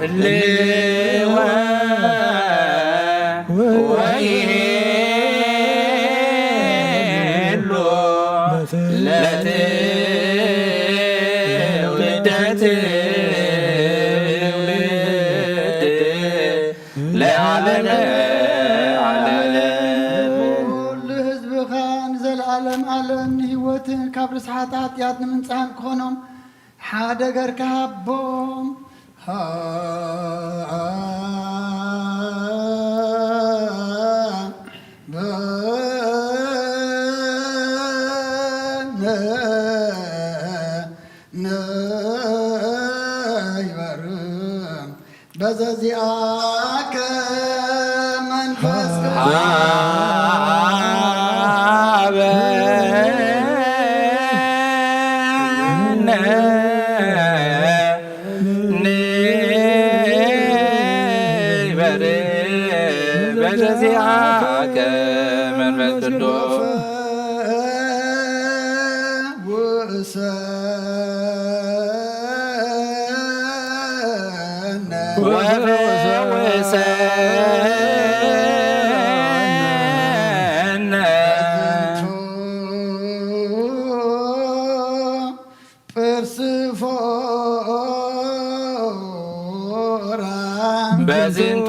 ህልወ ወይሄሎ ለትውልደ ለዓለመ ዓለም ኩሉ ህዝብኻ ንዘለዓለም ዓለም ንህይወትን ካብ ርስሓት ኃጢአት ንምንጻን ክኾኖም ሓደ ገርካ ሃቦም በዘዚአከ መንፈስ በዘዚአከ መንፈስ ቅዱስ ወፈወሰነ ጵርስፎራ በዝንቱ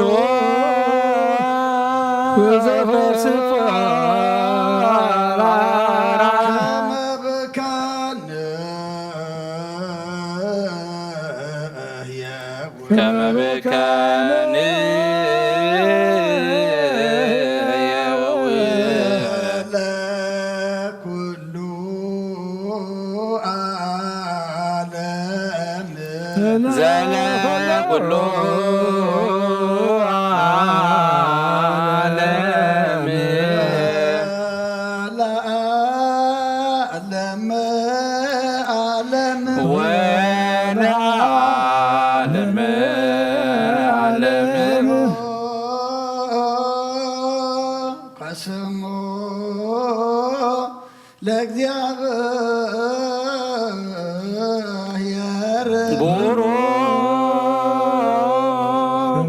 ከመ በካነ ለኩሉ ዓለም ዘለኩሉ ዓለም ለዓለም ዓለም ወለዓለመ ዓለም ቀስሞ ለእግዚአብሔር ቡሩክ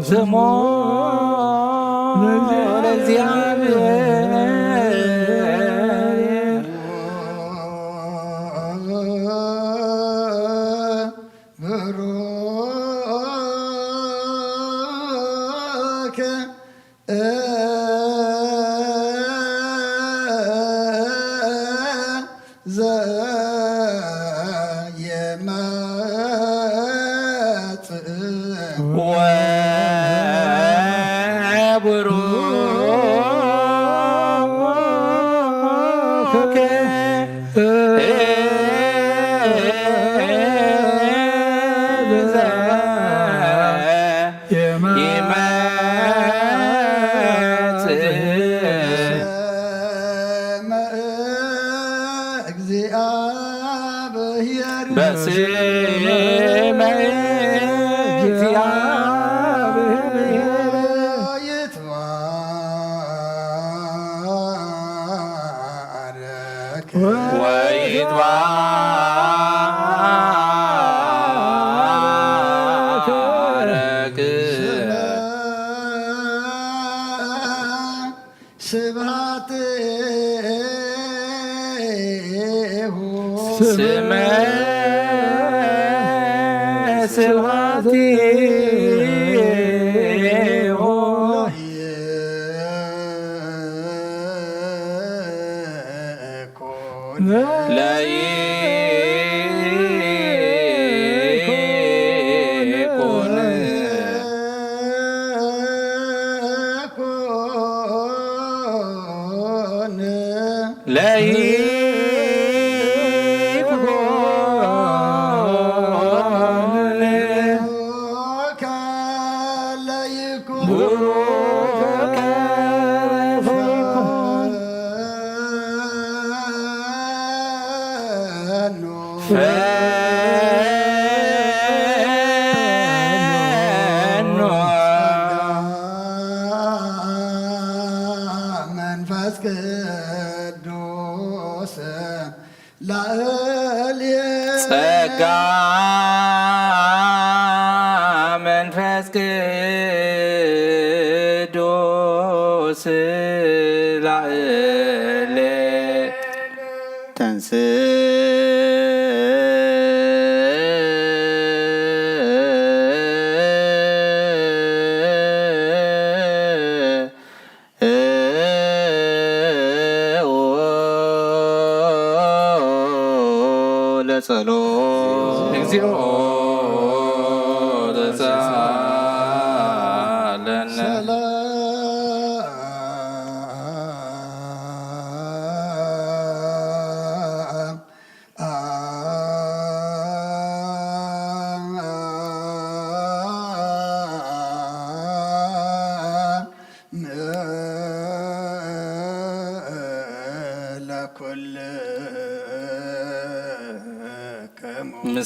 ስሙ ለእግዚአብሔር ብሩክ ዘየመጽእ ወቡሩክ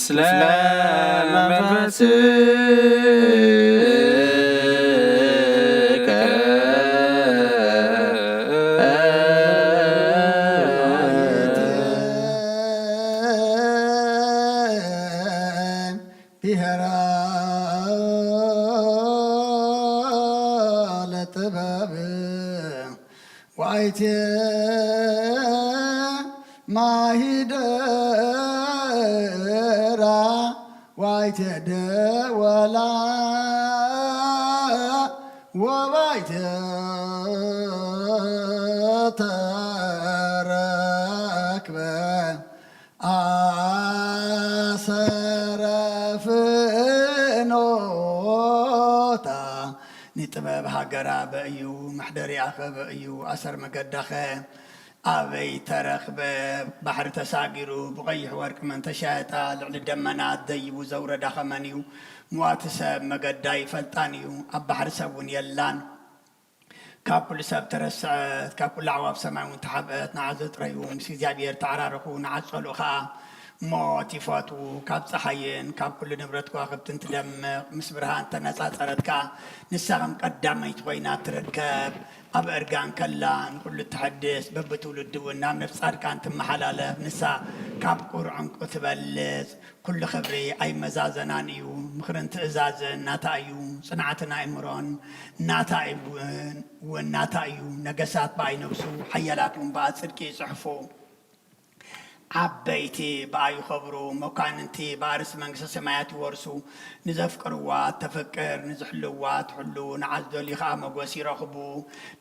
ምስለ መንፈስከ ብሔራ ለጥበብ ዋይቴ ማሂደራ ዋይቴ ደወላ ወባይቴ ተረክበ አሰረ ፍኖታ ንጥበብ ሃገራ በእዩ ማሕደሪያኸ በእዩ ኣሰር መገዳኸ ኣበይ ተረኽበ ባሕሪ ተሳጊሩ ብቐይሕ ወርቂ መንተሻየጣ ልዕሊ ደመናት ደይቡ ዘውረዳ ኸመን እዩ ምዋቲ ሰብ መገዳይ ይፈልጣን እዩ ኣብ ባሕሪ ሰብ እውን የላን ካብ ኩሉ ሰብ ተረስዐት ካብ ኩሉ ኣዕዋፍ ሰማይ እውን ተሓብአት ንዓዘ ጥረዩ ምስ እግዚኣብሔር ተዓራርኹ ንዓፀሉ ከዓ ሞት ይፈትዉ ካብ ፀሓይን ካብ ኩሉ ንብረት ከዋኽብትን ትደምቕ ምስ ብርሃን ተነፃፀረትካ ንሳ ከም ቀዳመይቲ ኮይና ትርከብ ኣብ እርጋን ከላ ንኩሉ ትሐድስ በብትውልድ እውን ናብ ነፍሲ ጻድቃን ትመሓላለፍ ንሳ ካብ ቁር ዕንቁ ትበልፅ ኩሉ ክብሪ ኣይመዛዘናን እዩ ምክርን ትእዛዝን ናታ እዩ ፅንዓትን ኣእምሮን ናታ እውን ናታ እዩ ነገሳት በኣይ ነብሱ ሓያላት እውን በኣ ፅድቂ ይፅሕፉ ዓበይቲ በኣ ይኸብሩ መኳንንቲ በኣርስ መንግስቲ ሰማያት ይወርሱ ንዘፍቅርዋ ተፈቅር ንዝሕልዋ ትሕሉ ንዓዝደልዩ ከዓ መጎስ ይረኽቡ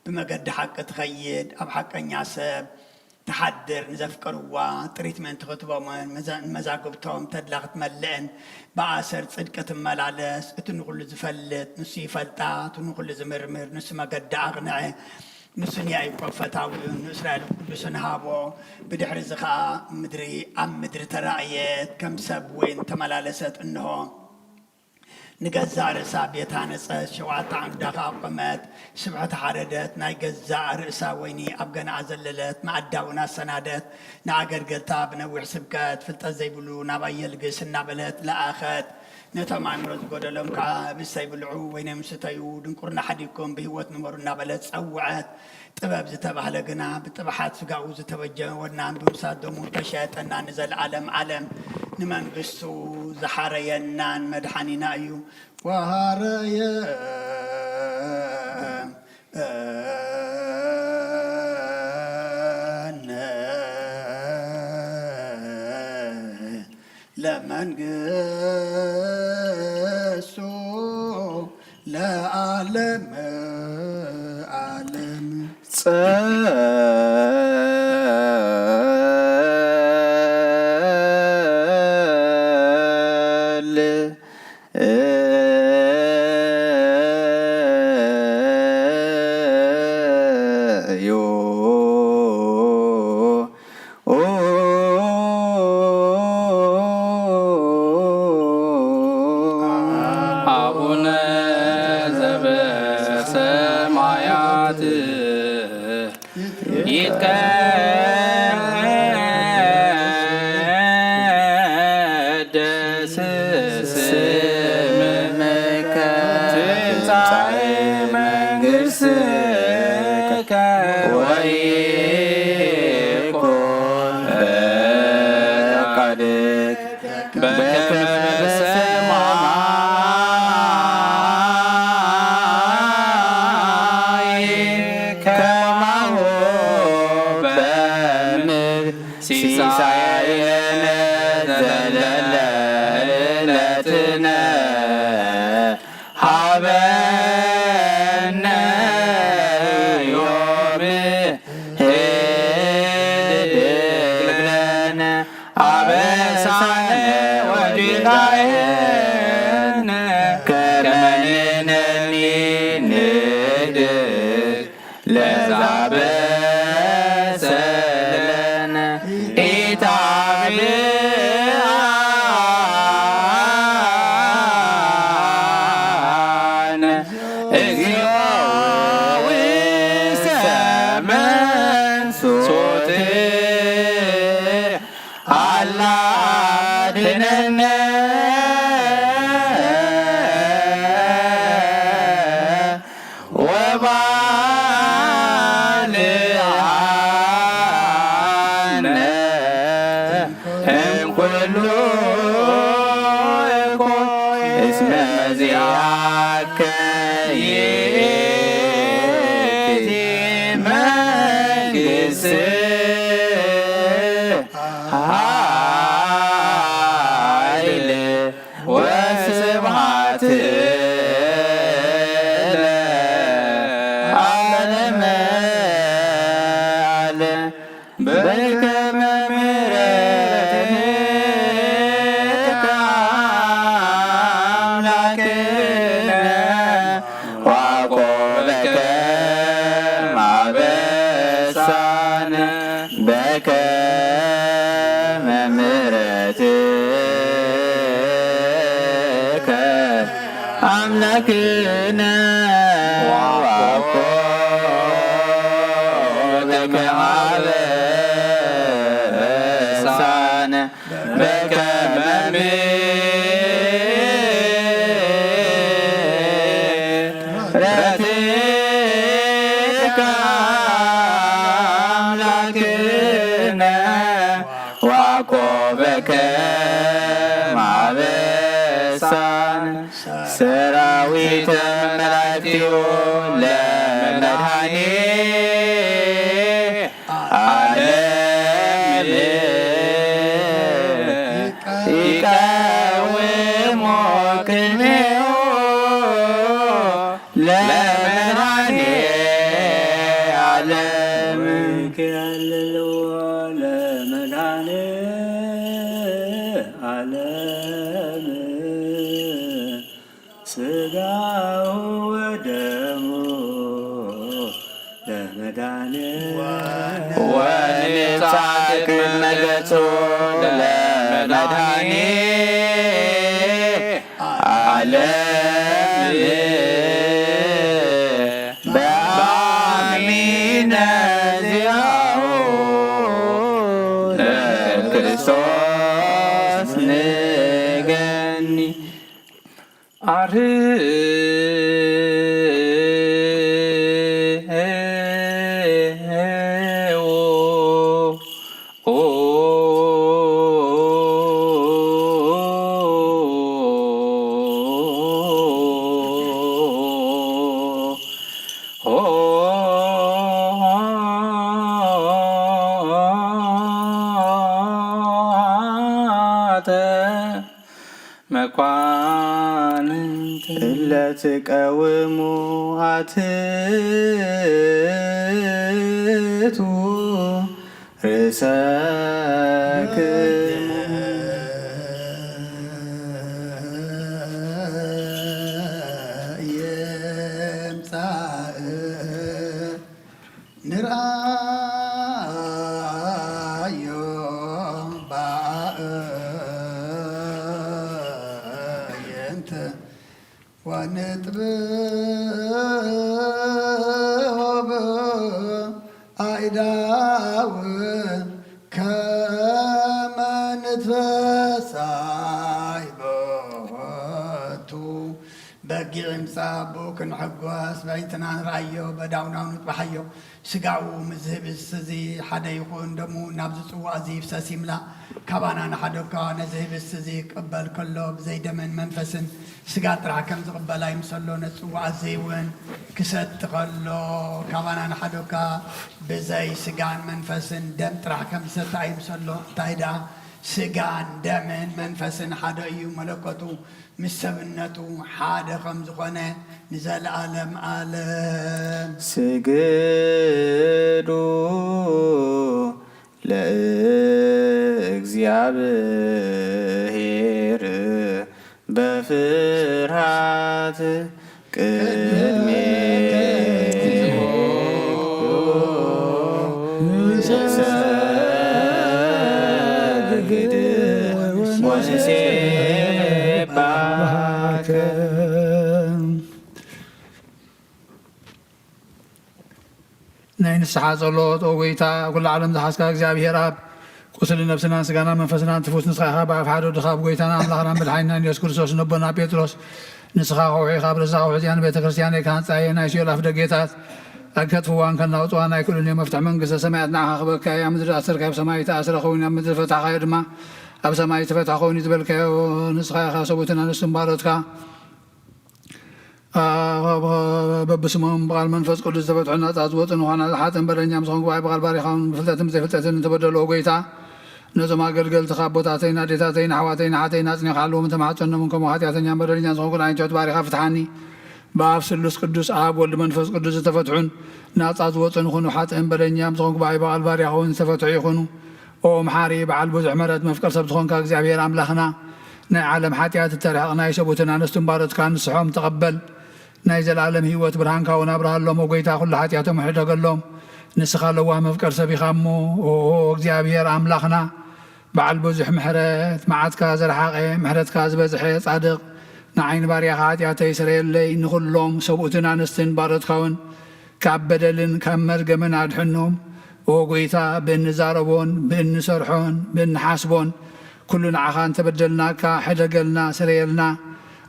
ብመገዲ ሓቂ ትኸይድ ኣብ ሓቀኛ ሰብ ተሓድር ንዘፍቅርዋ ጥሪት መን ትኽትቦምን መዛግብቶም ተድላ ክትመልአን ብኣሰር ጽድቂ ትመላለስ እቲ ንኹሉ ዝፈልጥ ንሱ ይፈልጣ እቲ ንኹሉ ዝምርምር ንሱ መገዲ ኣቕንዐ ንሱን ያዕቆብ ፈታዊኡ ንእስራኤል ቅዱስ ንሃቦ ብድሕሪ እዚ ከዓ ምድሪ ኣብ ምድሪ ተራእየት ከም ሰብ ወይን ተመላለሰት እንሆ نجزاء رئسا بيتا نسس شوات عم دخا قمت سبعة حردت ناي جزاء رئسا ويني أبقنا عزللت مع الداونا سنادت نعقر قلتاب نوح سبكات فلتا زي بلو نابا يلقس النابلت لآخت نتا مع مرز قدلهم كابسي بلعو وين مستيو دنكرنا حديكم بهوت نمر النابلت سوعت طباب زتبع لقنا بطبحات سقاو زتوجه ونام بمساد مرتشات أن نزل عالم نمن قسو زحارينان مدحانينا أيو وهاريا لمن قسو لا عالم سراويت ملائكتي لمدحني عالم يقاوم كلمه لمدحني عالم كاللو لمدحني عالم ስጋው ወደሙ ለመዳኔ ወንጻቅ ነገቱ ለመዳኔ ዓለም መኳንንት ለትቀውሙ አትቱ ርእሰክሙ የምጻእ ንርአዮ ባእየንተ ወንጥብሖ አእዳው ከመ ንትበሳይ ቦቱ በጊዕ ምጻእ ክንሕጐስ በይንትና ንርአዮ በዳውናው ንጥባሓዮ ስጋኡ ምዝህብስ እዚ ሓደ ይኹን ደሙ ናብዚ ጽዋዕ እዚ ይፍሰስ ይምላ ካባና ንሓደካ ነዚ ህብስ እዚ ክቅበል ከሎ ብዘይደመን መንፈስን ስጋ ጥራሕ ከም ዝቕበላ ይምሰሎ ነዚ ጽዋዕ እዚ እውን ክሰቲ ከሎ ካባና ንሓደካ ብዘይ ስጋን መንፈስን ደም ጥራሕ ከም ዝሰታ ይምሰሎ እንታይ ደኣ ስጋን ደምን መንፈስን ሓደ እዩ መለኮቱ ምስ ሰብነቱ ሓደ ከም ዝኾነ ንዘለኣለም ዓለም ስግዱ ለእግዚአብሔር በፍርሃት ሰግድ ወንሴባከ ናይ ንስሓ ጸሎት ኦ ጎይታ ኩሉ ዓለም ዝሓስካ እግዚኣብሔር ኣብ ቁስሊ ነብስናን ስጋና መንፈስናን ትፉት ንስኻ ኢኻ ብኣፍ ሓደ ወድኻ ብጎይታና ኣምላኽና መድሓኒትናን ኢየሱስ ክርስቶስ ነቦና ጴጥሮስ ንስኻ ከውዒኻ ብረዛ ውሕፅያን ቤተ ክርስቲያን ካንፃየ ናይ ሲኦል ኣፍ ደጌታት ኣከጥፍዋን ከናውፅዋ ናይ ኩሉን መፍትሒ መንግስተ ሰማያት ንዓኻ ክበካዮ ኣብ ምድሪ ኣሰርካ ኣብ ሰማይ ተኣስረ ኸውን ኣብ ምድሪ ፈታሕካዮ ድማ ኣብ ሰማይ ተፈታሕ ኸውን ዝበልካዮ ንስኻ ኢኻ ሰቡትን ኣንስትን ባሮትካ በብስሞም በቃል መንፈስ ቅዱስ ተፈትሑና ነፃ ዝወፅን ዝኾና ዝሓጥን በደኛ ምስኹም ጉባኤ በቃል ባሪኻውን ብፍልጠትን ብዘይፍልጠትን እንተበደልዎ ጎይታ ነዞም ኣገልገልትኻ ኣቦታተይና ኣዴታተይና ኣሕዋተይና ሓተይና ኣፅኒኻ ኣለዎም ተማሓፀኖምን ከምኡ ሓጢኣተኛን በደለኛን ዝኾንኩን ዓይነታት ባሪኻ ፍትሓኒ በኣብ ስሉስ ቅዱስ ኣብ ወልዲ መንፈስ ቅዱስ ዝተፈትሑን ናፃ ዝወፅን ይኹኑ ሓጥእን በደኛ ምስኹም ጉባኤ በቃል ባሪኻውን ዝተፈትሑ ይኹኑ ኦ መሓሪ በዓል ብዙሕ ምሕረት መፍቀር ሰብ ዝኾንካ እግዚኣብሔር ኣምላኽና ናይ ዓለም ሓጢኣት እተርሕቕ ናይ ሰቡትን ኣንስትን ባሮትካ ንስሖም ተቐበል ናይ ዘለዓለም ህይወት ብርሃንካ እውን ኣብርሃሎም ጎይታ ኩሉ ሓጢኣቶም ሕደገሎም ንስኻ ለዋህ መፍቀር ሰብ ኢኻ እሞ እግዚኣብሔር ኣምላኽና በዓል ብዙሕ ምሕረት መዓትካ ዘረሓቐ ምሕረትካ ዝበዝሐ ጻድቕ ንዓይኒ ባርያኻ ሓጢኣተይ ስረየለይ ንኹሎም ሰብኡትን ኣንስትን ባሮትካውን ካብ በደልን ካብ መርገምን ኣድሕኖም ኦ ጎይታ ብእንዛረቦን ብእንሰርሖን ብእንሓስቦን ኩሉ ንዓኻ እንተበደልናካ ሕደገልና ስረየልና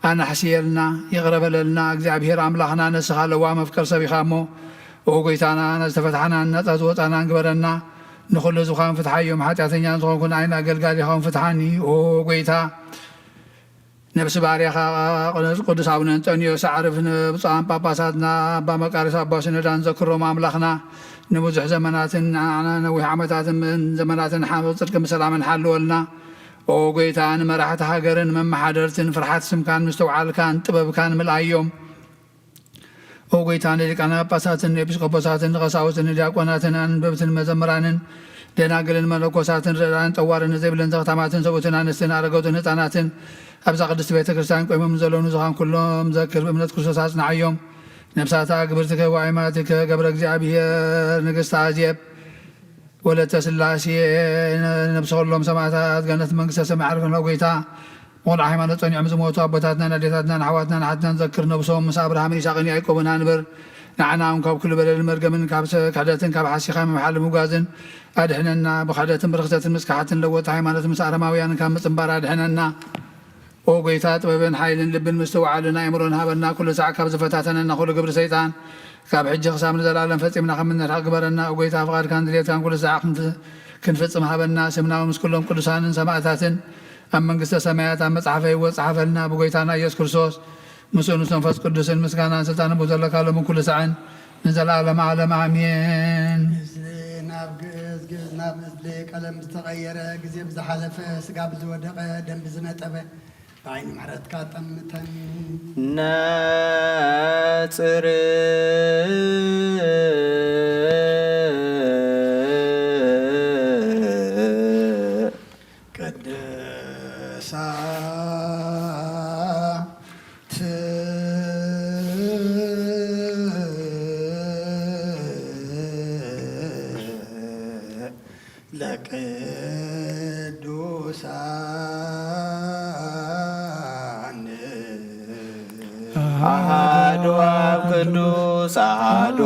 ኣናሕስየልና ይቕረበለልና እግዚኣብሔር ኣምላኽና ነስኻ ለዋ መፍቀር ሰብ ኢኻ እሞ ኦ ጎይታና ነዝተፈትሓናን ነፃ ዝወፃናን ግበረና ንኹሉ ዝኻን ፍትሓዮም ሓጢኣተኛን ዝኾንኩን ዓይን ኣገልጋሊ ኢኻውን ፍትሓኒ ኦ ጎይታ ነብሲ ባርያኻ ቅዱስ ኣቡነ አንጦኒዮስ ኣዕርፍ ብፁዓን ጳጳሳትና ኣባ መቃርስ ኣባ ሲኖዳን ዘክሮም ኣምላኽና ንብዙሕ ዘመናትን ነዊሕ ዓመታትን ዘመናትን ፅድቅን ብሰላምን ሓልወልና ኦ ጎይታ ንመራሕቲ ሃገርን መመሓደርትን ፍርሓት ስምካን ምስተውዓልካን ጥበብካን ምልኣዮም ኦ ጎይታ ንሊቃነ ጳጳሳትን ኤጲስቆጶሳትን ንቐሳውስትን ንዲያቆናትን ኣንበብትን መዘምራንን ደናግልን መነኮሳትን ርዳን ጠዋርን ዘይብለን ዘኽታማትን ሰቡትን ኣንስትን ኣረገቱን ህፃናትን ኣብዛ ቅድስቲ ቤተ ክርስቲያን ቆይሞም ዘለኑ ዝኻን ኩሎም ዘክር ብእምነት ክርስቶስ ኣጽናዕዮም ነብሳታ ግብርትከ ዋይማትከ ገብረ እግዚኣብሔር ንግስቲ ኣዝየብ ወለተ ስላሴ ነብሰሎም ሰማዕታት ገነት መንግስተ ሰማይ ዓርፈን ጎይታ ቆልዓ ሃይማኖት ጸኒዖም ዝሞቱ ኣቦታትናን ኣዴታትናን ኣሕዋትናን ሓትናን ዘክር ነብሶም ምስ ኣብርሃምን ይስሐቅን ያዕቆብን ኣንብር ንዓናውን ካብ ኩሉ በደልን መርገምን ካብ ክሕደትን ካብ ሓሲኻ ምምሓል ምጓዝን ኣድሕነና ብክሕደትን ብርክሰትን ምስ ካሓትን ለወጥ ሃይማኖት ምስ ኣረማውያንን ካብ ምፅምባር ኣድሕነና ኦ ጎይታ ጥበብን ሓይልን ልብን ምስተውዓልን ኣእምሮን ሃበና ኩሉ ሰዕ ካብ ዝፈታተነና ኩሉ ግብሪ ሰይጣን ካብ ሕጂ ክሳብ ንዘላለም ፈፂምና ከም እንርሕቕ ግበረና ጎይታ ፍቓድካ ድሌትካን ኩሉ ሰዓት ክንፍጽም ሃበና ስምናዊ ምስ ኩሎም ቅዱሳንን ሰማዕታትን ኣብ መንግስተ ሰማያት ኣብ መጽሓፈ ሕይወት ጸሓፈልና ብጎይታና ኢየሱስ ክርስቶስ ምስኡ መንፈስ ቅዱስን ምስጋናን ስልጣንን ዘለካ ሎምን ኩሉ ሰዓን ንዘላለም ዓለም ኣሜን። ናብ ግዕዝ ናብ ምስሊ ቀለም ዝተቐየረ ግዜ ብዝሓለፈ ስጋ ብዝወደቐ ደም ብዝነጠበ بعين محرتك طمتن ناصر قدسا لقدوسا أحد قدوس أحد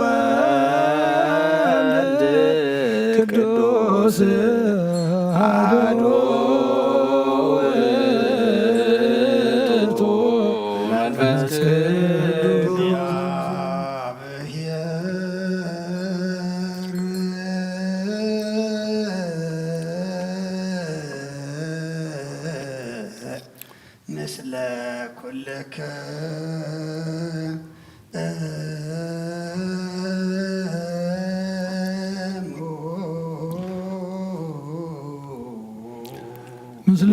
ولد قدوس أحد منفس مثل كلك مثل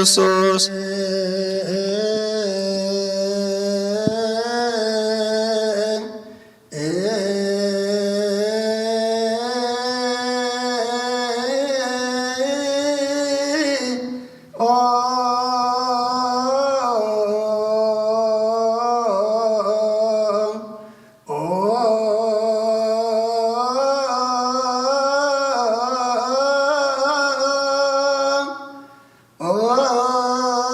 ክርስቶስ Oh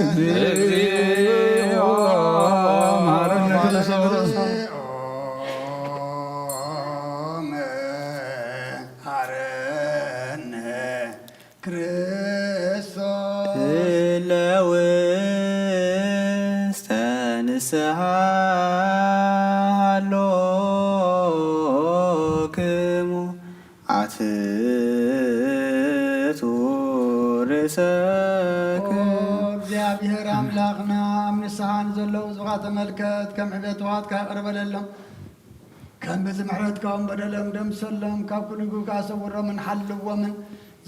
እግዚኦ መሐረነ ክርስቶስ መሐረነ ክርስቶስ ለውስተ ንስሐ ሃሎክሙ አትቱ ርእሰክሙ እግዚአብሔር አምላክና ንስሓን ዘለው ዝኻ ተመልከት ከም ዕቤትዋት ካቅርበለሎም ከም ብዝምሕረትካዎም በደሎም ደምሰሎም ካብ ኩልጉ ካሰውሮምን ሓልዎምን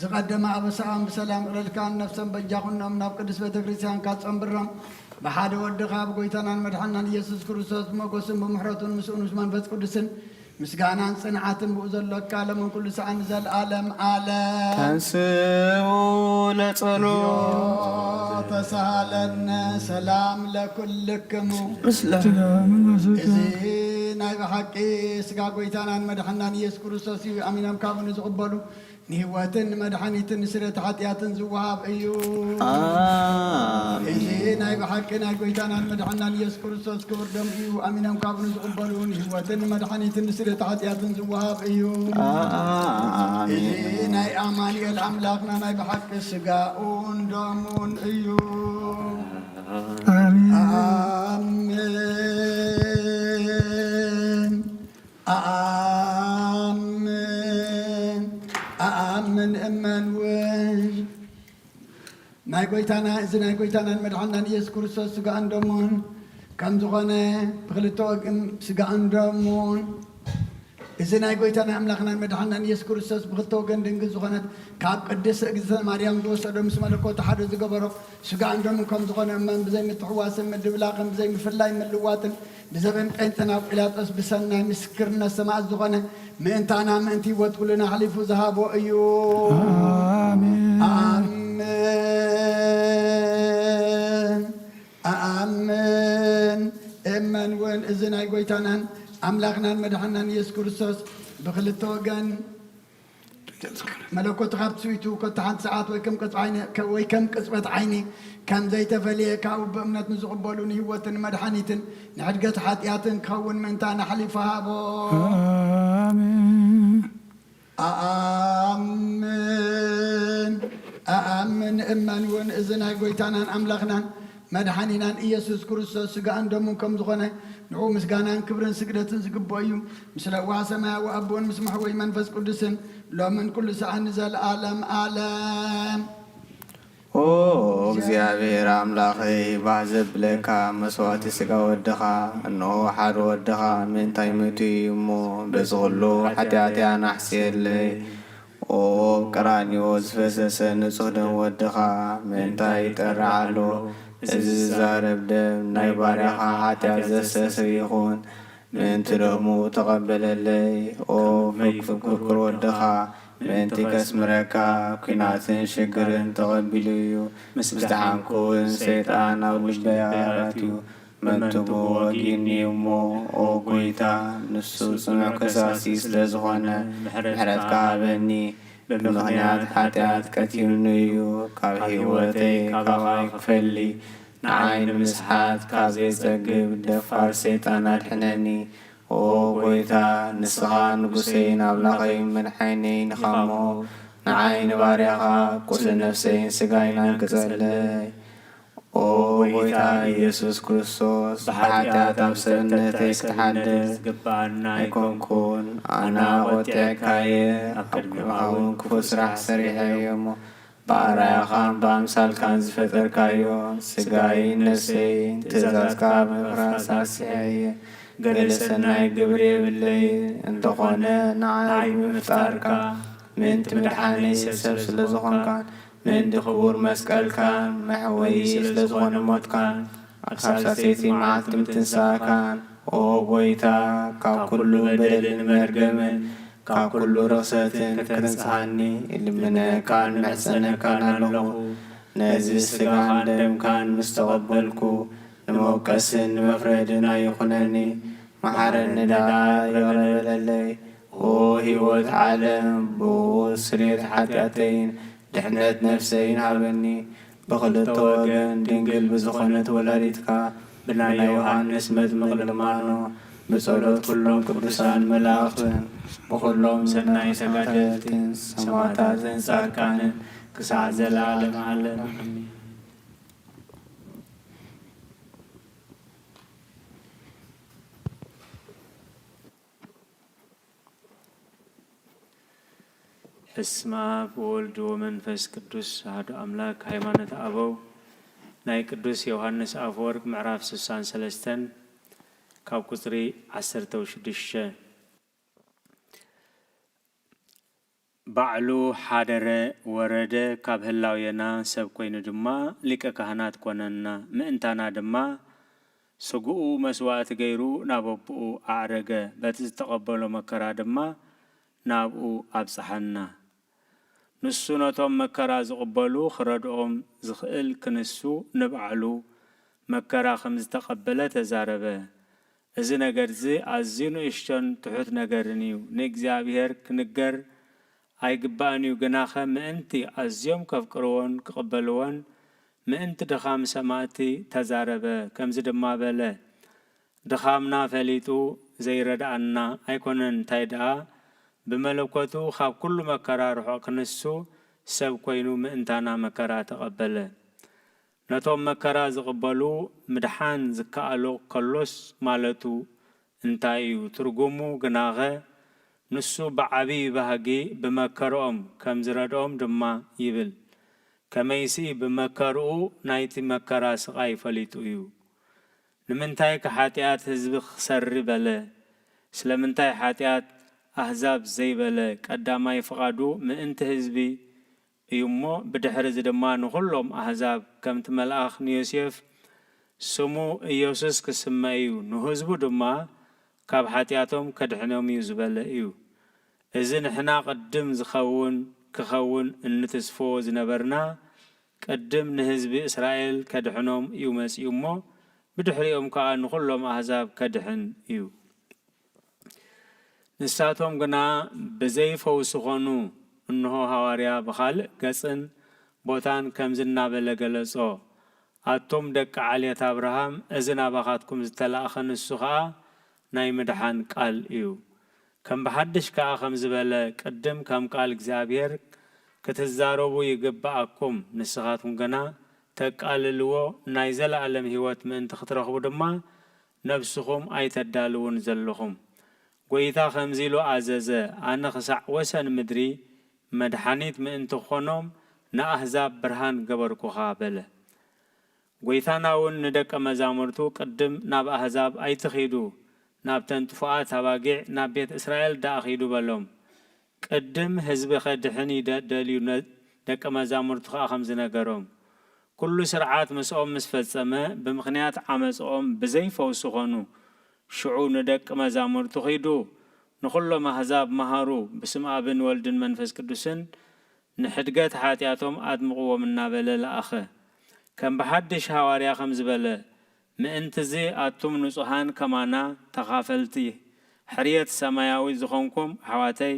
ዝቐደመ ኣበሳኦም ብሰላም ቅለልካን ነፍሰን በጃኹኖም ናብ ቅዱስ ቤተ ክርስቲያን ካጸንብሮም ብሓደ ወድኻ ብጎይታናን መድሓናን ኢየሱስ ክርስቶስ ብመጎስን ብምሕረቱን ምስኡን ምስ መንፈስ ቅዱስን ምስጋናን ጽንዓትን ብኡ ዘሎካ ለምን ኩሉ ሰዓን ዘለዓለም ዓለም ተንስኡ ለጸሎት ተሳሃለነ ሰላም ለኩልክሙ እዚ ናይ ብሓቂ ስጋ ጎይታናን መድሓናን ኢየሱስ ክርስቶስ እዩ ኣሚኖም ካብኡ ዝቕበሉ ንህይወትን ንመድሓኒትን ንስርየት ሓጢኣትን ዝወሃብ እዩ እዚ ናይ ብሓቂ ናይ ጎይታናን መድሓናን ኢየሱስ ክርስቶስ ክብር ደም እዩ ኣሚኖም ካብኡ ዝቕበሉ ንህይወትን ንመድሓኒትን ንስርየት ሓጢኣትን ዝወሃብ እዩ እዚ ናይ ኣማኑኤል ኣምላኽና ናይ ብሓቂ ስጋኡን ደሙን እዩ አሜን እመን ውሽ ናይ ጎይታና እዚ ናይ ጎይታናን መድሓናን ኢየሱስ ክርስቶስ ስጋን ደሙን ከም ዝኾነ ብክልተ ወግን ስጋን ደሙን እዚ ናይ ጎይታና ኣምላኽናን መድሓናን ኢየሱስ ክርስቶስ ብክልተ ወገን ድንግል ዝኾነት ካብ ቅድስት እግዝእትነ ማርያም ዝወሰዶ ምስ መለኮት ሓደ ዝገበሮ ስጋን ደሙን ከም ዝኾነ እመን ብዘይ ምትሕዋስን ምድብላቕን ብዘይ ምፍላይ ምልዋጥን ብዘበን ጴንጤና ጲላጦስ ብሰናይ ምስክርነት ሰማዕት ዝኾነ ምእንታና ምእንቲ ህይወት ኩልና ሓሊፉ ዝሃቦ እዩ ኣሜን እመን እውን እዚ ናይ ጎይታናን ኣምላኽናን መድሓናን ኢየሱስ ክርስቶስ ብክልተ ወገን መለኮት ካብቲ ስዊቱ ኮታ ሓንቲ ሰዓት ወይ ከም ቅፅበት ዓይኒ ከም ዘይተፈልየ ካብኡ ብእምነት ንዝቕበሉ ንህይወትን መድሓኒትን ንዕድገት ሓጢኣትን ክኸውን ምእንታና ሓሊፉ ሃቦ ኣሜን ኣሜን እመን እውን እዚ ናይ ጎይታናን ኣምላኽናን መድሓኒናን ኢየሱስ ክርስቶስ ስጋን ደሙን ከም ዝኾነ ንዑ ምስጋናን ክብርን ስግደትን ዝግብኦ እዩ ምስለ ዋ ሰማያዊ ኣቦን ምስ ማሕወይ መንፈስ ቅዱስን ሎምን ኩሉ ሰዓን ዘለዓለም ዓለም ኦ እግዚአብሔር አምላኸይ ባህ ዘብለካ መስዋዕቲ ስጋ ወድኻ እንሆ ሓደ ወድኻ ምንታይ ምእቱ እሞ በዚ ኩሉ ሓጢኣትያ ናሕስየለይ ኦ ቀራንዮ ዝፈሰሰ ንጹህ ደም ወድኻ ምንታይ ይጠርዓሎ እዚ ዝዛረብ ደም ናይ ባርያኻ ሓጢኣት ዘስተስር ይኹን ምእንቲ ደሙ ተቐበለለይ ኦ ፍክፍክር ወድኻ ምእንቲ ከስምረካ ኩናትን ሽግርን ተቐቢሉ እዩ ምስ ብዝሓንኩውን ሰይጣን ኣብ ልበይ ኣትዩ መንትጉ ወጊኒ እሞ ኦ ጎይታ ንሱ ጽኑዕ ከሳሲ ስለ ዝኾነ ምሕረትካ ሃበኒ ብምኽንያት ሓጢኣት ቀቲልኒ እዩ ካብ ህይወተይ ካብኣይ ክፈሊ ንዓይ ንምስሓት ካብ ዘይጸግብ ደፋር ሰይጣን ኣድሕነኒ ኦ ጎይታ ንስኻ ንጉሰይን ኣምላኸይ መድሓኒይ ንኻሞ ንዓይ ንባርያኻ ቁስሊ ነፍሰይን ስጋይናን ክጸለይ ኦ ጎይታ ኢየሱስ ክርስቶስ ብሓጢኣት ኣብ ሰብነተይ ክትሓድር ኣይኮንኩን ኣነ ቖጢዕካየ ኣብ ቅድሚኻውን ክፉእ ስራሕ ሰሪሐየ እሞ ብኣርኣያኻን ብኣምሳልካን ዝፈጠርካዮ ስጋይን ነፍሰይን ትእዛዝካ ምፍራስ ኣስሕየ ገለ ሰናይ ግብሪ የብለይ እንተኾነ ንዓይ ብምፍጣርካ ምእንቲ ምድሓነይ ሰብ ስለ ዝኾንካን ምእንቲ ክቡር መስቀልካን መሕወይ ስለ ዝኾነ ሞትካን ኣብ ሳልሳይቲ መዓልቲ ምትንሳእካን ኦ ጎይታ ካብ ኩሉ በደልን መርገምን ካብ ኩሉ ርኽሰትን ክትንጽሓኒ ይልምነካን ምሕፀነካን ኣለኹ ነዚ ስጋን ደምካን ምስ ተቐበልኩ ንመውቀስን ንመፍረድን ኣይኹነኒ መሓረኒ ዳኣ ይቕረበለለይ ኦ ህይወት ዓለም ብኡ ስርየት ሓጢኣተይን ድሕነት ነፍሰይን ሃበኒ بخلت وجن دنجل بزخنة ولادتك بناي يوحنس مزمق لمانو بصلوت كلهم قدسان ملاخن بكلهم سناي سجدتين سماعتين صاركانن كساع زلالم علن امين. በስመ አብ ወወልድ ወመንፈስ ቅዱስ አሐዱ አምላክ። ሃይማኖተ አበው ናይ ቅዱስ ዮሐንስ አፈወርቅ ምዕራፍ 63 ካብ ቁጽሪ 16 ባዕሉ ሓደረ ወረደ ካብ ህላውየና ሰብ ኮይኑ ድማ ሊቀ ካህናት ኮነና ምእንታና ድማ ስጉኡ መስዋዕቲ ገይሩ ናብ አቡኡ አዕረገ በቲ ዝተቐበሎ መከራ ድማ ናብኡ አብጽሐና ንሱ ነቶም መከራ ዝቕበሉ ክረድኦም ዝኽእል ክንሱ ንባዕሉ መከራ ከም ዝተቐበለ ተዛረበ። እዚ ነገር እዚ ኣዝዩ ንእሽቶን ትሑት ነገርን እዩ ንእግዚአብሔር ክንገር ኣይግባእን እዩ። ግናኸ ምእንቲ ኣዝዮም ከፍቅርዎን ክቕበልዎን ምእንቲ ድኻም ሰማዕቲ ተዛረበ። ከምዚ ድማ በለ ድኻምና ፈሊጡ ዘይረድአና ኣይኮነን እንታይ ደኣ بملكوتو خاب كل مكرا رحو كنسو سب كوينو مئنتانا مكرا تقبل نتوم مكرا زقبلو مدحان زكالو كلوس مالتو انتايو ترقمو قناغة نسو بعبي بهاقي بمكروم كم زردوم دما يبل كميسي بمكرو نايتي مكرا سقاي فليتو يو نمنتاي كحاتيات هزب خسر بلا سلمنتاي حاتيات أحزاب زي بلا قداما يفقادو مئنت هزبي يمو بدحر زدمان نخلهم أحزاب كم تملأخ نيوسيف سمو إيوسس كسما إيو نهزبو دما كاب حاتياتهم كدحنهم يزبال إيو إذن حنا قدم زخون كخون النتسفو زنبرنا قدم نهزبي إسرائيل كدحنهم يومس يمو بدحر يوم كأن نخلهم أحزاب كدحن إيو نساتهم قنا بزيف وسخونو انه هواريا بخالق قصن بوتان كمزنا بلغلصو اتوم دك عليت ابراهام ازنا باخاتكم زتلاخن السخا ناي مدحان قال ايو كم بحدش كا خمز بلا قدم كم قال እግዚአብሔር ከተዛረቡ ይገባአኩም ንስኻቱም ገና ተቃልልዎ ናይ ዘላለም ህይወት ምን ተኽትረኽቡ ድማ ነፍስኹም አይተዳልውን ዘለኹም ጎይታ ከምዚሉ አዘዘ አነ خسع ወሰን ምድሪ መድኃኒት ምእንቲ ኾኖም ንአሕዛብ ብርሃን ገበርኩኻ በለ። ጎይታናውን ንደቀ መዛሙርቱ ቅድም ናብ አሕዛብ አይትኺዱ ናብተን ጥፉኣት አባጊዕ ናብ ቤት እስራኤል ዳኣኺዱ በሎም። ቅድም ህዝቢ ኸድሕን ይደልዩ ደቀ መዛሙርቱ ከዓ ከምዚ ነገሮም ኩሉ ስርዓት ምስኦም ምስ ፈጸመ ብምኽንያት ዓመፅኦም ብዘይፈውሱ ኾኑ ሽዑ ندق مزامر تخيدو نخلو محزاب مهارو بسم آبن والدن منفس قدسن نحدقات حاتياتهم آدمقوا منا بلا لأخه كم بحدش هواريا خمز بلا مئنتزي آتم نصحان كمانا تخافلتي حرية سماياوي زخونكم حواتي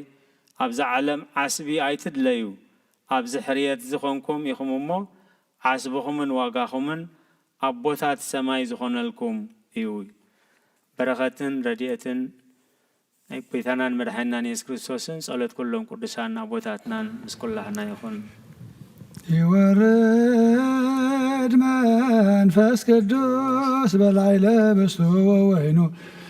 أبز علم عسبي آيتد ليو أبز حرية زخونكم يخممو عسبكم واقاكم أبوتات سماي زخون لكم إيوي بركاتن رديئتن بيتانان مدحنان يسوع كريستوسن صلوات كلهم قدسان أبوتاتنا مسكولهنا يكون يورد منفس قدوس بالعيلة بسوا وينو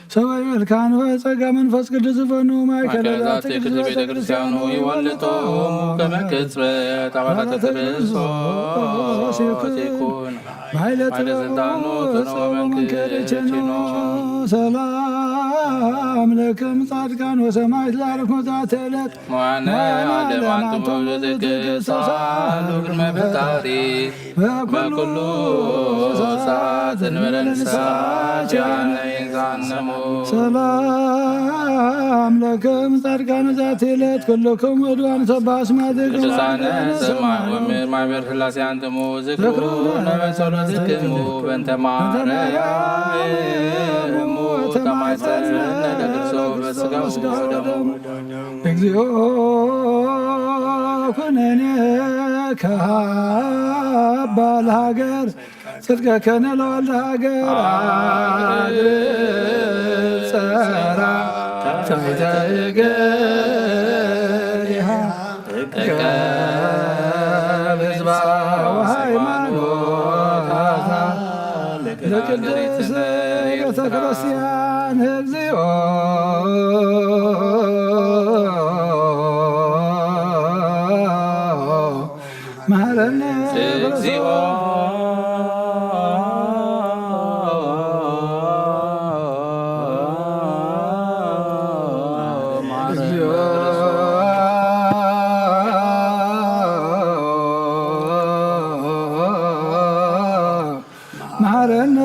سوي الكان وسقى منفس قدوس فنو ما كذات كتبت كريستيانو يولدهم كما كتبت عبارة تبصوص يكون بعيلة زندانو تنو من كريتشنو سلام لكم صادقان وسمايت لاركم ذاتلك معنا عدم عنتم موجودك صالو بالمبتاري بكل ساعة ولنساء جانا ينزعنمو سلام لكم صادقان ذاتلك كلكم ودوان سباس ما ذكر كتسانا سمع ومير معبر فلاسي عندمو ذكرون بسولو ذكمو بنت معنا እግዚኦ ኩነኔ ከሃባ ለሃገር ጽድቀከ ለወልደ ሃገር ጸራ ታሕተ እገሪሃ ህዝባ ወሃይማኖታ ለቅድስት ቤተ ክርስቲያን እግዚኦ መሐረነ እግዚኦ መሐረነ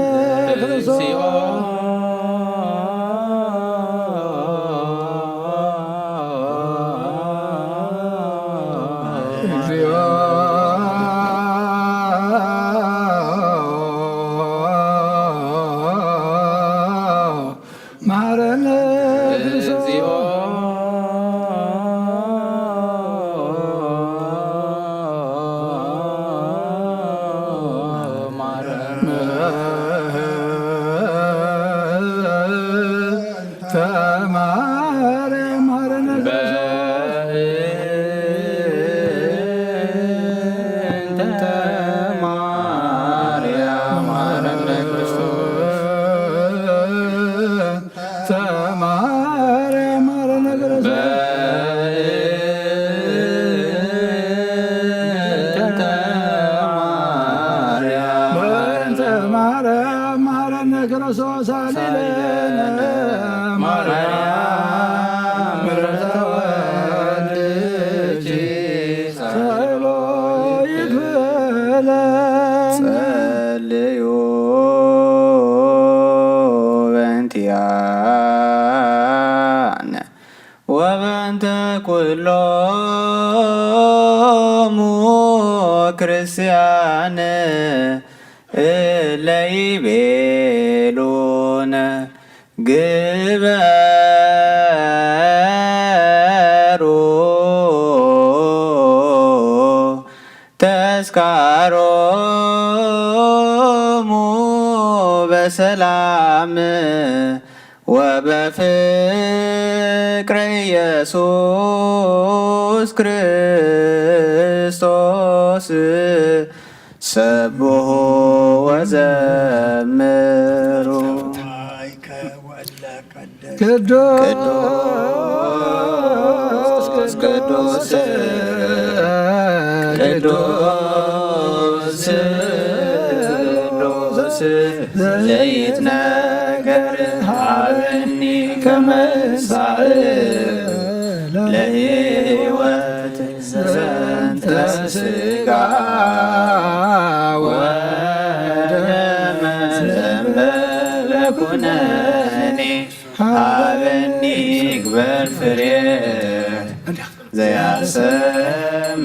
ጸልዩ በእንቲአነ ወበእንተ ኩሎሙ ክርስቲያን እለ ይቤሉነ ግበሩ ተስካሮሙ በሰላም ወበፍቅረ ኢየሱስ ክርስቶስ ሰብሖ ወዘምሩ ቅዱስ ቅዱስ ቅዱስ ቅዱስ ዘይትነገር ሀበኒ ከመ ንሳእ ለሕይወት ዘንተ ሥጋ ወደመ ዘእንበለ ኩነኔ ሀበኒ ግበር ፍሬ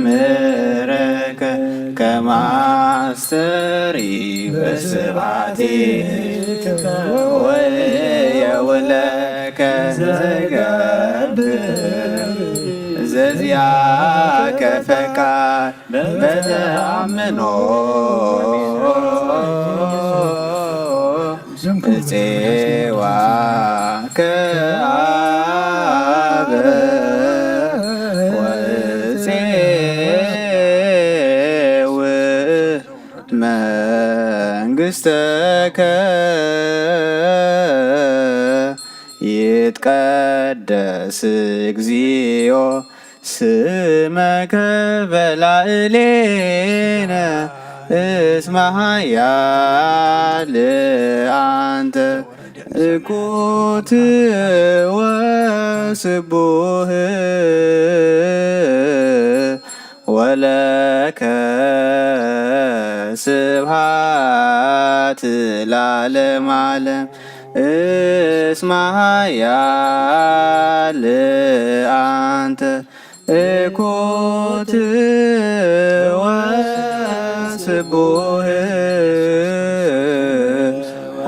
ዘያሰምረከ ከመ አስተሪ በስብሐቲከ ወየውለከ ዘገብር ዘዚአከ ፈቃድ በተአምኖ እፄዋ ከአበ ወእፄው መንግሥተከ ይትቀደስ እግዚኦ ስመከ በላዕሌነ እስመ ኃያል አንተ እኩት ወስቡህ ወለከ ስብሐት ለዓለመ ዓለም እስመ ኃያል አንተ እኩት ወስቡህ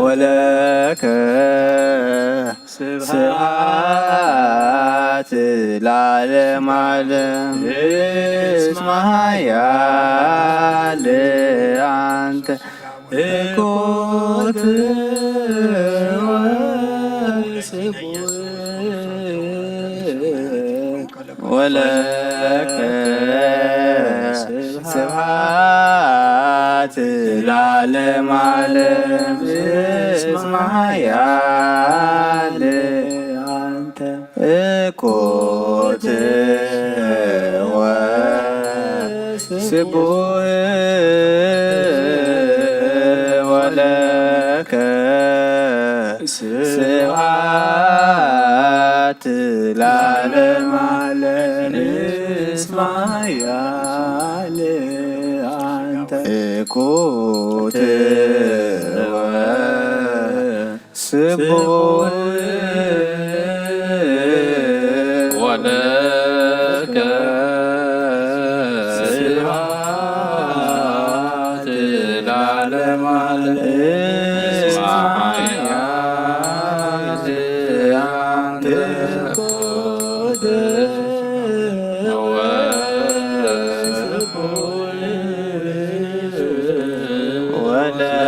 ወለከ ስብሐት ለዓለመ ዓለም እስመ ኃያል አንተ እኩት ወለከ ስብሐት ለዓለመ ዓለም እስመ ኃያል አንተ እኩት ወስቡሕ ወለከ ስብሐት ለዓለመ ዓለም እስመ ኃያል አንተ እኩት ወስቡሕ ወለከ ስብሐት ለዓለመ ዓለም እስመ ኃያል አንተ እኩት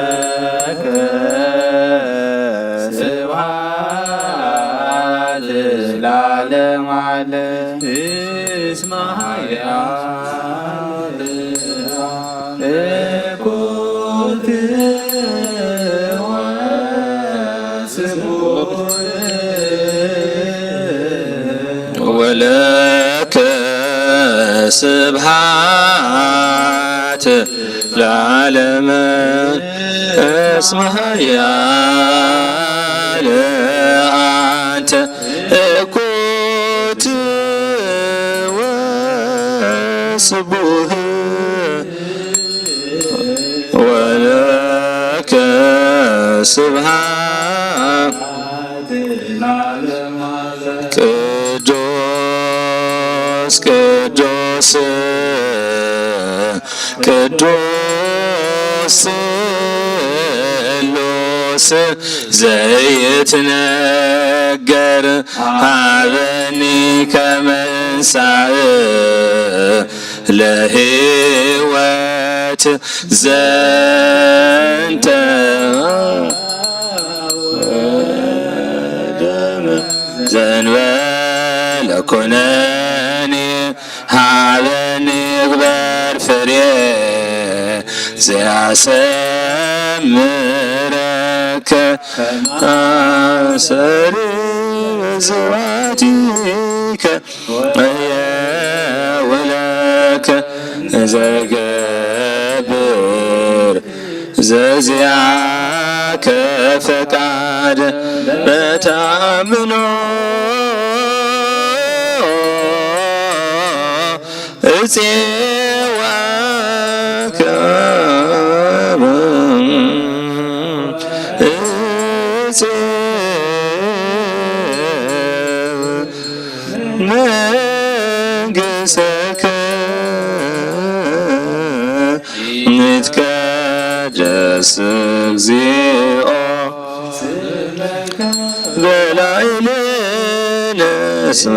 ወለከ ስብሐት ለዓለመ ዓለም እስመ ኃያል እኩት ወስቡሕ ወለከ ስብሐት ለዓለመ እስመ ኃያል አንተ እኩት ወስቡሕ ወለከ ስብሐት ቅዱስ ቅዱስ ቅዱስ ስሉስ ዘይትነገር ሀበኒ ከመ እንሣእ ለሕይወት ዘንተ ዘንበለ ኩነኔ ሀበኒ እግበር ፍሬ ዘያሰምረከ አሰሪ ዝዋቲከ ወለከ ዘገብር ዘዚአከ ፈቃድ በተአምኖ እፄዋከ መንግሥትከ ይትቀደስ እግዚኦ በላዕሌነ እስመ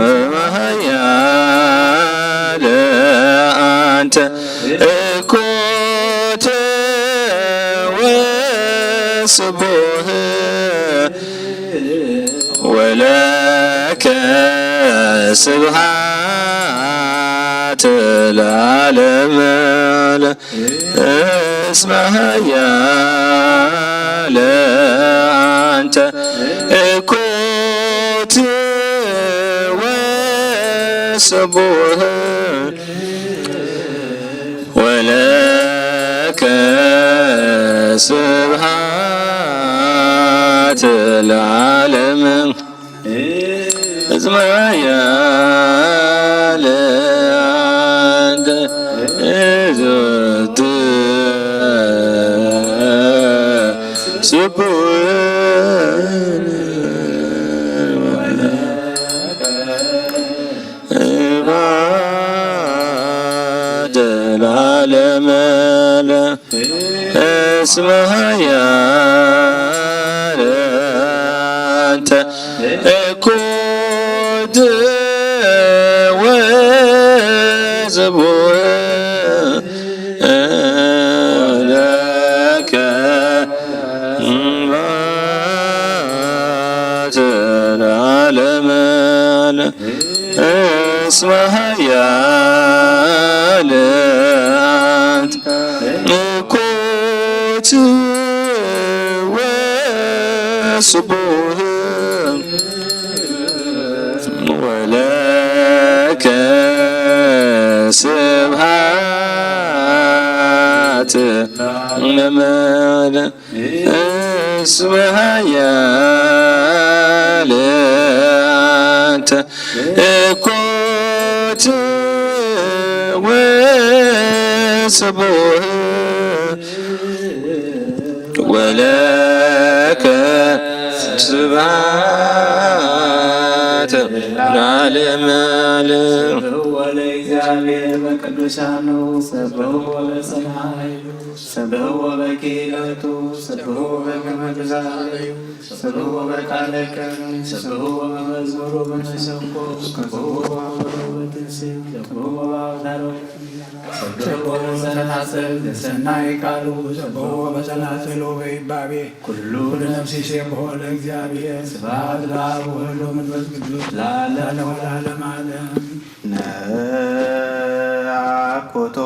ኃያል አንተ እኩት ወስቡሕ ወለከ ስብሐት ለዓለመ ዓለም እስመ ኃያል አንተ እኩት ወስቡሕ ወለከ ስብሐት ለዓለመ እስመ ኃያል አንተ እኩት ለዓለመ ዓለም እስመ ኃያል አንተ እኩት ወስቡሕ እስመ ኃያል አንተ እኩት ወስቡህ ወለከ ስብሐት እስመ ኃያል አንተ እኩት ወስቡህ ወለከ ስብሐት ለዓለመ ዓለም። ወለእግዚአብሔር በቅዱሳኑ ሰብሕዎ በሰማይ ሰብሕዎ በኪለቱ ሰብሕዎ በከመ ግዛትዩ ሰብሕዎ በቃለ ቀን ሰብሕዎ በመዝሙሩ በመሰንቆ ሰብሕዎ በትንሣኤ ሰብሕዎ በአውታረ ሰብሕዎ በጸናጽል ለሰናይ ቃሉ ሰብሕዎ በጸናጽል ወበይባቤ ኩሉ ነፍስ ይሴብሖ ለእግዚአብሔር ስብሐት ለአብ ወወልድ ወመንፈስ ቅዱስ ለዓለሙ ለዓለመ ዓለም። ነአኩቶ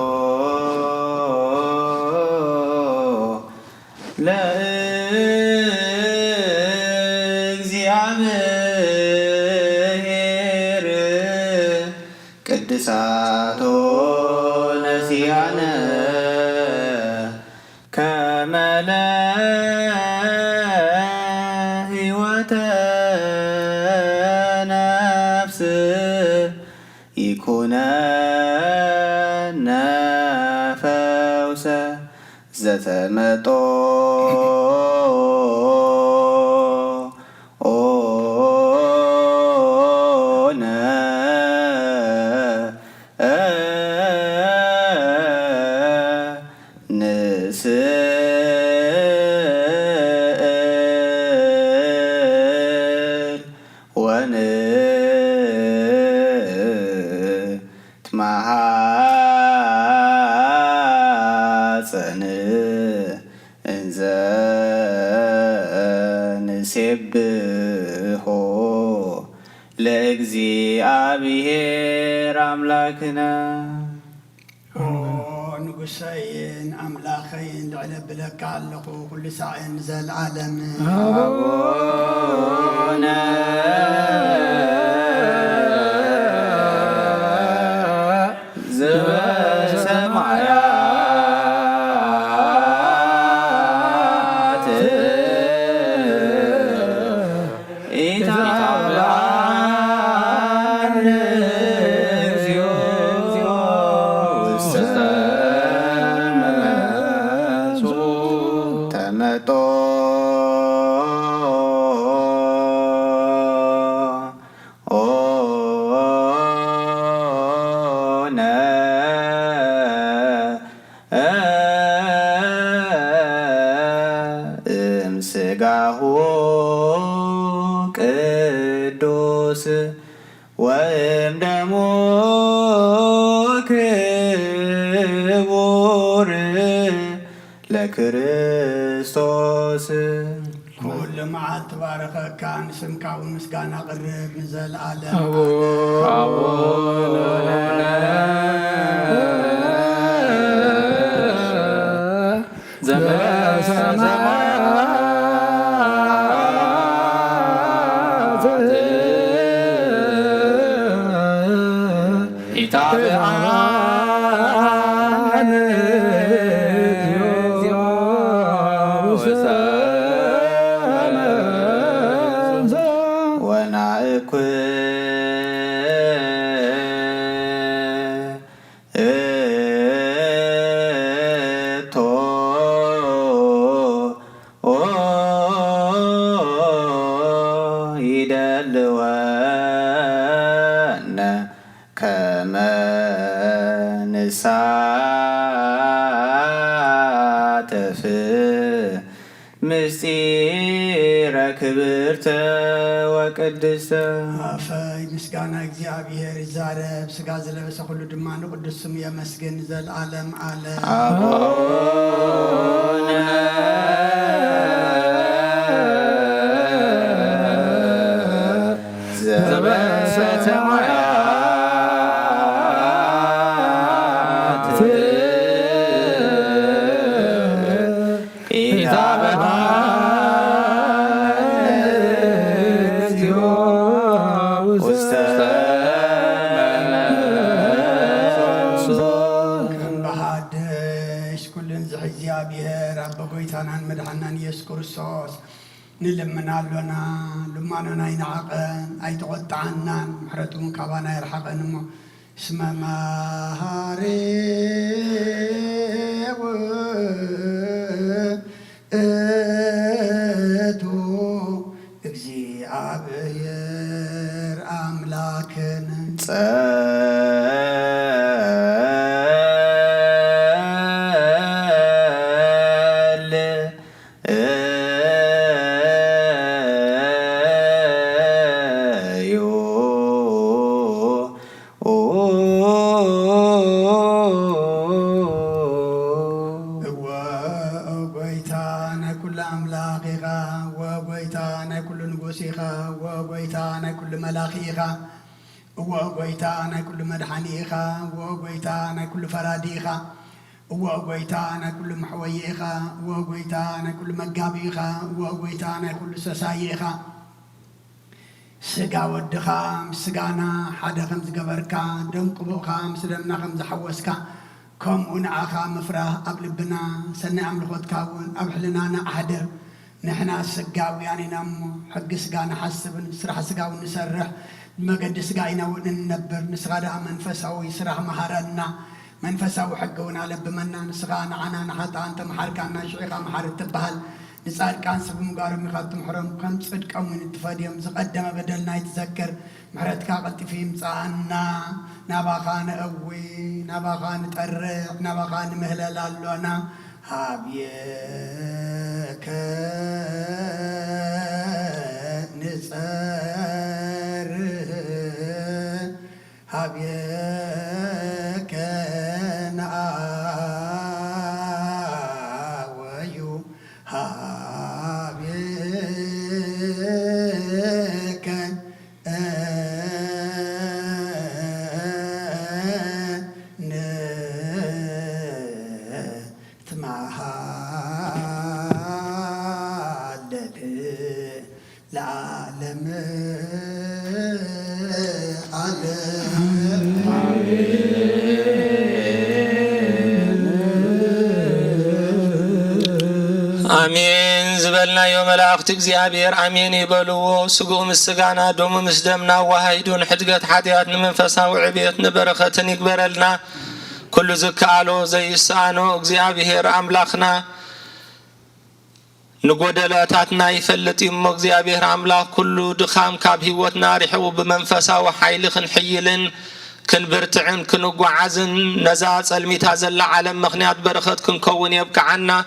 ለእግዚአብሔር ቅድሳቶ ነሲያነ ከመ ለሕይወተ ነፍስ ይኩነነ ፈውሰ ዘተመጦ ወንትማሐፀን እንዘ ንሴብሖ ለእግዚአብሔር አምላክነ። ንጉሰይን ኣምላኸይን ልዕለ ብለካ ኣለኹ ኩሉ ሳዕን ዘለዓለም አቡነ ዘበሰማያት ኢታብአነ እግዚኦ ውስተ ተመጦ እምስጋሁ ቅዱስ ወእምደሙ ክቡር ለክርስቶስ ኩሉ መዓልቲ ባረኸካ ንስምካ እውን ምስጋና ቅርብ ንዘለዓለም ኢታብአነ እግዚኦ ውስተ ወናእኩቶ ይደልወነ ከመ ንሳተፍ ምስጢረ ክብርተ ወቅድስተ አፈይ ምስጋና እግዚአብሔር ይዛረብ ስጋ ዘለበሰ ሁሉ ድማ ንቅዱስ ስሙ የመስገን ዘለዓለም ዓለም አቡነ ዘበሰማያት ኢየሱስ ክርስቶስ ንልምናሎና ልማኖና ይንዓቐን ኣይተቆጣዓናን ምሕረቱን ካባና ይርሓቐን እሞ እስመ መሃሪ ውእቱ እግዚአብሔር አምላክን ملاخيخا وغويتا انا كل مدحانيخا وغويتا انا كل فراديخا وغويتا انا كل محويخا وغويتا انا كل مقابيخا وغويتا انا كل سسايخا سقا ودخا مسقانا حدا خمس قبركا دم قبوخا مسلمنا خمس حوسكا كم ونعاخا مفراه قبل سنة عمل كاون أبحلنا نعهدر نحنا سقاوي يعني نمو حق سقانا حسبن سرح سقاوي نسرح المقد سقاينا وننبر نسغادا منفساوي سرح مهارنا منفساوي حقونا لبمنا نسغانا عنا نحطا انت محاركانا شعيقا محار التبهل نسأل كان سبب مقارب مخاطم حرم كم صدق أو من التفاديم زقدم بدلنا يتذكر محرتك قلت في مصانا نباخان قوي نباخان تقرع نباخان مهلل اللونا هابيك نصر هابيك نعاويو هابيك آمين زبلنا يوم الأخت እግዚአብሔር آمين يبلو سقو مسقانا دوم مسدمنا وهيدون حدقت حديات منفسا وعبيت نبرخة يكبر لنا كل زكالو زي السانو እግዚአብሔር أملاخنا نقودلاتنا يفلت يمو እግዚአብሔር أملاخ كل دخام كاب هيوتنا ريحو بمنفسا وحيل خنحيلن كنبرتعن كنقعزن نزاز الميتازل عالم مخنيات برخت كنكون يبقى عنا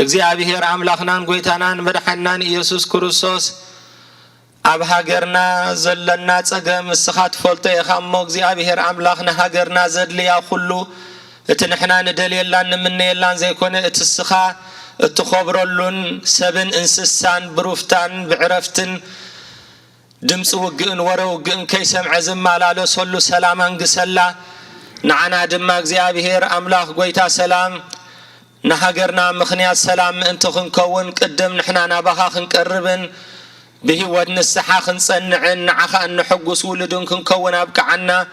እግዚአብሔር አምላክናን ጎይታናን መድኃኒናን ኢየሱስ ክርስቶስ ኣብ ሃገርና ዘለና ጸገም እስኻት ፈልጦ የኻሞ እግዚአብሔር አምላክና ሃገርና ዘድልያ ሁሉ እቲ ንሕና ንደልየላን ንምንየላን ዘይኮነ እቲ እስኻ እትኸብረሉን ሰብን እንስሳን ብሩፍታን ብዕረፍትን ድምፂ ውግእን ወረ ውግእን ከይሰምዐ ዝመላለሰሉ ሰላም አንግሰላ ንዓና ድማ እግዚአብሔር አምላክ ጎይታ ሰላም نهاجرنا مخنيات سلام انت خنكون قدم نحنا نباها خنقربن به ود نسحا خنصنعن عخا نحقس ولدن خنكون ابك عنا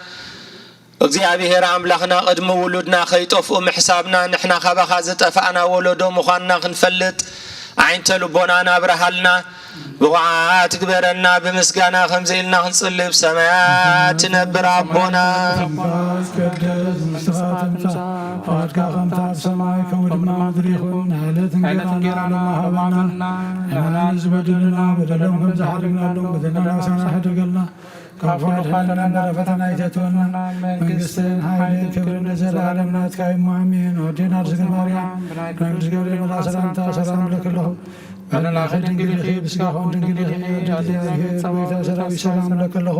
እግዚአብሔር አምላክና قدم ولدنا خيطفو محسابنا نحنا خبخا زطفانا ولدو مخنا خنفلط عينت لبونا نبرهلنا بوعات كبرنا بمسكانا خمزيلنا خنصلب سمايات نبر ربنا قدس مستغاث فاتك خمتا بسماي كودما مدريخون على تنقرانا وهبنا انا نزبدلنا بدلهم خمس حرقنا لهم بدلنا وسانا حدقلنا كافر حالنا نرفتنا يتتونا من قصين حيلين كبر نزل عالمنا تكايم مؤمين ودينا رزق مريم نقدس قبل ملا سلامتا سلام لك له على الآخر دنقلي خير بسكاخون دنقلي خير جعلي خير بيتا سلامي سلام لك له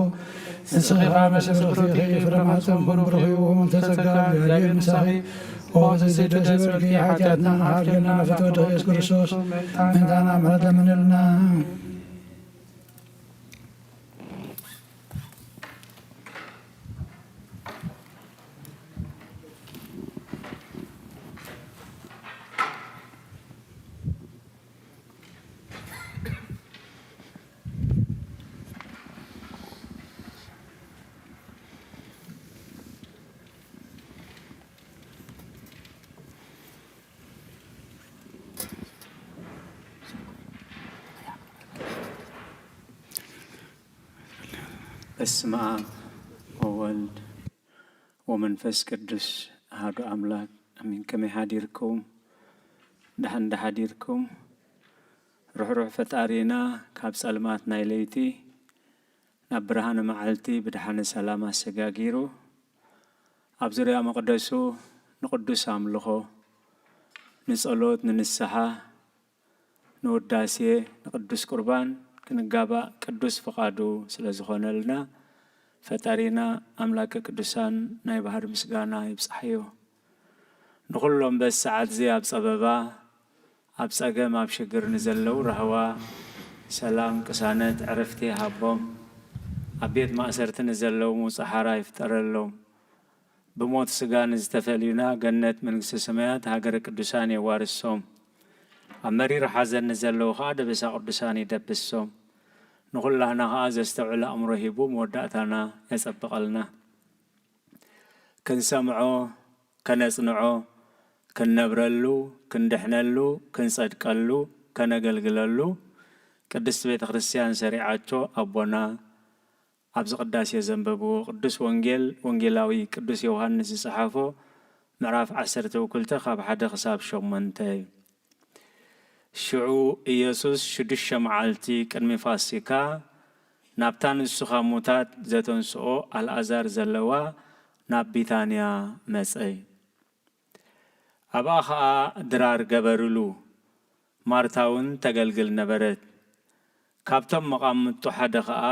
انسخيخا مسبر خير فرماتم كن برخي ومن تسقى بهدي المساخي وزيد سبركي حاجاتنا حاجنا فتوى يسكر السوس من دانا مرد من لنا በስመ አብ ወወልድ ወመንፈስ ቅዱስ አሐዱ አምላክ አሜን። ከመይ ሓዲርኩም ድሓን እንዳሓዲርኩም ሩሕሩሕ ፈጣሪና ካብ ጸልማት ናይ ለይቲ ናብ ብርሃነ መዓልቲ ብድሓነ ሰላም ኣሰጋጊሩ ኣብ ዙርያ መቕደሱ ንቅዱስ ኣምልኾ ንጸሎት ንንስሓ ንውዳሴ ንቅዱስ ቁርባን ክንጋባእ ቅዱስ ፍቃዱ ስለ ዝኾነልና ፈጣሪና ኣምላከ ቅዱሳን ናይ ባህር ምስጋና ይብፅሓዮ። ንኩሎም በዚ ሰዓት እዚ ኣብ ፀበባ ኣብ ፀገም ኣብ ሽግር ንዘለው ረህዋ ሰላም ቅሳነት ዕረፍቲ ሃቦም ኣብ ቤት ማእሰርቲ ንዘለው ሙፅሓራ ይፍጠረሎም። ብሞት ስጋ ንዝተፈልዩና ገነት መንግስቲ ሰማያት ሃገረ ቅዱሳን የዋርሶም። ኣብ መሪር ሓዘን ንዘለው ከዓ ደበሳ ቅዱሳን ይደብሶም። ንኩላህና ከዓ ዘስተውዕል ኣእምሮ ሂቡ መወዳእታና የፀብቐልና። ክንሰምዖ ከነጽንዖ ክንነብረሉ ክንድሕነሉ ክንጸድቀሉ ከነገልግለሉ ቅድስት ቤተ ክርስቲያን ሰሪዓቶ ኣቦና ኣብዚ ቅዳሴ ዘንበብዎ ቅዱስ ወንጌል ወንጌላዊ ቅዱስ ዮሐንስ ዝጸሓፎ ምዕራፍ 12 ካብ 1 ክሳብ 8 እዩ። ሽዑ ኢየሱስ 6 መዓልቲ ቅድሚ ፋሲካ ናብታ ንሱ ካብ ሙታት ዘተንስኦ ኣልዓዛር ዘለዋ ናብ ቢታንያ መጸይ። ኣብኣ ከዓ ድራር ገበርሉ። ማርታ እውን ተገልግል ነበረት። ካብቶም መቃምቱ ሓደ ከዓ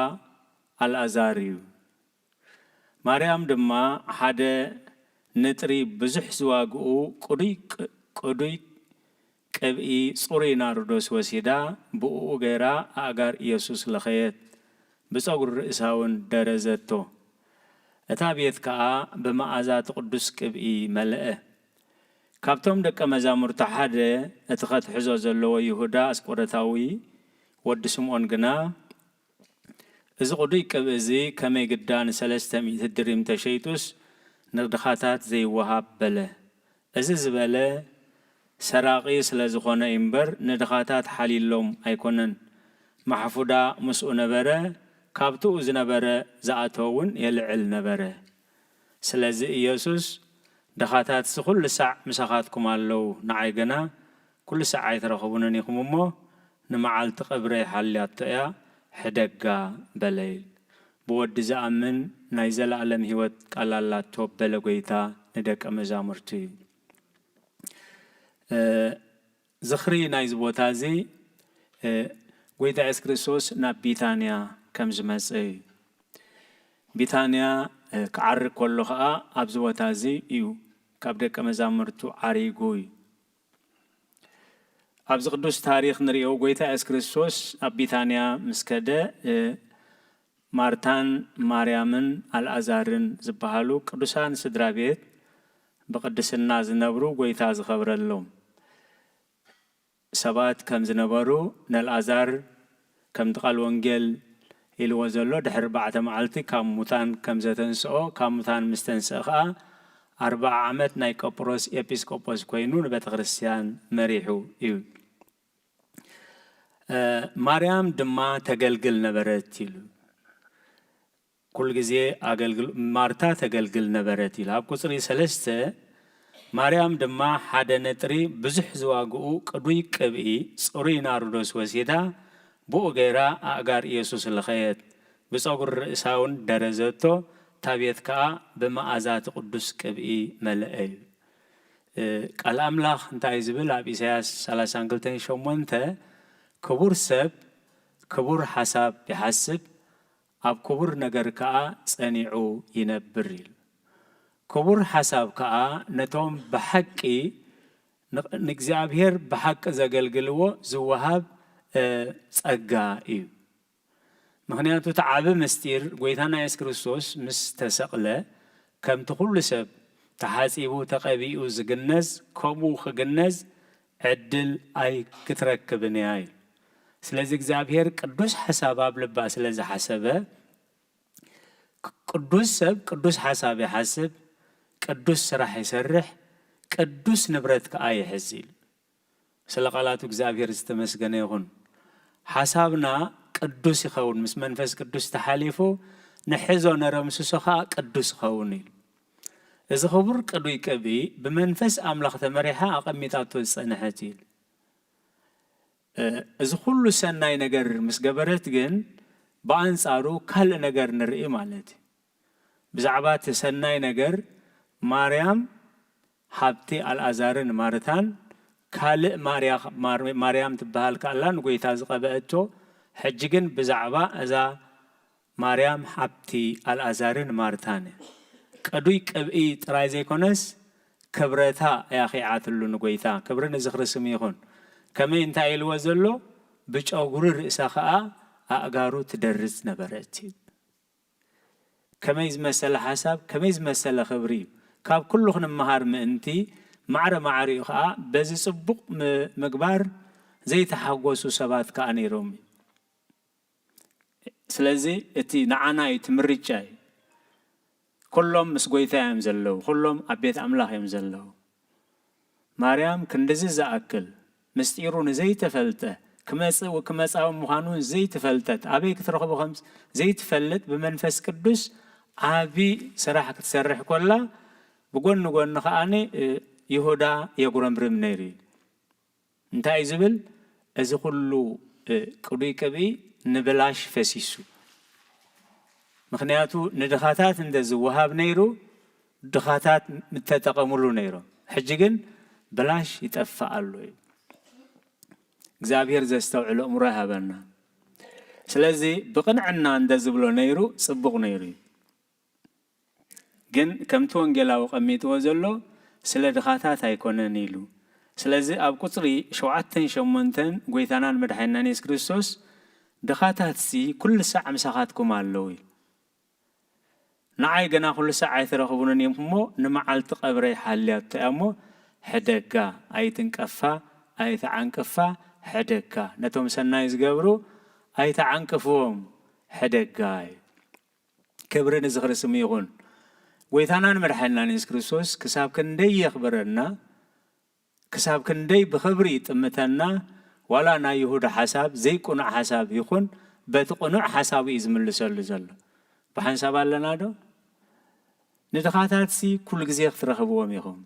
ኣልዓዛር እዩ። ማርያም ድማ ሓደ ንጥሪ ብዙሕ ዝዋግኡ ቅዱይ ቅብኢ ጽሩይ ናርዶስ ወሲዳ ብኡ ገይራ ኣእጋር ኢየሱስ ለኸየት ብፀጉሪ ርእሳ እውን ደረዘቶ። እታ ቤት ከዓ ብመዓዛት ቅዱስ ቅብኢ መልአ። ካብቶም ደቀ መዛሙርቱ ሓደ እቲ ኸትሕዞ ዘለዎ ይሁዳ ኣስቆሮታዊ ወዲ ስምዖን ግና እዚ ቅዱይ ቅብኢ እዚ ከመይ ግዳን 300 ድሪም ተሸይጡስ ንድኻታት ዘይወሃብ በለ። እዚ ዝበለ ሰራቂ ስለ ዝኾነ እምበር ንድኻታት ሓሊሎም ኣይኮነን። ማሕፉዳ ምስኡ ነበረ። ካብትኡ ዝነበረ ዝኣተውን የልዕል ነበረ። ስለዚ ኢየሱስ ድኻታት ኩሉ ሳዕ ምሳኻትኩም ኣለው፣ ንዓይ ገና ኩሉ ሳዕ ኣይትረኽቡንን ኢኹም እሞ ንመዓልቲ ቅብረ ሓልያቶ እያ ሕደጋ በለይል። ብወዲ ዝኣምን ናይ ዘለኣለም ህይወት ቃላላቶ በለ ጎይታ ንደቀ መዛሙርቱ እዩ። ዝኽሪ ናይዚ ቦታ እዚ ጎይታ ኢየሱስ ክርስቶስ ናብ ቢታንያ ከም ዝመፀ እዩ። ቢታንያ ክዓርግ ከሎ ከዓ ኣብዚ ቦታ እዚ እዩ ካብ ደቀ መዛሙርቱ ዓሪጉ እዩ። ኣብዚ ቅዱስ ታሪክ ንሪኦ ጎይታ ኢየሱስ ክርስቶስ ኣብ ቢታንያ ምስ ከደ ማርታን ማርያምን ኣልዓዛርን ዝበሃሉ ቅዱሳን ስድራ ቤት ብቅድስና ዝነብሩ ጎይታ ዝኸብረሎም ሰባት ከም ዝነበሩ ንኣልዓዛር ከም ቃል ወንጌል ኢልዎ ዘሎ ድሕሪ 4 መዓልቲ ካብ ሙታን ከም ዘተንስኦ ካብ ሙታን ምስ ተንስአ ከዓ 40 ዓመት ናይ ቆጵሮስ ኤጲስቆጶስ ኮይኑ ንቤተ ክርስቲያን መሪሑ እዩ። ማርያም ድማ ተገልግል ነበረት ኢሉ ኩሉ ግዜ ማርታ ተገልግል ነበረት ኢሉ። ኣብ ቁፅሪ 3 ማርያም ድማ ሓደ ነጥሪ ብዙሕ ዝዋግኡ ቅዱይ ቅብኢ ጽሩይ ናርዶስ ወሲዳ ብኡ ገይራ ኣእጋር ኢየሱስ ለኸየት ብፀጉሪ ርእሳ እውን ደረዘቶ። ታቤት ከዓ ብመዓዛት ቅዱስ ቅብኢ መልአ እዩ። ቃል ኣምላኽ እንታይ ዝብል ኣብ ኢሳያስ 32:8 ክቡር ሰብ ክቡር ሓሳብ ይሓስብ ኣብ ክቡር ነገር ከዓ ጸኒዑ ይነብር ኢሉ። ክቡር ሓሳብ ከዓ ነቶም ብሓቂ ንእግዚኣብሔር ብሓቂ ዘገልግልዎ ዝወሃብ ጸጋ እዩ። ምክንያቱ እቲ ዓብ ምስጢር ጎይታና ኢየሱስ ክርስቶስ ምስ ተሰቕለ ከምቲ ኩሉ ሰብ ተሓፂቡ ተቐቢኡ ዝግነዝ ከምኡ ክግነዝ ዕድል ኣይ ክትረክብን እያ እዩ። ስለዚ እግዚአብሔር ቅዱስ ሓሳብ ኣብ ልባ ስለ ዝሓሰበ ቅዱስ ሰብ ቅዱስ ሓሳብ ይሓስብ፣ ቅዱስ ስራሕ ይሰርሕ፣ ቅዱስ ንብረት ከዓ ይሕዝ ኢሉ። ስለ ቃላቱ እግዚአብሔር ዝተመስገነ ይኹን። ሓሳብና ቅዱስ ይኸውን ምስ መንፈስ ቅዱስ ተሓሊፉ نحزو نرمسسخا قدوس خوني إذا خبر قدوي كبي بمنفس أملاخ تمريحا أقميتاتو الصنحتي إذا كل سنة نجر مسجبرت جن بأنصارو كل نجر نرئي مالتي بزعبات سنة نجر مريم حبتي الأزارن مارتان كل مريم تبهال كالان قويتاز قبأتو حججن بزعبا إذا مريم حبتي الأزارن مارتان قدوي كبئي ترايزي كونس كبرتها يا أخي عاتلو نقويتا كبرن زخر سميخون كما ينتهي الوزلو بيج أوغر رئيسا أقارو تدرس نبرتي كما يزمسل حساب كما يزمسل خبري كاب كلهم مهار منتي معري بزي صبق مقبار زي تحقوسو سبات كأني رومي سلازي اتي نعانا يتمرج جاي كلهم مسقويتا يمزلو كلهم أبيت أملاح يمزلو مريم كندزي زاكل مستيرون زي تفلته كمس أو مخانون زي تفلتت أبي كترخبو خمس زي تفلت بمنفس كدوس أبي صراحة تسرح كلها بقول نقول خاني يهودا يقولون برمنيري انت عايزبل إذا كله قدوي كبي نبلاش فسيسو مخنياتو ندخاتات اندز وهاب نيرو دخاتات متتقملو نيرو حجيجن بلاش يتفعلو እግዚአብሔር ዘስተውዕሎ እምሮ ሃበና ስለዚ ብቅንዕና እንደዝብሎ ነይሩ ጽቡቕ ነይሩ ግን ከምቲ ወንጌላዊ ቀሚጥዎ ዘሎ ስለ ድኻታት ኣይኮነን ኢሉ ስለዚ ኣብ ቁፅሪ 7-8 ጎይታናን መድሓኒናን ኢየሱስ ክርስቶስ ድኻታት ሲ ኩሉ ሰዓት ምሳኻትኩም ኣለዉ ንዓይ ገና ኩሉ ሰዓት ኣይትረኽቡንን እዮም እሞ ንመዓልቲ ቀብረይ ሓልያቶ እሞ ሕደጋ ኣይትንቀፋ ኣይትዓንቅፋ حدكا نتوم سنايز قبرو أي تعنكفوهم حدكاي كبرنا زغر سميغون ويثانان مرحلنا نيس كريستوس كساب كندي يخبرنا كساب كندي بخبري تمتنا ولا نا يهود حساب زي قنع حساب يكون بتقنع حساب يزمل لسل بحساب لنا دو ندخاتات سي كل جزء يخترخبوهم يخون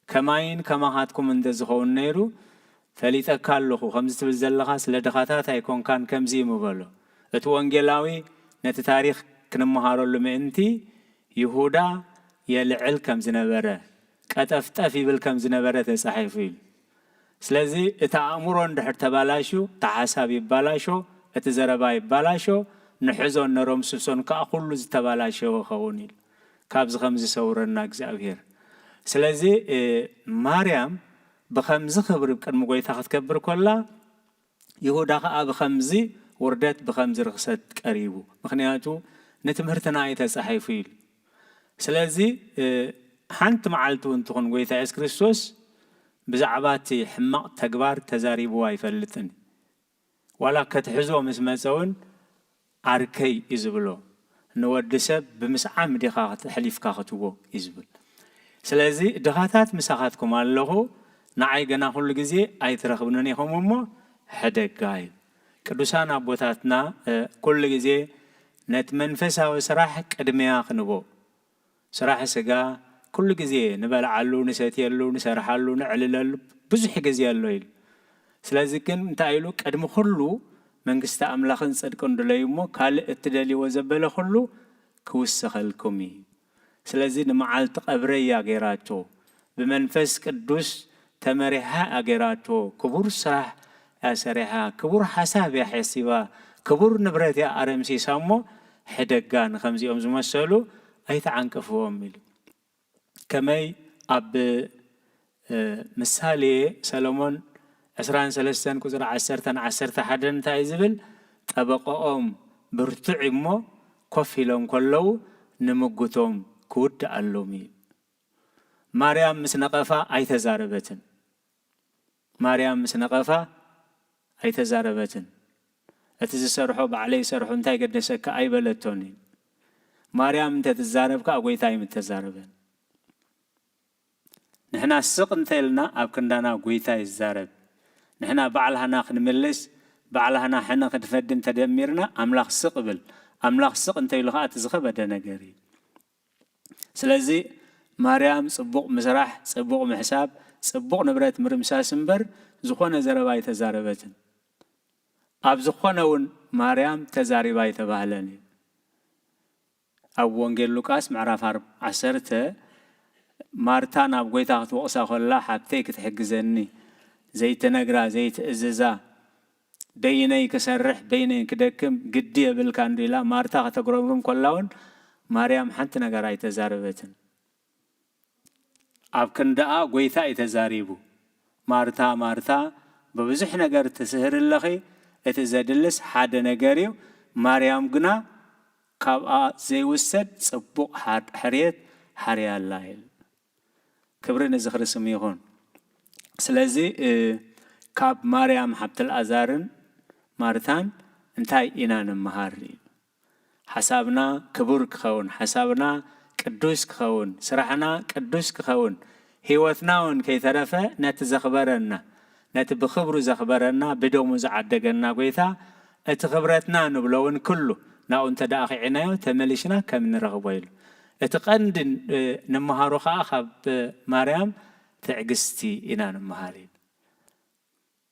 كماين كما هاتكم من دزخون نيرو فليت أكلخو خمسة بالزلخاس لدخاتات هيكون كان كم زي مبالو اتو انجلاوي نت تاريخ كنمهارو لمنتي يهودا يلعل كم زنبره كتفتفي بالكم زنبره تصحيفيل سلازي اتامرو اندحر تبالاشو تحساب يبالاشو اتزربا يبالاشو نحزو نروم سسون كاخلو زتبالاشو خونيل كابز خمس سورنا اغزابير سلازي مريم بخمز خبر بكرم قويتا خطكبر كلا يهودا خا بخمزي وردت بخمز رخصت قريبو مخنياتو نتمهرتنا يتصحيفيل سلازي حنت معلتو انتخون قويتا إيسوس كريستوس بزعباتي حماق تكبار تزاريبو يفلتن ولا كتحزو مسمسون عركي يزبلو نود سب بمسعام دخاخت حليف كاختو يزبل سلازي دخاتات مساخاتكم اللهو نعي جنا كل جزء أي ترخبنني هم مو حدق جاي كدوسان أبوتاتنا كل جزء نتمنفسها وسراح قدميا خنبو سراح سجا كل جزء نبال علو نساتي علو نسرح علو نعلل بزح جزء الليل سلازكن تعيلو قدم خلو من قست أملاخن صدقون دليمو كال اتدالي وزبل خلو كوسخلكمي سلازي نمعلت قبريا غيراتو بمنفس قدوس تمريها أجراتو كبر سرح أسرها كبر حساب يا حسيبا كبر نبرة يا أرمسي سامو حدقان 5 يوم زمسلو أي تعنكفوا ميل كماي أب مثالي سلمون أسران سلسان كزر 10 حدن تايزبل طبقهم برتعمو كفيلهم كلو نمقتهم كود اللومي مريم مسنقفا أي تزاربتن مريم مسنقفا أي تزاربتن أتزسرحو بعلي سرحو انتاي قدسك أي بلتوني مريم انت تزاربك أقوي تاي متزاربن نحنا السق انتايلنا أبكندانا أقوي تاي الزارب نحنا بعلها ناخد ملس بعلها نحنا قد فدن تدميرنا أملاخ سقبل أملاخ سق أنت يلغات زخبة دنجري سلزي مريم صبوق مسرح صبوق محساب صبوق نبرة مرمساس مبر زخونة زرباي تزاربتن أب زخونة مريم تزارباي تبهلني أو وانجيل لوكاس معرف عسرته مارتان أب قويتا توقسا خلا حبتيك تحجزني زي تنقرا زي تأززا ديني كسرح بيني كدكم قدية بالكانديلا مارتا تقربهم كلون مريم حنت نقرا يتزاربتن أب كندا قويتا يتزاريبو مارتا ببزح نقر تسهر اللخي اتزادلس حاد نقريو مريم قنا كابا زي وسد صبوق حريت حريا اللايل كبرنا زخر سميهون سلازي كاب مريم حبت الأزارن مارتان انتاي إنان مهاري حسابنا كبر كخون حسابنا قدوس كخون سرحنا قدوس كخون هيوتناون كي ثرفة نتزخبرنا نتبخبر زخبرنا بدوم زعدقنا قويتا اتخبرتنا نبلون كله ناو انت داخي عنايو تمليشنا كم نرغبويل اتقندن نمهارو خاخب مريم تعقستي إنان مهارين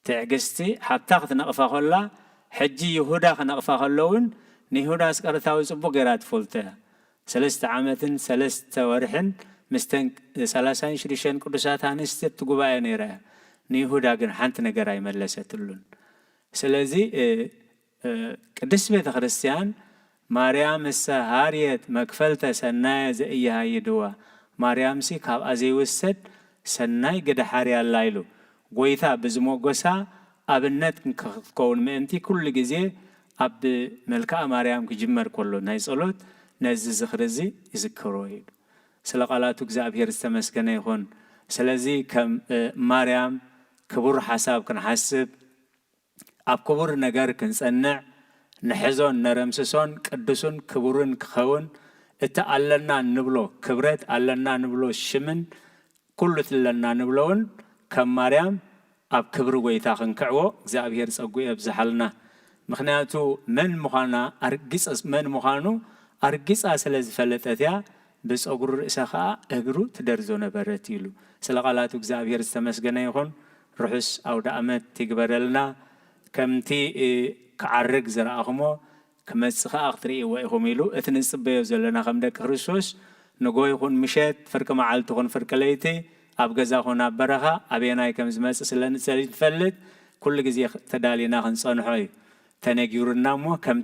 تعقستي حتى نقفا خلا حجي يهودا نقفا خلون نيهودا سكرتاوي صبو قرات فولتها 3 عامة 3 ورحن مستن 30 قدسات هانستر تقبايا نيرا نيهودا قن حانت نقرا يملستلون سلازي قدس بيت خريستيان مريم السهاريت مكفلتا سنايا زئيها يدوا مريم سي كاب أزي وسد سناي قد حاريا اللايلو قويتا بزموغوسا أبنت كون مأنتي كل جزي أب ملكا مريم كجمر كله ناي صلوت نزي زخرزي يذكروه سلقالاتو كزابير استمسكنا يخون سلازي كم مريم كبر حساب كن حسب أب كبر نجار كنسنع نحزون نرمسسون قدسون كبرون كخون اتعلنا نبلو كبرت علنا نبلو الشمن كل تلنا نبلون كم مريم أب كبر ويتا خنكعو زابير سقوي أبزحلنا مخناتو من مخانا أرجس من مخانو أرجس أسلز فلتتيا بس أقول إسخاء أجرو تدرزون برتيلو سلقالاتو زابير استمسجنا يخون رحس أو دعمت تقبلنا كم تي كعرق زرعهمو كمسخاء أختري ويهميلو اتنسب بيوزلنا خمدك خرسوس نقول يكون مشيت فرق معلتو خن فرق ليتي أبجزا هنا برها أبينا كم زمس سلنا سليت فلت كل جزء تدالينا خنصان حي تناجورنا مو كم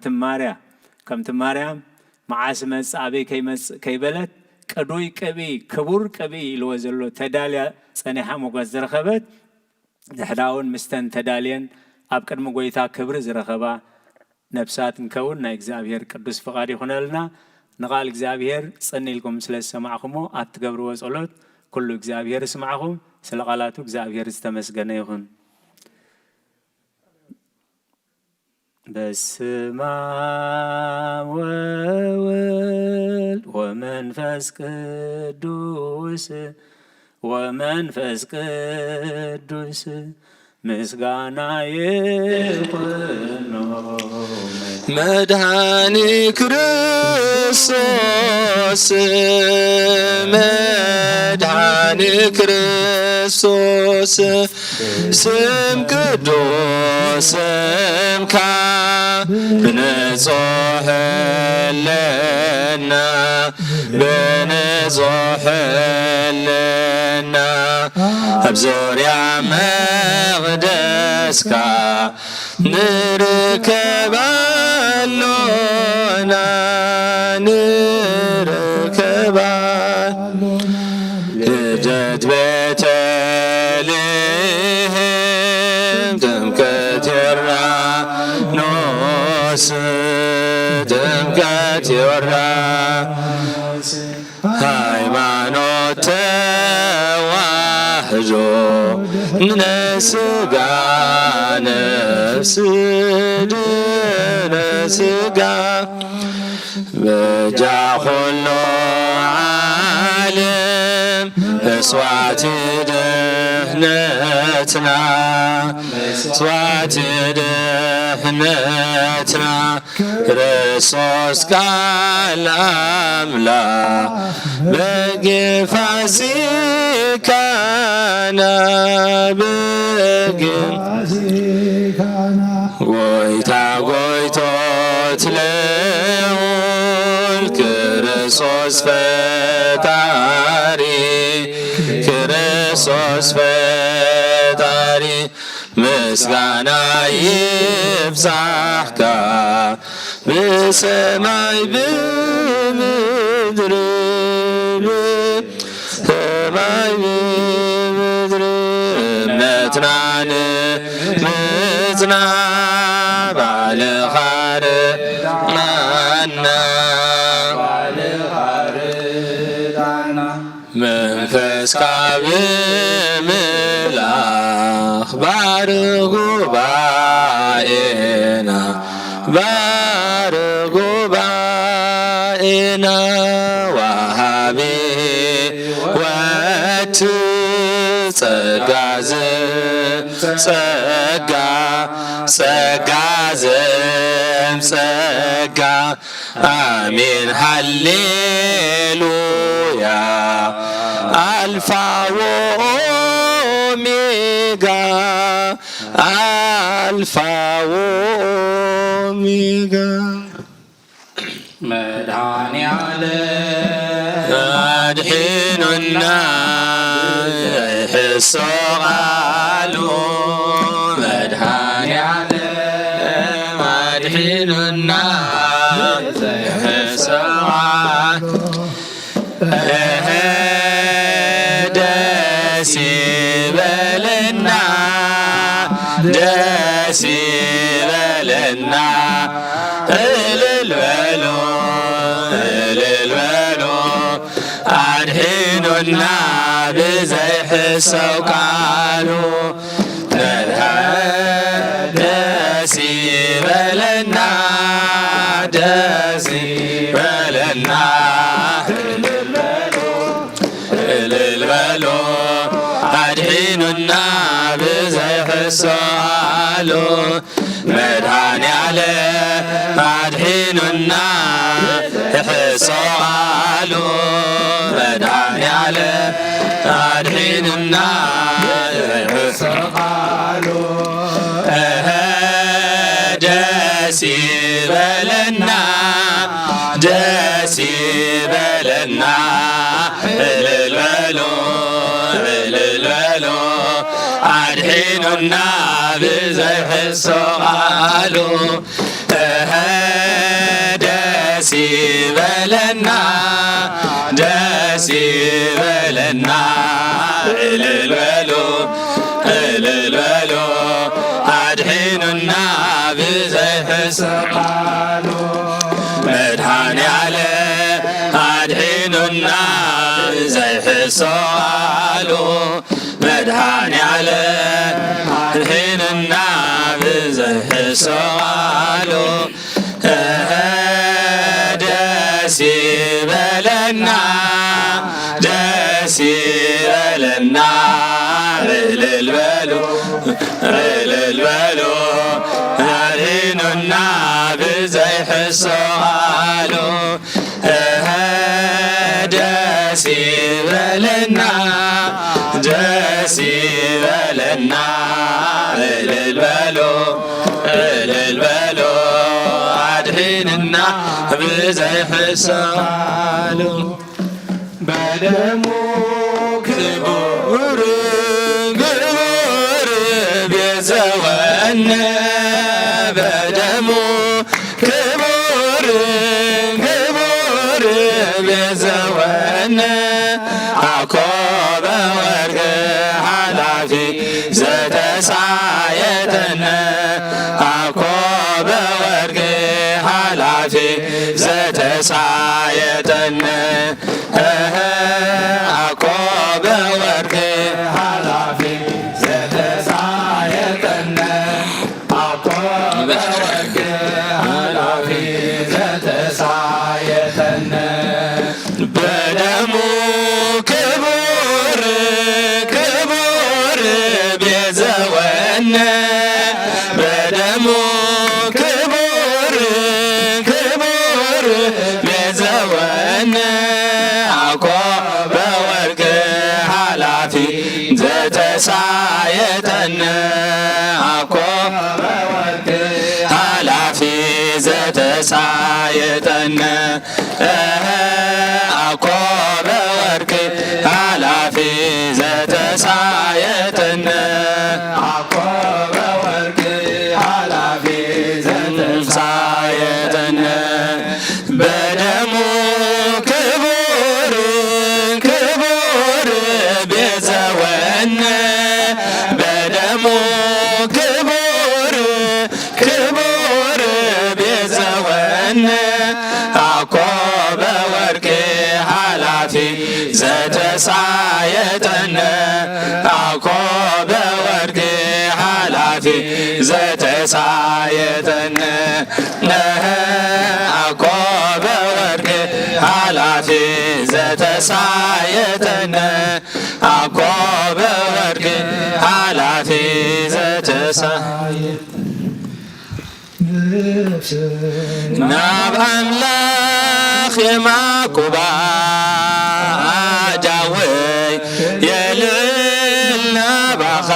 تماريا مع سمس أبي كي بلد كدوي كبي كبر كبي الوزلو تداليا سنحا مقصر خبت دحداون مستن تدالين أبكر مقويتا كبر زرخبا نفسات نكون نا إجزابير قدوس فقاري خنالنا نقال إجزابير صني لكم سلسة سمعكمو أتقبروا وصلوت كل إجزابير سمعكم سلقالاتو إجزابير استمسقنا يخون بسما وولد ومنفس قدوس قدوس مسغانا يقنو مدحاني كريستوس سم قدوس سمكا بنزوح لنا أبزور يا مقدسكا نركب اللونا لجد بيتلهم دمكت الرانوس دمكت الرانوس ሃይማኖት ተዋህዶ ነስጋ ነፍስ ድነ ስጋ በጃ ሁሉ ዓለም መስዋዕት ድህነትና መስዋዕት ድኅነትና ክርስቶስ ቃል አምላክ በግፋሲካና ጎይታ ጎይቶት ልዑል ክርስቶስ ፈጣሪ ክርስቶስ ፈጣሪ ምስጋና ይብዛሕካ ብሰማይ ብምድሪ ሰማይ ብምድሪ እምነትና ንምጽና ባልኻ ርዳእና መንፈስካ ብምምላኽ ባርክ ጉባኤና ባርክ ጉባኤና ወሃቢ ወት ጸጋ ጸጋ አሜን ሃሌሉያ አልፋ ወኦሜጋ አልፋ ወኦሜጋ መድኃኔዓለም አድኅኑና ይሕሰቃሉ መድኃኔዓለም አድኅኑና ይሕሰቃሉ ደስ ይበለና ደስ ይበለና እልል በሉ እልል በሉ አድኅኑና ብዘይሕሰው ቃሉ ደስ ይበለና ደስ ይበለና እልል በሉ አድኅኑና ብዘይሕሰው ቃሉ መድኃኔዓለም አድኅኑና ይሕሰው ቃሉ መድኃኔዓለም አድኅኑና ይሕሰው ቃሉ ደስ ይበለና ደስ ይበለና እልል በሉ እልል በሉ አድኅኑና ብዘይሕሰው ቃሉ ደስ ይበለና ደስ ይበለና እልል በሉ እልል በሉ አድኅኑና ብዘይሕሰው ቃሉ መድኃኔዓለም አድኅኑና ብዘይሕሰው ቃሉ መድኃኔዓለም አድኅኑና ብዘይሕሰው ቃሉ ደስ ይበለና ደስ ይበለና እልል በሉ እልል በሉ አድኅኑና ብዘይሕሰው ቃሉ ደስ ይበለና ደስ ይበለና እልል በሉ እልል በሉ አድኅኑና ብዘይሕሰው ቃሉ በደሙ ክቡር ክቡር ቤዘወነ በደሙ ክቡር ክቡር ቤዘወነ አኮበ ወርቅ ኃላፊ ዘተሳየተነ አኮበ ወርቅ ኃላፊ ዘተሳየተነ አኮበ ወርቅ ኃላፊ ዘተሳየተነ አኮበ ወርቅ ኃላፊ ዘተሳየተነ በደሙ ክቡር ክቡር ቤዘወነ በደሙ ዘተሳየጠነ አኮበ ወርቅ ኃላፊ ዘተሳየጠነ አኮበ ወርቅ ኃላፊ ዘተሳየጠነ በደሙ ክቡር ክቡር ቤዘወነ በደሙ ክቡር ክቡር ቤዘወነ አኮበ ወርቅ ኃላፊ ዘተሳየጠነ አኮበ ወርቅ ኃላፊ ዘተሳየጠነ አኮበ ወርቅ ኃላፊ ዘተሳየጠነ አኮበ ወርቅ ኃላፊ ዘተሳየጠነ ናብ አምላኽ የማቁባ ጃወይ የልዕል ናባኻ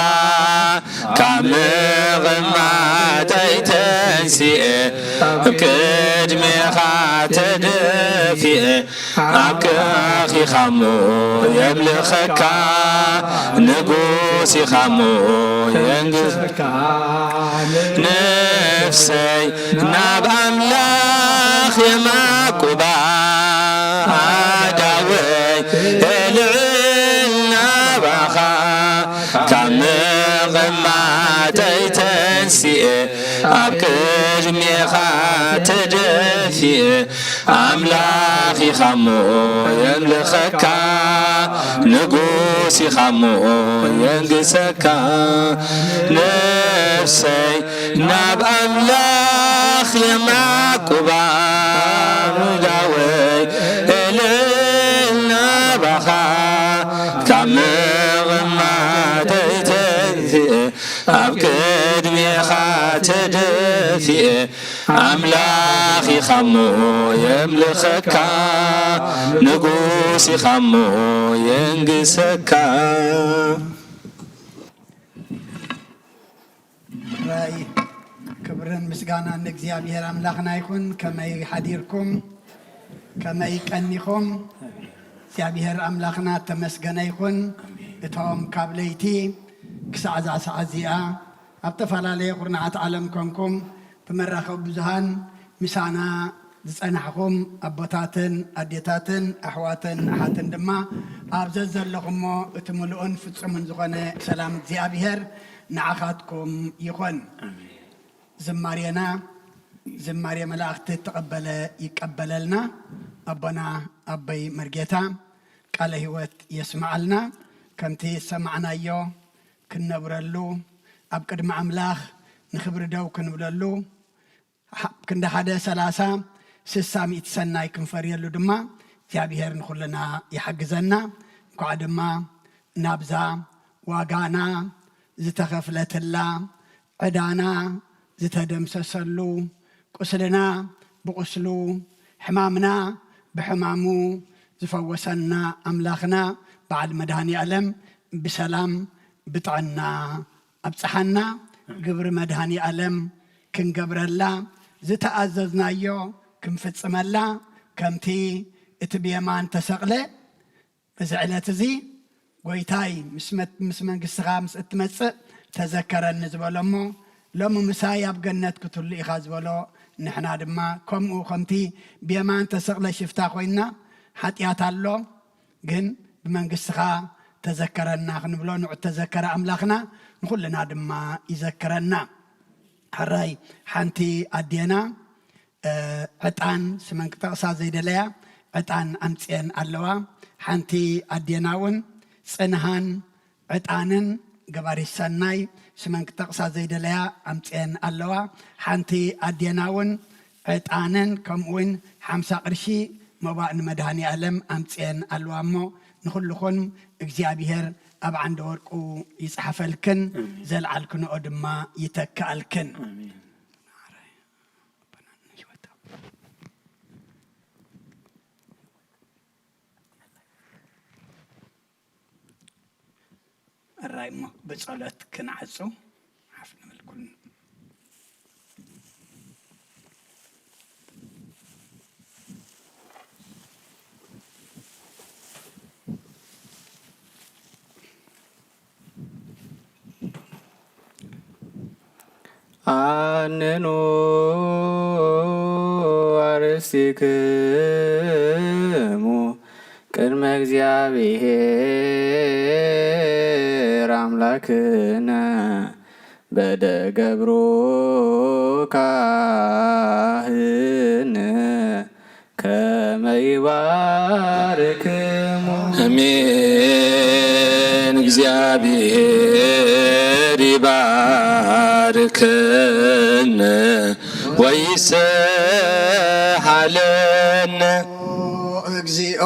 ካብ ምቕማጠይ ተንሲአ ቅድሜኻ ተደፊአ ኣብ ከኺኻሞ የምልኸካ ንጉስ ኢኻሞ የንግሰካ ነፍሰይ ናብ ኣምላኽ የማቁባ ዳወይ የልዕል ናባኻ ካብ ምቕማጠይ ተንሲአ ኣብ ቅድሜኻ ተደፊአ ኣምላኽ ኢኻሞ የምልኸካ ንጉስ ኢኻሞ የንግሰካ ነፍሰይ ናብ ኣምላኽ የማቁባ ዳወይ የልዕል ናባኻ ካብ ምቕማጠይ ተንሲአ ኣብ ቅድሜኻ ተደፊአ ኣምላኽ ኢኻሞ የምልኸካ ንጉስ ኢኻሞ የንግሰካ ራይ ክብርን ምስጋናን እግዚአብሔር አምላኽና ይኹን። ከመይ ሓዲርኩም ከመይ ቀኒኹም እግዚአብሔር አምላኽና ተመስገነ ይኹን። እቶም ካብ ለይቲ ክሳዕ እዛ ሰዓት እዚኣ ኣብ ዝተፈላለየ ቁርናዓት ዓለም ኮንኩም ብመራኸቢ ብዙሃን ምሳና ዝጸናሕኹም ኣቦታትን ኣዴታትን ኣሕዋትን ኣሓትን ድማ ኣብ ዘለኹሞ እቲ ምሉእን ፍጹምን ዝኾነ ሰላም እግዚአብሔር ንዓኻትኩም ይኹን። ዝማሬና ዝማሬ መላእኽቲ ተቐበለ ይቀበለልና። ኣቦና ኣበይ መርጌታ ቃለ ሕይወት የስማዓልና ከምቲ ሰማዕናዮ ክንነብረሉ ኣብ ቅድሚ ኣምላኽ ንኽብሪ ደው ክንብለሉ ክንደ 130 60 ሰናይ ክንፈርየሉ ድማ እግዚአብሔር ንኹልና ይሓግዘና። እንኳዕ ድማ ናብዛ ዋጋና ዝተኸፍለትላ ዕዳና ዝተደምሰሰሉ ቁስልና ብቁስሉ ሕማምና ብሕማሙ ዝፈወሰና ኣምላኽና በዓል መድሃኒ ዓለም ብሰላም ብጥዕና ኣብፅሓና ግብሪ መድሃኒ ዓለም ክንገብረላ ዝተኣዘዝናዮ ክንፍጽመላ ከምቲ እቲ ብየማን ተሰቕለ በዚ ዕለት እዚ ጎይታይ ምስ መንግሥትኻ ምስ እትመጽእ ተዘከረኒ ዝበሎ እሞ ሎሚ ምሳይ ኣብ ገነት ክትህሉ ኢኻ ዝበሎ ንሕና ድማ ከምኡ ከምቲ ብየማን ተሰቕለ ሽፍታ ኮይና ሓጢኣት ኣሎ ግን ብመንግሥትኻ ተዘከረና ክንብሎ ንዑ ተዘከረ ኣምላኽና ንኹልና ድማ ይዘክረና። ሓራይ ሓንቲ ኣዴና ዕጣን ስመን ክጠቕሳ ዘይደለያ ዕጣን ኣምፅአን ኣለዋ። ሓንቲ ኣዴና እውን ጽንሃን ዕጣንን ገባሪት ሰናይ ስመን ክጠቕሳ ዘይደለያ ኣምፅአን ኣለዋ። ሓንቲ ኣዴና እውን ዕጣንን ከምኡውን 50 ቅርሺ መባእ ንመድሃኒ ዓለም ኣምፅአን ኣለዋ እሞ ንኹልኹን እግዚአብሔር ኣብ ዓንደ ወርቁ ይጽሓፈልክን ዘልዓልክንኦ ድማ ይተካኣልክን። الراي مو بصلت كنعصو عفنا ملكون ተሃንኑ አርሥቲክሙ ቅድመ እግዚአብሔር አምላክነ በደገብሮ ካህን ከመ ይባርክሙ አሜን። እግዚአብሔር ይባርከነ ወይስሐለነ እግዚኦ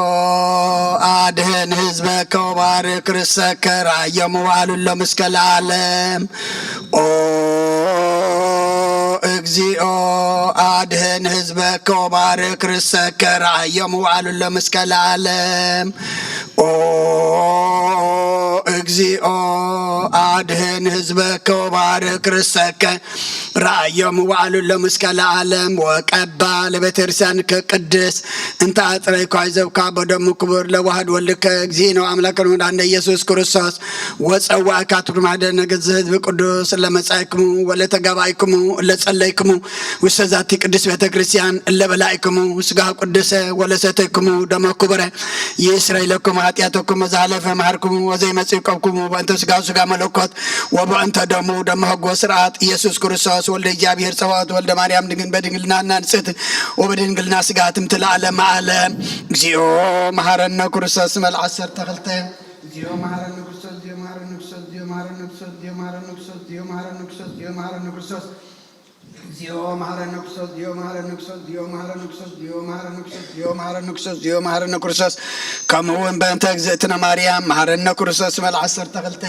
አድህን ህዝበከ ወባርክ ርእሰከ ራእየሙ ዋሉለ እስከ ለዓለም። ኦ እግዚኦ አድህን ህዝበከ ወባርክ ርእሰከ ራእየሙ ዋሉለ እስከ ለዓለም። ኦ እግዚኦ አድህን ህዝበከ ወባርክ ርእሰከ ራእየሙ ዋሉለ እስከ ለዓለም። ወቀባ ለቤተክርስቲያንከ ቅድስ እንተ አጽረይከ ዘብካ በደሙ ክቡር ለዋህድ ወልድከ እግዚእነ አምላክነ ወመድኃኒነ ኢየሱስ ክርስቶስ ወጸዋዕካ ማኅደረ ነገሥት ህዝብ ቅዱስ ለመጻእክሙ ወለተጋባእክሙ ለጸለይክሙ ውስተ ዛቲ ቅድስት ቤተ ክርስቲያን ለበላእክሙ ሥጋ ቅዱስ ወለሰተይክሙ ደመ ክቡረ ይስረይ ለክሙ ኃጢአተክሙ ዘሃለፈ መሐርክሙ ወዘይመጽእ ይቀብክሙ በእንተ ሥጋው ሥጋ መለኮት ወበእንተ ደሙ ደመ ሕግ ወሥርዓት ኢየሱስ ክርስቶስ ወልደ እግዚአብሔር ጸባኦት ወልደ ማርያም በድንግልና ንጽሕት ወበድንግልና ሥጋ ትምት ለዓለመ ዓለም። እግዚኦ መሐረነ ክርስቶስ መልዓ 12 እግዚኦ መሐረነ ክርስቶስ እግዚኦ መሐረነ ክርስቶስ እግዚኦ መሐረነ ክርስቶስ እግዚኦ መሐረነ ክርስቶስ እግዚኦ መሐረነ ክርስቶስ እግዚኦ መሐረነ ክርስቶስ እግዚኦ መሐረነ ክርስቶስ እግዚኦ መሐረነ ክርስቶስ እግዚኦ መሐረነ ክርስቶስ እግዚኦ መሐረነ ክርስቶስ እግዚኦ መሐረነ ክርስቶስ እግዚኦ መሐረነ ክርስቶስ ከምኡውን በእንተ እግዝእትነ ማርያም መሐረነ ክርስቶስ መልዓ 12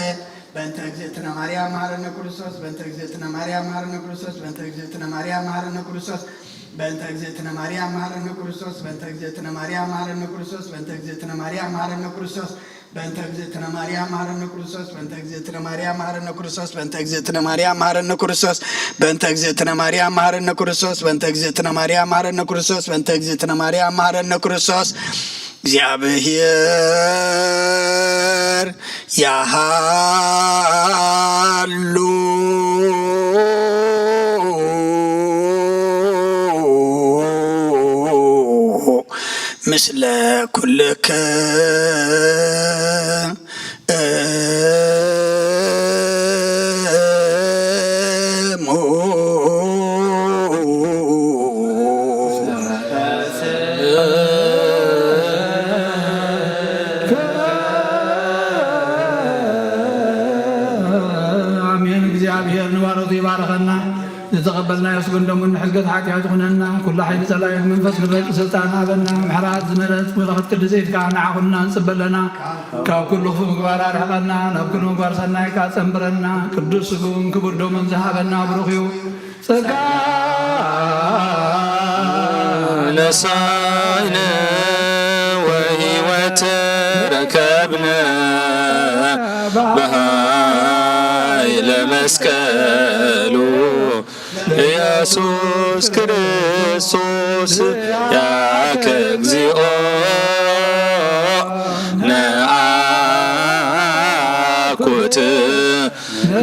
በእንተ እግዝእትነ ማርያም መሐረነ ክርስቶስ በእንተ እግዝእትነ ማርያም መሐረነ ክርስቶስ በእንተ እግዝእትነ ማርያም መሐረነ ክርስቶስ በእንተ እግዝእትነ ማርያም መሐረነ ክርስቶስ በእንተ እግዝእትነ ማርያም መሐረነ ክርስቶስ በእንተ እግዝእትነ ማርያም መሐረነ ክርስቶስ በእንተ እግዝእትነ ማርያም መሐረነ ክርስቶስ በእንተ እግዝእትነ ማርያም መሐረነ ክርስቶስ በእንተ እግዝእትነ ማርያም መሐረነ ክርስቶስ በእንተ እግዝእትነ ማርያም መሐረነ ክርስቶስ በእንተ እግዝእትነ ማርያም መሐረነ ክርስቶስ በእንተ እግዝእትነ ማርያም መሐረነ ክርስቶስ እግዚአብሔር ያሃሉ ምስለ ኩልክሙ አሜን። እግዚአብሔር ንባረቱ ይባረኸና ዝተቀበልና የስጉን ደሙን ሕዝገት ሓጢአት ይኹነና ኩሉ ሓይሊ ጸላኢ መንፈስ ክረቂ ስልጣን ሃበና ምሕረት ዝመረት ምልኽት ቅድሰት ከዓ ንዓኹና ንፅበለና ካብ ኩሉ ክፉእ ምግባር ኣርሕቐና ናብ ኩሉ ምግባር ሰናይ ከዓ ፀንብረና ቅዱስ ስጉን ክቡር ደሙን ዝሃበና ብሩኽ እዩ ጸጋ ነሳይነ ወህይወት ረከብነ በኃይለ መስቀሉ ኢየሱስ ክርስቶስ ያከ እግዚኦ ነአኩት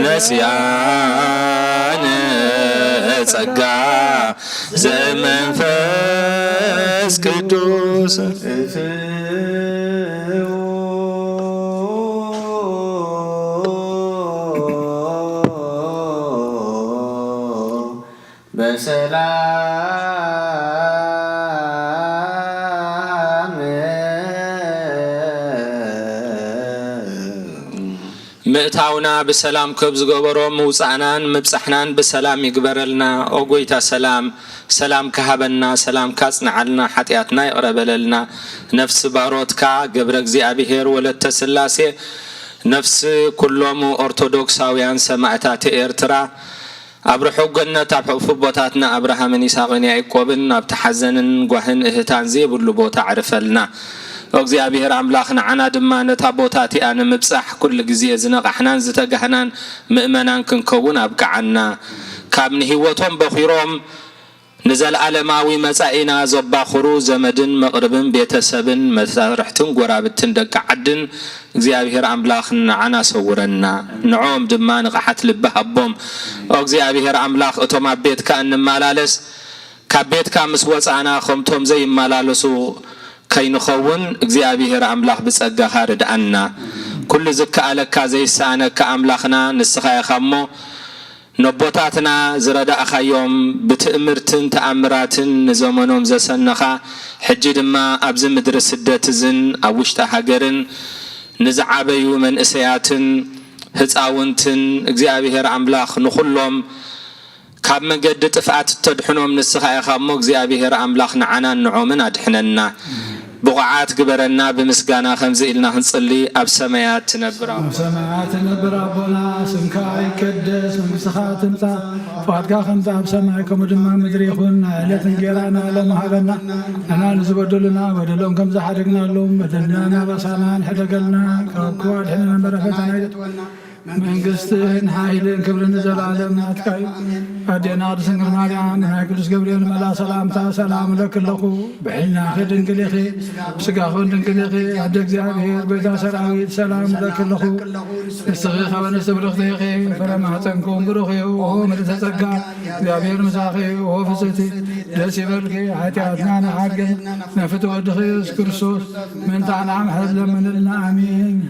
ነስያነ ጸጋ ዘመንፈስ ቅዱስ በሰላም ምእታውና ብሰላም ከብ ዝገበሮ ምውፃእናን ምብፃሕናን ብሰላም ይግበረልና። ኦ ጎይታ ሰላም ሰላም ካሃበና ሰላም ካጽንዓልና ሓጢአትና ይቕረበለልና። ነፍሲ ባሮትካ ገብረ እግዚአብሔር ወለተ ስላሴ ነፍሲ ኩሎሙ ኦርቶዶክሳውያን ሰማዕታት ኤርትራ ኣብ ርሑቕ ገነት ኣብ ሕቑፉ ቦታትና ኣብርሃምን ይስሐቅን ያዕቆብን ኣብ ተሓዘንን ጓህን እህታን ዘይብሉ ቦታ ዕርፈልና። እግዚአብሔር አምላክ ንዓና ድማ ነታ ቦታ እቲኣ ንምብፃሕ ኩሉ ግዜ ዝነቃሕናን ዝተጋህናን ምእመናን ክንከውን ኣብቅዓና። ካብ ንሂወቶም በኺሮም ንዘለዓለማዊ መጻኢና ዘባኽሩ ዘመድን መቕርብን ቤተሰብን መሳርሕትን ጎራብትን ደቂ ዓድን እግዚአብሔር አምላኽ ንዓና ሰውረና ንዖም ድማ ንቕሓት ልቢ ሃቦም እግዚአብሔር አምላኽ እቶም ኣብ ቤትካ እንመላለስ ካብ ቤትካ ምስ ወፃእና ከምቶም ዘይመላለሱ ከይንኸውን እግዚአብሔር አምላኽ ብጸጋኻ ርድአና ኩሉ ዝከኣለካ ዘይሰኣነካ አምላኽና ንስኻ ኢኻ እሞ ነቦታትና ዝረዳእኻዮም ብትእምርትን ተኣምራትን ንዘመኖም ዘሰነኻ ሕጂ ድማ ኣብዚ ምድሪ ስደት እዝን ኣብ ውሽጢ ሃገርን ንዝዓበዩ መንእሰያትን ህፃውንትን እግዚአብሔር አምላኽ ንኹሎም ካብ መንገዲ ጥፍኣት ተድሕኖም ንስኻ ኢኻ እሞ እግዚአብሔር አምላኽ ንዓና ንዖምን ኣድሕነና بقعات قبرنا بمسقانا خمزة إلنا هنصلي أب سمايات تنبر أبونا سمكا يكدس ومسخات انتا فاتكا خمسة أب سمايكم ودما مدريخون عيلة جيرانا لما هذنا أنا نزبدو لنا بدلهم كم زحرقنا لهم بدلنا بسامان حدقلنا كوكوات حنا برفتنا من قستين حايلين كبرنا زلالم ناتكاي أدينا رسنقر ماريان هاكلس قبرين ملا سلامتا سلام لك اللخو بحلنا خير دنقليخي سقاخون دنقليخي عدك زعبير بيتا سراويد سلام لك اللخو استغيخا ونستبرخ ديخي فرما تنكم بروخي وهو مدتسقا زعبير مساخي وهو فسيتي جلسي بركي حياتنا نحاقل نفتو الدخيص كرسوس من تعنى محل من لنا آمين